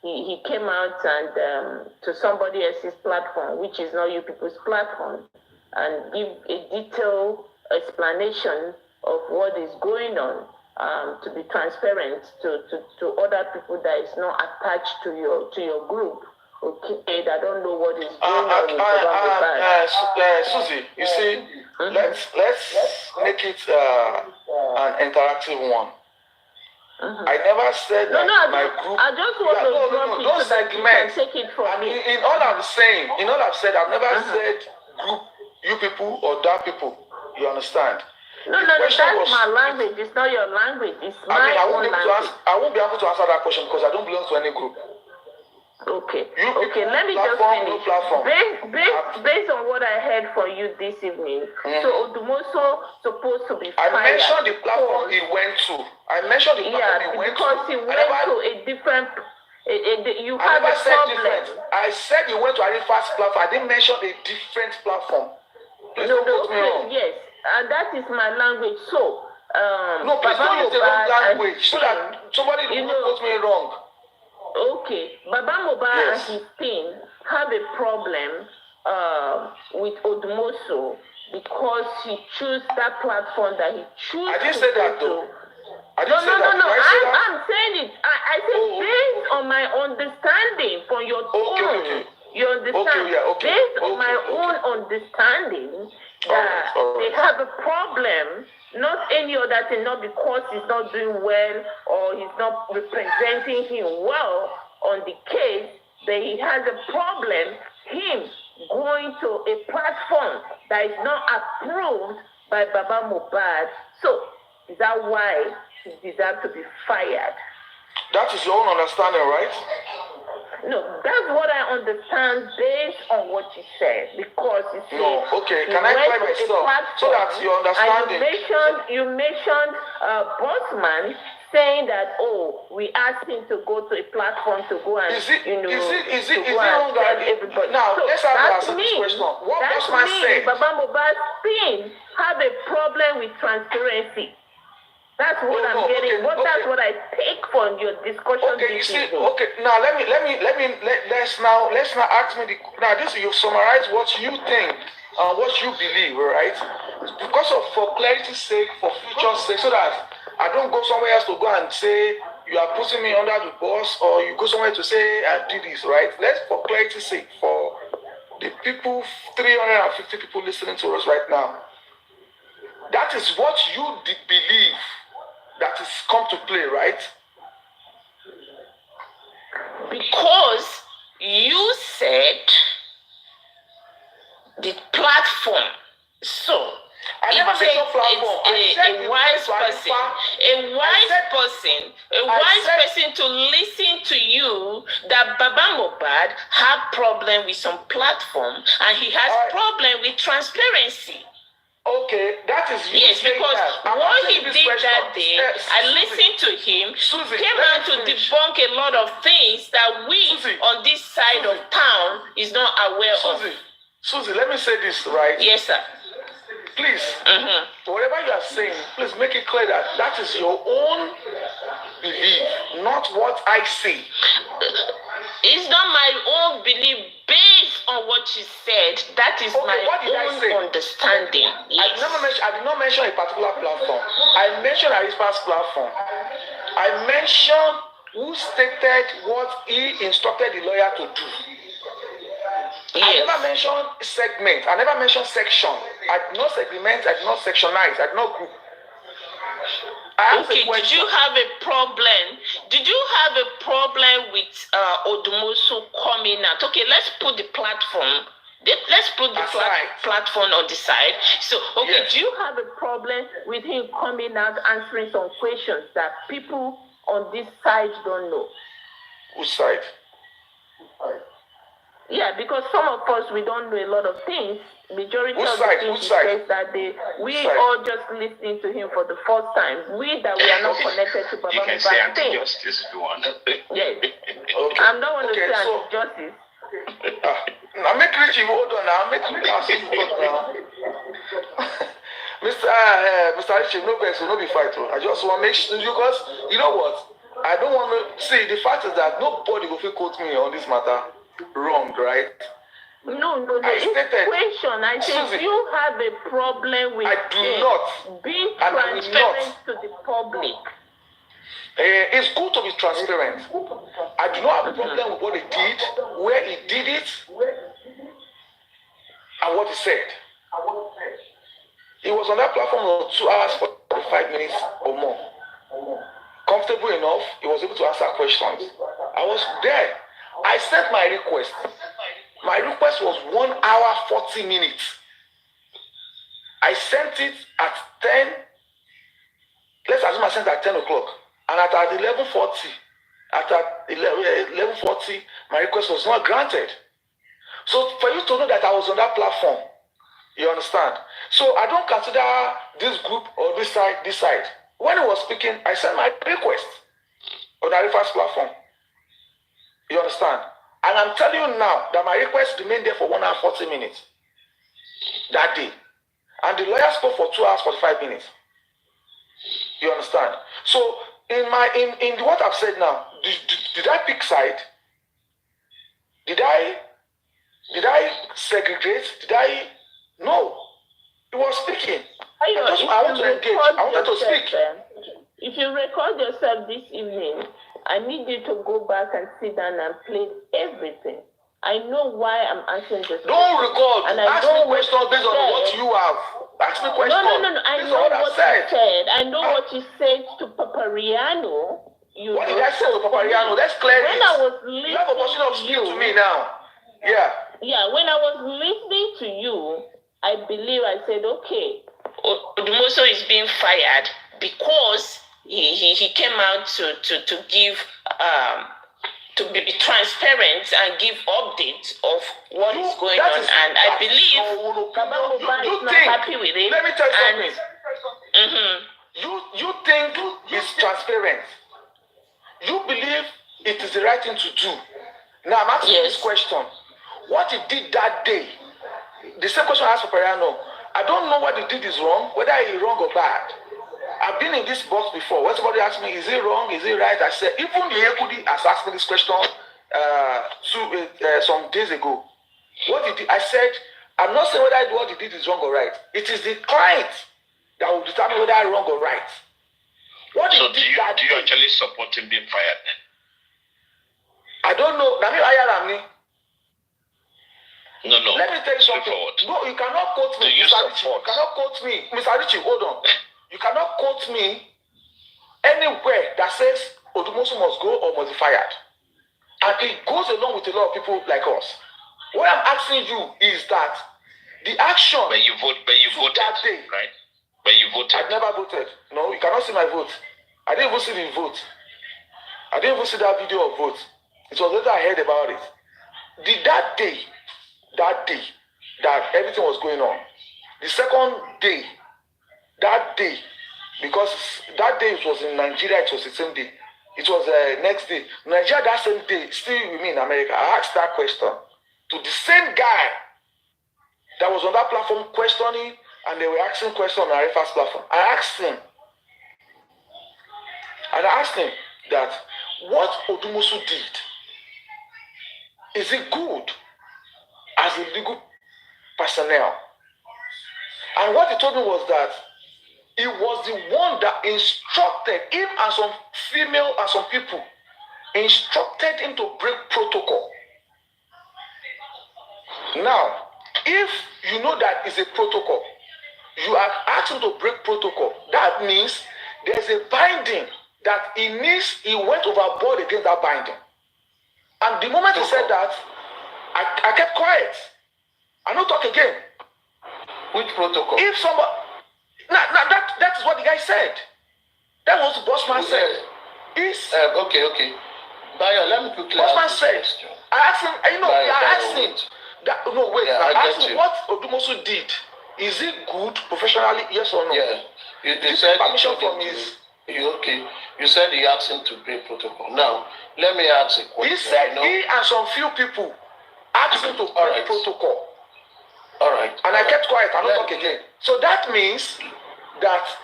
he came out and to somebody else's platform, which is not you people's platform, and give a detailed explanation of what is going on, to be transparent to other people that is not attached to your group. Okay, I don't know what is going on with Susie, you see, let's make it an interactive one. I never said that my group. I just want to drop don't so that you can take it from me. In all I've said, I've never said group, you people or that people. You understand? No, that's my language. It's not your language. It's my own language. I won't be able to answer that question because I don't belong to any group. Okay. Let me just finish. Based on what I heard from you this evening, so Odumosu supposed to be fired. I mentioned the platform he went to. Because he went to a different. You have a problem. Different. I said he went to a fast platform. I didn't mention a different platform. Please don't put me wrong. Yes, and that is my language. So, no, please don't use the wrong language so that somebody will put me wrong. Okay, Baba Mohbad and his team have a problem with Odumosu because he chose that platform that he chose. I didn't say that though. No. I'm saying it. I said based on my understanding from your tone. You understand? Based on my own understanding that they have a problem. Not any other thing, not because he's not doing well or he's not representing him well on the case, but he has a problem, him going to a platform that is not approved by Baba Mohbad. So, is that why he deserves to be fired? That is your own understanding, right? No, that's what I understand based on what you said. Because you said can I clarify myself so that you understand it? You mentioned Bossman saying that we asked him to go to a platform to go and is it wrong that everybody. Now let's answer this question. What Bossman said? Baba Mohbad's team have a problem with transparency. That's what I'm getting. That's what I take from your discussion. Now let's now ask me you summarize what you think and what you believe, right? For clarity's sake, for future's sake, so that I don't go somewhere else to go and say you are putting me under the bus, or you go somewhere to say I did this, right? For clarity's sake, for the people, 350 people listening to us right now, that is what you believe that is come to play, right? Because you said the platform. So I never said no platform. A wise person to listen to you that Baba Mohbad had problem with some platform and he has problem with transparency. Okay, that is you. Yes, because what he did that day, I listened to him, came out to debunk a lot of things that we on this side of town is not aware of. Susie, let me say this, right? Yes, sir. please, whatever you are saying, please make it clear that that is your own belief, not what I say. It's not my own belief based on what you said. That is my own understanding. Yes. I did not mention a particular platform. I mentioned Arispa's platform. I mentioned who stated what he instructed the lawyer to do. Yes. I never mentioned segment. I never mentioned section. I did not segment. I did not sectionize. I did not group. Okay, did you have a problem? Did you have a problem with Odumosu coming out? Okay, let's put the platform. Let's put the platform on the side. So, okay, yes. Do you have a problem with him coming out answering some questions that people on this side don't know? Which side? Yeah, because some of us, we don't know a lot of things. Majority of the things says that we all just listening to him for the first time. We that we are not connected to Baba. You can say anti-justice if you want. Yes. Okay. I'm not going to say anti-justice. Now make Richie hold on now. Make me ask you now. Mr. Richie, no vex, will not be fight. I just want to make sure because you know what? I don't want to see the fact is that nobody will feel quote me on this matter wrong, right? No. It's question. I say you have a problem with being transparent to the public. It's good to be transparent. I do not have a problem with what he did, where he did it, and what he said. He was on that platform for 2 hours, 45 minutes or more. Comfortable enough, he was able to answer questions. I was there. I sent my request. My request was 1 hour, 40 minutes. I sent it at 10. Let's assume I sent it at 10 o'clock. And at 11:40, at 11:40, my request was not granted. So for you to know that I was on that platform, you understand? So I don't consider this group or this side. When he was speaking, I sent my request on the first platform. You understand? And I'm telling you now that my request remained there for 1 hour 40 minutes that day. And the lawyer spoke for 2 hours 45 minutes. You understand? So in what I've said now, did I pick side? Did I segregate? No. He was speaking. I want to engage. I wanted to speak. If you record yourself this evening, I need you to go back and sit down and play everything. I know why I'm answering this. Don't record. And ask me questions based on what you have. Ask me questions. No. I know what you said. I know what you said to Papariano. What did I say to Papariano? Let's clear it. When I was listening you have a portion of speaking to me now. Yeah. Yeah, when I was listening to you, I believe I said, okay, Odumoso is being fired because he came out to give to be transparent and give updates of what is going on. And I believe Baba Mohbad is not happy with it. Let me tell you something. You think it's transparent. You believe it is the right thing to do. Now I'm asking this question. What he did that day, the same question I asked for Periano. I don't know what he did is wrong, whether he's wrong or bad. I've been in this box before. When somebody asked me, is it wrong, is it right? I said, even the Ekudi has asked me this question some days ago. What he did, I said, I'm not saying whether what he did is wrong or right. It is the client that will determine whether it's wrong or right. What so do you actually support him being fired then? I don't know. No. Let me tell you something. No, you cannot quote me, Mr. Richie. You cannot quote me. Mr. Richie, hold on. You cannot quote me anywhere that says Odumosu must go or must be fired. And it goes along with a lot of people like us. What I'm asking you is that the action. But you voted, that day, right? But you voted. I never voted. No, you cannot see my vote. I didn't even see the vote. I didn't even see that video of vote. It was later I heard about it. That day that everything was going on, the second day, because that day it was in Nigeria, it was the same day. It was the next day. Nigeria that same day, still with me in America. I asked that question to the same guy that was on that platform questioning and they were asking questions on Arifa's platform. I asked him that what Odumosu did, is it good as a legal personnel? And what he told me was that he was the one that instructed him and some female and some people, instructed him to break protocol. Now, if you know that is a protocol, you are asked him to break protocol. That means there's a binding that he went overboard against that binding. And the moment he said that, I kept quiet. I don't talk again. Which protocol? If somebody, that is what the guy said. That was the bossman said. Okay. Bayo, let me quickly ask said. I asked him, I asked him. I asked him what Odumosu did. Is it good professionally, yes or no? Yeah. You said permission from his. You said he asked him to break protocol. Now, let me ask a question. He said he and some few people asked him to break protocol. All right. And I kept quiet. I don't talk again. So that means that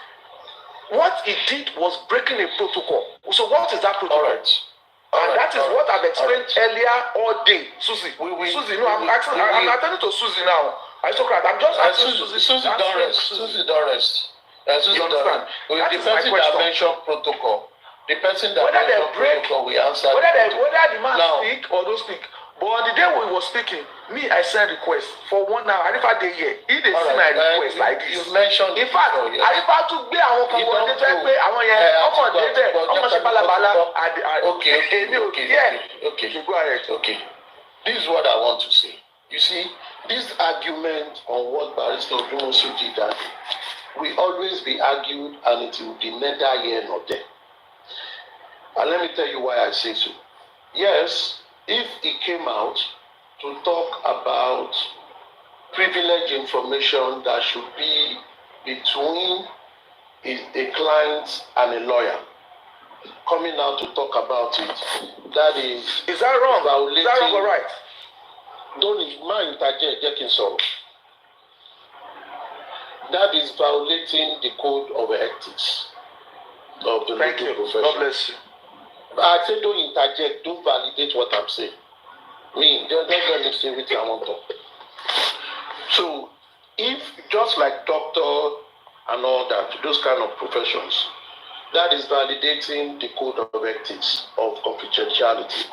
what he did was breaking a protocol. So what is that protocol? All right. That is what I've explained earlier all day. Susie, I'm attending to Susie now. I'm just asking Susie. Susie don't rest. Susie don't rest. Susie don't rest. The person that mentioned protocol, the person that mentioned protocol, we answer. Whether the man speak or don't speak. But on the day we were speaking, I sent request for 1 hour. Arifa dey here. He dey see my request like this. You mentioned in fact, Arifa tún gbé àwọn kan wọlé tó pé àwọn yẹn ọkàn débẹ̀ ọmọ ṣe balabala. Okay. This is what I want to say. You see, this argument on what Barrister Odumosu did that will always be argued and it will be neither here nor there. And let me tell you why I say so. Yes, if he came out to talk about privileged information that should be between a client and a lawyer, coming out to talk about it, that is... Is that wrong? Is that wrong or right? Don't mind interjecting so. That is violating the code of ethics of the legal profession. God bless you. I say don't interject, don't validate what I'm saying. Don't let me say what I want to. So, if just like doctor and all that, those kind of professions, that is validating the code of ethics of confidentiality.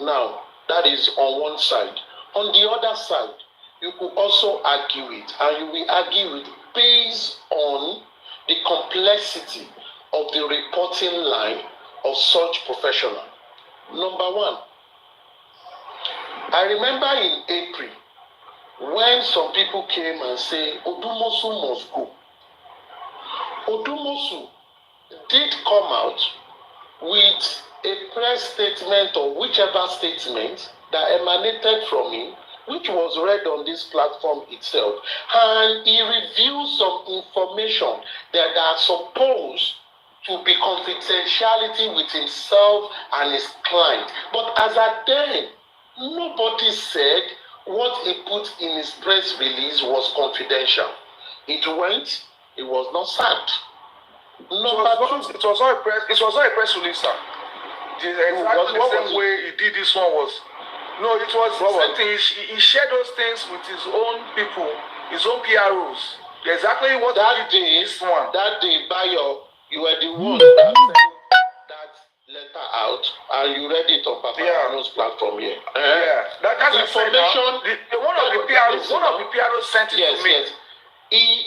Now, that is on one side. On the other side, you could also argue it, and you will argue it based on the complexity of the reporting line of such professional. Number one, I remember in April when some people came and say Odumosu must go. Odumosu did come out with a press statement or whichever statement that emanated from him, which was read on this platform itself, and he revealed some information that are supposed to be confidentiality with himself and his client. But as at then, nobody said what he put in his press release was confidential. It went, it was not sacked. It was not a press release, sir. Exactly the same way he did this one was. No, it was something. He shared those things with his own people, his own PROs. Exactly what that he did this one. That day, Bayo, you were the one that sent that letter out, and you read it on Papa Ano's platform here. That's information. One of the PROs sent it to me. Yes. It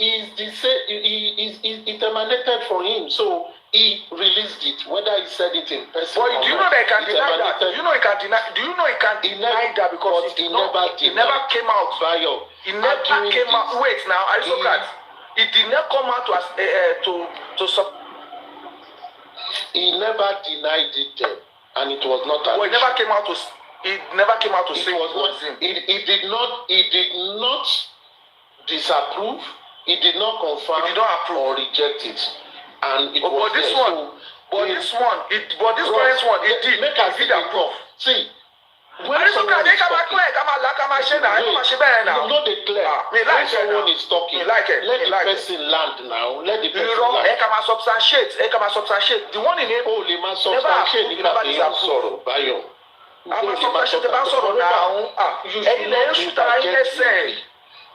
emanated from him, so he released it. Whether he said it in person, but do you know that he can deny that? Do you know he can deny? Do you know he can deny that because he never came out? He never came out. Wait now, Aristocrat. He did not come out to support. He never denied it, and it was not. Well, he never came out to. He never came out to say it was him. He did not disapprove. He did not confirm. He did not approve or reject it. And it was but this one, he did approve. Aristocrat, they come clear, come no, they clear. Me like when someone is talking, let the person land now. Let the person land. They come substantiate. The one in April, they must substantiate. never disapprove. I'm a substantiate now.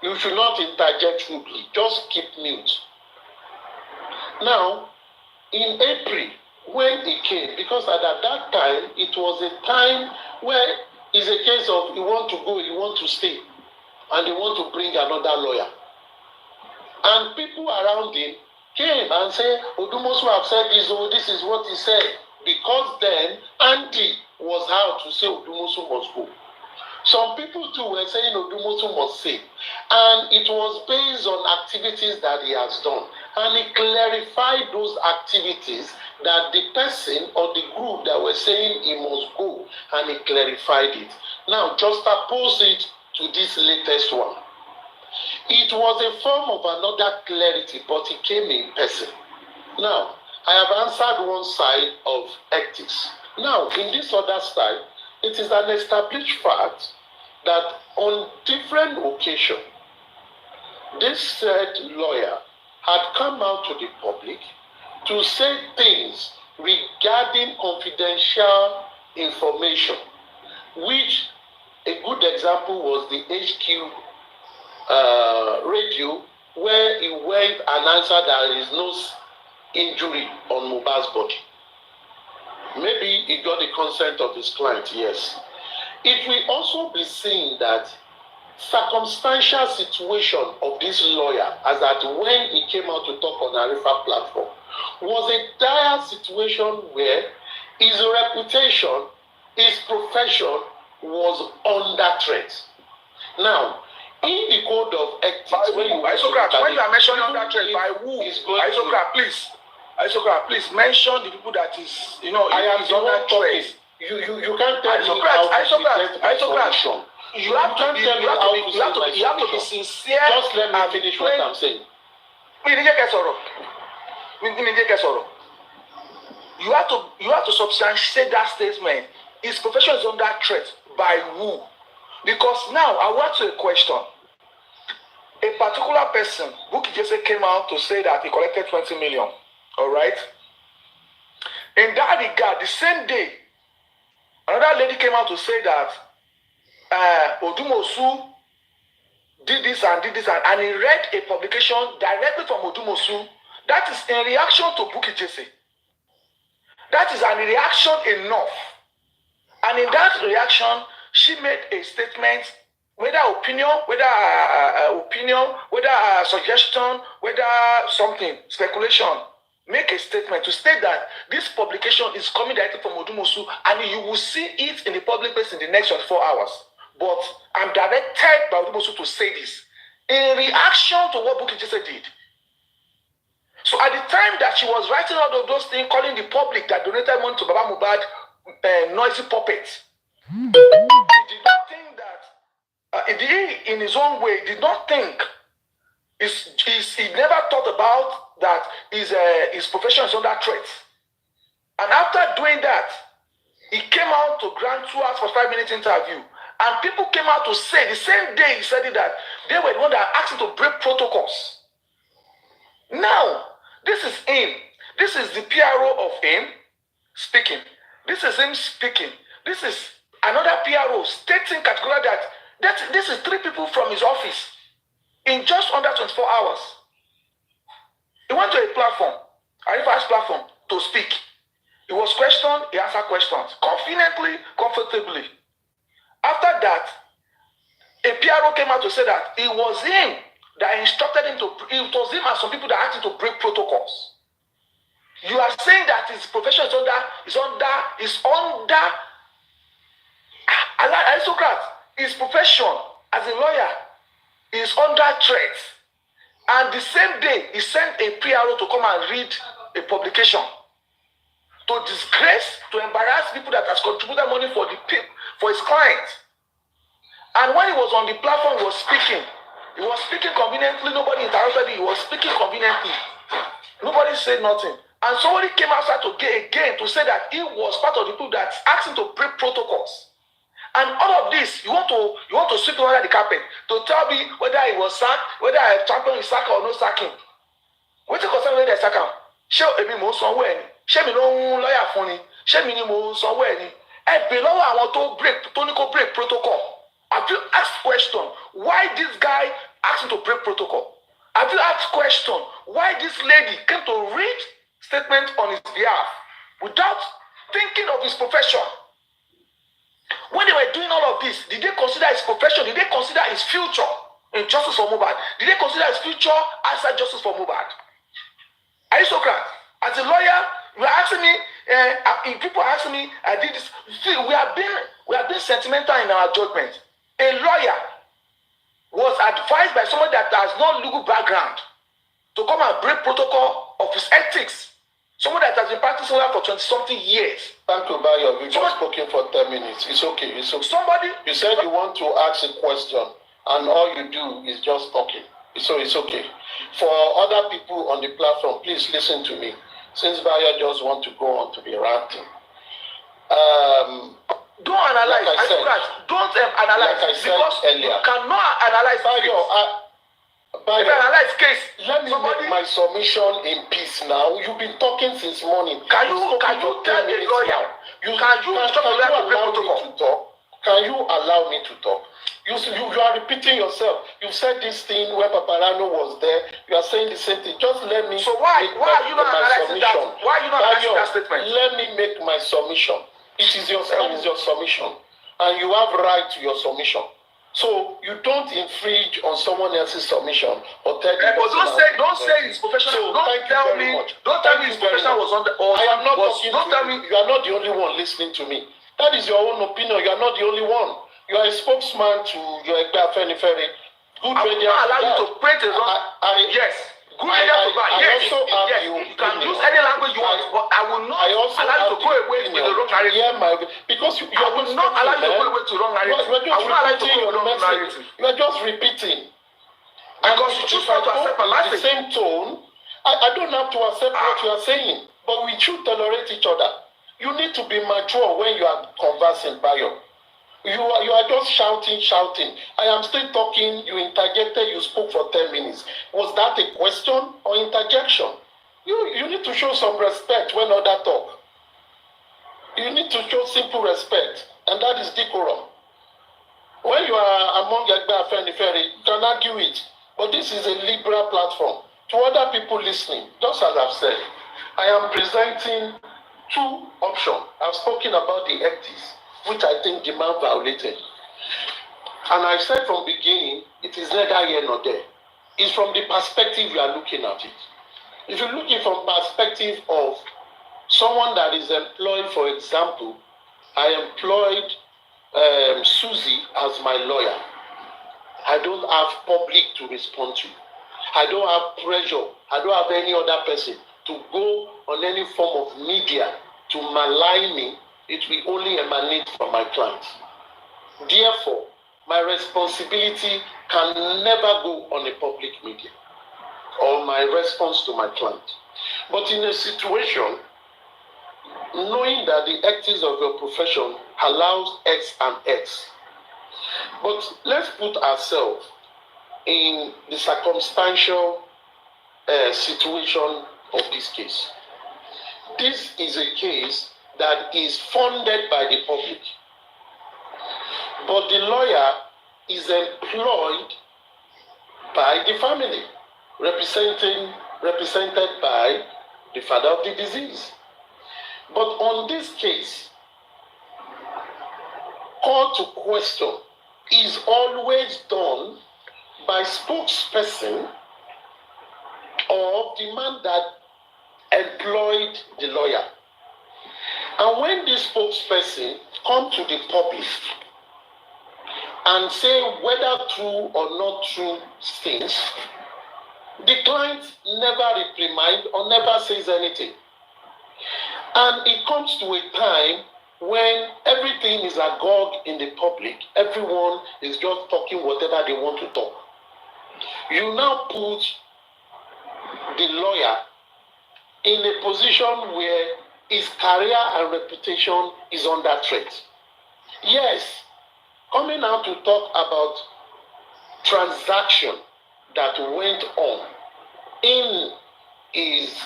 You should not interject rudely. Just keep mute. Now, in April, when it came, because at that time, it was a time where it's a case of you want to go, you want to stay, and they want to bring another lawyer. And people around him came and said, Odumosu have said this, oh, this is what he said. Because then, Andy was out to say Odumosu must go. Some people too were saying Odumosu must stay. And it was based on activities that he has done. And he clarified those activities that the person or the group that were saying he must go, and he clarified it. Now, just oppose it to this latest one. It was a form of another clarity, but it came in person. Now, I have answered one side of ethics. Now, in this other side, it is an established fact that on different occasions, this said lawyer had come out to the public to say things regarding confidential information, which a good example was the HQ radio, where he went and answered that there is no injury on Mohbad's body. Maybe he got the consent of his client, yes. It will also be seen that circumstantial situation of this lawyer, as that when he came out to talk on Arifa platform, was a dire situation where his reputation, his profession was under threat. Now, in the code of ethics, when you are mentioning under threat, by who? Isocrat, please mention the people that is, I am under threat. You can't tell me Isocrat. You have to be sincere. Just let me finish what I'm saying. You have to substantiate that statement. His profession is under threat by who? Because now I want to a question. A particular person, Bukky Jesse, came out to say that he collected 20 million. All right. In that regard, the same day, another lady came out to say that Odumosu did this, and he read a publication directly from Odumosu. That is in reaction to Bukky Jesse. That is an reaction enough. And in that reaction, she made a statement, whether opinion, whether suggestion, whether something, speculation. Make a statement to state that this publication is coming directly from Odumosu, and you will see it in the public place in the next 24 hours. But I'm directed by Odumosu to say this in reaction to what Bukky Jesse did. So at the time that she was writing out of those things, calling the public that donated money to Baba Mohbad noisy puppets, he did not think that, in his own way, did not think, he never thought about that his profession is under threat. And after doing that, he came out to grant 2 hours for 5-minute interview. And people came out to say, the same day he said it, that they were the one that asked him to break protocols. Now, this is him. This is the PRO of him speaking. This is him speaking. This is another PRO stating categorically that this is 3 people from his office in just under 24 hours. He went to a platform, Arifa's platform, to speak. He was questioned, he answered questions confidently, comfortably. After that, a PRO came out to say that it was him that instructed him it was him and some people that asked him to break protocols. You are saying that his profession is under aristocrat. His profession as a lawyer is under threat. And the same day, he sent a PRO to come and read a publication to disgrace, to embarrass people that has contributed money for his client. And when he was on the platform, he was speaking conveniently. Nobody interrupted him. He was speaking conveniently. Nobody said nothing. And somebody came outside again to say that he was part of the people that asked him to break protocols. And all of this, you want to sweep under the carpet to tell me whether he was sacked, whether I champion his sack or no sacking. Wetin concern whether they sack am? Ṣé èmi mò ń sanwó ẹ̀ ni? Ṣé mi ló ń lọ́yà fún ni? Ṣé mi ni mò ń sanwó ẹ̀ ni? Ẹ bè lọ́wọ́ àwọn tó ní kó break protocol. Have you asked question why this guy asked him to break protocol? Have you asked question why this lady came to read statement on his behalf without thinking of his profession? When they were doing all of this, did they consider his profession? Did they consider his future in justice for Mohbad? Did they consider his future outside justice for Mohbad? Aristocrat, as a lawyer, you are asking me, people are asking me, I did this. See, we have been sentimental in our judgment. A lawyer was advised by someone that has no legal background to come and break protocol of his ethics. Someone that has been practicing law for 20-something years. Thank you, Bayo. You just spoken for 10 minutes. It's okay. It's okay. Somebody. You said you want to ask a question, and all you do is just talking. So it's okay. For other people on the platform, please listen to me. Since Bayo just want to go on to be ranting. Don't analyze. Like I said, don't analyze. Like I said because earlier. You cannot analyze. Bayo, analyze case. Let me make my submission in peace now. You've been talking since morning. Can you tell a lawyer? Can you allow me to talk? Can you allow me to talk? You are repeating yourself. You said this thing where Paparano was there. You are saying the same thing. Just let me. So why are you not analyzing that? Why are you not analyzing that statement? Let me make my submission. It is your submission, and you have right to your submission. So you don't infringe on someone else's submission or tell me. But don't say his professional. So Don't tell me his professional was on the. I am not talking to you. You are not the only one listening to me. That is your own opinion. You are not the only one. You are a spokesman to your Egbe Afenifere. Good radio. I will not allow you to pray to yes. Good radio to buy. Yes. You can use any language you want, but I will not allow you to go away with the wrong narrative. Because you I will not allow you to go away to the wrong narrative. I will not allow you to go with the wrong narrative. You are just repeating. Because you choose not to accept my message. The same tone. I don't have to accept what you are saying, but we should tolerate each other. You need to be mature when you are conversing, Bayo. You are just shouting. I am still talking. You interjected. You spoke for 10 minutes. Was that a question or interjection? You need to show some respect when others talk. You need to show simple respect, and that is decorum. When you are among Egbe Afenifere, you can argue it. But this is a liberal platform. To other people listening, just as I've said, I am presenting two options. I've spoken about the ethics, which I think the man violated. And I said from the beginning, it is neither here nor there. It's from the perspective you are looking at it. If you're looking from perspective of someone that is employed, for example, I employed Susie as my lawyer. I don't have public to respond to. I don't have pressure. I don't have any other person to go on any form of media to malign me. It will only emanate from my clients. Therefore, my responsibility can never go on a public media or my response to my client. But in a situation, knowing that the ethics of your profession allows X and X, but let's put ourselves in the circumstantial situation of this case. This is a case that is funded by the public, but the lawyer is employed by the family, represented by the father of the disease. But on this case, call to question is always done by spokesperson or the man that employed the lawyer. And when this spokesperson come to the public and say whether true or not true things, the client never reprimand or never says anything. And it comes to a time when everything is agog in the public, everyone is just talking whatever they want to talk. You now put the lawyer in a position where his career and reputation is under threat. Yes, coming out to talk about transaction that went on in his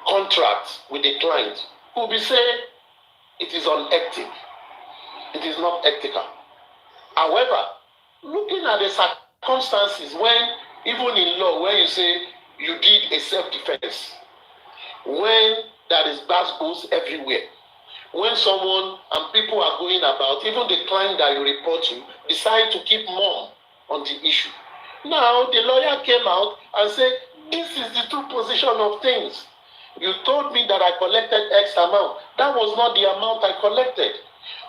contract with the client, could be say it is unethical. It is not ethical. However, looking at the circumstances when, even in law, when you say you did a self-defense, when there is goes everywhere, when someone and people are going about, even the client that you report to, decide to keep mum on the issue. Now, the lawyer came out and said, this is the true position of things. You told me that I collected X amount. That was not the amount I collected.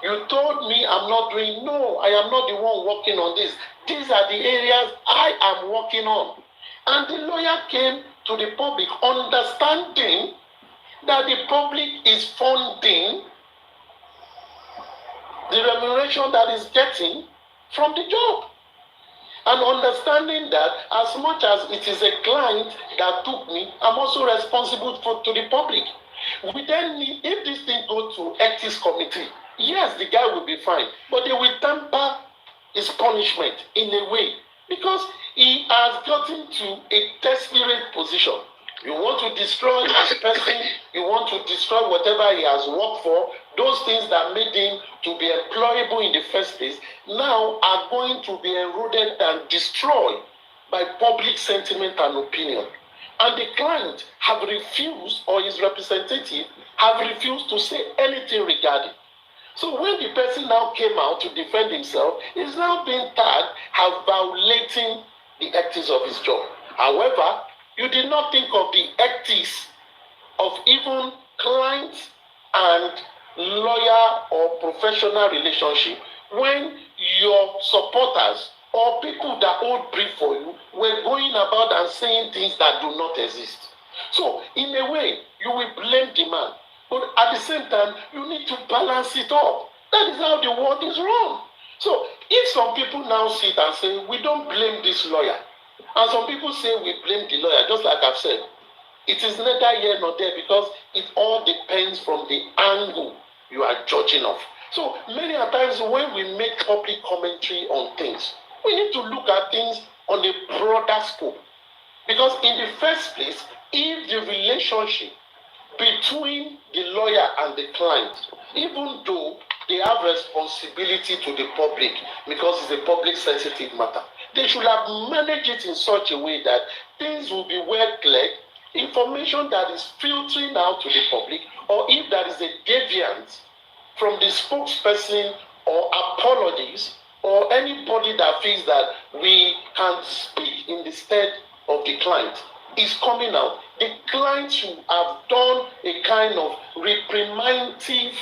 You told me I'm not doing, no, I am not the one working on this. These are the areas I am working on. And the lawyer came to the public understanding that the public is funding the remuneration that is getting from the job. And understanding that as much as it is a client that took me, I'm also responsible to the public. We then need, if this thing goes to ethics committee, yes, the guy will be fine, but they will temper his punishment in a way because he has gotten to a desperate position. You want to destroy this person, you want to destroy whatever he has worked for, those things that made him to be employable in the first place now are going to be eroded and destroyed by public sentiment and opinion. And the client have refused, or his representative have refused to say anything regarding. So when the person now came out to defend himself, he's now being tagged as violating the ethics of his job. However, you did not think of the ethics of even client and lawyer or professional relationship when your supporters or people that hold brief for you were going about and saying things that do not exist. So in a way, you will blame the man. But at the same time, you need to balance it up. That is how the world is run. So if some people now sit and say, we don't blame this lawyer, and some people say we blame the lawyer, just like I've said, it is neither here nor there because it all depends from the angle you are judging of. So many a times when we make public commentary on things, we need to look at things on a broader scope. Because in the first place, if the relationship between the lawyer and the client, even though they have responsibility to the public because it's a public sensitive matter, they should have managed it in such a way that things will be well cleared, information that is filtering out to the public, or if there is a deviance from the spokesperson or apologies, or anybody that feels that we can speak in the stead of the client is coming out, the client should have done a kind of reprimandative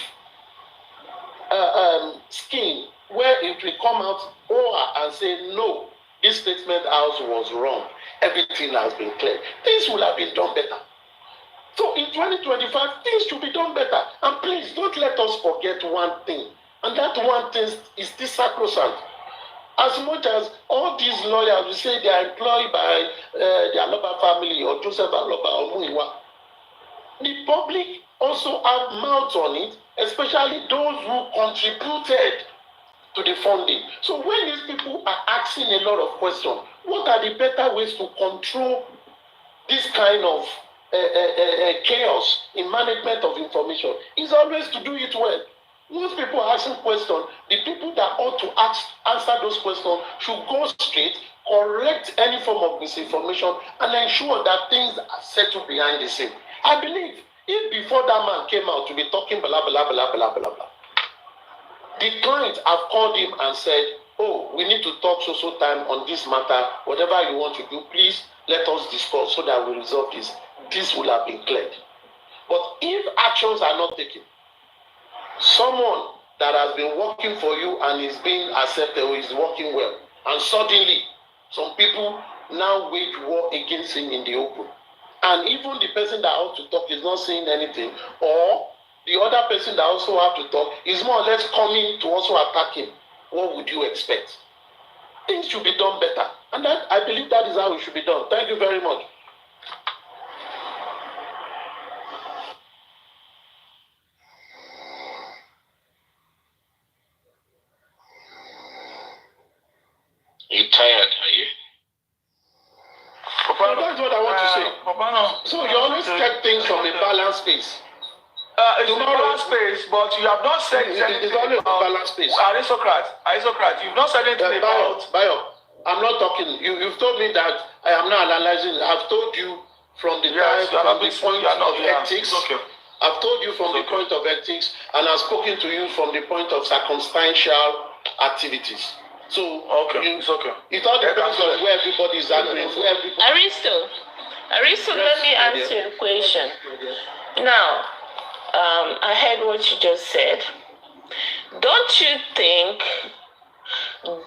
scheme where it will come out and say, no, this statement house was wrong. Everything has been cleared. Things will have been done better. So in 2025, things should be done better. And please don't let us forget one thing. And that one thing is this sacrosanct. As much as all these lawyers will say they are employed by the Aloba family or Joseph Aloba or Muiwa, the public also have mouths on it, especially those who contributed to the funding. So when these people are asking a lot of questions, what are the better ways to control this kind of chaos in management of information? Is always to do it well. Most people are asking questions. The people that ought to answer those questions should go straight, correct any form of misinformation, and ensure that things are settled behind the scene. I believe if before that man came out to be talking blah, blah, blah, blah, blah, blah, the client have called him and said, oh, we need to talk so time on this matter. Whatever you want to do, please let us discuss so that we resolve this. This will have been cleared. But if actions are not taken, someone that has been working for you and is being accepted or is working well, and suddenly some people now wage war against him in the open, and even the person that ought to talk is not saying anything, or the other person that also have to talk is more or less coming to also attack him, what would you expect? Things should be done better, and that, I believe that is how it should be done. Thank you very much. that's what I want to say. So you always take things from a balanced space. It's a balanced space, but you have not said anything always about balanced space. Aristocrat, you've not said anything about... Bayo, I'm not talking. You've told me that I am not analyzing. I've told you from the point of ethics. Okay. I've told you from the point of ethics, and I've spoken to you from the point of circumstantial activities. So it's okay. It all depends on where everybody is agreeing. Aristo, let me answer your question. Now, I heard what you just said. Don't you think,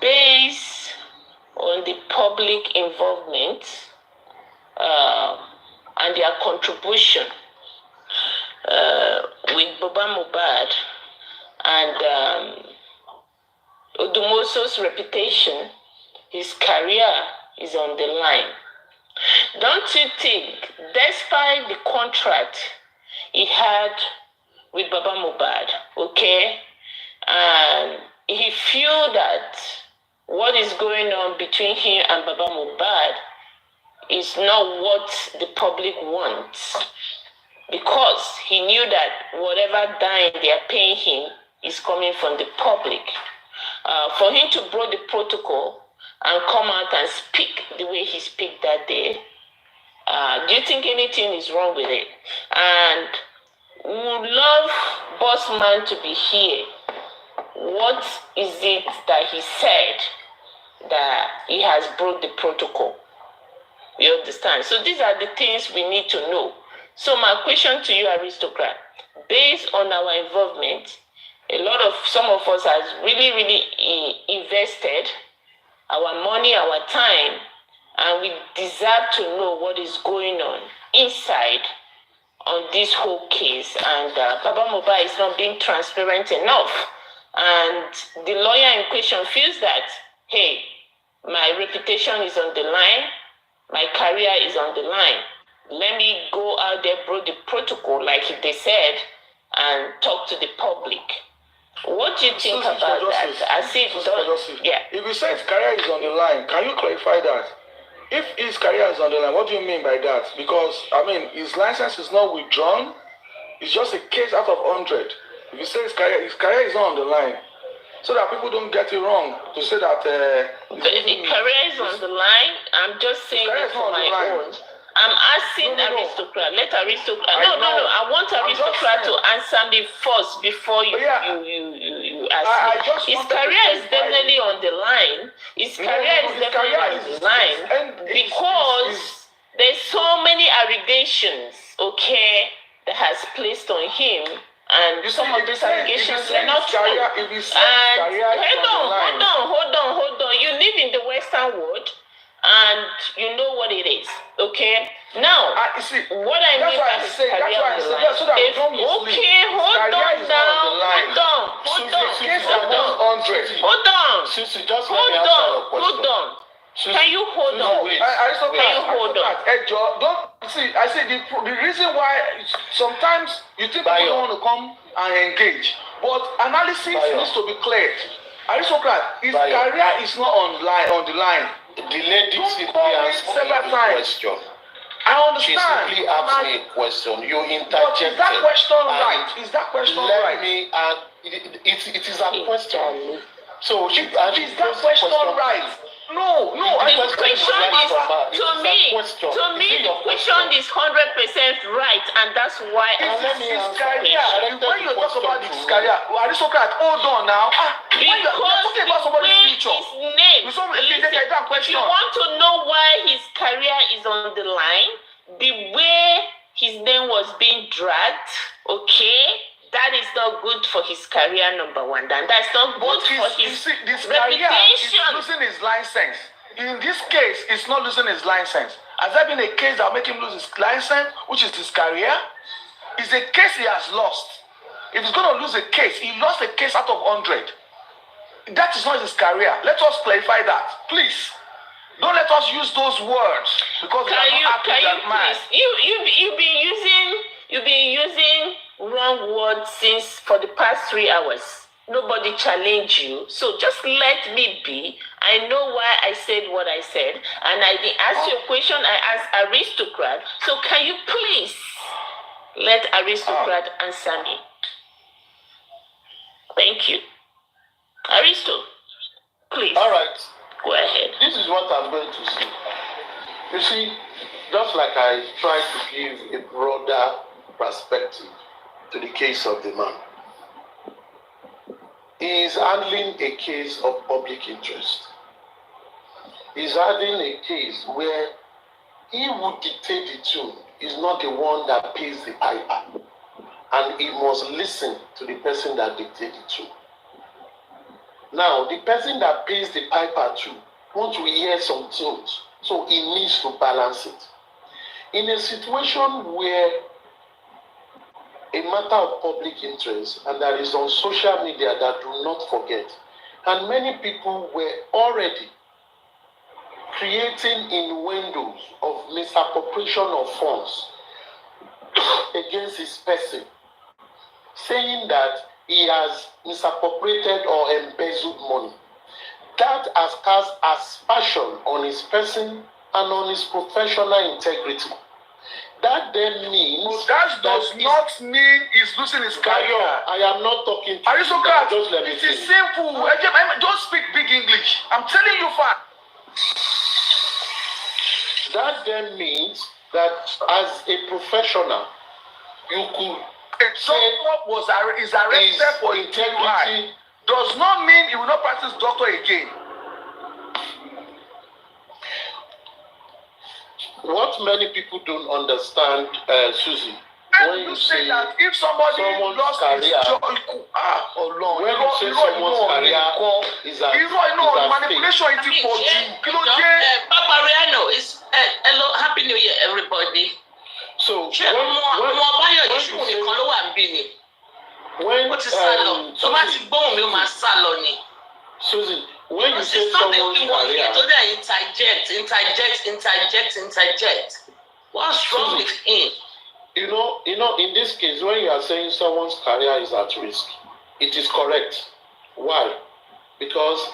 based on the public involvement and their contribution with Baba Mohbad and Odumoso's reputation, his career is on the line? Don't you think, despite the contract he had with Baba Mohbad, okay, and he feel that what is going on between him and Baba Mohbad is not what the public wants, because he knew that whatever dime they are paying him is coming from the public. For him to break the protocol and come out and speak the way he speak that day, do you think anything is wrong with it? And we would love Boss Man to be here. What is it that he said that he has broke the protocol? You understand? So these are the things we need to know. So my question to you, Aristocrat, based on our involvement, some of us has really invested our money, our time, and we deserve to know what is going on inside on this whole case. And Baba Mohbad is not being transparent enough. And the lawyer in question feels that, hey, my reputation is on the line, my career is on the line. Let me go out there, break the protocol, like they said, and talk to the public. What do you think about that? I see it done. Yeah. If you say his career is on the line, can you clarify that? If his career is on the line, what do you mean by that? Because, I mean, his license is not withdrawn. It's just a case out of 100. If you say his career is not on the line, so that people don't get it wrong to say that... the career is on the line. I'm just saying it for my own. I'm asking Aristocrat. Let Aristocrat. No. I want Aristocrat to answer me first before you ask me. His career is definitely on the line. His career is definitely on the line because there's so many allegations, okay, that has placed on him. And some of these allegations are not true. And hold on. You live in the Western world, and you know what it is, okay? Now, what I mean by his career on the line. Okay, hold on. Can you hold on? I say the reason why sometimes you think people don't want to come and engage, but analysis needs to be cleared. Aristocrat, his career is not on the line. The lady simply asked me a question. I understand. She simply asked me a question. You interjected. But is that question right? Is that question right? It is a question. So is that question right? No. The question is, to me, the question is 100% right, and that's why I want to answer. When you talk about this career, Aristocrat, hold on now. Because the way his name, if you want to know why his career is on the line, the way his name was being dragged, okay, that is not good for his career, number one. And that's not good for his reputation. He's losing his license. In this case, he's not losing his license. Has there been a case that will make him lose his license, which is his career? It's a case he has lost. If he's going to lose a case, he lost a case out of 100. That is not his career. Let us clarify that, please. Don't let us use those words because we are not happy that man. You've been using wrong words for the past 3 hours. Nobody challenge you. So just let me be. I know why I said what I said. And I didn't ask you a question. I asked Aristocrat. So can you please let Aristocrat answer me? Thank you. Aristo, please. All right. Go ahead. This is what I'm going to say. You see, just like I tried to give a broader perspective to the case of the man, he is handling a case of public interest. He's handling a case where he who dictates the tune is not the one that pays the piper, and he must listen to the person that dictates the tune. Now, the person that pays the piper too wants to hear some tunes, so he needs to balance it. In a situation where a matter of public interest, and that is on social media that do not forget, and many people were already creating innuendos of misappropriation of funds against his person, saying that he has misappropriated or embezzled money. That has cast aspersion on his person and on his professional integrity. That then means... But that does not mean he's losing his career. I am not talking to Aristocrat, you. Just let me it is finish. simple. Don't speak big English. I'm telling you fact. That then means that as a professional, you could... If someone is arrested for integrity, does not mean he will not practice doctor again. What many people don't understand, Susie, when you say that if somebody lost his job, when you say someone's career is a manipulation Papariano is hello, happy new year, everybody. So when Susie, when you say someone's career, interject. What's wrong with him? You know, in this case, when you are saying someone's career is at risk, it is correct. Why? Because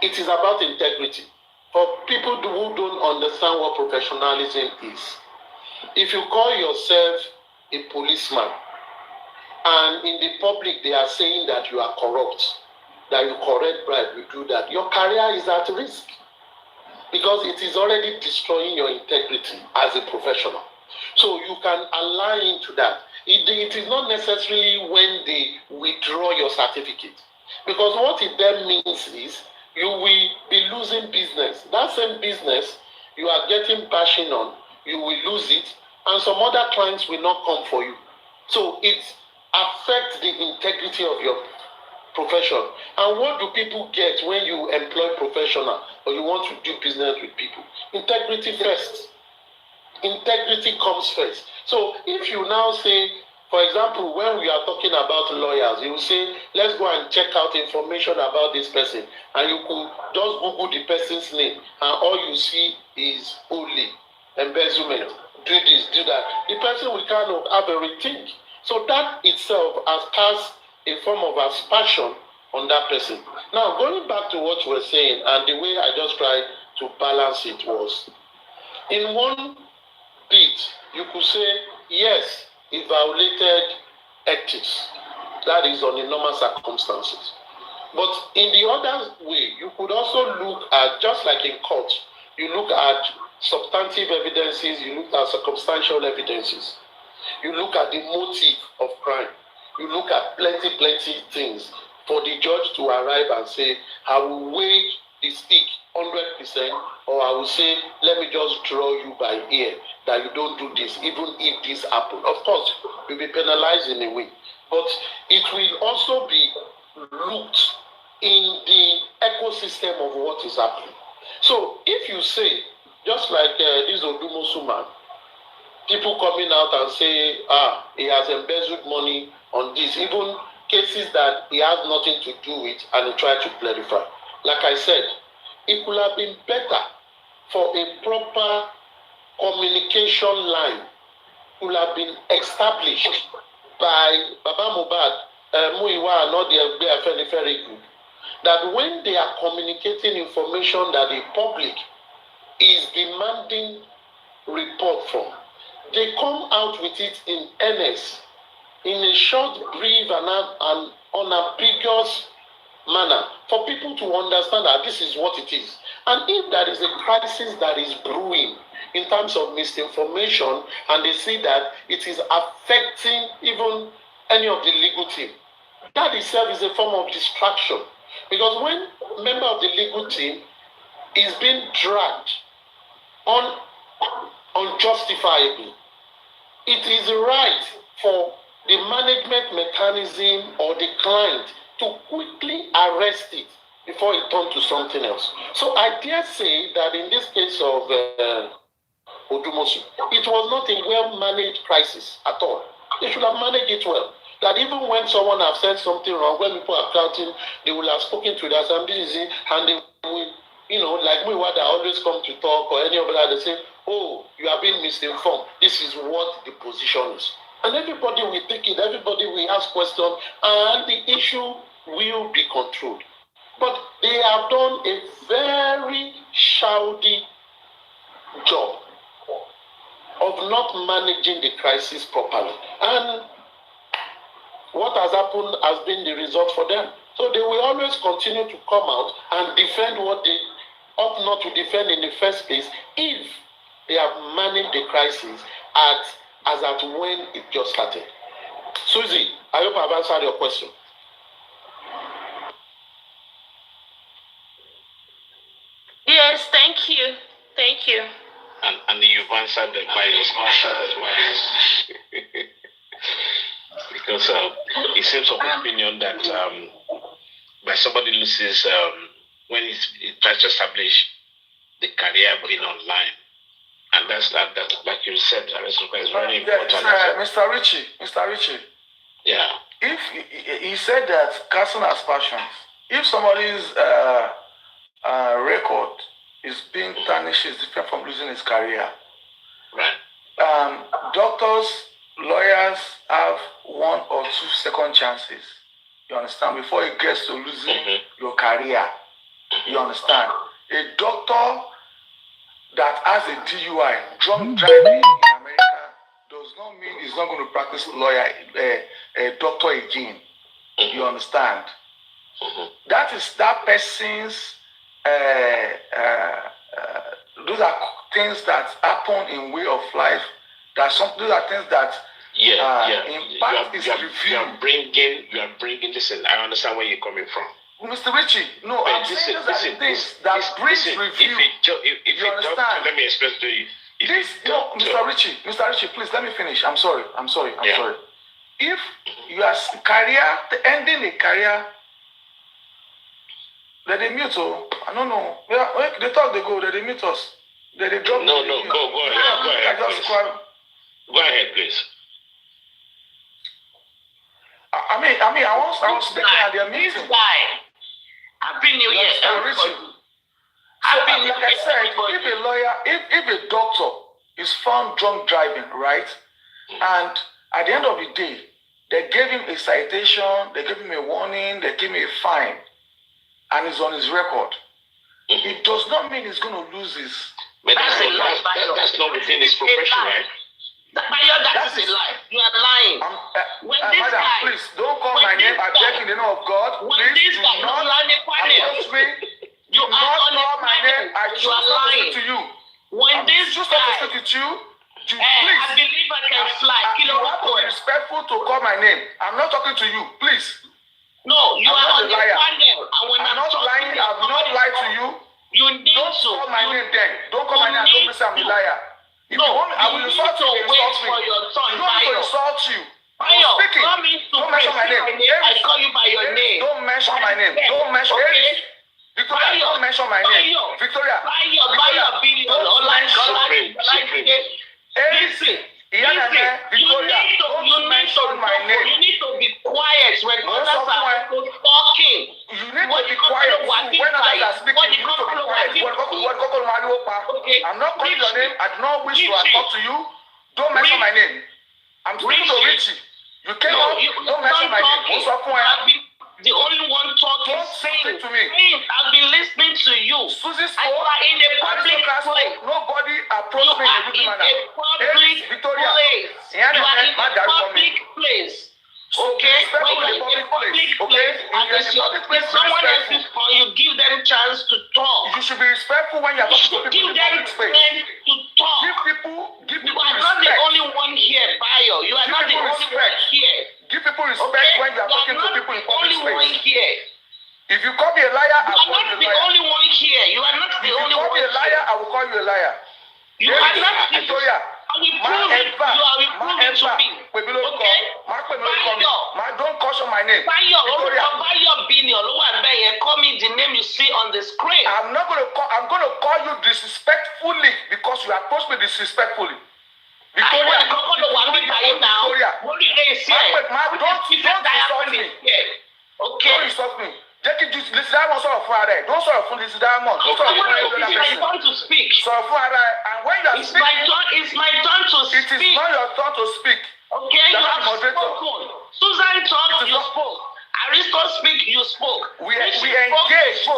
it is about integrity. For people who don't understand what professionalism is, if you call yourself a policeman and in the public they are saying that you are corrupt, that you collect bribe, you do that, your career is at risk because it is already destroying your integrity as a professional. So you can align into that. It is not necessarily when they withdraw your certificate, because what it then means is you will be losing business. That same business you are getting bashing on, you will lose it, and some other clients will not come for you. So it affects the integrity of your profession. And what do people get when you employ professional or you want to do business with people? Integrity first. Integrity comes first. So if you now say, for example, when we are talking about lawyers, you say, let's go and check out information about this person, and you could just Google the person's name, and all you see is only embezzlement, do this, do that. The person will kind of have a rethink. So that itself has cast a form of aspersion on that person. Now, going back to what we're saying, and the way I just tried to balance it was, in one bit, you could say, yes, it violated ethics. That is on the normal circumstances. But in the other way, you could also look at, just like in court, you look at substantive evidences, you look at circumstantial evidences. You look at the motive of crime. You look at plenty things for the judge to arrive and say, I will weigh the stick 100%, or I will say, let me just draw you by ear that you don't do this, even if this happens. Of course, you'll be penalized in a way, but it will also be looked in the ecosystem of what is happening. So if you say, just like this Odumosu man, people coming out and say, he has embezzled money on this, even cases that he has nothing to do with, and he tried to clarify. Like I said, it could have been better for a proper communication line could have been established by Baba Mohbad Muiwa and not the Afenifere group, that when they are communicating information that the public is demanding report from, they come out with it in earnest, in a short, brief, and unambiguous manner for people to understand that this is what it is. And if there is a crisis that is brewing in terms of misinformation, and they see that it is affecting even any of the legal team, that itself is a form of distraction. Because when a member of the legal team is being dragged unjustifiably, it is right for the management mechanism or the client to quickly arrest it before it turns to something else. So I dare say that in this case of Odumosu, it was not a well-managed crisis at all. They should have managed it well. That even when someone has said something wrong, when people are counting, they will have spoken to the assembly, and they will, like me, what I always come to talk, or any other, they say, oh, you are being misinformed. This is what the position is. And everybody will take it, everybody will ask questions, and the issue will be controlled. But they have done a very shawty job of not managing the crisis properly. And what has happened has been the result for them. So they will always continue to come out and defend what they ought not to defend in the first place if they have managed the crisis as at when it just started. Susie, I hope I've answered your question. Yes, thank you. Thank you. And you've answered the various questions. Because it seems of opinion that when somebody loses, when he tries to establish the career being online, and that's like you said, is very important. Mr. Richie. Yeah. If he said that casting aspersions, if somebody's record is being tarnished, is different from losing his career. Right. Doctors, lawyers have 1 or 2 second chances. You understand? Before it gets to losing your career. You understand? A doctor that has a DUI, drunk driving in America, does not mean he's not going to practice a doctor again. You understand? That is that person's. Those are things that happen in way of life. Those are things that impact is reviewed. You are bringing. Listen, I understand where you're coming from. Mr. Richie, no, I'm saying those are the things that brings review. If you understand? Let me explain to you. Mr. Richie, please let me finish. I'm sorry. If you are ending a career, let them mute. I don't know. They talk, they go, they mute us. They drop. No, go ahead. Go ahead, please. I was speaking at their meeting. This guy, Happy New Year, everybody. So, like I said, if a doctor is found drunk driving, right, and at the end of the day, they gave him a citation, they gave him a warning, they gave him a fine, and it's on his record, it does not mean he's going to lose his. But that's not within his profession, right? That is a lie. You are lying. Madam, please don't call my name. I beg in the name of God. Please do not approach me. Do not call my name. I choose not to speak to you. When this choose not to speak to you. Please. I believe I can fly. You have to be respectful to call my name. I'm not talking to you. Please. No, you are on the liar. panel. I'm not lying. I've not lied to you. You need don't call my name then. Don't call my name. Don't say I'm a liar. If you want me, I will insult you. You don't need to insult you. I'm speaking. Don't mention my name. I call you by your name. Don't mention my name. Don't mention it. Victoria, don't mention my name. Victoria. Listen. Victoria, don't mention my name. You need to be quiet when others are talking. You need to be quiet when others are speaking. You need to be quiet. I'm not calling your name. I do not wish to talk to you. Don't mention my name. I'm speaking to Richie. You came out, don't mention my name. The only one talking. Don't speak to me. I've been listening to you. Susie spoke. You are in a public place. Nobody approached me in a good manner. Victoria. You are in a public place. Okay, when you're in a public place, and it's someone else's phone, you give them chance to talk. You should be respectful when you're talking to people in public space. To talk. Give people you are respect. not the only one here, Bayo. You are not the only one here. Give people respect when you are talking to people in public space. You are not the only one here. If you call me a liar, I will call you a liar. You are not the only one here. You are not the only one. If you call me a liar, I will call you a liar. You are not Victoria. I will prove it. You are reproving to me. Okay? Don't caution my name. Bayo Binion, call me the name you see on the screen. I'm going to call you disrespectfully because you approached me disrespectfully. Victoria, don't insult me. Okay. Don't insult me. This diamond sort of Friday. Don't sort of fund this diamond. Don't sort of It's my turn to speak. So Friday, and when you are speaking, it's my turn to speak. It is not your turn to speak. Okay, you have spoken. Susan talked, you spoke. Aristo speak, you spoke. We engage.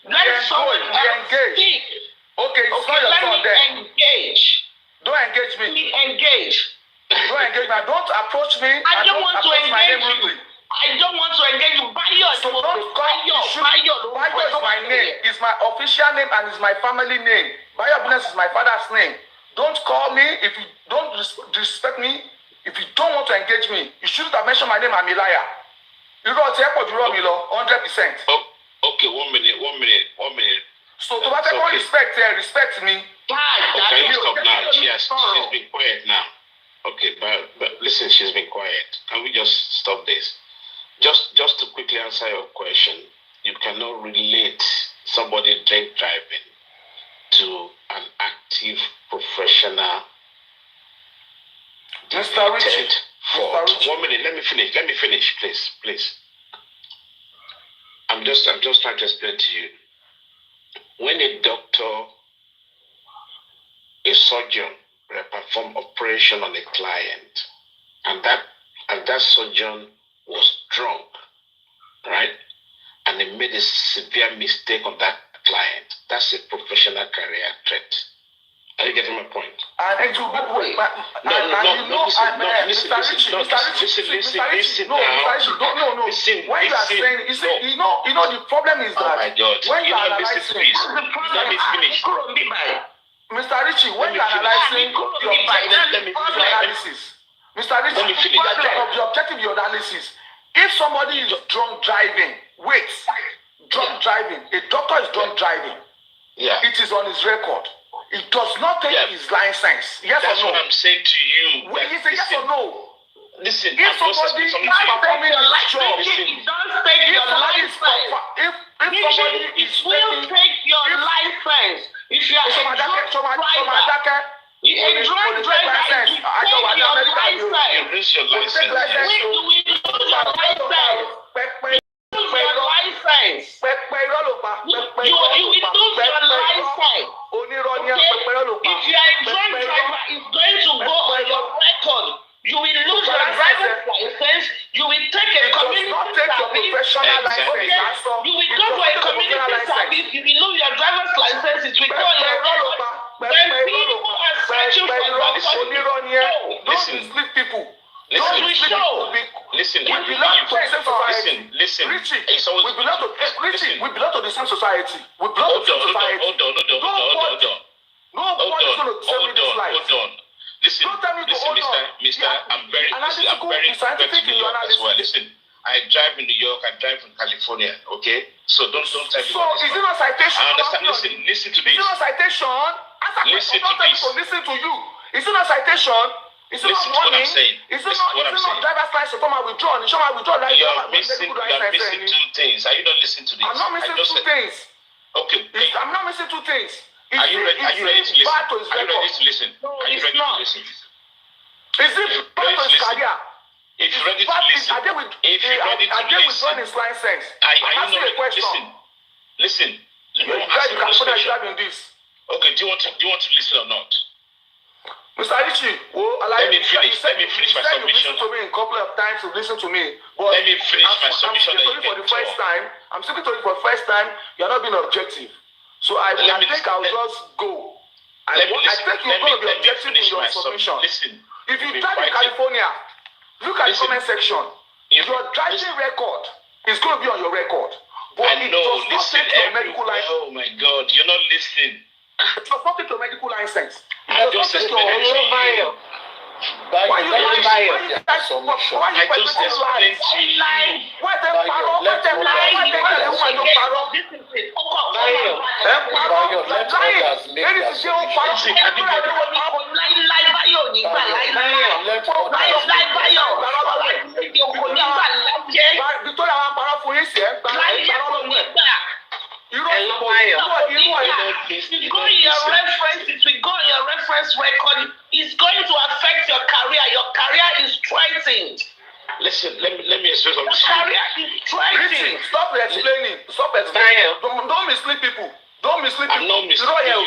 Let someone else speak. Okay, it's not your turn then. Engage. Don't engage me. Engage. Don't engage me. Don't approach me. I don't want to engage you. I don't want to engage you. Bayo is my name. It's my official name and it's my family name. Bayo is my father's name. Don't call me if you don't disrespect me. If you don't want to engage me, you shouldn't have mentioned my name. I'm a liar. You know what's airport? You wrong, 100%. Okay, 1 minute. So to what respect me. Okay, you stop now. Yes, she's been quiet now. Okay, but listen, she's been quiet. Can we just stop this? Just to quickly answer your question, you cannot relate somebody drink driving to an active professional Mr. Richard. 1 minute, let me finish, please. I'm just trying to explain to you. When a doctor, a surgeon perform operation on a client, and that surgeon was drunk, right? And he made a severe mistake on that client. That's a professional career threat. Are you getting my point? Listen. When you are saying, you know, the problem is that. Oh my God! When you are listen, please. Let me finish. Mr. Richie, when you are analyzing your analysis, Mr. Richie, the objective of your analysis. If somebody is drunk driving, drunk driving, a doctor is drunk driving. Yeah. It is on his record. It does not take his license. Yes That's or no? That's what I'm saying to you. Is it yes or no? Listen, if somebody is performing his job, it does take your license. If somebody is will take your license. If you are a drunk driver, you will lose your license. You lose your license. If you are a drunk driver, it's going to go on your record. You will lose your driver's license. You will take a community service. You will go for a community service. You will lose your driver's license. It will go on your record. When people are searching for doctors, don't mislead people. Listen, we belong to the same society. Listen. Richie, we belong to the same society. We belong to the same society. Hold on. Nobody is going to tell me this life. Hold on. Listen, Mister, I'm very familiar as well. Listen, I drive in New York, I drive in California, okay? So don't tell me. So is it not citation? I understand. Listen to this. Is it not citation? Listen to this. Listen to you. Is it not citation? Is it not warning? Is it not driver's license? Show my withdrawal. You are missing two things. Are you not listening to this? I'm not missing two things. Okay. I'm not missing two things. Are you ready to listen? Are you ready to listen? Are you ready to listen? Is it part of his career? If you're ready to listen, withdrawing his license? I'm asking a question. Listen. You can put a job in this. Okay, do you want to listen or not? Mr. Richie, Richie, let me finish my submission. You listened to me a couple of times. You listen to me. But let me finish my submission. I'm speaking to you for the first time. I'm speaking to you for the first time. You're not being objective. So I think I'll just go. I think you're going to be objective in your submission. Listen. If you drive in California, look at the comment section. Your driving record is going to be on your record. But it does not take your medical license. Oh my God, you're not listening. It does not take your medical license. I just explained it to you. Why you lying? Why you explained to you. Why they paro? Why they lie? Why they tell the woman don't paro? It's going to affect your career. Your career is threatened. Listen, let me explain something. Your career is threatened. Stop explaining. Stop explaining. Don't mislead people. Don't mislead people. I'm not misleading you.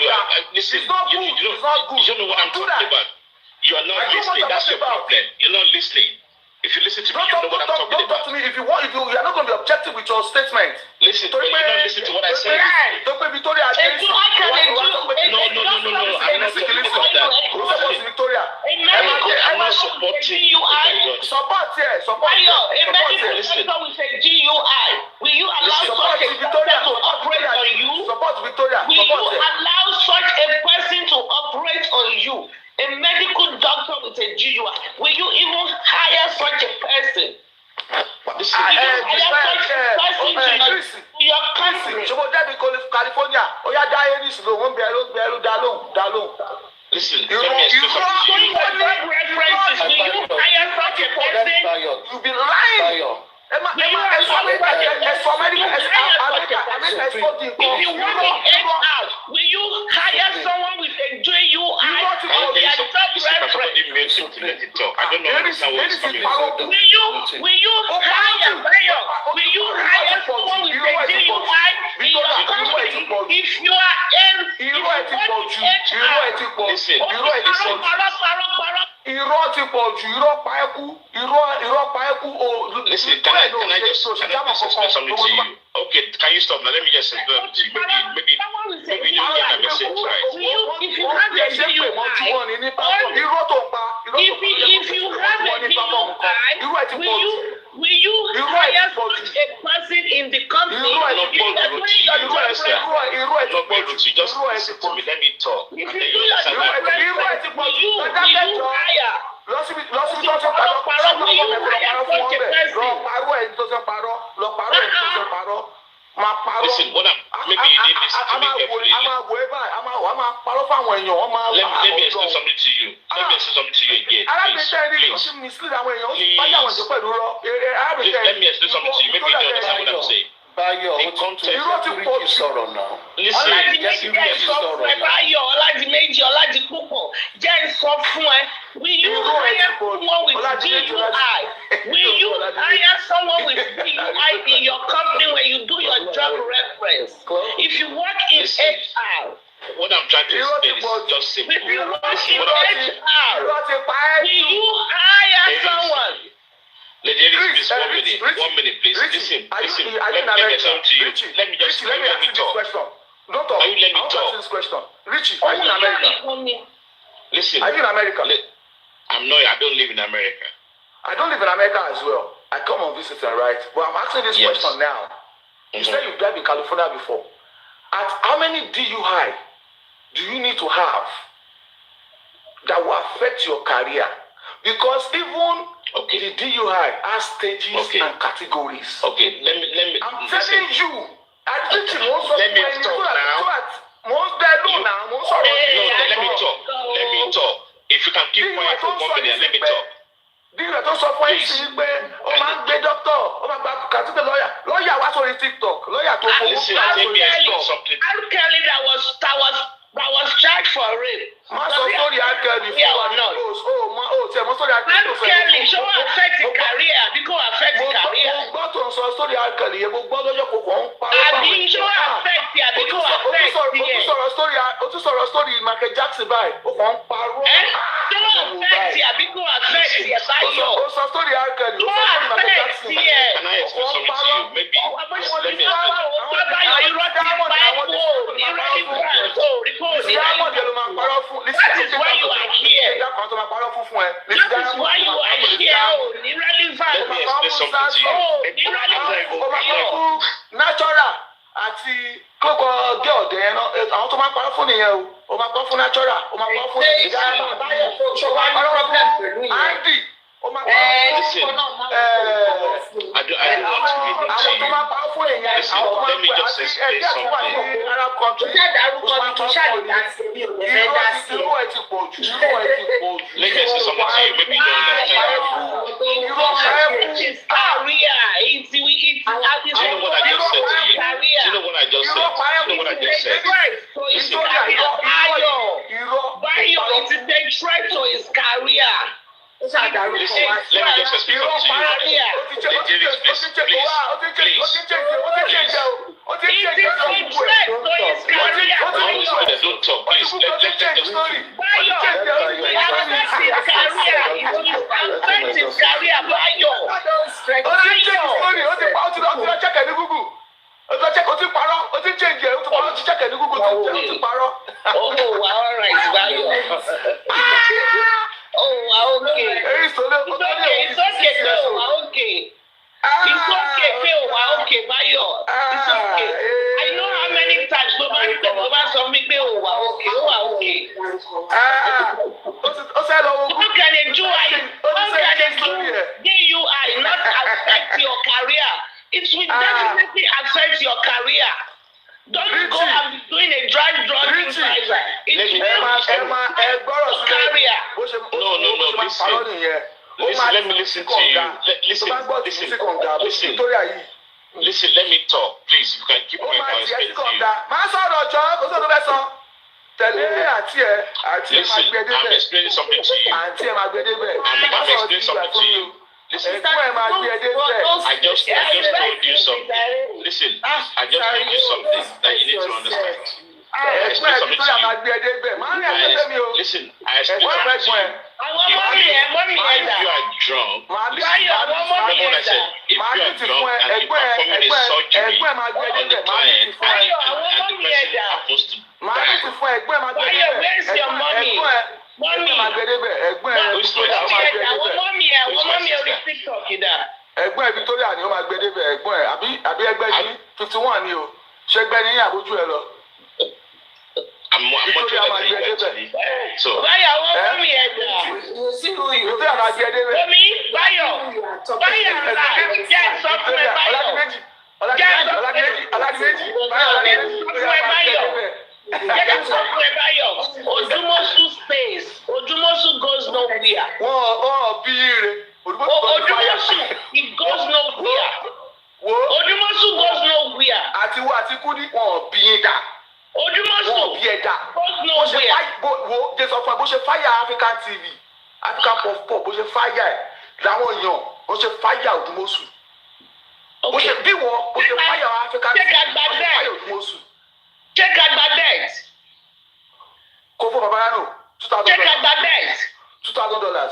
Listen, it's not good. It's not good. You don't know what I'm talking about. You are not listening. That's your problem. You're not listening. If you listen to me, you know what I'm talking about. Don't talk to me. If you want, you are not going to be objective with your statement. Listen, but you're not listening to what I said. Don't pay Victoria against you. No. I'm not talking about that. Who supports Victoria? I'm not supporting you. Support here. Support. A medical doctor with a GUI. Will you allow such a person to operate on you? Support Victoria. Will you allow such a person to operate on you? A medical doctor with a GUI. Will you even hire such a person? Will you hire such a person to your company? California. Listen, let me explain something to you. You've been lying. If you want to get out, will you hire someone with a GUI? I don't know understand where it's coming from. Will you hire someone with a GUI in your company if you Listen, listen, can I just explain something to you? Okay, can you stop now? Let me just explain something to you. Maybe you get my message right. If you have a GUI, will you hire such a person in the company? Just listen to me. Let me talk. If you do your job, will you hire? Listen, what maybe you did listen to me carefully. Let me explain something to you. Let me explain something to you again. Please. Let me explain something to you. Maybe you don't understand what I'm saying. In context, Will you hire someone with GUI? Will you hire someone with GUI in your company when you do your job reference? If you work in HR, what I'm trying to explain is just simple. If you work in HR, will you hire someone? Lady, please, 1 minute, please. Listen. Let me say something to you. Let me talk. Don't talk. Can you let me talk? This question. Richie, are you in America? Listen. Are you in America? I'm not. I don't live in America. I don't live in America as well. I come on visiting, right? But I'm asking this question now. You said you've driven in California before. At how many DUI do you need to have that will affect your career? Because even the DUI has stages and categories. Okay, let me. I'm telling you. Let me talk now. Let me talk. If you can keep quiet for 1 minute, let me talk. Please. Listen, let me explain something. Kelly that was charged for rape. Kelly, show affect the career. Because affect the career. go affect here, Bayo. Ó sọ story Arkeli, ó Go sọ story Michael affect Jackson. here. Can I explain something to you? Maybe let me explain. Bayo, irọ́ ti pa ẹ̀kọ́, irọ́ ti pa ẹ̀kọ́, report. Diamond ló máa parọ́ fún. That is why you are here. Kan tó máa parọ́ fún ẹ. That is why you are here. Oh, ní relevant. Let me explain something to you. Oh, ní relevant. Ó máa parọ́ fún natural àti kókó gé ọ̀dẹ̀ yẹn náà. Àwọn tó máa parọ́ fún nìyẹn o. Ó máa parọ́ fún natural. Ó máa parọ́ fún Diamond. Ó máa parọ́ fún Andy. Ó máa parọ́ fún I do not to read it àwọn to tó you. máa parọ́ fún èèyàn. Listen, Àwọn tó máa let me just àti explain ẹgbẹ́ tó wà ní something. Arab country. Irú ẹ̀ ti pọ̀ jù. Let me explain something to you. Maybe you don't understand. It is career. It's Do you know what I just said to you? Do you know what I just said? Do you know what I just said? So his career, Bayo, it's a threat to his career. Listen, let me just explain something to you. Ladies, please. It is a threat to his career. Don't talk, please. Let them just Bayo, it affects his career. It affects his career, Bayo. Oh, all right, Bayo. Oh, okay. It's okay, Phil. Okay. It's okay, Phil. Okay, Bayo. It's okay. I know how many times nobody saw me, Phil. Okay. How can a DUI not affect your career? It will definitely affect your career. Don't go and be doing a drug advisor. It will affect your career. No, listen, let me listen to you. Listen, let me talk. Please, you can keep quiet while I explain to you. Listen, I'm explaining something to you. I'm about to explain something to you. Listen, I just told you something. Listen, I just told you something that you need to understand. I explained something to you. Listen, I explained something to you. If you are drunk, listen, remember what I said. If you are drunk and you perform a surgery on the client and the person happens to die, Where's your mommy? Mommy. Ẹ̀gbọ́n Victoria ni ó máa gbé débẹ̀ ẹ̀gbọ́n ẹ̀ àbí ẹgbẹ́ yìí 51 ni o ṣẹgbẹ́ ní àbójú ẹ lọ. I'm much older than you actually. So. Victoria máa gbé débẹ̀. Mommy, Bayo jẹ́ sọ́kùnrin Bayo. Odumosu stays. Odumosu goes nowhere. Wọ́n bí ire. Odumosu, it goes nowhere. Odumosu goes nowhere. Àti wo àti Kudi wọ́n bí yín dà. Odumosu goes nowhere. Wo Jésù ọ̀pọ̀ bó ṣe fáyà African TV, African pop bó ṣe fáyà ẹ̀ làwọn èèyàn bó ṣe fáyà Odumosu. Bó ṣe bí wọ́n bó ṣe fáyà African TV bó ṣe fáyà Odumosu. Check out my debt. Kofo Babayano, $2,000. Check out my debt. $2,000.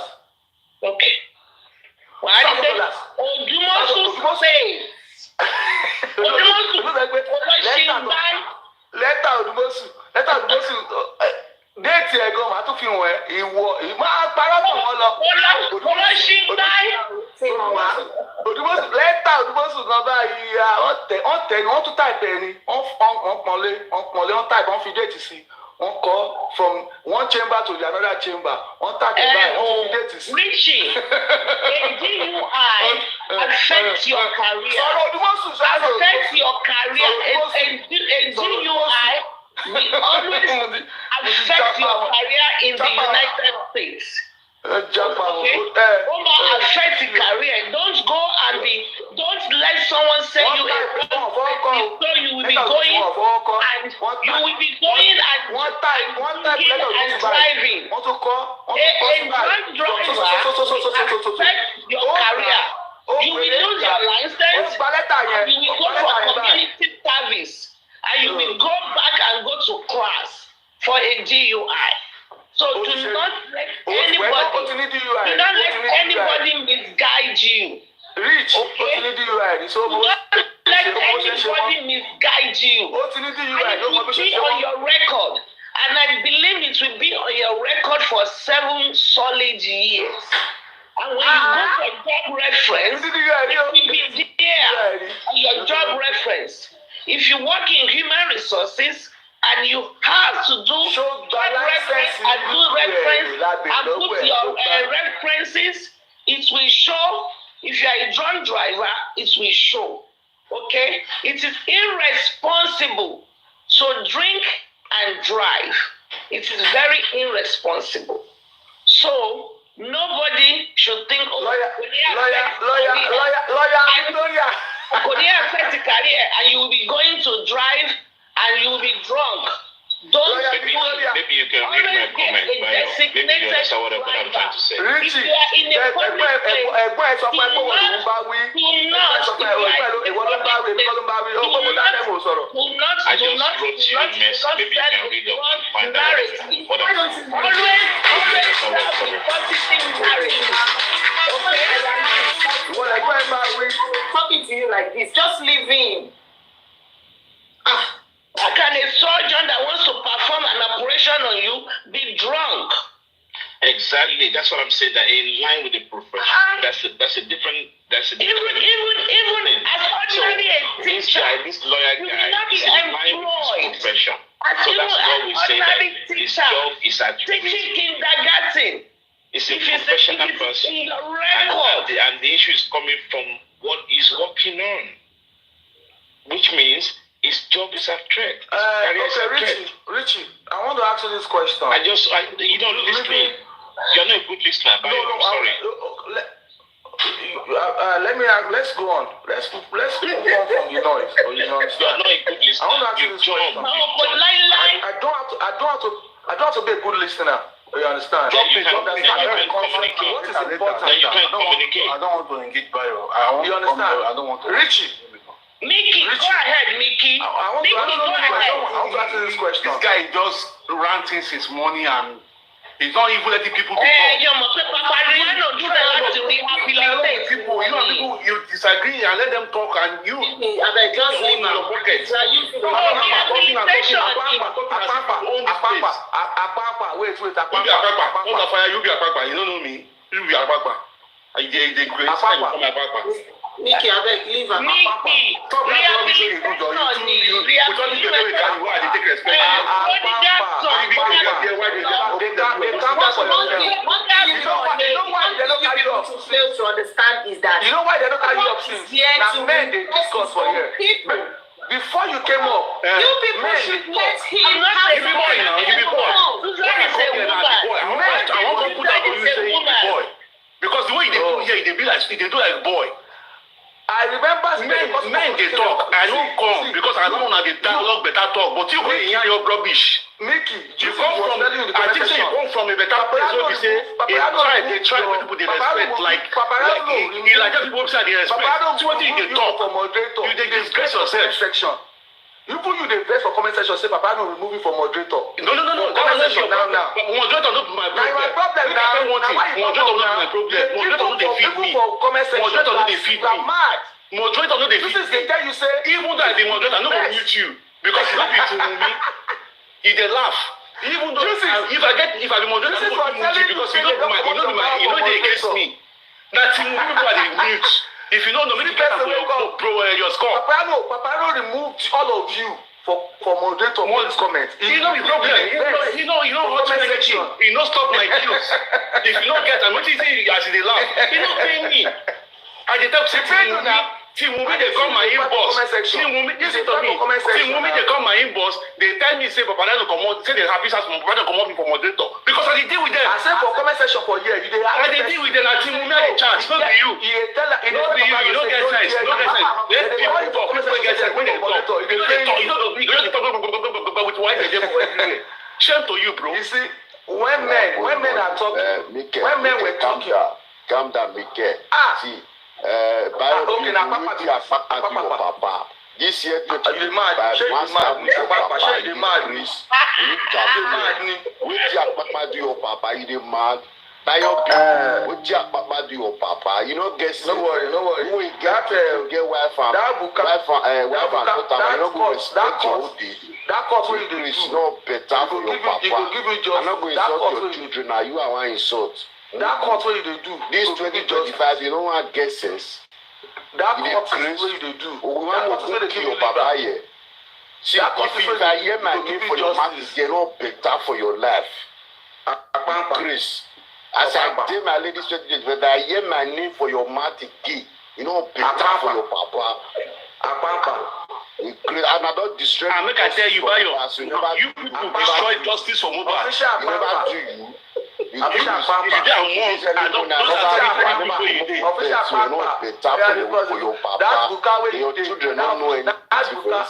Okay. $2,000. Odumosu says. Lẹ́tà Odumosu. Déètì ẹ̀gọ́ màá tún fi hàn ẹ́ ìwọ máa parọ́ tọ̀ wọ́n lọ. Odumosu lẹ́tà Odumosu náà báyìí wọ́n tẹ̀ ni wọ́n tún tàìpẹ̀ ni wọ́n pọ̀nlé wọ́n tàìpẹ̀ wọ́n fi déètì sí wọ́n kọ́ from one chamber to the another chamber wọ́n tàìpẹ̀ báyìí wọ́n fi déètì sí. Richie, a DUI affects your career. Sọ̀rọ̀ Odumosu sọ̀rọ̀. Affects your career. A DUI will always affect your career in the United States. Okay? Affect your career. Don't let someone say you so you will be going and driving. A drunk driver affects your career. You will lose your license and you will go for community service. And you will go back and go to class for a DUI. So do not let anybody. misguide you. Rich. Okay? Don't let anybody misguide you. And it will be on your record. And I believe it will be on your record for 7 solid years. And when you go for job reference, it will be there on your job reference. If you work in human resources and you have to do job reference and do reference and put your references, it will show. If you are a drunk driver, it will show. Okay? It is irresponsible to drink and drive. It is very irresponsible. So nobody should think, oh, lawyer, could it affect the career and you will be going to drive and you will be drunk? Don't maybe you can read my comment. Maybe you understand what I'm trying to say. If you are in a public place, do not talking to you like this, just leave him. How can a surgeon that wants to perform an operation on you be drunk? Exactly, that's what I'm saying. That in line with the profession, that's a different. Even as ordinary a teacher, this lawyer guy is in line with his profession. So even that's why we say that this job is at teaching kindergarten. It's a professional person, and the issue is coming from what he's working on, which means his job is at threat. Richie, I want to ask you this question. You don't listen. You're not a good listener. I'm sorry. Let's go on. Let's move on from the noise. You understand? You're not a good listener. I want to ask you this question. I don't have to be a good listener. You understand? What is important? I don't want to engage Bayo. You understand? I don't want to. Richie. Mickey, go ahead, Mickey. I want to answer this question. This guy is just ranting since morning and he's not even letting people talk. People, you disagree and let them talk and you. Just leave my pocket. You be a papa. You don't know me. You be a papa. Mickey, I beg, leave her. Mickey, fail to understand is that you know why they don't carry up since? Now men they discuss for here. Before you came up, you people should let him have you be boy now, you be boy. I want to put that on you saying boy. Because the way they do here, they do like boy. I remember men they talk. I don't come because I don't want to get dialogue better talk. But you go in here, your rubbish. Mickey, you come from. I think you come from a better place where we say they try people they respect like just people say they respect. So what you they talk? You they disgrace yourself. Section. Even you dey vex for comment section say Papa no remove you from moderator. No. Comment section now. Moderator not my problem. My problem now. Moderator not my problem. Moderator no dey feed me. Moderator no dey feed me. Moderator no dey feed me. This is the tell you say even though I be moderator, I no go mute you because you no be to me. He dey laugh. Even though if I be moderator, I no go mute you because you know they against me. That thing people are dey mute. If you don't know, many people your score. Papa removed all of you for moderator all his comments. You know the problem. You know what section. You know stop my views. If you don't get, I'm not easy as they laugh. You don't pay me. I dey tell see movie they come my inbox. See movie they come my inbox. They tell me say Papa no come out. Say they happy as Papa no come out for moderator because I dey deal with them. I say for comment section for here. You dey. I dey deal with them. I see movie dey chat. Not be you. Not be you. You don't get sense. You don't get sense. Let people talk. People get sense when they talk. You don't talk with white they for everywhere. Shame to you, bro. You see, when men are talking, when men were talking. Calm down, Mike. See. Okay, now Papa. This year, you mad. Papa, you mad. what Papa do your Papa? You know, guess. No worry. Who will get wife and daughter? You know, go respect your old day. That court will do. It's not better for your Papa. I'm not going to insult your children now. You are one insult. That court will do. This 2025, you don't want to get sense. That court will do. We want to give your Papa here. See, if I hear my name for your mouth, it's not better for your life. Chris, as I tell my ladies, when I hear my name for your mouth again, you know better for your Papa. And I don't destroy. I make I tell you, you people destroy justice for mobile. You never do you. You don't better for your Papa. Your children don't know anything different.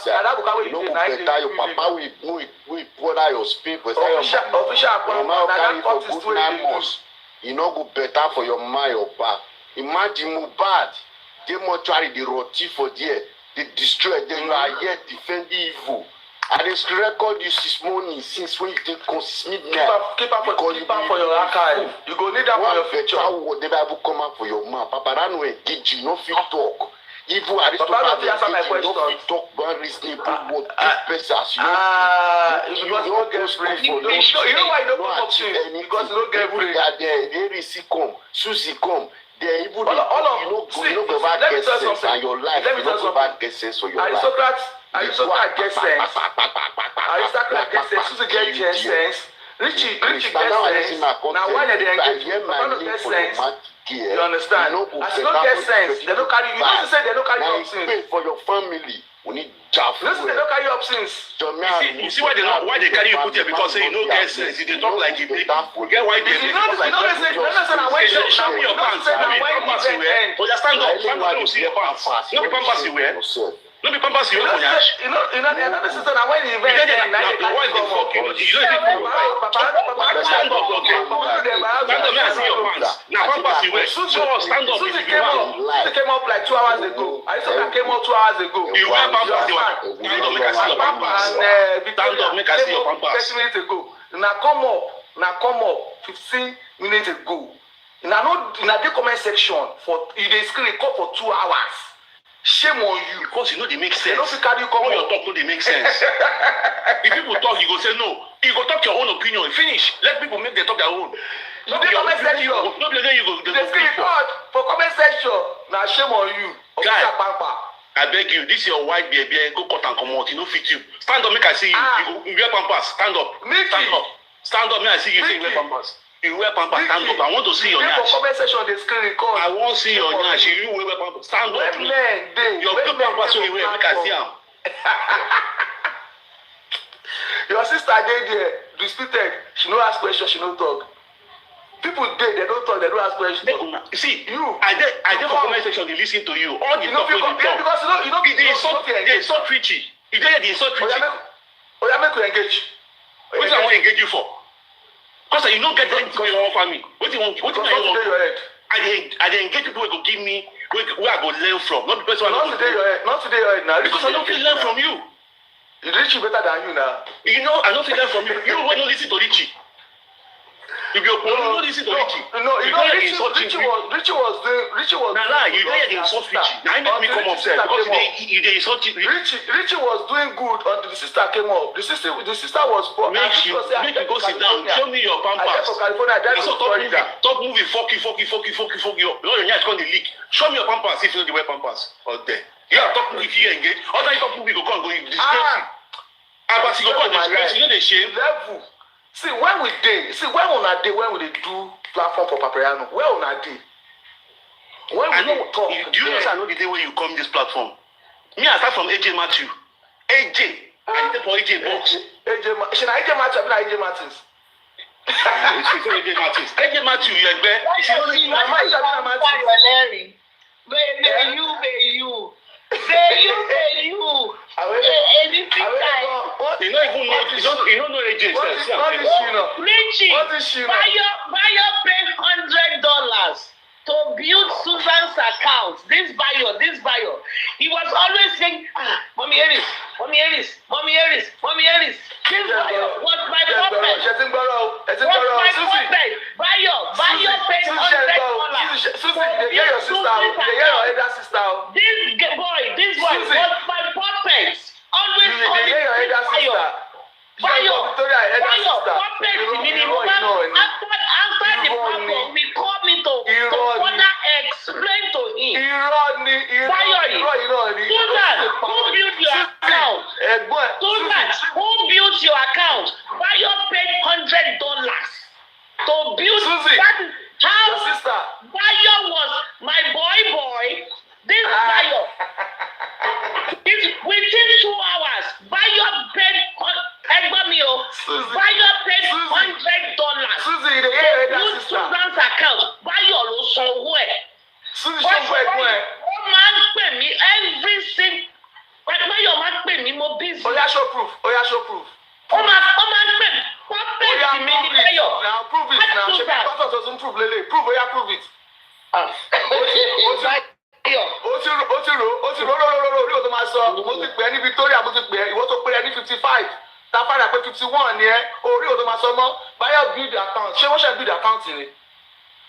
You know better your Papa will pour out your spirit. No matter carry for good 9 months, you know go better for your mind or back. Imagine Mubad, they mortuary the roti for there, they destroy. Then you are here defending evil. And it's record you this morning since when you take midnight. Keep up for your archive. You go need that for your future. The Bible come out for your mouth. Papa, that no engage you, no fit talk. Evil aristocrats, no fit talk about reasonable word. Keep as you You don't get free. You know why you don't come up to because you don't get free. They receive come, Susie come. They even you know go back get sense and your life. You know go back get sense for your life. Aristocrat get sense. Aristocrat get sense. Susie get sense. Richie get sense. Now why they engage? Papa don't get sense. You understand? As you don't get sense, they don't carry you. You say they don't carry you up since. For your family, we need job. Listen, they don't carry you up since. You see why they carry you put here because say you don't get sense. They talk like you get why they you know show me your pants. Stand up. Don't see your pants. No pants you wear. No be pampas you wear. You know the sister now when the event why they fuck you? You don't even stand up, okay? Stand up, may I see your pants. Now pampas you wear. So stand up if you want. Susie came up like 2 hours ago. Aristocrat came up 2 hours ago. You wear pampas you wear. Stand up, make I see your pampas. Stand up, make I see your pampas. 30 minutes ago. Now come up 15 minutes ago. Now in the comment section for you dey screen record for 2 hours. Shame on you. Because you know they make sense. They don't carry you come on your talk, no, they make sense. If people talk, you go say no. You go talk your own opinion. Finish. Let people make them talk their own. You dey comment section. No be you go. They screen record for comment section. Now shame on you. Guy, I beg you. This your white baby. Go cut and come out. You know fit you. Stand up, make I see you. You wear pampas. Stand up. Stand up. Stand up, make I see you. Say you wear pampas. You wear pampas, stand up. I want to see your nyash. For comment section, they screen record. I want to see your nyash. You wear pampas. Stand up. Your pampas so you wear, make I see them. Your sister dey there, disputed. She no ask questions, she no talk. People dey, they don't talk, they don't ask questions. See, I dey for comment section, they listen to you. All the talk wey you talk. Because you know, they so preachy. You dey they so preachy. Oya make we engage. Wetin I wan engage you for? Because you don't get anything in your family. What do you want? What do you want? I dey engage people who go give me where I go learn from. Not the person I don't today your head. Not today your head now. Because I don't feel learn from you. Richie better than you now. You know, I don't feel learn from you. You don't listen to Richie. If you're poor, you don't listen to Richie. No, you know Richie was Nah, you don't hear the insult Richie. Now you make me come upset because you dey insult Richie. Richie was doing good until the sister came up. The sister was poor. Make you go sit down. Show me your pampas. I for California. I died for Florida. Stop moving. Fuck you. Your nyash come the leak. Show me your pampas if you don't wear pampas. Out there. Yeah, talk movie if you engage. Other talk movie go come go disgrace you. But you go come disgrace you. You know the shame. Level. See when on a day when we do platform for Papriano, where on a day when we don't talk. Do you know I know the day when you come this platform? Me I start from AJ Matthew. AJ I stay for AJ box. Should I AJ Matthew or AJ Martins? AJ Matthew you egbe. You see only you Martins. Say you. You don't know AJ. Richie, Bayo pay $100 to build Susan's account. This bio. He was always saying, Mommy Eris. This bio was my puppet. Bio paid $100. Susie, they hear your sister. They hear your elder sister. This boy was my puppet. Always calling me Bio. Bayo, puppet minimum. After the platform, we come me to further explain to him. Bayo, Susan, who built your account? Who built your account? Bayo paid $100 to build. That is how Bayo was my boy. This Bayo. Within 2 hours, Bayo paid Bayo paid $100. Susie, they hear your elder sister. Susan's account. Bayo ló sanwó ẹ̀. Susie sanwó ẹ̀gbọ́n ẹ̀. Ó máa ń pè mí every single. Bayo máa ń pè mí mo busy. Oya show proof. Ó máa ń pè mí. Puppet mi ni Bayo. Now prove it now. Ṣé bí pásítọ̀ tó tún prove lélẹ̀? Prove it. Ó ti rò orí o tó máa sọ. Mo ti pè é ní Victoria, mo ti pè é ìwọ tó pè é ní 55. Tafara pé 51 ni ẹ orí o tó máa sọ mọ́. Bayo build account. Ṣé wọ́n ṣe build account ni?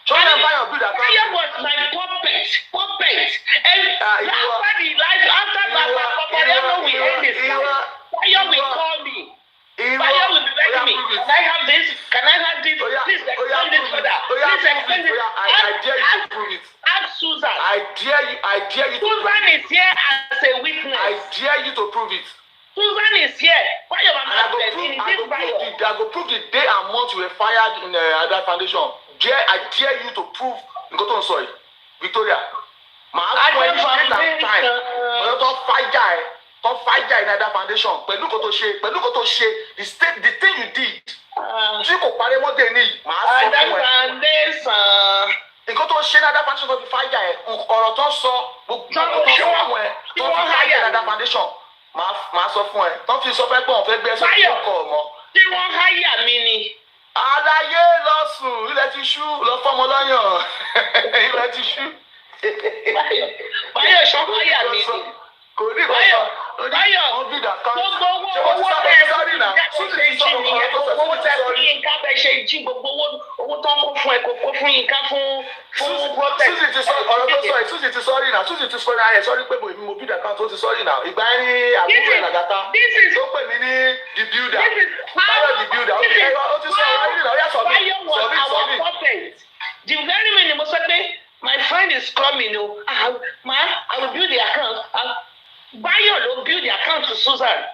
Bayo build account. Bayo was my puppet. And after the life, after Baba, we end this. Bayo will call me. Bayo will be begging me. Can I have this? Please extend this further. Please extend it. I dare you to prove it. Ask Susan. I dare you to prove it. Susan is here as a witness. I dare you to prove it. Susan is here. Bayo, I go prove the day and month you were fired in Adura Foundation. I dare you to prove nǹkan tó ń sọ yìí. Victoria, màá fún ẹ ní date and time. Ọ̀yọ́ tó fájà ẹ̀ ní Adura Foundation pẹ̀lú nǹkan tó ṣe the thing you did. Tí kò parí mọ́tò ní màá sọ fún ẹ. Nǹkan tó ṣe ní Adura Foundation tó fi fájà ẹ̀ ọ̀rọ̀ tó sọ gbogbo nǹkan tó sọ fún ẹ tó fi fájà ní Adura Foundation. Màá sọ fún ẹ tó fi sọ fẹ́ pé òun fẹ́ gbé ẹsẹ̀ tó kọ̀ ọmọ. Tí wọ́n háyà mi ni. Aláyé lọ sùn ilẹ̀ ti ṣú lọ fọmọ lọ́yàn ilẹ̀ ti ṣú. Bayo ṣọ́ háyà mi ni. Kò ní ìkọ̀sọ̀ Bayo gbogbo owó tẹ sọ́rí náà ṣe jí nìyẹn owó tẹ fún Yínká bẹ ṣe jí gbogbo owó tó ń kó fún ẹ kò kó fún Yínká fún protest. Susie ti sọ ọ̀rọ̀ tó sọ yìí Susie ti sọ́rí náà Susie ti sọ́rí náà ẹ̀ sọ́rí pé mo build account tó ti sọ́rí náà ìgbà yẹn ní àbúrò ẹ̀ làgàtà tó pè mí ní the builder Bayo the builder ó ti sọ ọ̀rọ̀ yìí náà ó yà sọ mí. The very minute mo sọ pé my friend is coming o I will build the account. Bayo ló build the account to Susan.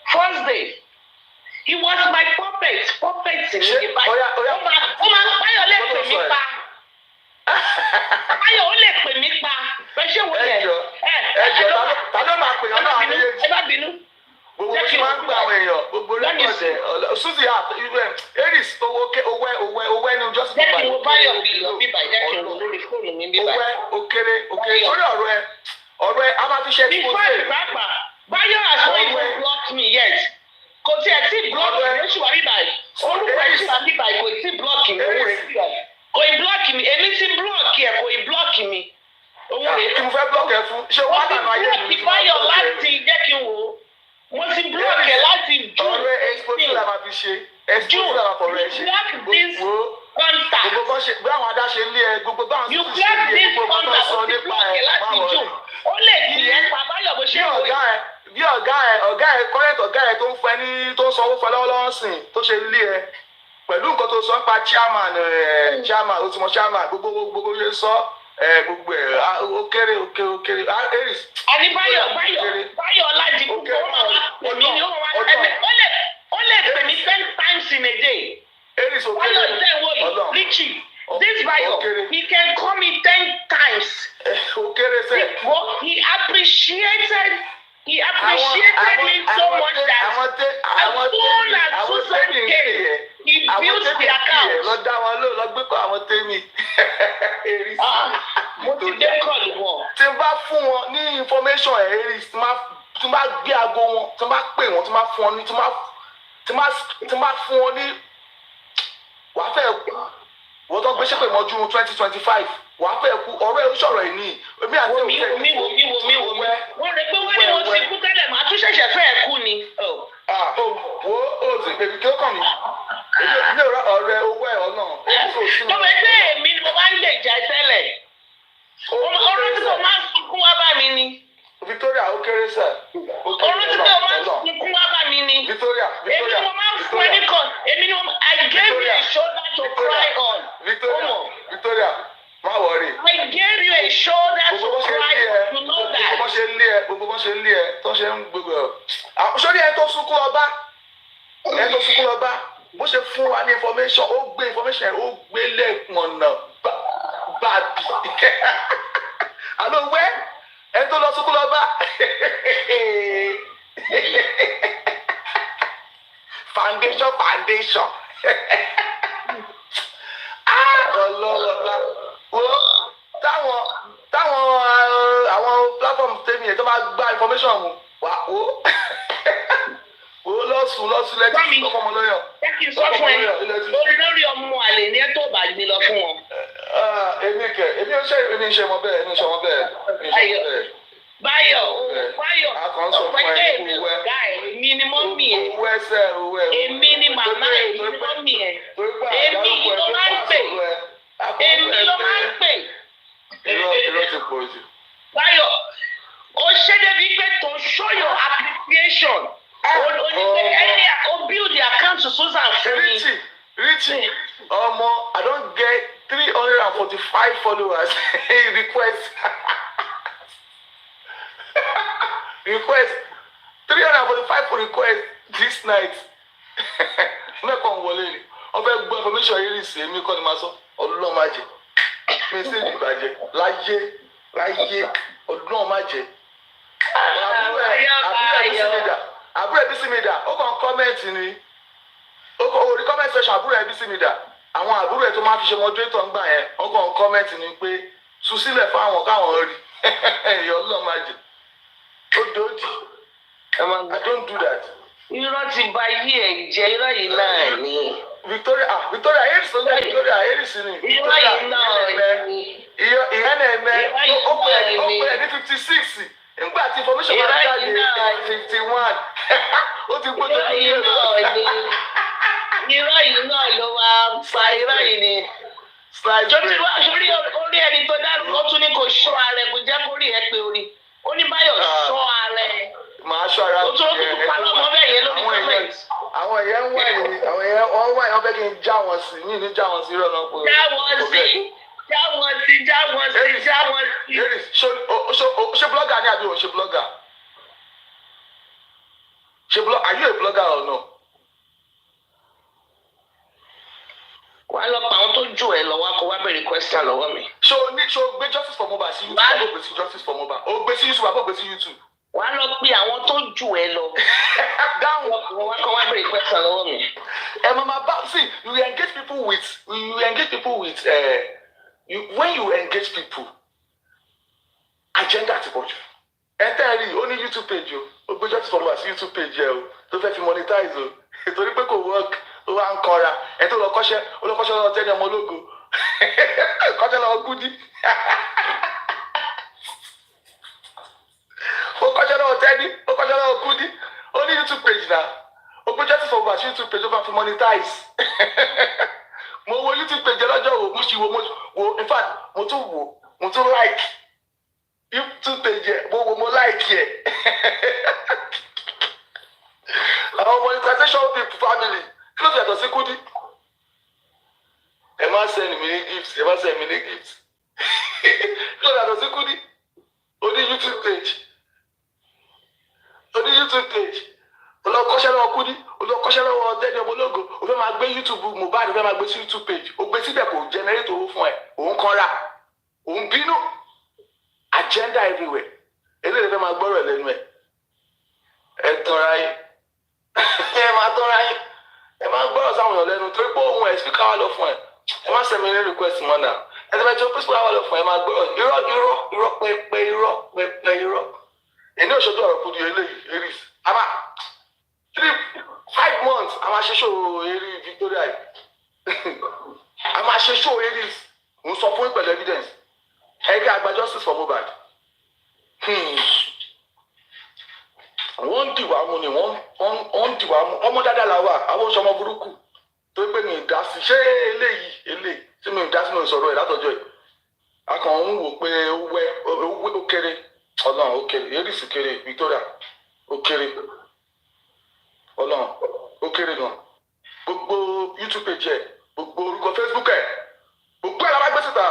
First day. He was my puppet in the Bayo. Bayo lè pè mí pa. Bayo ó lè pè mí pa. Bẹ́sẹ̀ wo yẹ? Ẹjọ́ ta ló máa pè yàn náà méjèèjì? Ẹ bá bínú. Gbogbo tí máa ń gbà àwọn èèyàn gbogbo lẹ́kọ̀ọ́sẹ̀ Susie Eris owó ẹni ojú ọ̀sìn tó bá yẹ. Bayo bí lọ bíbá jẹ́ kí n lò lórí fóònù mi bíbá. Owó òkèrè sórí ọ̀rọ̀ ẹ a máa fi ṣe expose. Bayo has not even blocked me yet. Kò tí ẹ tí block mi lóṣù wà bíbá yìí. Orúkọ ẹ̀ ṣì wà bíbá yìí kò tí block mi. Kò ì block mi èmi ti block ẹ̀ kò ì block mi. Kí mo fẹ́ block ẹ fún ṣé wọ́n á nà ayé mi. Mo ti block Bayo láti jẹ́ kí n wò ó. Mo ti block ẹ̀ láti June. Ọ̀rẹ́ expose la máa fi ṣe. Expose la máa fọ̀rọ̀ ẹ ṣe. Contact. Gbogbo bí àwọn adá ṣe ń lé ẹ gbogbo báwọn sì ṣe ń lé ẹ gbogbo tó sọ nípa ẹ máa wọ̀ ẹ́. Ó lè di ẹ pa Bayo bó ṣe wò ó. Bí ọ̀gá ẹ current ọ̀gá ẹ tó ń fẹ́ ní tó ń sanwó fẹ́ lọ́wọ́lọ́wọ́ sìn tó ṣe lé ẹ pẹ̀lú nǹkan tó sọ nípa chairman ó ti mọ chairman gbogbo ṣe sọ gbogbo ẹ ó kéré Eris. Àní Bayo Ọlájí gbogbo ó lè pè mí 10 times in a day. Eris ó Bayo ṣe wo yìí Richie this Bayo he can call me 10 times. Ó kéré sẹ́. He appreciated me so much that as soon as Susan came he built the account. Lọ dá wọn lọ gbé kọ àwọn tèmi. Mo ti dé kọ́ọ̀lù wọn. Tí n bá fún wọn ní information Eris tí n bá gbé aago wọn tí n bá pè wọn tí n bá fún wọn ní tí n bá fún wọn ní wàá fẹ́ wọ́n tó gbé ṣépè mọ́jú 2025 wàá fẹ́ kú ọ̀rọ̀ ẹ̀ ń sọ̀rọ̀ ẹ̀ ní èmi àti òkè wọ́n rẹ̀ pé wọ́n ní wọ́n ti kú tẹ́lẹ̀ màá tún ṣẹ̀ṣẹ̀ fẹ́ kú ni. wo òsè bèbí kí ó kàn mí èmi ò rà ọ̀rẹ́ owó ẹ̀ ọ̀nà. tó bẹ tẹ́ èmi ni mo máa ń lè jà tẹ́lẹ̀ ọ̀rọ̀ tí mo máa ń sunkún wá bá mi ni. Victoria ó kéré sẹ. ọ̀rọ̀ tí mo máa ń sunkún wá bá mi ni. Victoria èmi ni mo máa ń fún ẹni kan èmi ni I gave you a shoulder to cry on. Victoria má wọrí. I gave you a shoulder to cry on. You know that. Gbogbo bó ṣe ń lé ẹ gbogbo bó ṣe ń lé ẹ tó ṣe ń gbogbo ẹ. sórí ẹ tó sunkún ọba bó ṣe fún wa ní information ó gbé information ẹ ó gbé lẹ́ẹ̀mọ̀nà bàbí. àlọ́ wẹ́ ẹ tó lọ sunkún lọ́ba. foundation. ọlọ́wọ́lá wo táwọn àwọn platform tèmi yẹn tó bá gba information mu wà ó lọ́sùn lẹ́tí ọmọ lọ́yọ̀. jẹ́ kí n sọ fún ẹ lórí ọmọ àlè ní ẹ tó bá gbé lọ fún wọn. èmi ń ṣe mọ bẹ́ẹ̀. Báyọ̀ ọ̀pẹ̀kẹ́ èmi ọ̀gá ẹ̀ èmi ni mọ́mì ẹ̀ èmi ni màmá ẹ̀ èmi ni mọ́mì ẹ̀ èmi ló máa ń pè irọ́ ti pọ̀ jù. Báyọ̀ ó ṣe débi pé to show your appreciation o build the account to Susan fún mi. Richie ọmọ I don get 345 followers request. Request 345 request this night. Mẹ́kàn wọlé ni wọ́n fẹ́ gbọ́ information yìí rí sí èmi kọ́ ni máa sọ ọdún máa jẹ mi sí ìbàjẹ́ láyé ọdún máa jẹ. Àbúrò ẹbí sí mi dà ó kàn kọ́mẹ̀ntì ni orí comment section àbúrò ẹbí sí mi dà àwọn àbúrò ẹ̀ tó máa fi ṣe moderator ńgbà yẹn ó kàn kọ́mẹ̀ntì ni pé sùn sílẹ̀ fáwọn káwọn rí ẹ̀yọ́ ọdún máa jẹ. Ododi. I don't do that. Irọ́ ti ba yí ẹ̀ jẹ́ irọ́ yìí náà ni. Victoria Harris ló ń bẹ Victoria Harris ni. Irọ́ yìí náà ni. Ìyẹn náà ẹ̀mẹ́ ó pè é ní 56 nígbà tí information máa jáde 51 ó ti gbójú tó yẹ lọ. Irọ́ yìí náà ló máa fa irọ́ yìí ni. Sórí orí ẹni tó dárúkọ ó tún ní kò ṣọ́ ara ẹ̀ kò jẹ́ kó rí ẹ pé orí. Ó ní Báyọ̀ ṣọ́ ara ẹ̀. Màá ṣọ́ ara ẹ̀. O tún parọ́ mọ́ bẹ́ẹ̀ yẹn lórí comment. Àwọn èèyàn ń wá yìí àwọn èèyàn wọ́n wá yìí wọ́n fẹ́ kí n já wọn sí ní já wọn sí rọ́nà pé. Já wọn sí. Ṣé blogger ni àbí òun ṣe blogger? Are you a blogger or no? Wàá lọ pa àwọn tó jù ẹ lọ́wọ́ kó wá bèrè question lọ́wọ́ mi. Ṣé o gbé justice for Mohbad sí YouTube àbò gbé sí justice for Mohbad? O gbé sí YouTube àbò gbé sí YouTube? Wàá lọ pe àwọn tó jù ẹ lọ. Dáhùn. Wọ́n wá kó wá bèrè question lọ́wọ́ mi. Mama, see, you engage people with when you engage people, agenda ti pọ̀ jù. Ẹ tẹ́ ẹ rí o ní YouTube page o gbé justice for Mohbad sí YouTube page ẹ o tó fẹ́ fi monetize o torí pé kò work. Ó wá ń kọra ẹ tó lọ kọ́ṣẹ́ lọ́wọ́ tẹ́lẹ̀ ọmọ ológo kọ́ṣẹ́ lọ́wọ́ Gúdí ó kọ́ṣẹ́ lọ́wọ́ tẹ́lẹ̀ ó kọ́ṣẹ́ lọ́wọ́ Gúdí ó ní YouTube page náà ó gbé justice for Mohbad YouTube page ó bá fi monetize mo wo YouTube page lọ́jọ́ wo mo sì wo in fact mo tún like YouTube page mo like ẹ̀ àwọn monetization people family. Kí ló fi yàtọ̀ sí Kúdí? Ẹ má send mi ní gifts. Kí ló fi yàtọ̀ sí Kúdí? O ní YouTube page. Olùkọ́ṣẹ́ lọ́wọ́ Kúdí. Olùkọ́ṣẹ́ lọ́wọ́ Tẹ́ni ọmọ ológo. O fẹ́ máa gbé YouTube Mohbad. O fẹ́ máa gbé sí YouTube page. O gbé síbẹ̀ kò generate owó fún ẹ. Òun kọ́ra. Òun bínú. Agenda everywhere. Eléyìí fẹ́ máa gbọ́rọ̀ lẹ́nu ẹ̀. Ẹ tọ́ra yín. Ẹ máa tọ́ra yín. Ẹ máa gbọ́rọ̀ sáwọn èèyàn lẹ́nu torí pé òun ẹ̀ speaker wà lọ fún ẹ. Ẹ má send me any request mọ́ náà. Ẹ ti bẹ tí ó pèsè wà lọ fún ẹ máa gbọ́rọ̀ irọ́ pẹ́pẹ́ irọ́. Èmi ò ṣojú ọ̀rọ̀ Kúdí eléyìí Aries. Àmà 5 months a máa ṣe ṣòro eré Victoria yìí. a máa ṣe show aries mo sọ fún pẹ̀lú evidence ẹgbẹ́ àgbà justice for Mohbad wọ́n ń dìwà mú ni wọ́n ń dìwà mú ọmọ dáadáa la wà àwọn oṣù ọmọ burúkú tó pé mi ìdá sí ṣé eléyìí tí mi ìdá sí mi ìsọ̀rọ̀ ẹ̀ látọjọ́ yìí a kàn ń wò pé ó kéré ọlọ́run ó kéré aries kéré Victoria ó kéré ọlọ́run ó kéré gan gbogbo YouTube page ẹ̀ gbogbo orúkọ Facebook ẹ̀ gbogbo ẹ̀ la bá gbé síta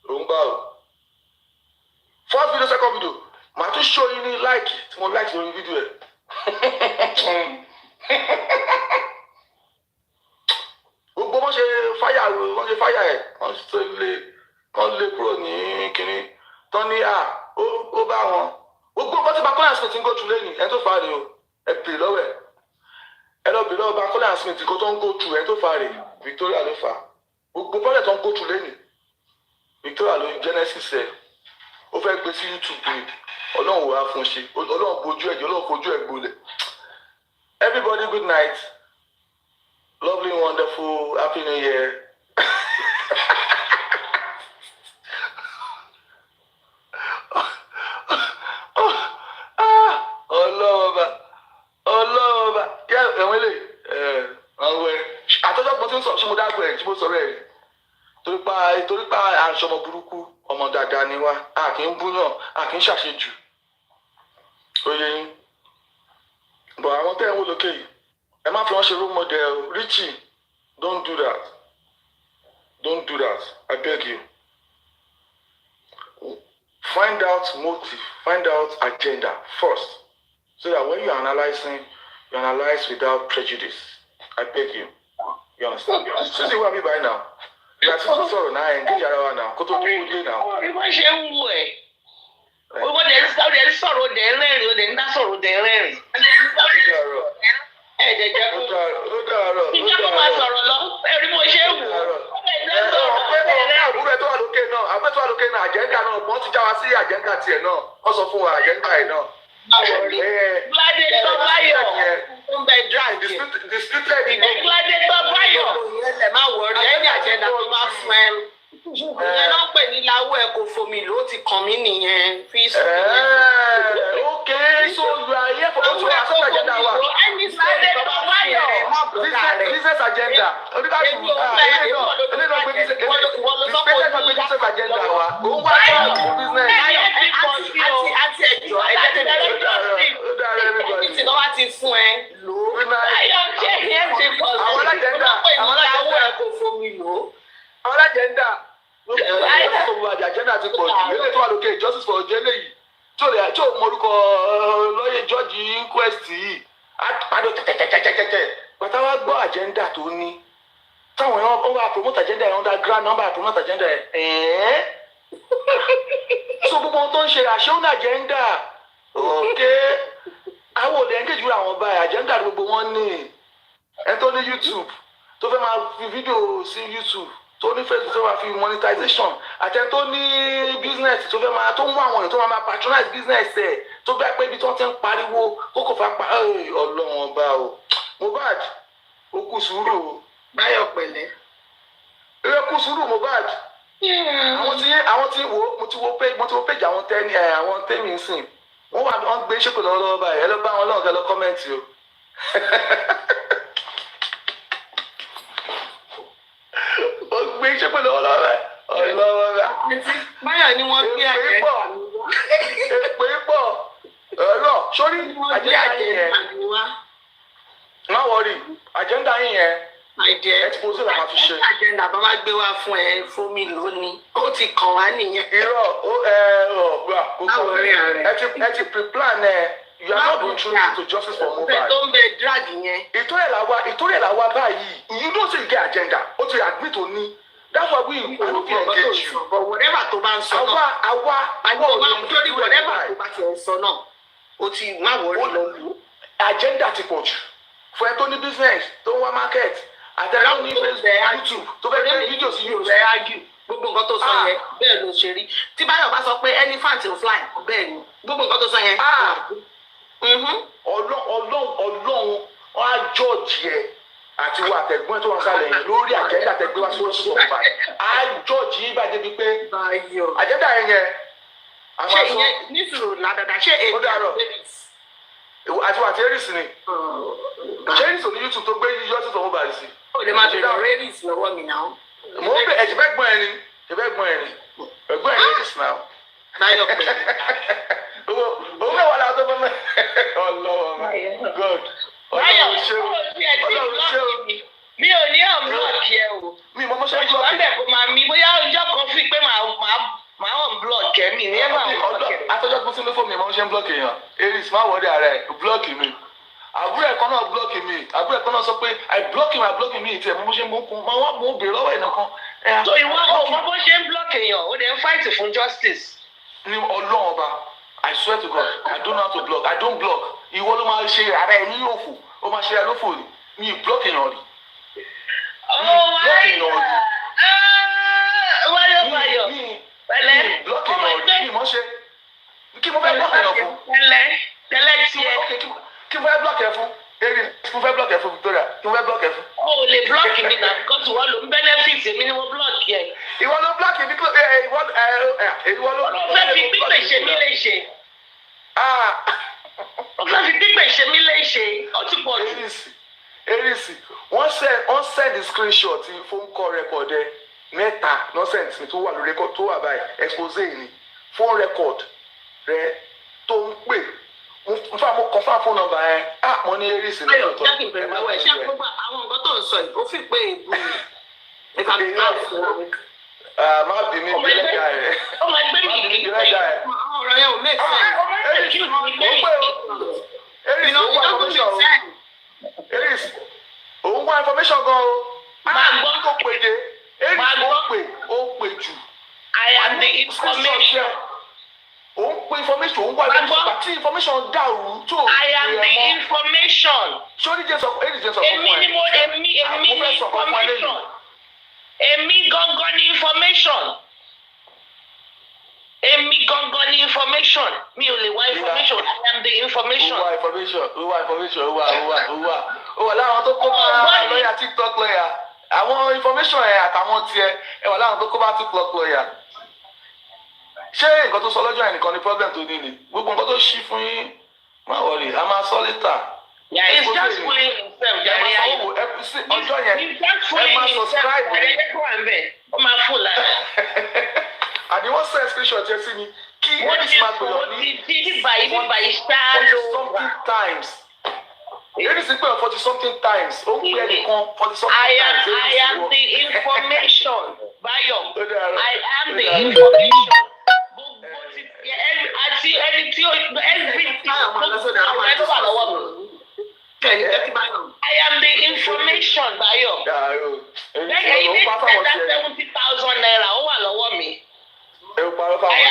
òun bá o first video second video màá tún show yín ní like tí mo like lórí fídíò ẹ̀ gbogbo wọ́n ṣe fáyà ẹ̀ wọ́n lé kúrò ní kínní tán ní ó bá wọn gbogbo nǹkan tí Bakola Smith ń go through lẹ́yìn ẹ̀ tó fà á rè o ẹ̀ pè lọ́wọ́ ẹ lọ bèrè lọ́wọ́ Bakola Smith nǹkan tó ń go through ẹ̀ tó fà á rè Victoria ló fà á gbogbo bọ́lẹ̀ tó ń go through lẹ́yìn Victoria ló Genesis ẹ̀ ó fẹ́ gbé sí YouTube ni ọlọ́run wàá fún ṣe ọlọ́run bojú ẹ̀jẹ̀ ọlọ́run fojú ẹ̀ gbolẹ̀ everybody good night lovely wonderful happy new year. ọlọ́ọ̀ba yẹ ẹ̀wọ̀n lè àwọn ẹ̀ àtọ́jọ́ pọ̀ tí ń sọ ṣé mo dágbò ẹ̀ tí mo sọ̀rọ̀ ẹ̀ torí pa aṣọ ọmọ burúkú ọmọ dáadáa ni wá a kì í búyàn a kì í ṣàṣejù oyè yín bọ̀ àwọn tẹ́ ẹ̀ ń wò lókè yìí ẹ má fi wọ́n ṣe role model Richie don't do that I beg you find out motive find out agenda first so that when you are analyzing you analyze without prejudice I beg you understand Susie wà mí báyìí now ìgbà tí wọ́n sọ̀rọ̀ náà engage ara wa now kó tó dúró dé now. bí wọ́n ṣe ń wù ẹ́ owó dẹ̀ ń sọ̀rọ̀ dẹ̀ ń rẹ́rìn ó dẹ̀ ń dá sọ̀rọ̀ dẹ̀ ń rẹ́rìn. ẹ jẹ́ jẹ́ kó ìjọba kó máa sọ̀rọ̀ lọ ẹ̀rí mo ṣe ń wù àbúrò ẹ̀ tó wà lókè náà àbúrò tó wà lókè náà àjẹ́ńdà náà wọ́n ti já wa sí àjẹ́ńdà tiẹ̀ náà wọ́n sọ fún wa àjẹ́ńdà ẹ̀ náà. Glade Tọ́báyọ̀ ń bẹ drag Glade Tọ́báyọ̀ ẹ má wọrí ẹni àjẹ́ńdà tó máa fún ẹ ìyẹn náà pè ní láwọ ẹ kò fomi ló ti kàn mí nìyẹn fi sùn nìyẹn. ok so you are here for us to agenda wa. ẹni Glade Tọ́báyọ̀ business agenda oníkàtú ilé náà gbé business agenda wa òun wá fún business. àti ẹjọ́ ẹni tí wọ́n bá ti fún ẹ lò ó. ayọ̀ ṣe yẹn ti pọ̀ sí i wọ́n pè ní láwọ ẹ kò fomi lò ó. àwọn alájẹndà àjẹndà ti pọ̀ jù ilé tó wà lókè justice for ọjọ́ eléyìí tí ò mọ̀rúkọ lọ́yẹ̀ George inquest yìí àpàdé tẹ̀tẹ̀tẹ̀tẹ̀tẹ̀ bàtà wá gbọ́ àjẹndà tó ní táwọn èèyàn ó wà promote àjẹndà yẹn underground number promote àjẹndà yẹn so gbogbo ohun tó ń ṣe àṣẹ́wọ́n àjẹndà òkè àwọn olè ń kéjì àwọn báyìí àjẹndà gbogbo wọn ní ẹ tó ní YouTube tó fẹ́ máa fi fídíò sí YouTube tó ní Facebook tó máa fi monetization àtẹni tó ní business tó fẹ́ máa tó ń mú àwọn èèyàn tó máa patronize business ẹ̀ tó bá pé ibi tí wọ́n ti ń pariwo kókò fà pa ọlọ́run ọba o Mohbad ó kú sùúrù o Báyọ̀ pẹ̀lẹ́ ẹ kú sùúrù Mohbad àwọn tí mo ti wo page àwọn tẹ́mi ń sìn wọ́n gbé ṣépè lọ́wọ́ báyìí ẹ lọ bá wọn lọ́wọ́ kẹ́ lọ kọ́mẹ́ǹtì o. ó gbé iṣẹ́ pẹ̀lú ọlọ́rẹ̀ Báyọ̀ ni wọ́n gbé àjẹ́ èpè pọ̀ ọ̀rọ̀ sórí àjẹ́ndà yẹn má wọrí àjẹ́ndà yẹn expose la máa fi ṣe. àjẹ́ndà bá wá gbé wá fún ẹ fún mi lónìí ó ti kàn wá nìyẹn. irọ́ ẹ ti pre-plan ẹ. You are not going through to justice for Mohbad. Don't be drag yẹn. Ìtòrè làwa báyìí. You don't say you get agenda. O ti admit o ní. That's why we I don't fit engage you. But whatever tó bá ń sọ náà. Whatever tó bá ti ń sọ náà. O ti má wọrí lọ. Agenda ti pọ̀ jù. Fún ẹ tó ní business tó ń wá market. Àtẹ̀lẹ́ ní Facebook YouTube tó fẹ́ gbé fídíò sí YouTube. Gbogbo nǹkan tó sọ yẹn bẹ́ẹ̀ ló ṣe rí. Tí Báyọ̀ bá sọ pé elephant ò fly bẹ́ẹ̀ ni. Gbogbo nǹkan tó sọ yẹn. Ọlọ́run á jọ́ọ̀jì ẹ àti wà tẹ̀gbọ́n tó wà sálẹ̀ yẹn lórí àjẹ́dà tẹ̀gbẹ́ wá sórí sọ̀rọ̀ bá àjọjì yín bá débi pé àjẹ́dà yẹn yẹn a máa sọ nísìnyí ládàdà ṣé èyí ó dàrọ̀ àti wà tẹ́rìsì ni tẹ́rìsì ní YouTube tó gbé yíyọ́ sí tòun bàrí sí. ó lè máa bẹ̀rẹ̀ rẹ́rìsì lọ́wọ́ mi náà. mo ń bẹ ẹ̀jẹ̀ bẹ́ẹ̀ gbọ́n ẹni ẹ̀gbọ́n ẹni rẹ́rìsì náà. Báyọ̀ pé. owó mẹ́wàá la tó fẹ́ mẹ́ ọlọ́wọ́ God ọlọ́run ṣé o ọlọ́run ṣé o. mi ò ní unblock yẹ o. mi mo ṣe block yẹ. kò máa mi bóyá ọjọ́ kan fi pé màá unblock ẹ mi ní ẹ máa unblock ẹ. atọ́jọ́ tó sílé fún mi mo ṣe ń block èèyàn Aries má wọlé ara ẹ̀ block mi àbúrò ẹ̀kan náà block mi àbúrò ẹ̀kan náà sọ pé I block me ìtì ẹ̀ mo ṣe mo kún mo bèrè lọ́wọ́ ẹ̀ nìkan. so ìwọ ọmọ bó ṣe ń block èèyàn ó dẹ̀ ń fight fún justice. ní ọlọ́run ọba I swear to God I don't know how to block I don't block ìwọ ló máa ṣe ara ẹ̀ ní òfò ó máa ṣe ara lófò rí mi block èèyàn rí. Wáyọ̀ pẹ̀lẹ́ block èèyàn rí mi mọ̀ ṣe kí mo fẹ́ block èèyàn fún. tẹ́lẹ̀ tiẹ̀. kí mo fẹ́ block ẹ fún Aries kí mo fẹ́ block ẹ fún Victoria kí mo fẹ́ block ẹ fún. o ò lè block mi náà because ìwọ ló ń benefit èmi ni mo block yẹ. ìwọ ló block mi ìwọ ló. fẹ́ fi pípé ṣe mí léṣe. fẹ́ fi pípé ṣe mí léṣe ọtí pọ̀ jù. Aries wọ́n send screenshot phone call record ẹ mẹ́ta nonsense mi tó wà lórí record tó wà báyìí expose ni phone record rẹ tó ń pè n fa mo confirm phone number ẹ mo ní Aries ní ọ̀tọ̀. ṣé kí n bẹ̀rẹ̀ lọ́wọ́ ẹ̀ ṣé gbogbo àwọn nǹkan tó ń sọ yìí ó fi pé èébú mi nípa bí wọ́n fún mi. má bí mi ìgbẹ́lẹ́gà rẹ̀. ọmọ ẹgbẹ́ mi kì í pè é. àwọn ọ̀rọ̀ yẹn ò make sense. Aries ó wà information o Aries òun wá information gan o. máa gbọ́ tó pè dé Aries ó pè jù. I am the information. òun pè information òun wá àti information dàrú tó. I am the information. sórí jẹ́ sọ fún ẹ. èmi ni information. èmi gangan ni information. Èmi gangan ni information. Mi ò lè wá information. I am the information. Ó wá information. Ó wà láwọn tó kó bá lọ́yà TikTok lọ́yà. Àwọn information ẹ̀ àtàwọn tiẹ̀ ẹ wà láwọn tó kó bá TikTok lọ́yà. Ṣé nǹkan tó sọ lọ́jọ́ yẹn nìkan ni problem tó ní ni? Gbogbo nǹkan tó ṣí fún yín máa wọlé, a máa sọ later. Yeah, he's just fooling himself. Ọjọ́ yẹn ẹ máa subscribe ni. Ó máa fò lára. And wọ́n send screenshot yẹn sí mi kí Aries máa pè ọ́ ní something times. Aries pè ọ́ 40 something times. Ó ń pè ẹnìkan 40 something times. I am the information. Bayo, I am the information. Àti ẹni tí everything wà lọ́wọ́ mi. I am the information, Bayo. Lẹ́yìn ilé ìtẹ́jà 70,000 naira ó wà lọ́wọ́ mi. I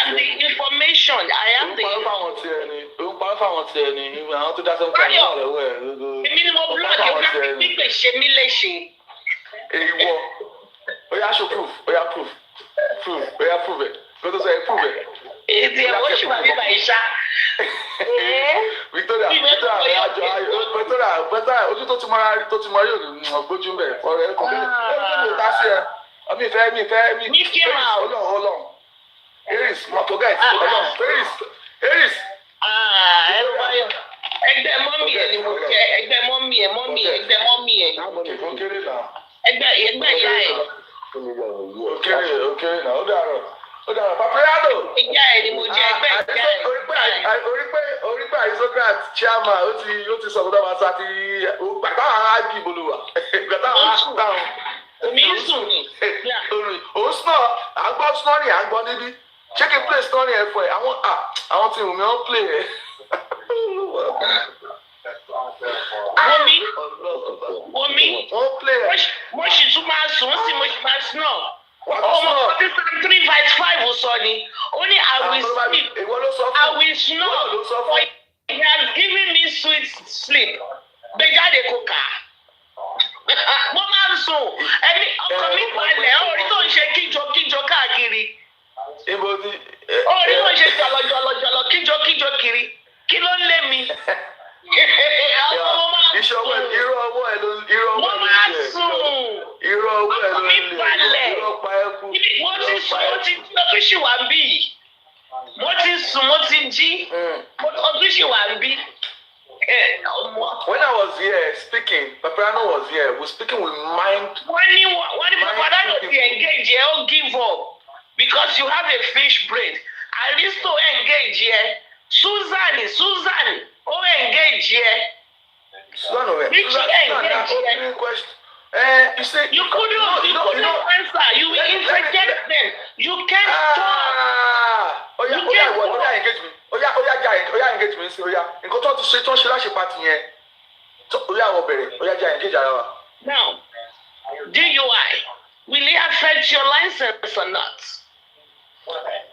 am the information. I am the information. Àwọn tó dá sẹ́wọ́n kan wà lọ́wọ́ ẹ̀. Èmi ni mo blog ẹ̀ pípé ṣe mí léṣe. Èyíwọ́ ó yá show proof ó yá proof ẹ̀ kó tó sọ ẹ̀ proof ẹ̀. Èdè ẹ̀ wọ́n ṣì wà nígbà ìṣá. Victoria ojú tó ti mọ yóò gbójú ń bẹ̀ ọ̀rọ̀ ẹ̀ kò lè ta sí ẹ. Mi fẹ́ ọlọ́run. Aries ma forget ọlọ́run Aries. Ẹgbẹ́ mọ́mì ẹ̀ ni mo jẹ́ ẹgbẹ́ mọ́mì ẹ̀ ẹgbẹ́ mọ́mì ẹ̀. Ẹgbẹ́ ìyá ẹ̀. Ó kéré náà ó dàrọ̀ Papiano. Ìyá ẹ̀ ni mo jẹ́ ẹgbẹ́ ìyá ẹ̀. Orí pé aristocrat chairman ó ti sọ̀rọ̀ dáa máa sáti gbàtà àwọn ágì ìbolúwa gbàtà àwọn àtàwọn. Omi ń sùn ni. Òun sùn à ń gbọ́ snoring à ń gbọ́ níbí. Ṣé kí n play snoring ẹ̀ fún ẹ? Àwọn tí wùmí wọ́n play ẹ̀. Omi wọ́n play ẹ̀. Mo sì tún máa sùn ó sì mo sì máa snore. Ọmọ ọdún Psalm 3:5 sọ ni. Ó ní I will sleep. I will snore. For he has given me sweet sleep. Gbẹ̀jáde kò kà. Mo máa ń sùn. Ẹni ọkọ mi balẹ̀ orí tó ń ṣe kíjọ káàkiri. Orí tó ń ṣe jọlọjọlọ kíjọ kiri. Kí ló ń lé mi? Ìṣọwọ́ irú ọwọ́ ẹ̀ ló irú ọwọ́ ẹ̀ ló ṣì wà ń bí. Mo ti sùn, mo ti jí. Ọdún ṣì wà ń bí. When I was here speaking, Paparano was here. We're speaking with mind. When Paparano engage here, don't give up because you have a fish brain. Aristo engage here. Susan, engage here. Susan, you say you couldn't answer. You will interject them. You can't stop. Engage me. Engage me. Nǹkan tó ti ṣe tó ń ṣe láṣẹ pàtì yẹn. Engage ara wa. Now, DUI, will it affect your license or not?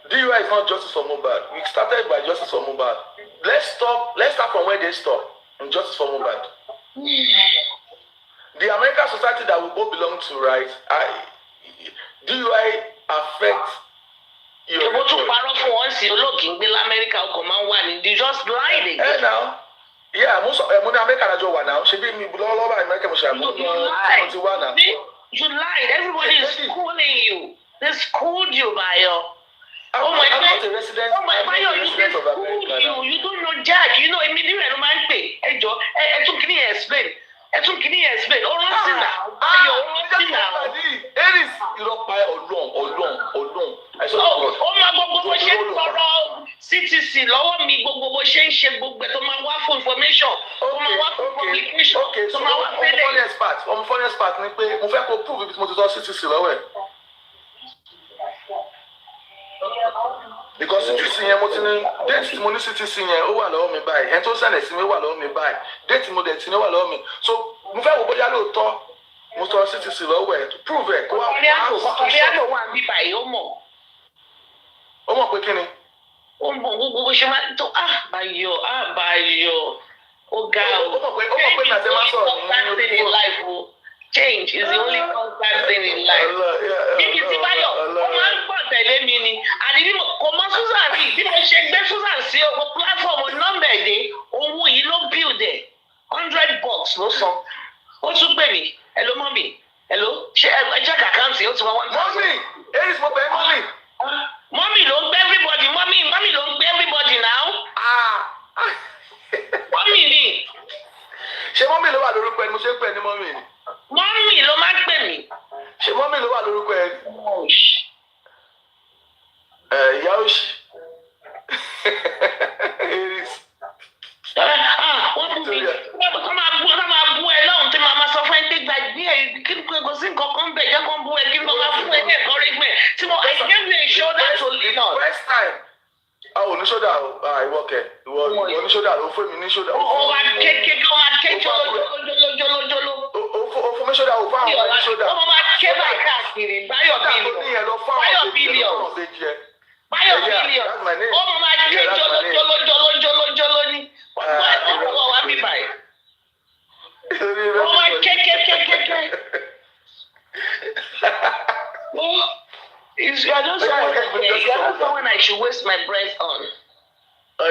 DUI is not justice for Mohbad. We started by justice for Mohbad. Let's start from where they stop. In justice for Mohbad. The American society that we both belong to, right? DUI affects your. You just lied again. Hey now. Yeah, most of American now. She be me below American. You lied. Everybody is schooling you. They schooled you, Bayo. I'm not a resident. Oh my God, you don't know Jack. You know, immediately I don't pay. Hey, Joe, I took me explain. Oh, Aries, you don't buy or long. I saw my God, CTC, lower me, go change, but my wife for information. Okay, so I'm funniest part, we have prove it was CTC lower. Because CTC yẹn mo ti ní date mo ní CTC yẹn ó wà lọ́wọ́ mi báyìí ẹni tó sẹ́nẹ̀ sí mi wà lọ́wọ́ mi báyìí date mo dẹ̀ ti ní wà lọ́wọ́ mi so mo fẹ́ wo bóyá lóòótọ́ mo sọ CTC lọ́wọ́ ẹ̀ to prove ẹ̀ kó wá ọ̀rẹ́ wà ní báyìí ó mọ̀ pé kí ni. ó mọ̀ gbogbo ṣe máa tó báyọ̀ ó ga ó mọ̀ pé nàṣẹ máa sọ̀rọ̀ ní orí change is the only constant thing in life. Bíbí tí Báyọ̀, ó máa ń gbọ́ tẹ̀lé mi ni. Àdìrí kò mọ Susan rí. Bí mo ṣe gbé Susan sí ọkọ̀ platform nọ́mbà èdè, owó yìí ló build ẹ̀. $100 ló san. Ó tún pè mí. Hello mọ́mì. Hello. Ṣé ẹ check account ó ti wá 1,000. Mọ́mì, èyí mo bẹ̀ mọ́mì. Mọ́mì ló ń gbé everybody. Mọ́mì ló ń gbé everybody now. Mọ́mì ni. Ṣé mọ́mì ló wà lórúkọ ẹni mo ṣe ń pè ní mọ́mì ni? Mọ́mì ló máa ń pè mí. Ṣé mọ́mì ló wà lórúkọ ẹ? Ìyá òṣì. Wọ́n bú mi. Wọ́n máa bú ẹ lọ́hùn tí màmá sọ fún ẹ pé gbàgbé ẹ kí ni kò sí nǹkan kan bẹ̀ jẹ́ kó bú ẹ kí ni kò máa fún ẹ ní encouragement. Tí mo I gave you a shoulder to lean on. First time. Oníṣọ́dà ìwọ́kẹ̀ ìwọ oníṣọ́dà ló fún mi ní ṣọ́dà. Ó wá kékeré ó máa ké jọlọjọlọjọlọ. Ó fún mi ṣọ́dà ó fún àwọn oníṣọ́dà. Ó máa ké báyìí káàkiri Báyọ̀ bílíọ̀n. Báyọ̀ bílíọ̀n. Ó máa ké jọlọjọlọjọlọ ní. Wọ́n wá bí báyìí. Ó máa ké. You are just someone I should waste my breath on.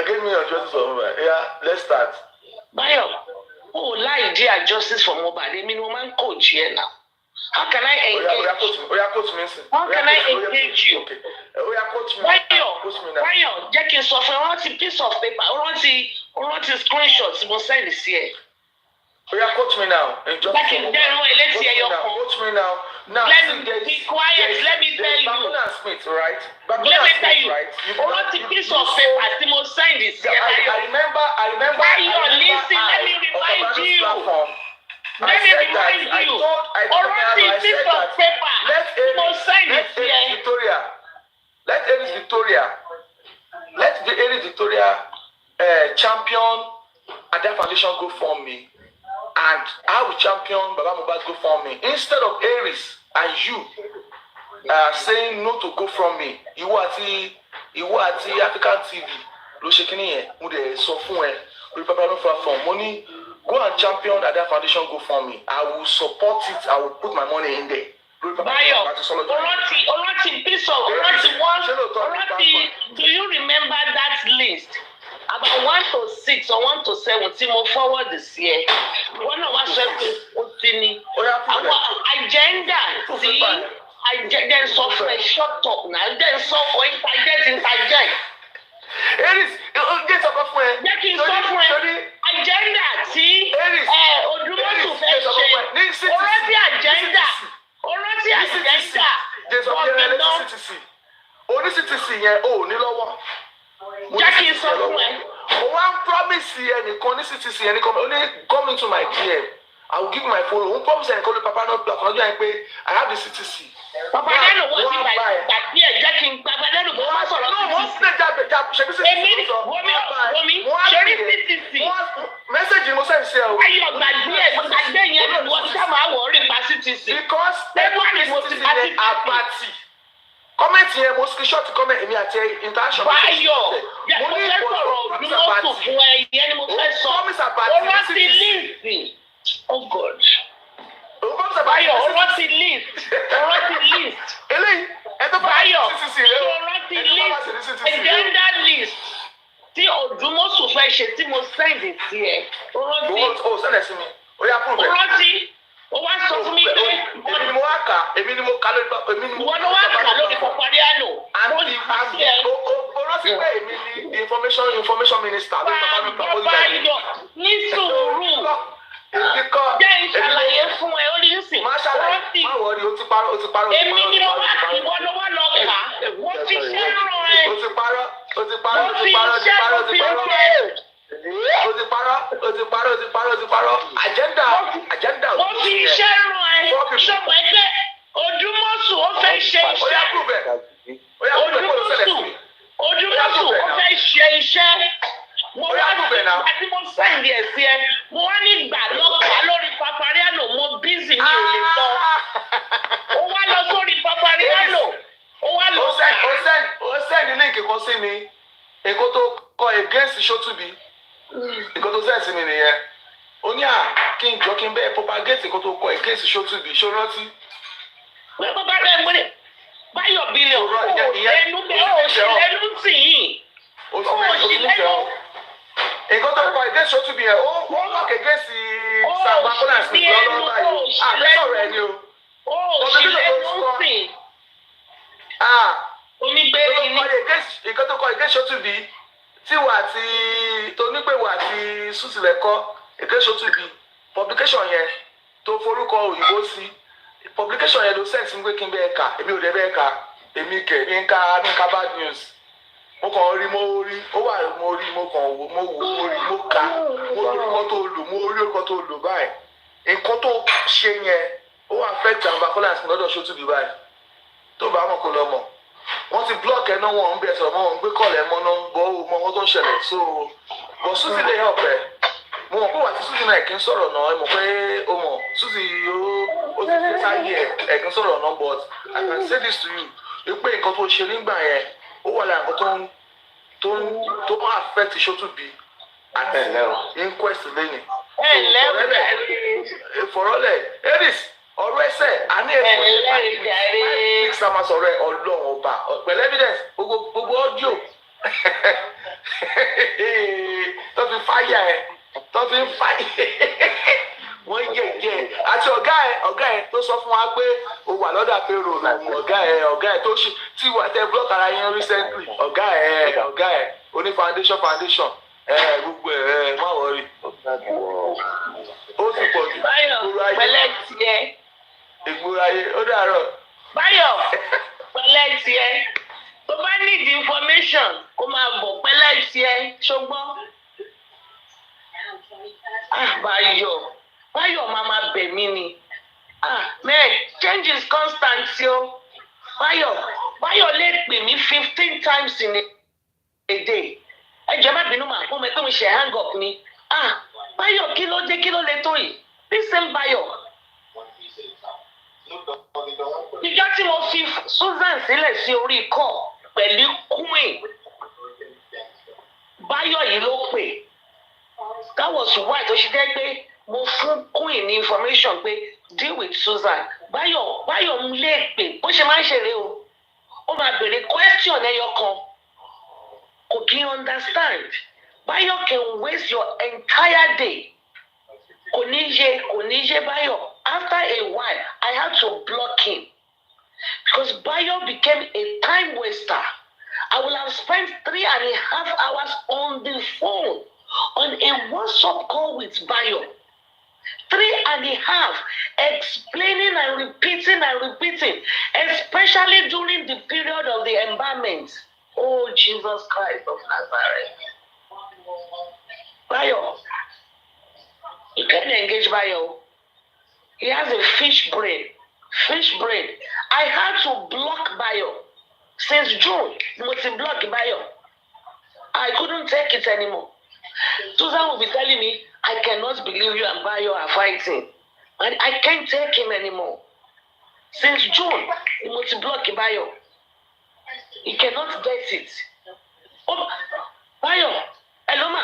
Give me your justice for Mohbad. Yeah, let's start. Bayo, lie dear justice for Mohbad. I mean, woman coach here now. How can I engage? How can I engage you? Bayo, jẹ́ kí n sọ fún ẹ, I want a piece of paper. I want a screenshot. Mo send this here. Coach me now. Coach me now. Now, let me be quiet. Let me tell you. Smith, right? Let me tell you. I want a piece of paper. Timo sign this. I remember. Listen, let me remind you. Let me remind you. I want a piece of paper. Timo sign this. Let the Aries Victoria champion Ada Foundation go for me. And I will champion Baba Mohbad go from me. Instead of Aries and you saying no to go from me, you are the African TV. Lo ṣe kíní yẹn, mo dẹ̀ sọ fún ẹ, orí Papa platform, money, go and champion Ada Foundation go for me. I will support it, I will put my money in there. Bayo, Orati piece of Orati, do you remember that list? About 1 to 6 or 1 to 7, Timo forward this year. One of us our agenda, see, then suffer, shut up now, then suffer, interject. Aries, get up fún ẹ. Jẹ́ kí n sọ fún ẹ, agenda tí Odúmọ̀sù fẹ́ ṣe, orántí agenda, oní-CTC yẹn ò ní lọ́wọ́. Jẹ́ kí n sọ fún ẹ. Mo wá ń promise ẹnìkan ní CTC yẹn ní come into my DM. I will give my phone. Who promise and call the Papa not black? I have the CTC. Papa Deno wọ́n ti gbàgbé ẹ̀ jẹ́ kí n Papa Deno kó má sọ̀rọ̀ CTC. Wọ́n ṣe CTC. Message mo send ṣe o. Ayọ̀ gbàgbé yẹn wọ́n ti máa wọ̀ rí pa CTC. Because everyone is CTC yẹn apathy. Comment yẹn mo screenshot comment èmi àti interaction. Báyọ̀ mo fẹ́ sọ̀rọ̀ Odúmọ̀sù fún ẹ ìyẹn ni mo fẹ́ sọ. Ọ̀rọ̀ ti líìsì. Oh God. Báyọ̀ ọ̀rọ̀ ti list. Eléyìí Báyọ̀ ọ̀rọ̀ ti list. Agenda list tí Odúmọ̀sù fẹ́ ṣe tí mo send sí ẹ. Send ẹ̀ sí mi. Ó yá prove ẹ̀. Ọ̀rọ̀ ti ó wá sọ fún mi pé. Èmi ni mo wá kà lórí Ìwọ ló wá kà lórí Pọ̀pọ̀ríánò. Ọ̀rọ̀ sí pé èmi ni information minister. Báyọ̀ ní sùúrù. Jẹ́ ìṣàlàyé fún ẹ ó ní sìn. Má ṣàlàyé, má wọrí, ó ti parọ́. Èmi ni mo wá ìwọ ló wá lọ kà. Wọ́n ti ṣe ràn ẹ́. Ó ti parọ́. Agenda. Wọ́n fi iṣẹ́ ràn ẹ́. Ṣọ̀pọ̀ ẹgbẹ́ Odúmọ̀sù ó fẹ́ ṣe iṣẹ́. Odúmọ̀sù ó fẹ́ ṣe iṣẹ́. Mo wá àti mo sẹ́ndì ẹ̀ sí ẹ. Mo wá ní ìgbà lọ́kàá lórí Pọ̀pọ̀ríánò mo bízì mi ò lè sọ. Ó wá lọ sórí Pọ̀pọ̀ríánò. Ó sẹ́ndì líǹkì kan sí mi. Èkó tó kọ against Ṣótúbí. Èkó tó sẹ́ndì sí mi nìyẹn. Ó ní kí n jọ kí n bẹ́ẹ̀ propagate èkó tó kọ against Ṣótúbí. Ṣó rántí? Wọ́n bá bẹ́ẹ̀ mú ni Báyọ̀ bílíọ̀. Òṣèlú sì yìí. Òṣèlú. Nǹkan tó kọ against Ṣótúbí yẹn, ó lọ́ọ̀kì against Sàgbàkọ́lá Smith lọ́dọ́ báyìí. Àfẹ́sọ̀rọ̀ ẹni o. Òṣèlú sì. Nǹkan tó kọ against Ṣótúbí tí wà tí tonípèwà àti Súsìlẹ̀ kọ́ against Ṣótúbí publication yẹn tó forúkọ òyìnbó sí publication yẹn ló sẹ́ǹsì ń gbé kí n bẹ́ẹ̀ kà èmi ò dẹ́ bẹ́ẹ̀ kà èmi kẹ̀ ní ká bad news. Mo kàn rí mo kàn wò mo kà mo rí orúkọ tó lò báyìí. Nǹkan tó ṣe yẹn ó wà fẹ́ jàǹbá kọ́lá sí lọ́dọ̀ Ṣótúbí báyìí. Tó bá mọ̀ kó lọ mọ̀. Wọ́n ti block ẹ̀ náà wọ́n ń bẹ̀ sọ̀rọ̀ mọ́ wọn gbé kọ́lẹ̀ mọ́ náà bọ́ ọmọ wọn tó ń ṣẹlẹ̀ so bọ̀ Suzy lè help ẹ̀. Mo mọ̀ pé wà tí Suzy náà kì í sọ̀rọ̀ náà ẹ mọ̀ pé o mọ̀ Suzy ó ti fi sáyé ẹ̀ kì í sọ̀rọ̀ náà but I can say this to you wípé nǹkan tó ṣe nígbà yẹn ó wà lára nǹkan tó ń affect Ṣótúbí àti inquest lẹ́yìn. Ìfọ̀rọ̀lẹ̀ Aries ọ̀rọ̀ ẹsẹ̀ àní ẹ̀fọ́ ìfẹ́ sáma sọ̀rọ̀ ẹ̀ Ọlọ́run ọba pẹ̀lú evidence gbogbo audio tó fi fáyà ẹ̀ wọ́n yẹ àti ọ̀gá ẹ̀ tó sọ fún wa pé o wà lọ́dà payroll ọ̀gá ẹ̀ tó ṣe tí wà tẹ block ara yẹn recently ọ̀gá ẹ̀ oní foundation gbogbo ẹ̀ má wọrí ó ti pọ̀ jù. Báyọ̀ pẹ̀lẹ́ tiẹ̀. Ìgboro ayé ó dàárọ̀. Báyọ̀ pẹ̀lẹ́ tiẹ̀. Tó bá need information kó máa bọ̀ pẹ̀lẹ́ tiẹ̀ ṣùgbọ́n. Báyọ̀ máa bẹ̀ mí ni. Man, change is constant yo. Báyọ̀ lè pè mí 15 times in a day. Ẹ jẹ́ má bínú màá fún mi pé mo ṣe hang up ni. Báyọ̀ kí ló lè tó yìí? This same Báyọ̀. Ìjọ tí mo fi Susan sílẹ̀ sí orí ikọ̀ pẹ̀lú Queen. Báyọ̀ yìí ló pè. That was why tó ṣe jẹ́ pé mo fún Queen ní information pé deal with Susan. Báyọ̀ ń lè pè bó ṣe máa ń ṣeré o. Ó máa béèrè question ẹyọ kan. Kò kí n understand. Báyọ̀ can waste your entire day. Kò ní yé Báyọ̀. After a while, I had to block him. because Bayo became a time waster. I will have spent 3.5 hours on the phone, on a WhatsApp call with Bayo. 3.5, explaining and repeating, especially during the period of the embalmment. Oh, Jesus Christ of Nazareth. Bayo, you can't engage Bayo. He has a fish brain. I had to block Bayo. Since June, multi-block Bayo. I couldn't take it anymore. Susan will be telling me, I cannot believe you and Bayo are fighting. And I can't take him anymore. Since June, he multi-block Bayo. He cannot get it. Oh, Bayo, hello ma,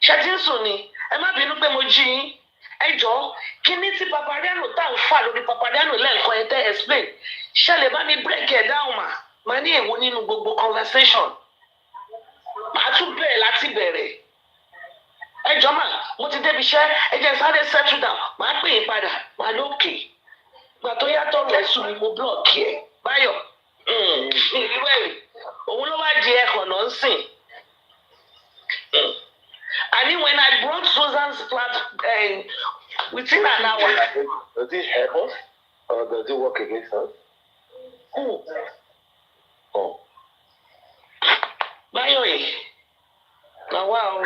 Shatin Suni, Emma Binupe Moji, Ejo, Kiniti Papariano, Tan Fallo, the Papariano, Len, explain. Shall me break it down, ma? Money and winning Bobo conversation. Matu Bere, Lati Bere. Ejo ma, mo ti débi iṣẹ́, ẹ jẹ́ sáré settle down, màá pè é padà, màá lókè. Gbà tó yàtọ̀ rẹ̀ sùn ni mo block ẹ̀. Báyọ̀, ìlú ẹ̀rì, òun ló wá di ẹ̀kọ́ náà ń sìn. And when I brought Susan's flat within an hour. Does it help us or does it work against us? Oh. Báyọ̀, now wow.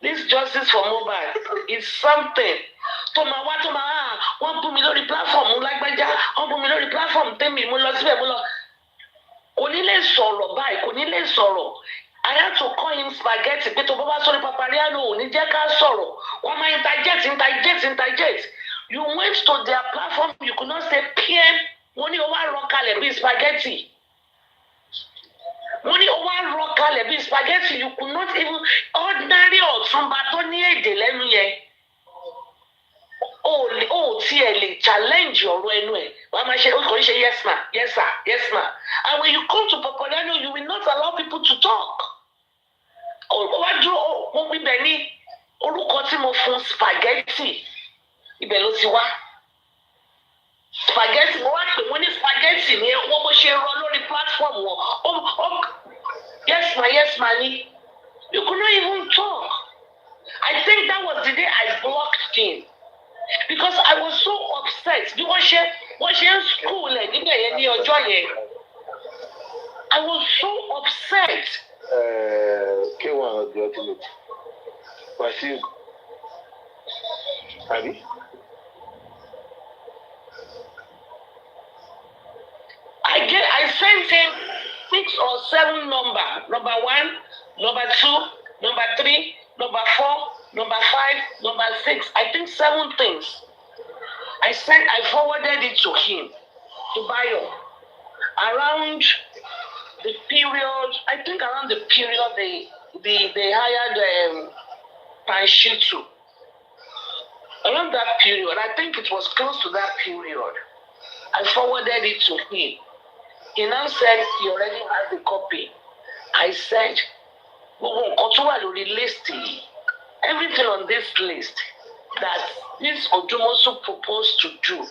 This justice for mobile is something. Wọ́n bú mi lórí platform lágbájá, wọ́n bú mi lórí platform tèmi, mo lọ síbẹ̀ mo lọ. Kò ní lè sọ̀rọ̀ báyìí, kò ní lè sọ̀rọ̀. I had to call him spaghetti pé tó bá bá sórí Papariano ò ní jẹ́ ká sọ̀rọ̀. Wọ́n máa interject. You went to their platform, you could not say PM. Wọ́n ní o wá rọ kalẹ̀ bí spaghetti. Wọ́n ní o wá rọ kalẹ̀ bí spaghetti, you could not even ordinary Ọ̀túnba tó ní èdè lẹ́nu yẹn. O tiẹ̀ lè challenge ọ̀rọ̀ ẹnu ẹ̀. Wọ́n máa ṣe kò ń ṣe yes ma, yes sir, yes ma. And when you come to Papariano, you will not allow people to talk. Wá dúró mo ibẹ̀ ní orúkọ tí mo fún spaghetti. Ibẹ̀ ló ti wá. Spaghetti, mo wá pè wọ́n ní spaghetti ní wọ́n bó ṣe rọ lórí platform wọn. Yes ma ni. You could not even talk. I think that was the day I blocked him. Because I was so upset. Bí wọ́n ṣe ń school ẹ̀ níbẹ̀ yẹn ní ọjọ́ yẹn. I was so upset. K1 of the ultimate. Wasiu. Abi? I sent him 6 or 7 numbers. Number 1, number 2, number 3, number 4, number 5, number 6. I think 7 things. I forwarded it to him, to Bayo. Around the period they hired Panshitu. Around that period, I think it was close to that period, I forwarded it to him. He now said he already has the copy. I said, everything on this list that this Odumosu proposed to do,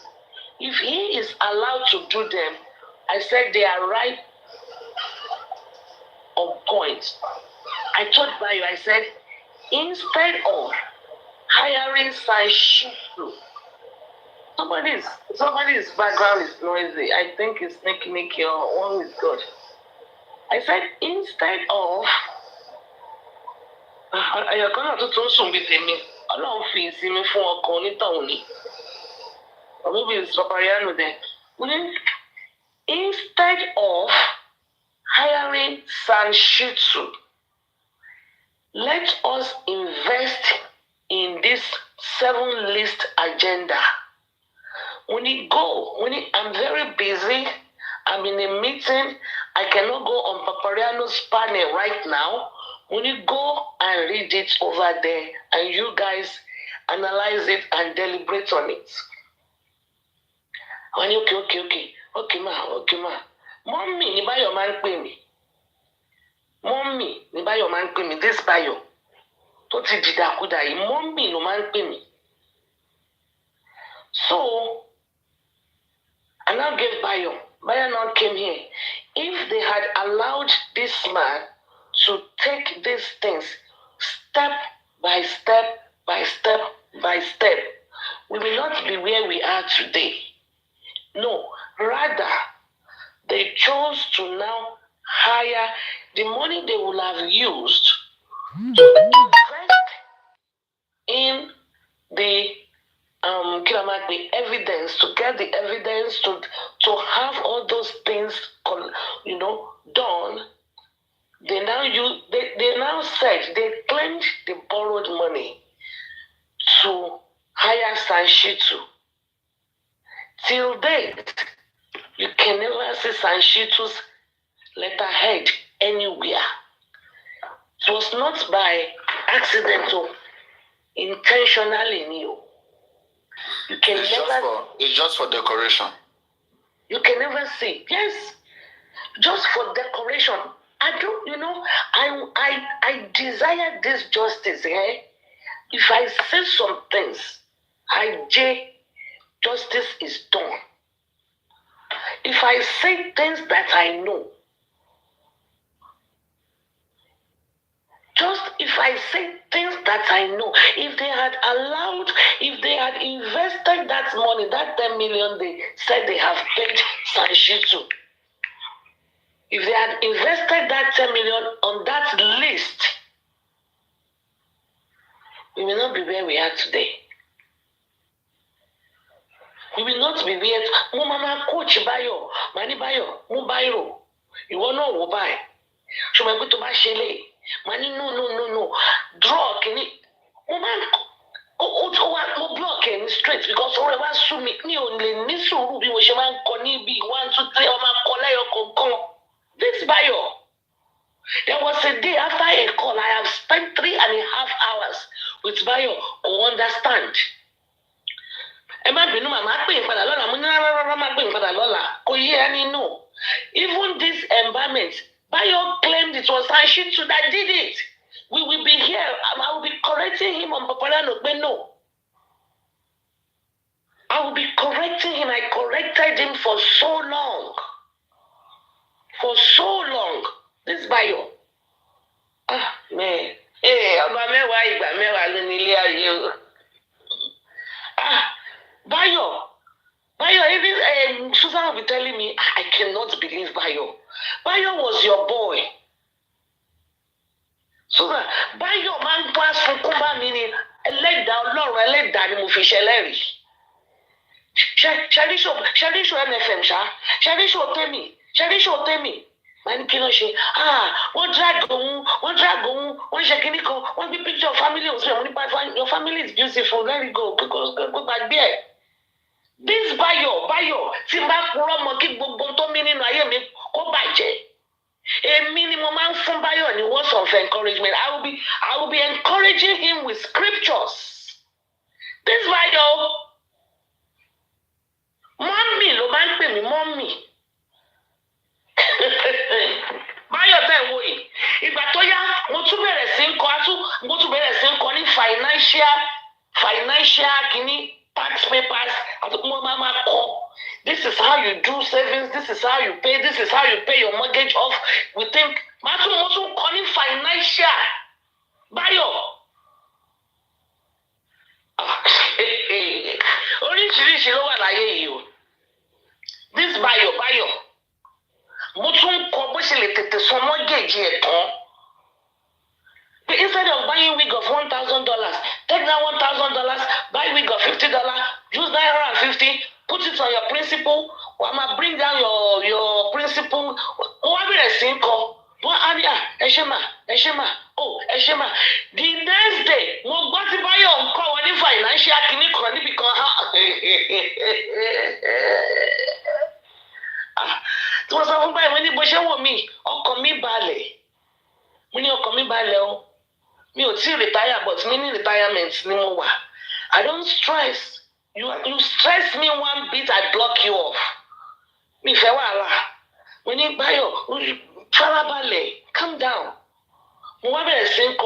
if he is allowed to do them, I said they are right on point. I told Bayo, I said, instead of hiring Saishifu, somebody's background is noisy. I think it's Nicky or one with God. I said, instead of you're going to do something with me. I don't feel me for a conitoni. Or maybe it's Papariano then. Instead of hiring Sanshitsu, let us invest in this 7-list agenda. I'm very busy. I'm in a meeting. I cannot go on Papariano's panel right now. When you go and read it over there, and you guys analyze it and deliberate on it. When you okay, ma. Mommy, ni Bayo man pè mí. Mommy, ni Bayo man pè mí. This Bayo, tó ti dìdàkudà yìí, mommy ló man pè mí. So, I now gave Bayo Bayanon came here. If they had allowed this man to take these things step by step by step by step, we will not be where we are today. No, rather, they chose to now hire the money they will have used to invest in the evidence, to get the evidence, to have all those things, done. They now said they claimed they borrowed money to hire Sanshitu. Till date, you can never see Sanshitu's letterhead anywhere. It was not by accident or intentionally new. You can it's just for decoration. You can never see. Yes, just for decoration. I desire this justice. If I say some things, justice is done. If I say things that I know, if I say things that I know, if they had invested that money, that 10 million they said they have paid Sanshitu, if they had invested that 10 million on that list, we will not be where we are today. We will not be where. Mama coach Bayo, Mani Bayo, Mubairo. You won't know who buy. So my good to buy Shele. Mani no. Draw can it? Mo block him straight because all of us sue me only nisu ruby was a man coni be 1, 2, 3 on my collar. This Bayo. There was a day after a call, I have spent 3.5 hours with Bayo to understand. Even this environment, Bayo claimed it was Sanshitu that did it. We will be here. I will be correcting him on Papalano. No. I will be correcting him. I corrected him for so long. For so long. This Bayo. Ah, man. Hey, Bayo, even Susan will be telling me, I cannot believe Bayo. Bayo was your boy. Susan, Bayo man pass for Kumba meaning, let down Laura, let down Mufisheleri. Shall you show NFM, shall you show me? Man, one dragon, one shakiniko, one big picture of family. Your family is beautiful. Let it go. Go back there. This Bayo, Timba Kuromo, keep Bonto meaning I am go by J. A minimum from Bayo and words of encouragement. I will be encouraging him with scriptures. This Bayo, mommy. Bayo then way. If Batoya, mo tún bẹ̀rẹ̀ sí ńkọ́ ní financial kini tax papers. This is how you do savings. This is how you pay. This is how you pay your mortgage off. We think, Matu calling financial. Bayo. Oríṣiríṣi ló wà láyé yìí o. This Bayo. Mo tún kọ bó ṣe lè tètè san mortgage ẹ̀ tán. Instead of buying wig of $1,000, take that $1,000, buy wig of $50, use $950, put it on your principal. Wama bring down your principal. What will I sing call? What area? Eshema. Oh, Eshema. The next day, mo gbọ́ ti Báyọ̀ call when financial kini kan níbi kan ha. Tí wọ́n sọ fún báyìí, mo ní bó ṣe wò mí, ọkàn mi balẹ̀. Mo ní ọkàn mi balẹ̀ o. Mi ò tí retire, but mi ní retirement ni mo wà. I don't stress. You stress me one bit, I block you off. Mi fẹ́ wàhálà. Mo ní Báyọ̀, farabalẹ̀, calm down. Mo wá bẹ̀rẹ̀ sí ń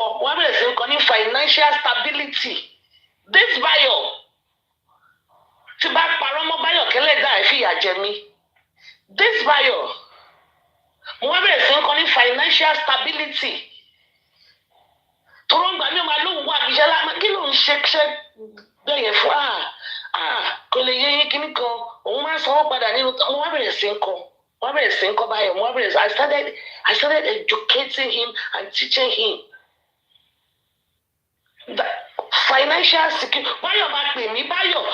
ní financial stability. This Báyọ̀, tí bá parọ́ mọ́ Báyọ̀ kẹ́lẹ́ dá ẹ̀ fìyà jẹ mí. This Bayo, whoever is thinking financial stability. Torong gbami ma lo wa bi jala ma kí ló ń ṣe be yẹn fún kò lè yé yín kíní kan òun máa sanwó padà nínú mo wá bẹ̀rẹ̀ sí ń kọ́ Báyọ̀ mo wá bẹ̀rẹ̀ sí I started educating him and teaching him that financial security. Báyọ̀ máa pè mí Báyọ̀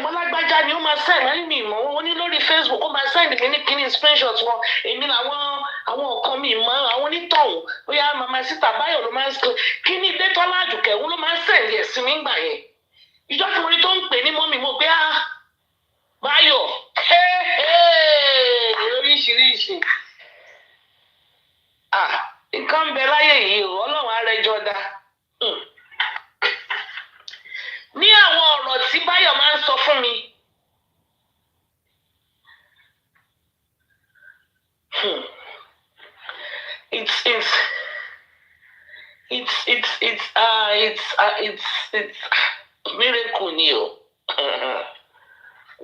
mo lágbájá ni ó máa send ẹni mi mọ̀ ó ní lórí Facebook ó máa send mi ní kíní screenshot wọn èmi làwọn ọ̀kan mi mọ̀ àwọn onítọ̀hún bóyá màmá síta Báyọ̀ ló máa ń sọ kíní Dẹ́tọ́lá Àdùkẹ́ òun ló máa ń send ẹ̀ sí mi gbà yẹn ìjọ tí mo rí tó ń pè ní mọ́mì mo gbé Báyọ̀ oríṣiríṣi nǹkan ń bẹ láyé yìí o Ọlọ́run arẹjọ́ dá. Ní àwọn ọ̀rọ̀ tí Báyọ̀ máa ń sọ fún mi it's miracle ni o.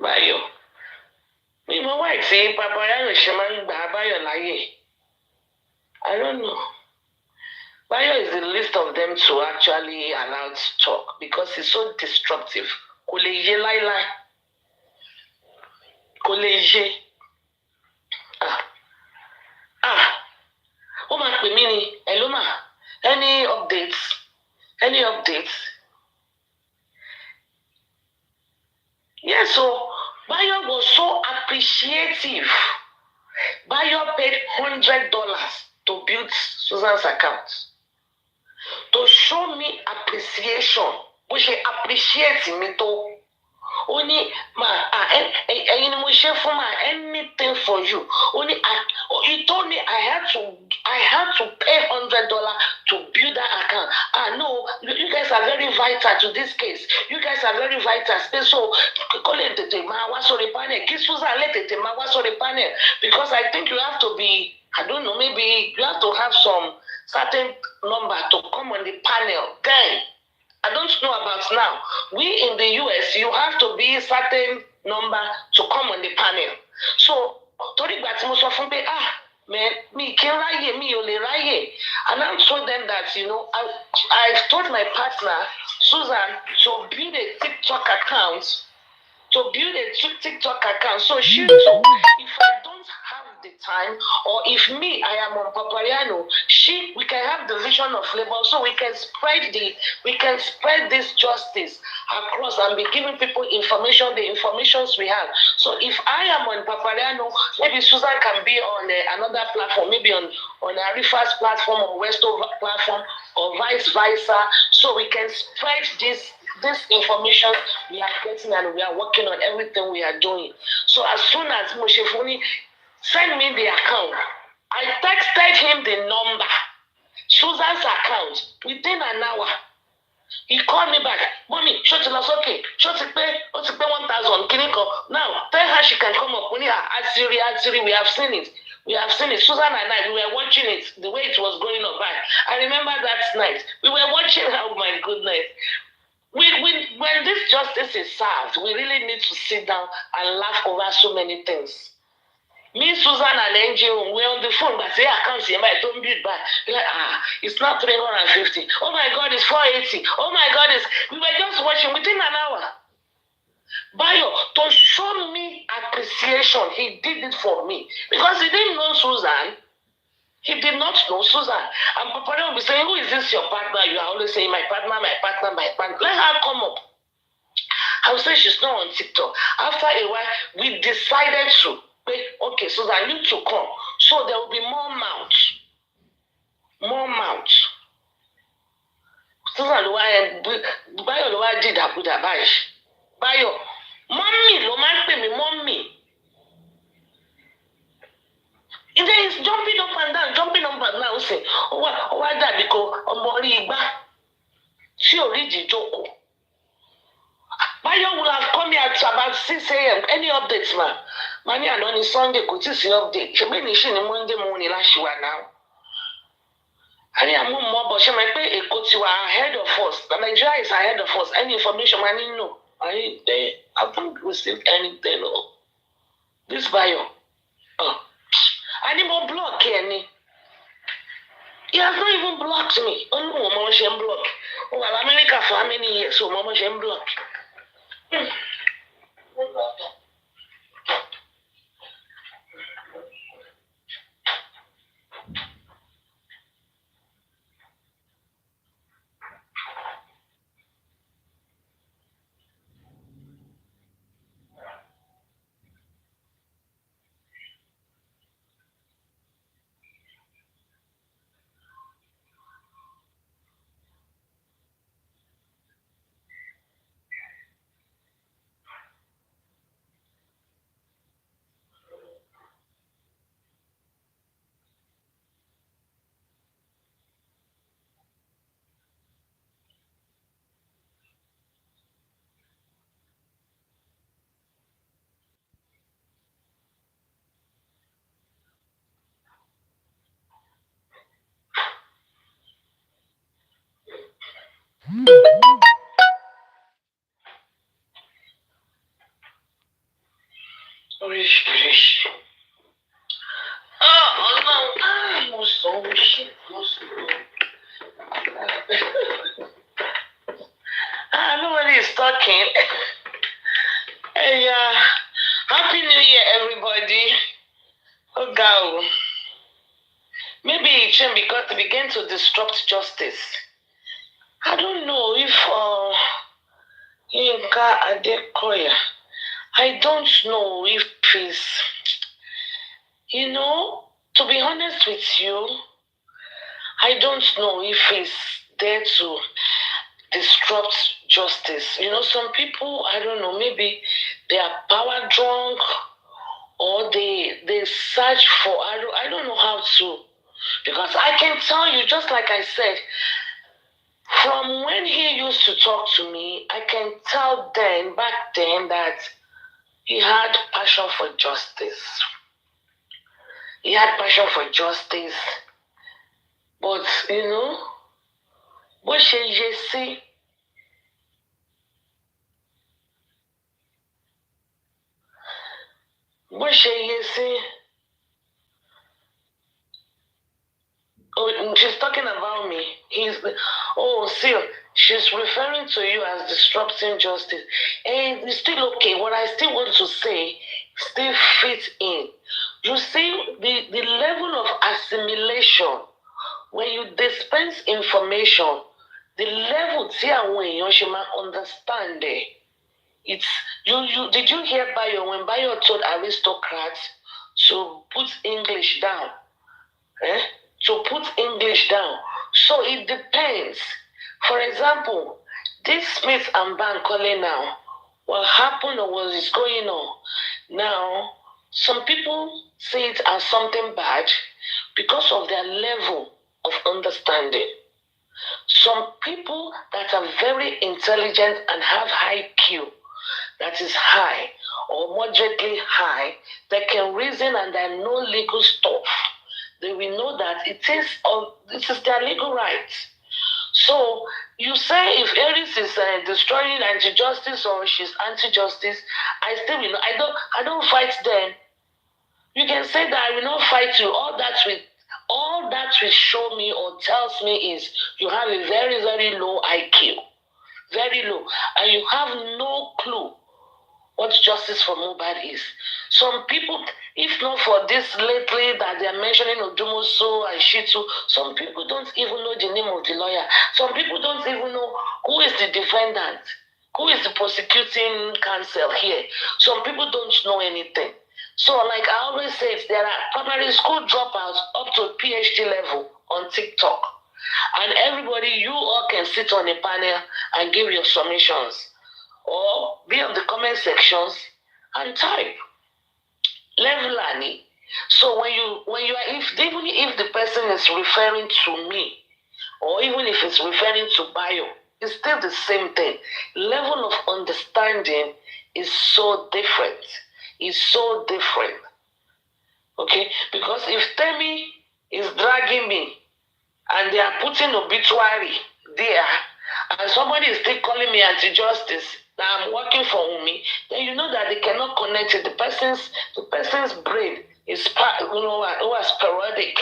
Báyọ̀ mi mọ̀ wá tí Paparazzi ṣe máa ń gbà Báyọ̀ láyè. I don't know. Bayo is the least of them to actually allow to talk because he's so destructive. Kò lè yé láíláí. Kò lè yé. Ó máa pè mí ni, hello ma, any updates? Any updates? Yes, so Bayo was so appreciative. Bayo paid $100 to build Susan's account. To show me appreciation, which she appreciates me too. Only ẹ̀yin ni mo ṣe fún ma anything for you. Only he told me I had to pay $100 to build that account. No, you guys are very vital to this case. You guys are very vital. So kò lè tètè máa wá sórí panel. Kí Susan lè tètè máa wá sórí panel because I think you have to be, I don't know, maybe you have to have some certain number to come on the panel. Then I don't know about now. We in the US, you have to be a certain number to come on the panel. So, torí ìgbà tí mo sọ fún pé, man, mi kì í ráyè, mi ò lè ráyè. And I told them that, I've told my partner, Susan, to build a TikTok account. So she too, if I don't have the time, or if me, I am on Papariano, we can have the vision of labor, so we can spread this justice across and be giving people information, the informations we have. So if I am on Papariano, maybe Susan can be on another platform, maybe on Arifa's platform or Westover platform, or vice versa, so we can spread this information we are getting and we are working on everything we are doing. So as soon as Moshefuni send me the account, I texted him the number, Susan's account, within an hour. He called me back. Mommy, shut it okay. Shut it pay 1,000. Now tell her she can come up. Adsiri, we have seen it. Susan and I, we were watching it, the way it was going on by. I remember that night. We were watching, oh my goodness. When this justice is served, we really need to sit down and laugh over so many things. Me, Susan, and Angel, we're on the phone, but say, I can't see my don't build back. Like, it's not 350. Oh my God, it's 480. Oh my God, we were just watching within an hour. Bayo, to show me appreciation, he did it for me. Because he didn't know Susan. He did not know Susan. And Papa will be saying, who is this your partner? You are always saying, my partner. Let her come up. I will say she's not on TikTok. After a while, we decided to, okay, Susan, you to come. So there will be more mouths. Susan, Bayo did that. Bayo, mommy, lo man pay me, mommy. He is jumping up and down, saying, why that? Because she already joke. Bayo will have come here at about 6 a.m. Any updates, ma? Money and on Sunday, could you see update? She made she in Monday morning last year now. And I am more, but she might pay a coach you are ahead of us. The Nigeria is ahead of us. Any information, I didn't know. I haven't received anything. This Bayo. Animal block, Kenny. He has not even blocked me. Oh no, Mama Shem block. Oh, well, America for how many years? So Mama Shem block. Rish. Oh no, I'm so shit. Nobody is talking. Hey, Happy New Year, everybody. Oh, God. Maybe it should because it began to disrupt justice. I don't know if Yinka Adekoya, I don't know if he's, to be honest with you, I don't know if he's there to disrupt justice. Some people, I don't know, maybe they are power drunk or they search for, I don't know how to, because I can tell you, just like I said, from when he used to talk to me, I can tell back then, that he had passion for justice. He had passion for justice. But, what should you see? What should you see? Oh, she's talking about me. She's referring to you as disrupting justice. And it's still okay. What I still want to say still fits in. You see, the level of assimilation, when you dispense information, the level when you understand it. It's did you hear Bayo when Bayo told aristocrats to put English down? To put English down. So it depends. For example, this Smith and Bankole now, what happened or what is going on? Now, some people see it as something bad because of their level of understanding. Some people that are very intelligent and have high IQ, that is high or moderately high, they can reason and they know legal stuff. They will know that this is their legal rights. So you say if Aries is destroying anti-justice or she's anti-justice, I still will not. I don't fight them. You can say that I will not fight you. All that will show me or tells me is you have a very, very low IQ. Very low. And you have no clue what justice for Mohbad is. Some people, if not for this lately that they are mentioning Odumosu and Shitu, some people don't even know the name of the lawyer. Some people don't even know who is the defendant, who is the prosecuting counsel here. Some people don't know anything. So like I always say, there are primary school dropouts up to PhD level on TikTok. And everybody, you all can sit on a panel and give your submissions. Or be on the comment sections and type. Levelani. So even if the person is referring to me, or even if it's referring to Bio, it's still the same thing. Level of understanding is so different. It's so different. Okay? Because if Temi is dragging me and they are putting obituary there, and somebody is still calling me anti-justice, that I'm working for me, then you know that they cannot connect it. The person's brain is sporadic.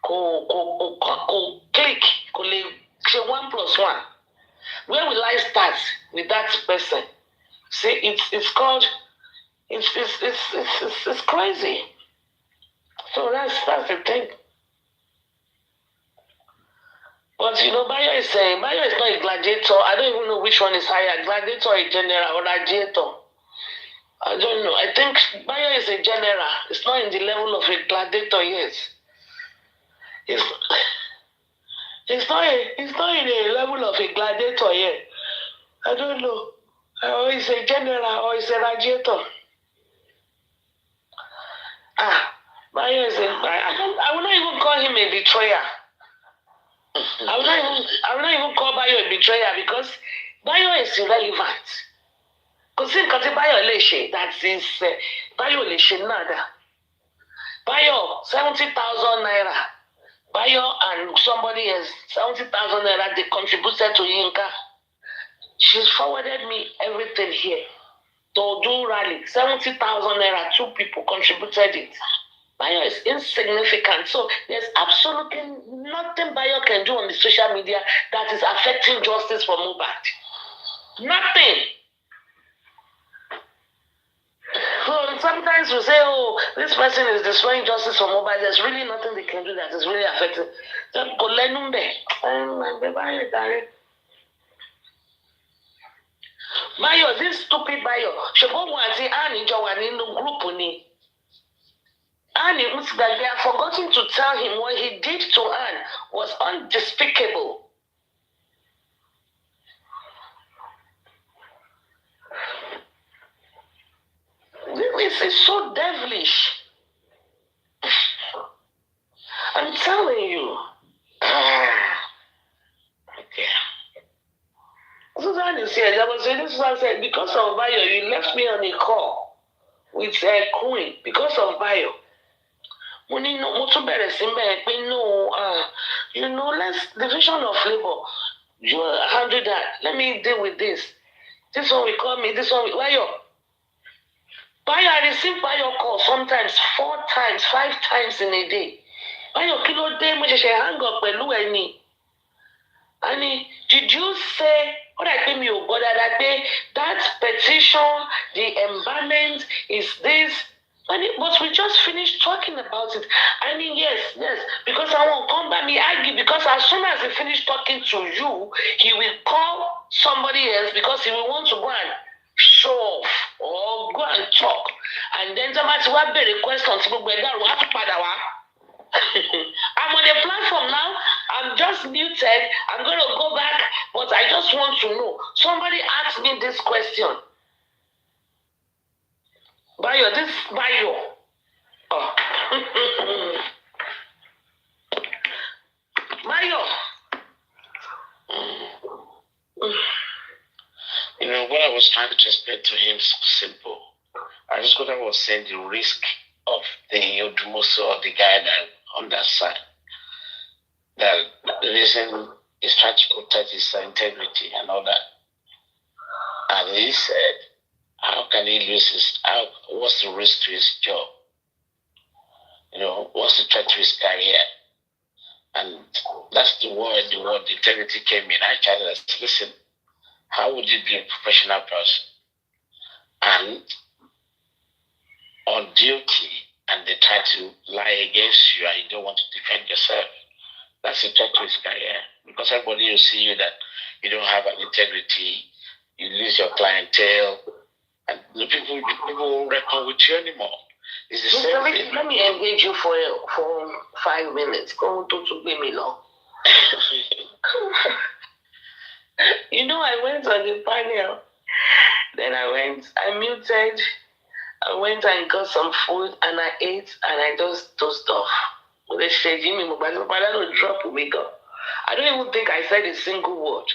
Click, 1+1. Where will I start with that person? See, it's called, it's crazy. So that's the thing. But Bayo is saying, Bayo is not a gladiator. I don't even know which one is higher, gladiator or a general or gladiator. I don't know. I think Bayo is a general. It's not in the level of a gladiator yet. It's not in a level of a gladiator yet. I don't know. Or he's a general or he's a gladiator. Bayo is I will not even call him a betrayer. I will not even call Bayo a betrayer because Bayo is irrelevant. Because Bayo Leshe, that is Bayo Leshe Nada. Bayo, 70,000 naira. Bayo and somebody else, 70,000 naira, they contributed to Yinka. She's forwarded me everything here. To do rally, 70,000 naira, 2 people contributed it. Bayo is insignificant. So there's absolutely nothing Bayo can do on the social media that is affecting justice for Mohbad. Nothing. So sometimes we say, oh, this person is destroying justice for Mohbad. There's really nothing they can do that is really affecting. Bayo, this stupid Bayo, Annie, they have forgotten to tell him what he did to Anne was undespicable. This is so devilish. I'm telling you. Okay. So that is here. This is what I said. Because of Bayo, you left me on a call with Queen. Because of Bayo. Let's division of labor. You handle that. Let me deal with this. This one will call me. This one will. Bayo, I receive Bayo call sometimes 4 times, 5 times in a day. Bayo, kilo day, mo ṣẹ̀ṣẹ̀ hang up pẹ̀lú ẹni. Annie, did you say what I came you but that petition, the embalmment is this? But we just finished talking about it. I mean, yes, because I won't come by me argue because as soon as he finished talking to you, he will call somebody else because he will want to go and show off or go and talk. And then somebody will be request on I'm on the platform now. I'm just muted. I'm going to go back, but I just want to know. Somebody asked me this question. Bayo. Oh. Bayo. What I was trying to explain to him is simple. I just got was saying the risk of the Odumoso or the guy that on that side. That the reason is trying to protect his integrity and all that. And he said, how can he lose what's the risk to his job? What's the threat to his career? And that's the word integrity came in. I tried to listen, how would you be a professional person? And on duty, and they try to lie against you and you don't want to defend yourself. That's a threat to his career. Because everybody will see you that you don't have an integrity, you lose your clientele, and the people won't reckon with you anymore. It's the same thing. Let me engage you for 5 minutes. Go to me long. I went on the panel. Then I muted. I went and got some food and I ate and I just dozed off. They said, Jimmy, I don't drop Omega. I don't even think I said a single word.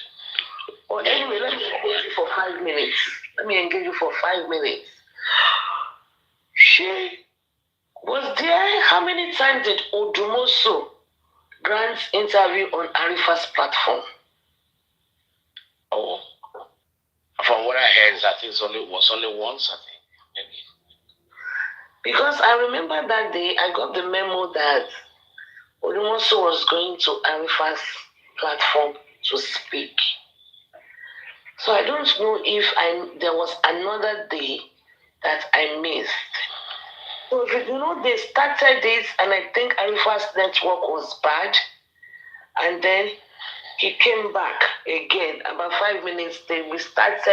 But anyway, let me engage you for 5 minutes. She was there. How many times did Odumoso grant interview on Arifa's platform? Oh, from what I heard, I think it was only once, I think. Maybe. Because I remember that day I got the memo that Odumosu was going to Arifa's platform to speak. So I don't know if there was another day that I missed. So they started this, and I think Arifa's network was bad, and then he came back again. About 5 minutes, they restart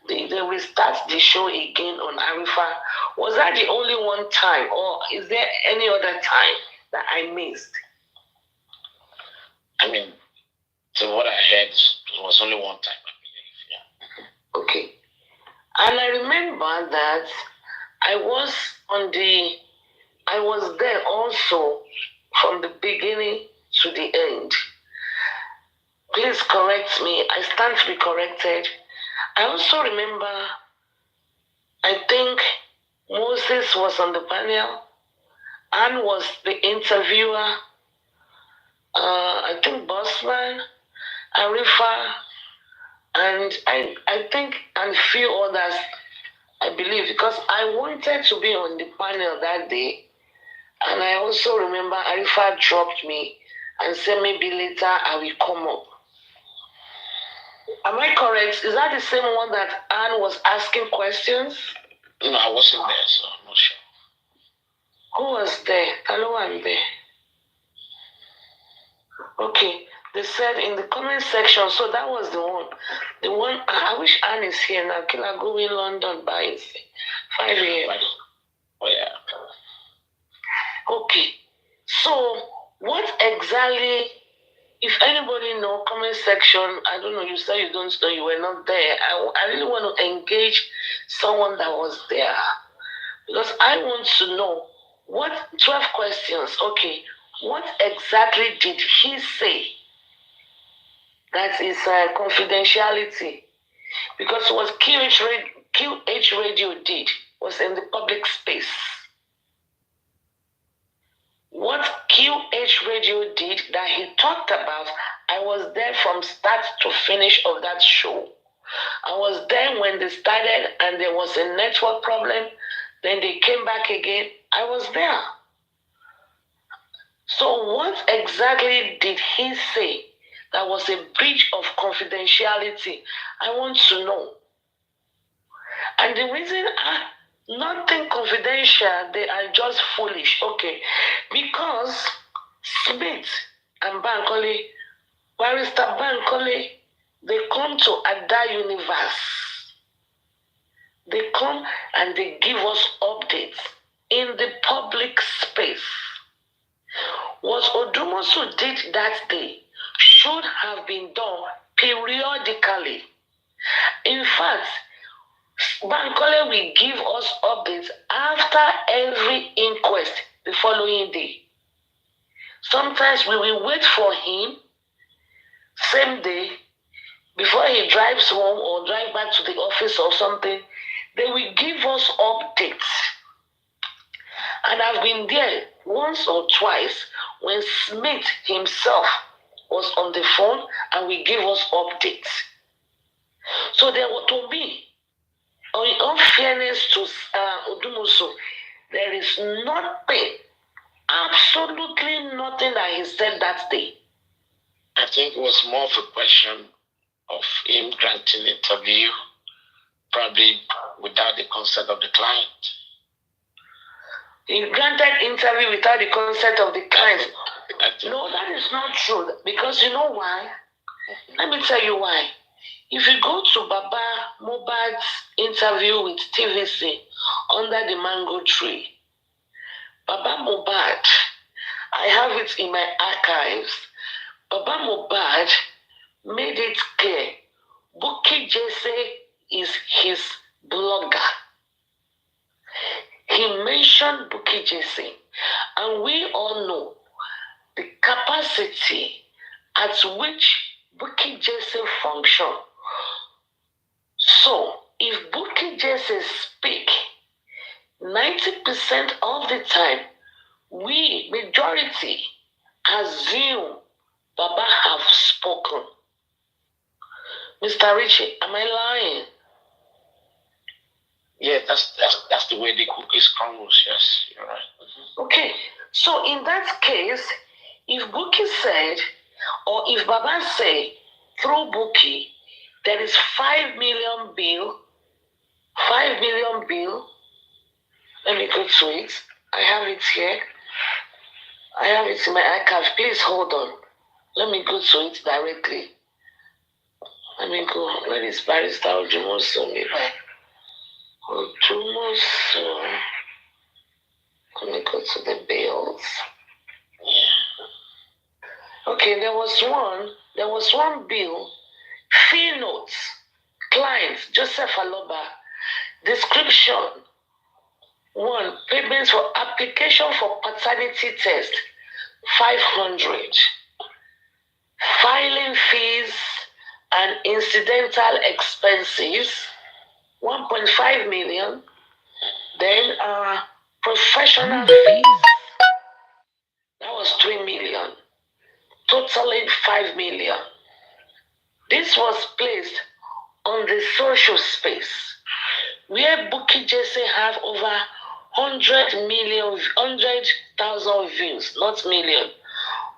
the show again on Arifa. Was that the only one time, or is there any other time that I missed? I mean, so what I heard was only one time, I believe. Yeah. Okay. And I remember that I was there also from the beginning to the end. Please correct me. I stand to be corrected. I also remember, I think Moses was on the panel. Anne was the interviewer. I think Bossman, Arifa, and I think and a few others, I believe, because I wanted to be on the panel that day. And I also remember Arifa dropped me and said maybe later I will come up. Am I correct? Is that the same one that Anne was asking questions? No, I wasn't there, so I'm not sure. Who was there? Hello, I'm there. Okay. They said in the comment section, so that was the one. The one, I wish Anne is here now. Can I go in London by 5 a.m.? Oh, yeah. Okay. So, what exactly, if anybody know, comment section, I don't know, you say you don't know, you were not there. I really want to engage someone that was there. Because I want to know, 12 questions, okay, what exactly did he say? That is confidentiality. Because what QH Radio did was in the public space. What QH Radio did that he talked about, I was there from start to finish of that show. I was there when they started and there was a network problem. Then they came back again. I was there. So what exactly did he say that was a breach of confidentiality? I want to know. And the reason nothing confidential, they are just foolish. Okay. Because Smith and Bankole, Barrister Bankole, they come to Ada Universe. They come and they give us updates in the public space. What Odumosu did that day should have been done periodically. In fact, Bankole will give us updates after every inquest the following day. Sometimes we will wait for him same day before he drives home or drive back to the office or something. They will give us updates. And I've been there once or twice when Smith himself was on the phone and we gave us updates. So there were to be, in all fairness to Odumosu, there is nothing, absolutely nothing that he said that day. I think it was more of a question of him granting interview, probably without the consent of the client. He granted interview without the consent of the client. No, that is not true. Because you know why? Let me tell you why. If you go to Baba Mohbad's interview with TVC under the mango tree, Baba Mohbad, I have it in my archives. Baba Mohbad made it clear Bukky Jesse is his blogger. He mentioned Bukky Jesse, and we all know the capacity at which Bukky Jesse functions. So, if Bukky Jesse speak 90% of the time, we, majority, assume Baba have spoken. Mr. Richie, am I lying? Yeah, that's the way the cookies crumbles. Yes, you're right. Okay, so in that case, if Buki said, or if Baba say through Buki, there is 5 million bill, 5 million bill. Let me go to it. I have it here. I have it in my archive. Please hold on. Let me go to it directly. Let me go. Where is Barrister Ojumoso? Ojumoso. Let me go to the bills. Okay, there was one bill, fee notes, client, Joseph Aloba, description, 1, payments for application for paternity test, 500, filing fees and incidental expenses, 1.5 million, then professional fees, that was 3 million. Totaling 5 million. This was placed on the social space where Buki Jesse have over 100,000 views, not million,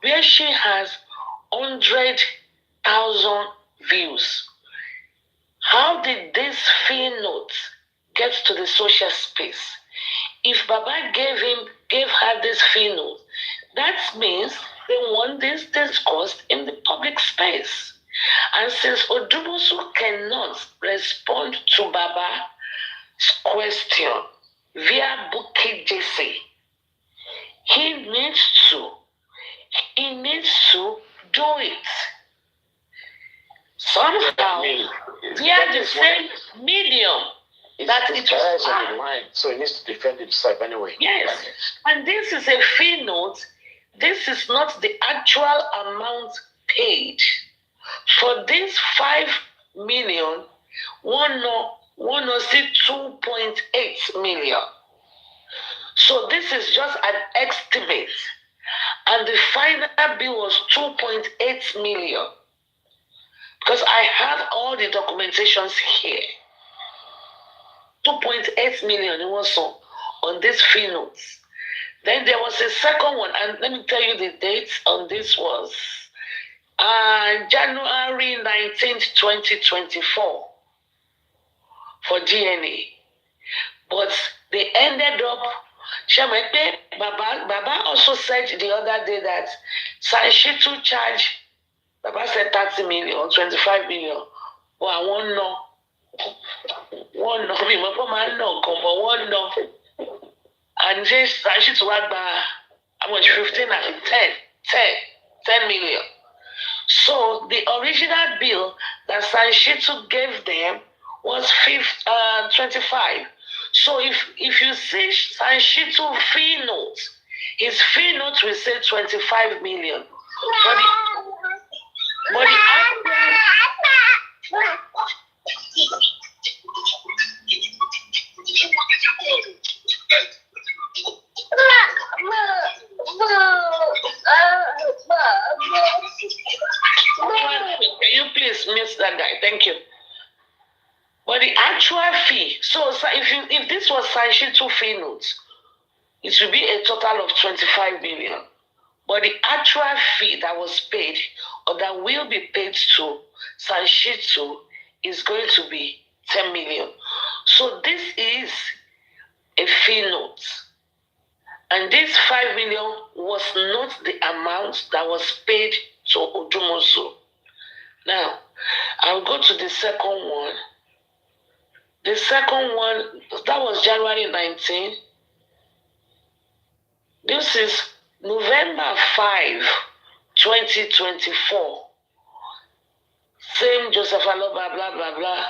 where she has 100,000 views. How did this fee note get to the social space? If Baba gave her this fee note, that means they want this discussed in the public space. And since Odumosu cannot respond to Baba's question via Buki Jesse, he needs to do it somehow via the same medium that it was in line, so he needs to defend himself anyway. Yes, and this is a fee note. This is not the actual amount paid. For this 5 million, one see 2.8 million. So this is just an estimate. And the final bill was 2.8 million. Because I have all the documentations here. 2.8 million it was on this fee notes. Then there was a second one, and let me tell you the dates on this was January 19th, 2024 for DNA. But they ended up, Baba also said the other day that Sanshitu charge, Baba said 30 million, 25 million. But I won't know. One no, one no. And just Sanshitu had how much? 15 and 10 million. So the original bill that Sanshitu gave them was 25. So if you see Sanshitu fee note, his fee note will say 25 million. But the can you please mute that guy? Thank you. But the actual fee, so if this was Sanshitu fee notes, it will be a total of 25 million. But the actual fee that was paid or that will be paid to Sanshitu is going to be 10 million. So this is a fee note. And this 5 million was not the amount that was paid to Odumosu. Now, I'll go to the second one. The second one, that was January 19. This is November 5, 2024. Same Joseph Aloba, blah, blah, blah.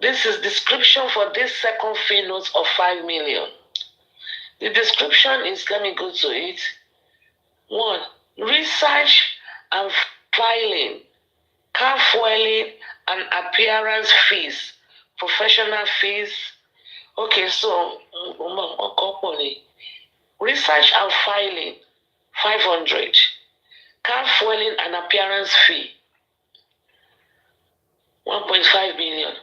This is description for this second fee note of 5 million. The description is, let me go to it. 1, research and filing, car fueling and appearance fees, professional fees. Okay, so research and filing, 500. Car fueling and appearance fee, 1.5 million.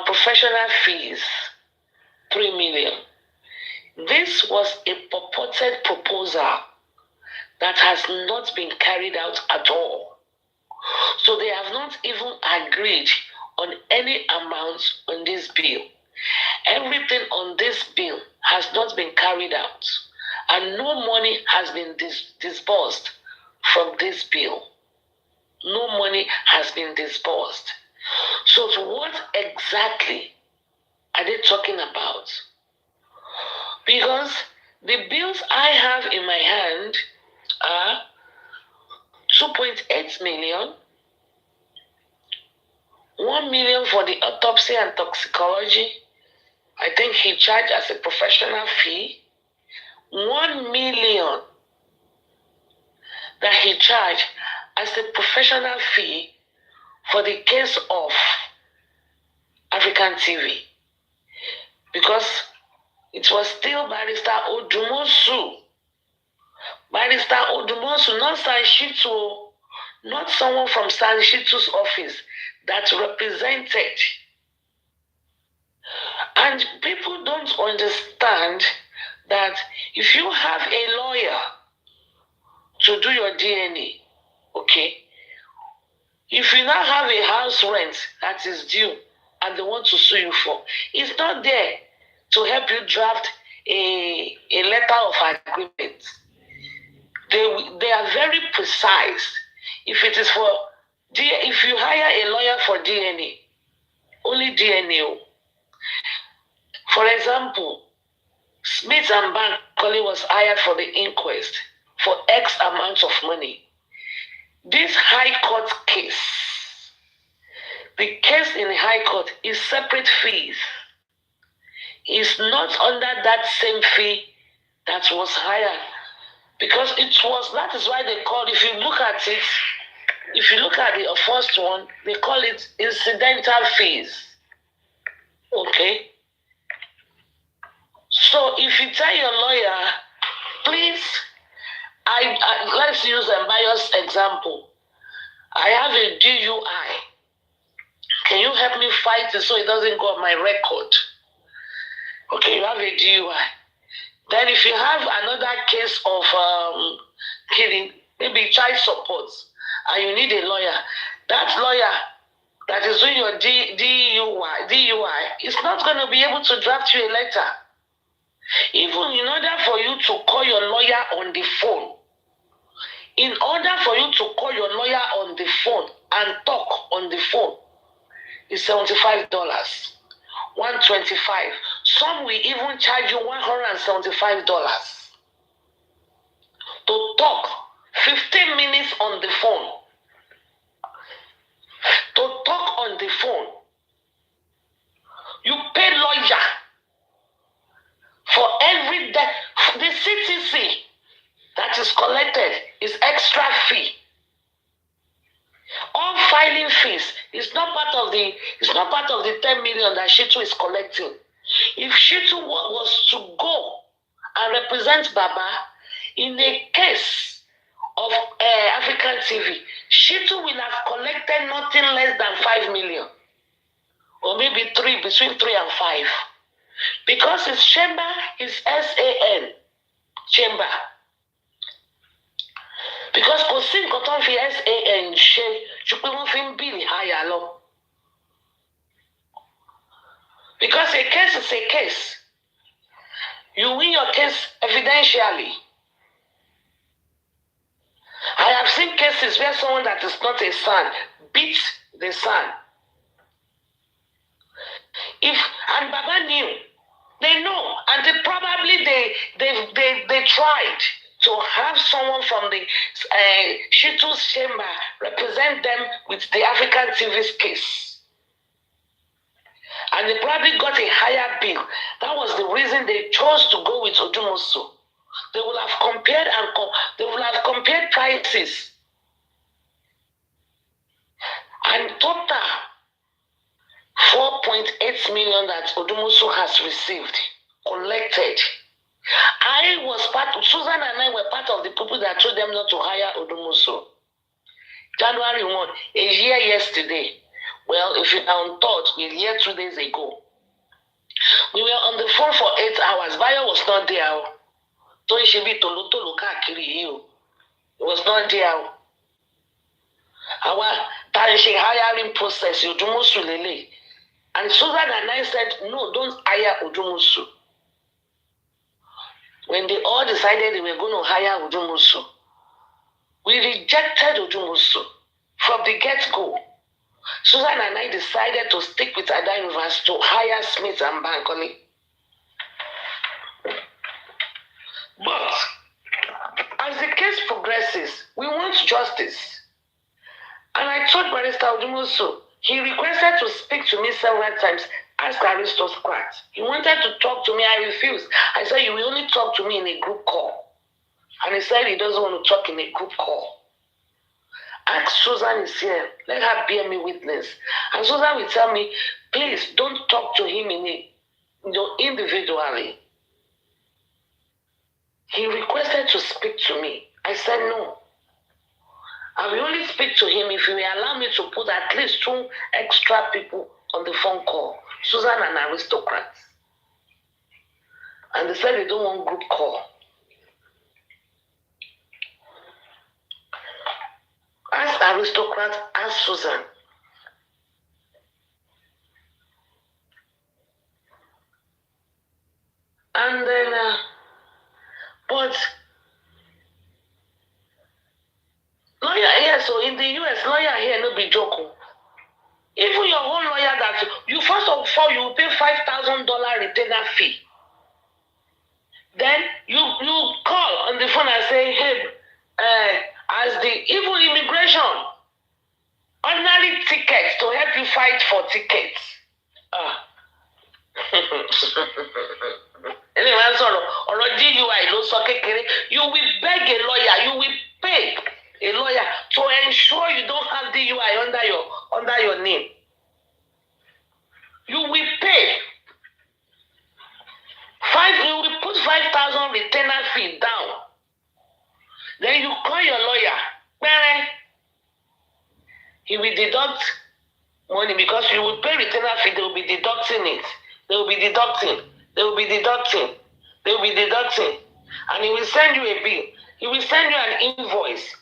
Professional fees, 3 million. This was a purported proposal that has not been carried out at all. So they have not even agreed on any amount on this bill. Everything on this bill has not been carried out, and no money has been disbursed from this bill. No money has been disbursed. So what exactly are they talking about? Because the bills I have in my hand are 2.8 million, 1 million for the autopsy and toxicology. I think he charged as a professional fee. 1 million that he charged as a professional fee for the case of African TV. Because it was still Barrister Odumosu. Barrister Odumosu, not Sanshitu, not someone from Sanshitu's office that represented. And people don't understand that if you have a lawyer to do your DNA, okay, if you now have a house rent that is due and they want to sue you for, it's not there to help you draft a letter of agreement. They are very precise. If it is for if you hire a lawyer for DNA, only DNA. For example, Smith and Bankole was hired for the inquest for X amount of money. This high court case, the case in the high court is separate fees. It's not under that same fee that was hired. Because it was, that is why they call, if you look at it, if you look at the first one, they call it incidental fees. Okay? So if you tell your lawyer, please, let's use a biased example. I have a DUI. Can you help me fight it so it doesn't go on my record? Okay, you have a DUI. Then if you have another case of killing, maybe child support, and you need a lawyer, that lawyer that is doing your DUI is not going to be able to draft you a letter. Even in order for you to call your lawyer on the phone, in order for you to call your lawyer on the phone and talk on the phone, is $75. $125. Some will even charge you $175 to talk 15 minutes on the phone. To talk on the phone. You pay lawyer for every day. The CTC that is collected is extra fee. All filing fees is not part of the 10 million that Shitu is collecting. If Shitu was to go and represent Baba in a case of African TV, Shitu will have collected nothing less than 5 million. Or maybe between 3 and 5. Because his chamber is SAN chamber. Because kò sí nǹkan tó ń fi SAN ṣe ju pé wọ́n fi ń bìlì higher lọ. Because a case is a case. You win your case evidentially. I have seen cases where someone that is not a son beats the son. And Baba knew, they know, and they probably they tried to have someone from the Shitu's chamber represent them with the African TV's case. And they probably got a higher bill. That was the reason they chose to go with Odumosu. They will have compared prices. And total 4.8 million that Odumosu has received, collected. Susan and I were part of the people that told them not to hire Odumosu. January 1, a year yesterday, Well, if you're on touch, we're here 2 days ago. We were on the phone for 8 hours. Bayo was not there. Don't she be tolo Kirkiri you? It was not there. Our Tarisha hiring process, Odumusu Lele. And Susan and I said, no, don't hire Odumusu. When they all decided they were going to hire Odumusu, we rejected Odumusu from the get-go. Susan and I decided to stick with Ada University to hire Smith and Bankole. But as the case progresses, we want justice. And I told Barrister Odumusu, he requested to speak to me several times as the aristocrat. He wanted to talk to me, I refused. I said, you will only talk to me in a group call. And he said he doesn't want to talk in a group call. Ask Susan is here. Let her bear me witness. And Susan will tell me, please don't talk to him individually. He requested to speak to me. I said no. I will only speak to him if he will allow me to put at least 2 extra people on the phone call. Susan and aristocrats. And they said they don't want group call. Ask aristocrats, ask Susan. And then, but lawyer here, so in the US, lawyer here no be joke. Even your own lawyer that you first of all you will pay $5,000 retainer fee. Then you call on the phone and say, hey, as the even immigration, ordinary tickets to help you fight for tickets. Anyway, you will beg a lawyer, you will pay a lawyer to ensure you don't have DUI under your name. You will pay. You will put 5,000 retainer fee down. Then you call your lawyer. He will deduct money because you will pay retainer fee. They will be deducting it. They will be deducting. And he will send you a bill. He will send you an invoice.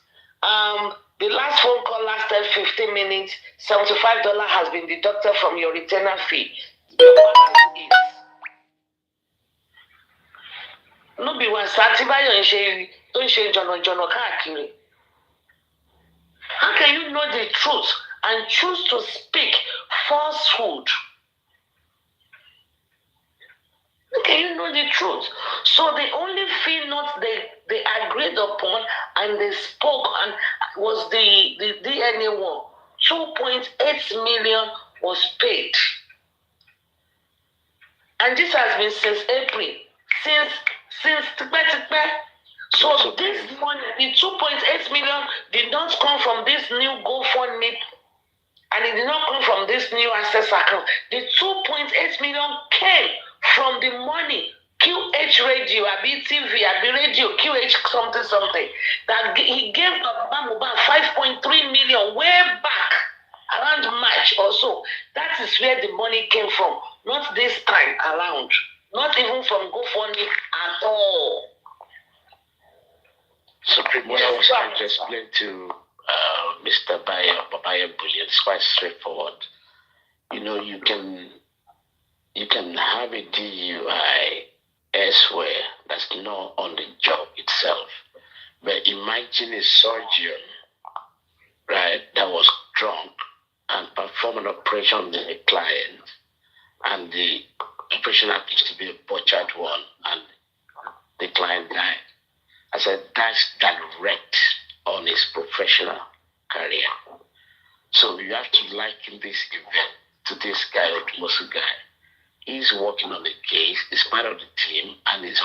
The last phone call lasted 15 minutes. $75 has been deducted from your retainer fee. Your balance is. No be one Santibayo don't share Jono Kirkiri. How can you know the truth and choose to speak falsehood? How can you know the truth? So the only fee not they agreed upon and they spoke and was the DNA one. 2.8 million was paid. And this has been since April. Since so this money, the 2.8 million did not come from this new GoFundMe and it did not come from this new access account. The 2.8 million came from the money QH radio, Abi TV, Abi radio, QH something that he gave about 5.3 million way back around March or so. That is where the money came from, not this time around. Not even from GoFundMe at all. Supreme, what I was trying to explain to Mr. Bayo Bullion, it's quite straightforward. You know, you can have a DUI elsewhere that's not on the job itself. But imagine a surgeon, right, that was drunk and performed an operation on a client, and the operation happened to be a butchered one, and the client died. I said, that's direct on his professional career. So you have to liken this event to this guy, Odumusu guy. He's working on the case, he's part of the team, and his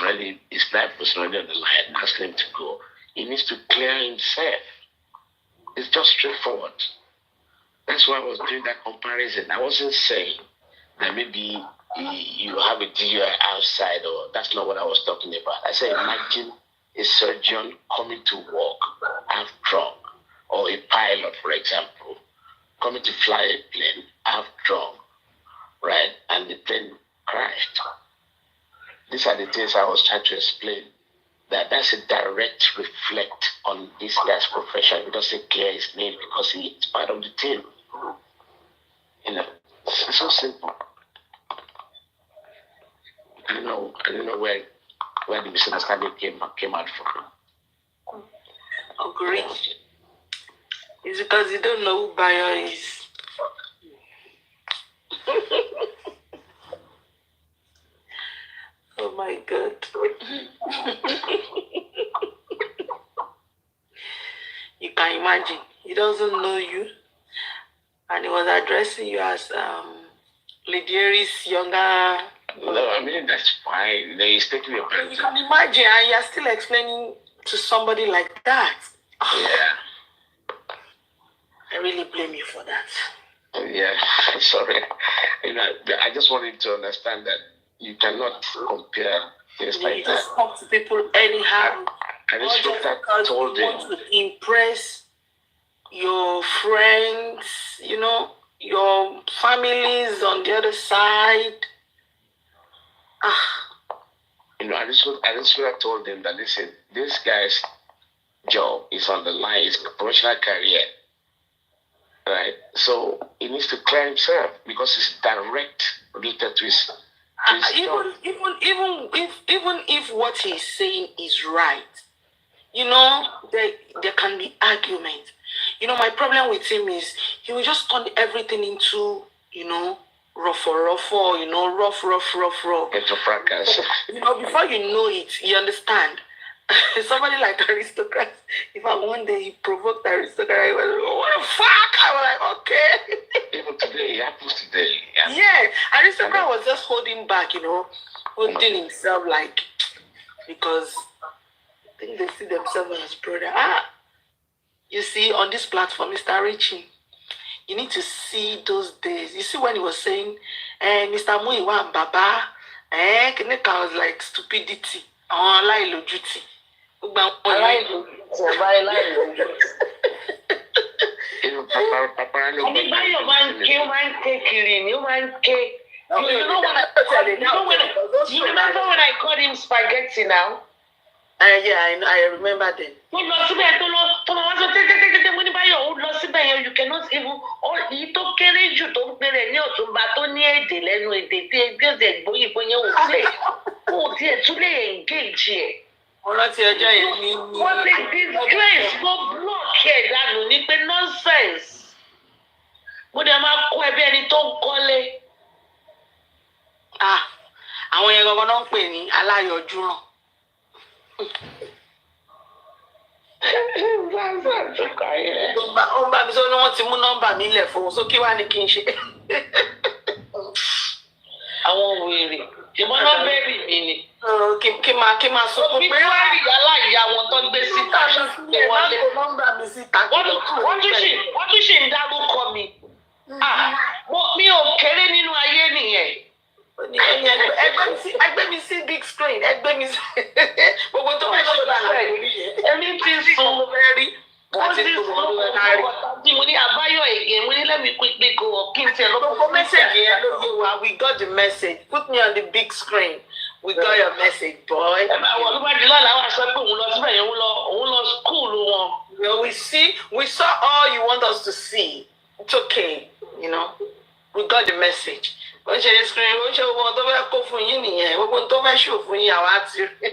life was already on the line, asking him to go. He needs to clear himself. It's just straightforward. That's why I was doing that comparison. I wasn't saying that maybe you have a DUI outside, or that's not what I was talking about. I said, imagine a surgeon coming to work half drunk, or a pilot, for example, coming to fly a plane, half drunk, right? And the plane crashed. These are the things I was trying to explain. That's a direct reflect on this guy's profession. He doesn't care his name because he's part of the team. You know, it's so simple. I don't know where the misunderstanding came out from. Agreed. It's because you don't know who Bayo is. Oh my God. You can imagine. He doesn't know you. And he was addressing you as Lydia's younger. No, I mean, that's fine. He's taking your breath. You can imagine, and you're still explaining to somebody like that. Yeah. I really blame you for that. Yeah, sorry. I just wanted to understand that you cannot compare things like that. You just talk to people anyhow. I just told you want to impress your friends, your families on the other side. I just told them that, listen, this guy's job is on the line, his professional career. Right? So he needs to clear himself because it's direct related to his job. Even if what he's saying is right, there can be argument. My problem with him is he will just turn everything into, rough. Into fracas. Before you know it, you understand. Somebody like Aristocrat, if one day he provoked Aristocrat, he was like, what the fuck? I was like, okay. Even today, it happens today. Yeah, Aristocrat was just holding back, holding himself because I think they see themselves as brother. You see, on this platform, Mr. Richie, you need to see those days. You see when he was saying, Mr. Muiwa and Baba, Kineka was like stupidity. Oh, lie duty. You remember when I called him spaghetti now? Yeah, I remember then. You cannot even all eat okay. You don't get any of them, but only a delay. They engage here. What is this grace? Go block here. That need be nonsense. But I'm not any don't call it. Àwọn yẹn gangan náà ń pè ní aláyọjú ràn. Ó ń bá mi sọ ní wọ́n ti mú nọ́mbà mi lẹ̀ fún un, so kí wàá ní kí n ṣe. Àwọn wèrè ṣùgbọ́n náà bẹ́ẹ̀rì mi ni. Kí máa sọ pé wọ́n rí aláìyá wọn tó gbé síta wọ́n tún ṣì ń dárúkọ mi. Mi ò kéré nínú ayé nìyẹn. Ẹgbẹ́ mi sí big screen, ẹgbẹ́ mi sí gbogbo tó fẹ́ ṣe lára ẹni tí sùn rí. Wọ́n ti sùn mo ní Àbáyọ̀ ègè mo ní let me quickly go up kí n tẹ̀ lọ́kọ̀. Gbogbo message yẹn ló yé wa, we got the message, put me on the big screen, we got your message, boy. Àwọn olùbàdí lọ́la wà sọ pé òun lọ síbẹ̀ yẹn òun lọ school wọn. We saw all you want us to see. It's okay, we got the message. Wọ́n ṣe screen, wọ́n ṣe gbogbo tó fẹ́ kó fún yín nìyẹn, gbogbo tó fẹ́ ṣò fún yín àwa ti rí.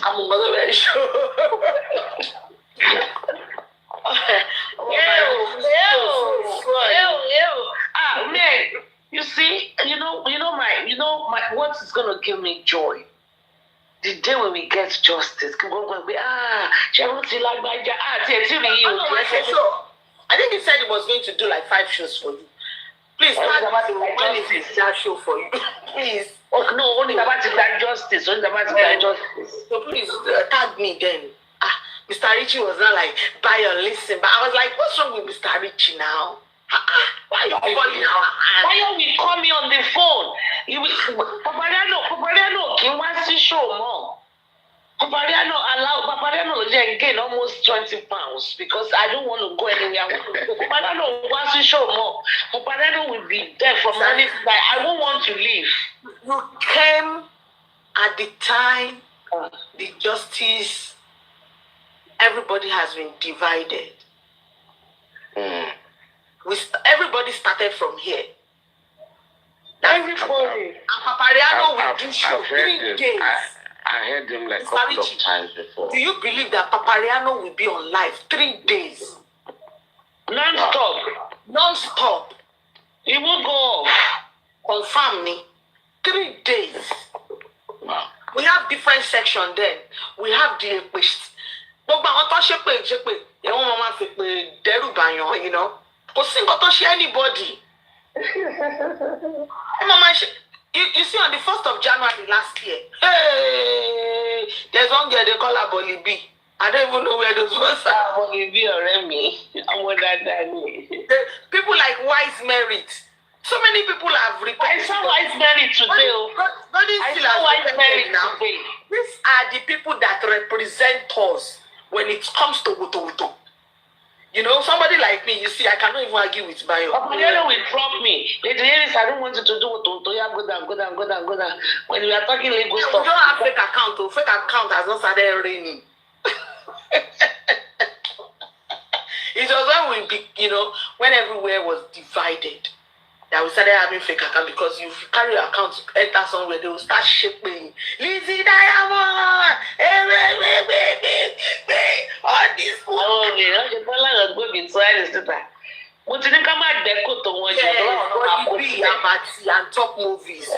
Àmùgbọ́ tó fẹ́ ṣò. Man, you see, what is gonna give me joy? The day when we get justice, I think he said he was going to do like 5 shows for you. Please, when is that show for you? Please. Oh, no, only about that justice. Only about that justice. So please tag me then. Mr. Richie was not like, Bayo, listen. But I was like, what's wrong with Mr. Richie now? Why are you calling now? Why don't we call me on the phone? Papariano, can you see show more? Papariano gain almost 20 pounds because I don't want to go anywhere. I want to go. Papariano wants to show more. Papariano will be there from money. Like, I won't want to leave. You came at the time the justice, everybody has been divided. Everybody started from here. Everybody. And Papariano will do show 3 days. I heard them like a couple of times before. Do you believe that Papariano will be on live 3 days? Non-stop. Non-stop. He won't go off. Confirm me. 3 days. Wow. We have different sections then. We have the you know. Anybody. You see, on the 1st of January last year, hey, there's one girl they call her Bolly B. I don't even know where those ones are. Bolly B or Remy. People like Wise Merit. So many people have reported. I saw Wise Merit today. I saw Wise Merit today. These are the people that represent us when it comes to Wuto. You know, somebody like me, you see, I cannot even argue with Bayo. Papariano will drop me. I don't want you to do Wuto. Go down. When we are talking legal stuff. We don't have fake account. Fake account has not started raining. It was when when everywhere was divided, that we started having fake account, because if you carry your account to enter somewhere, they will start shipping Lizzie Diamond, all these people. What did you come out there? And top movies.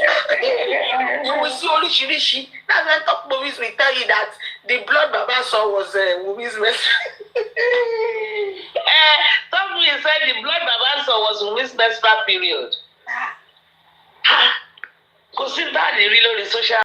You will see only Shirishi. That's when top movies will tell you that the blood Baba saw was Wumi's menstrual. Top movies said the blood Baba saw was Wumi's menstrual period. Because that really social.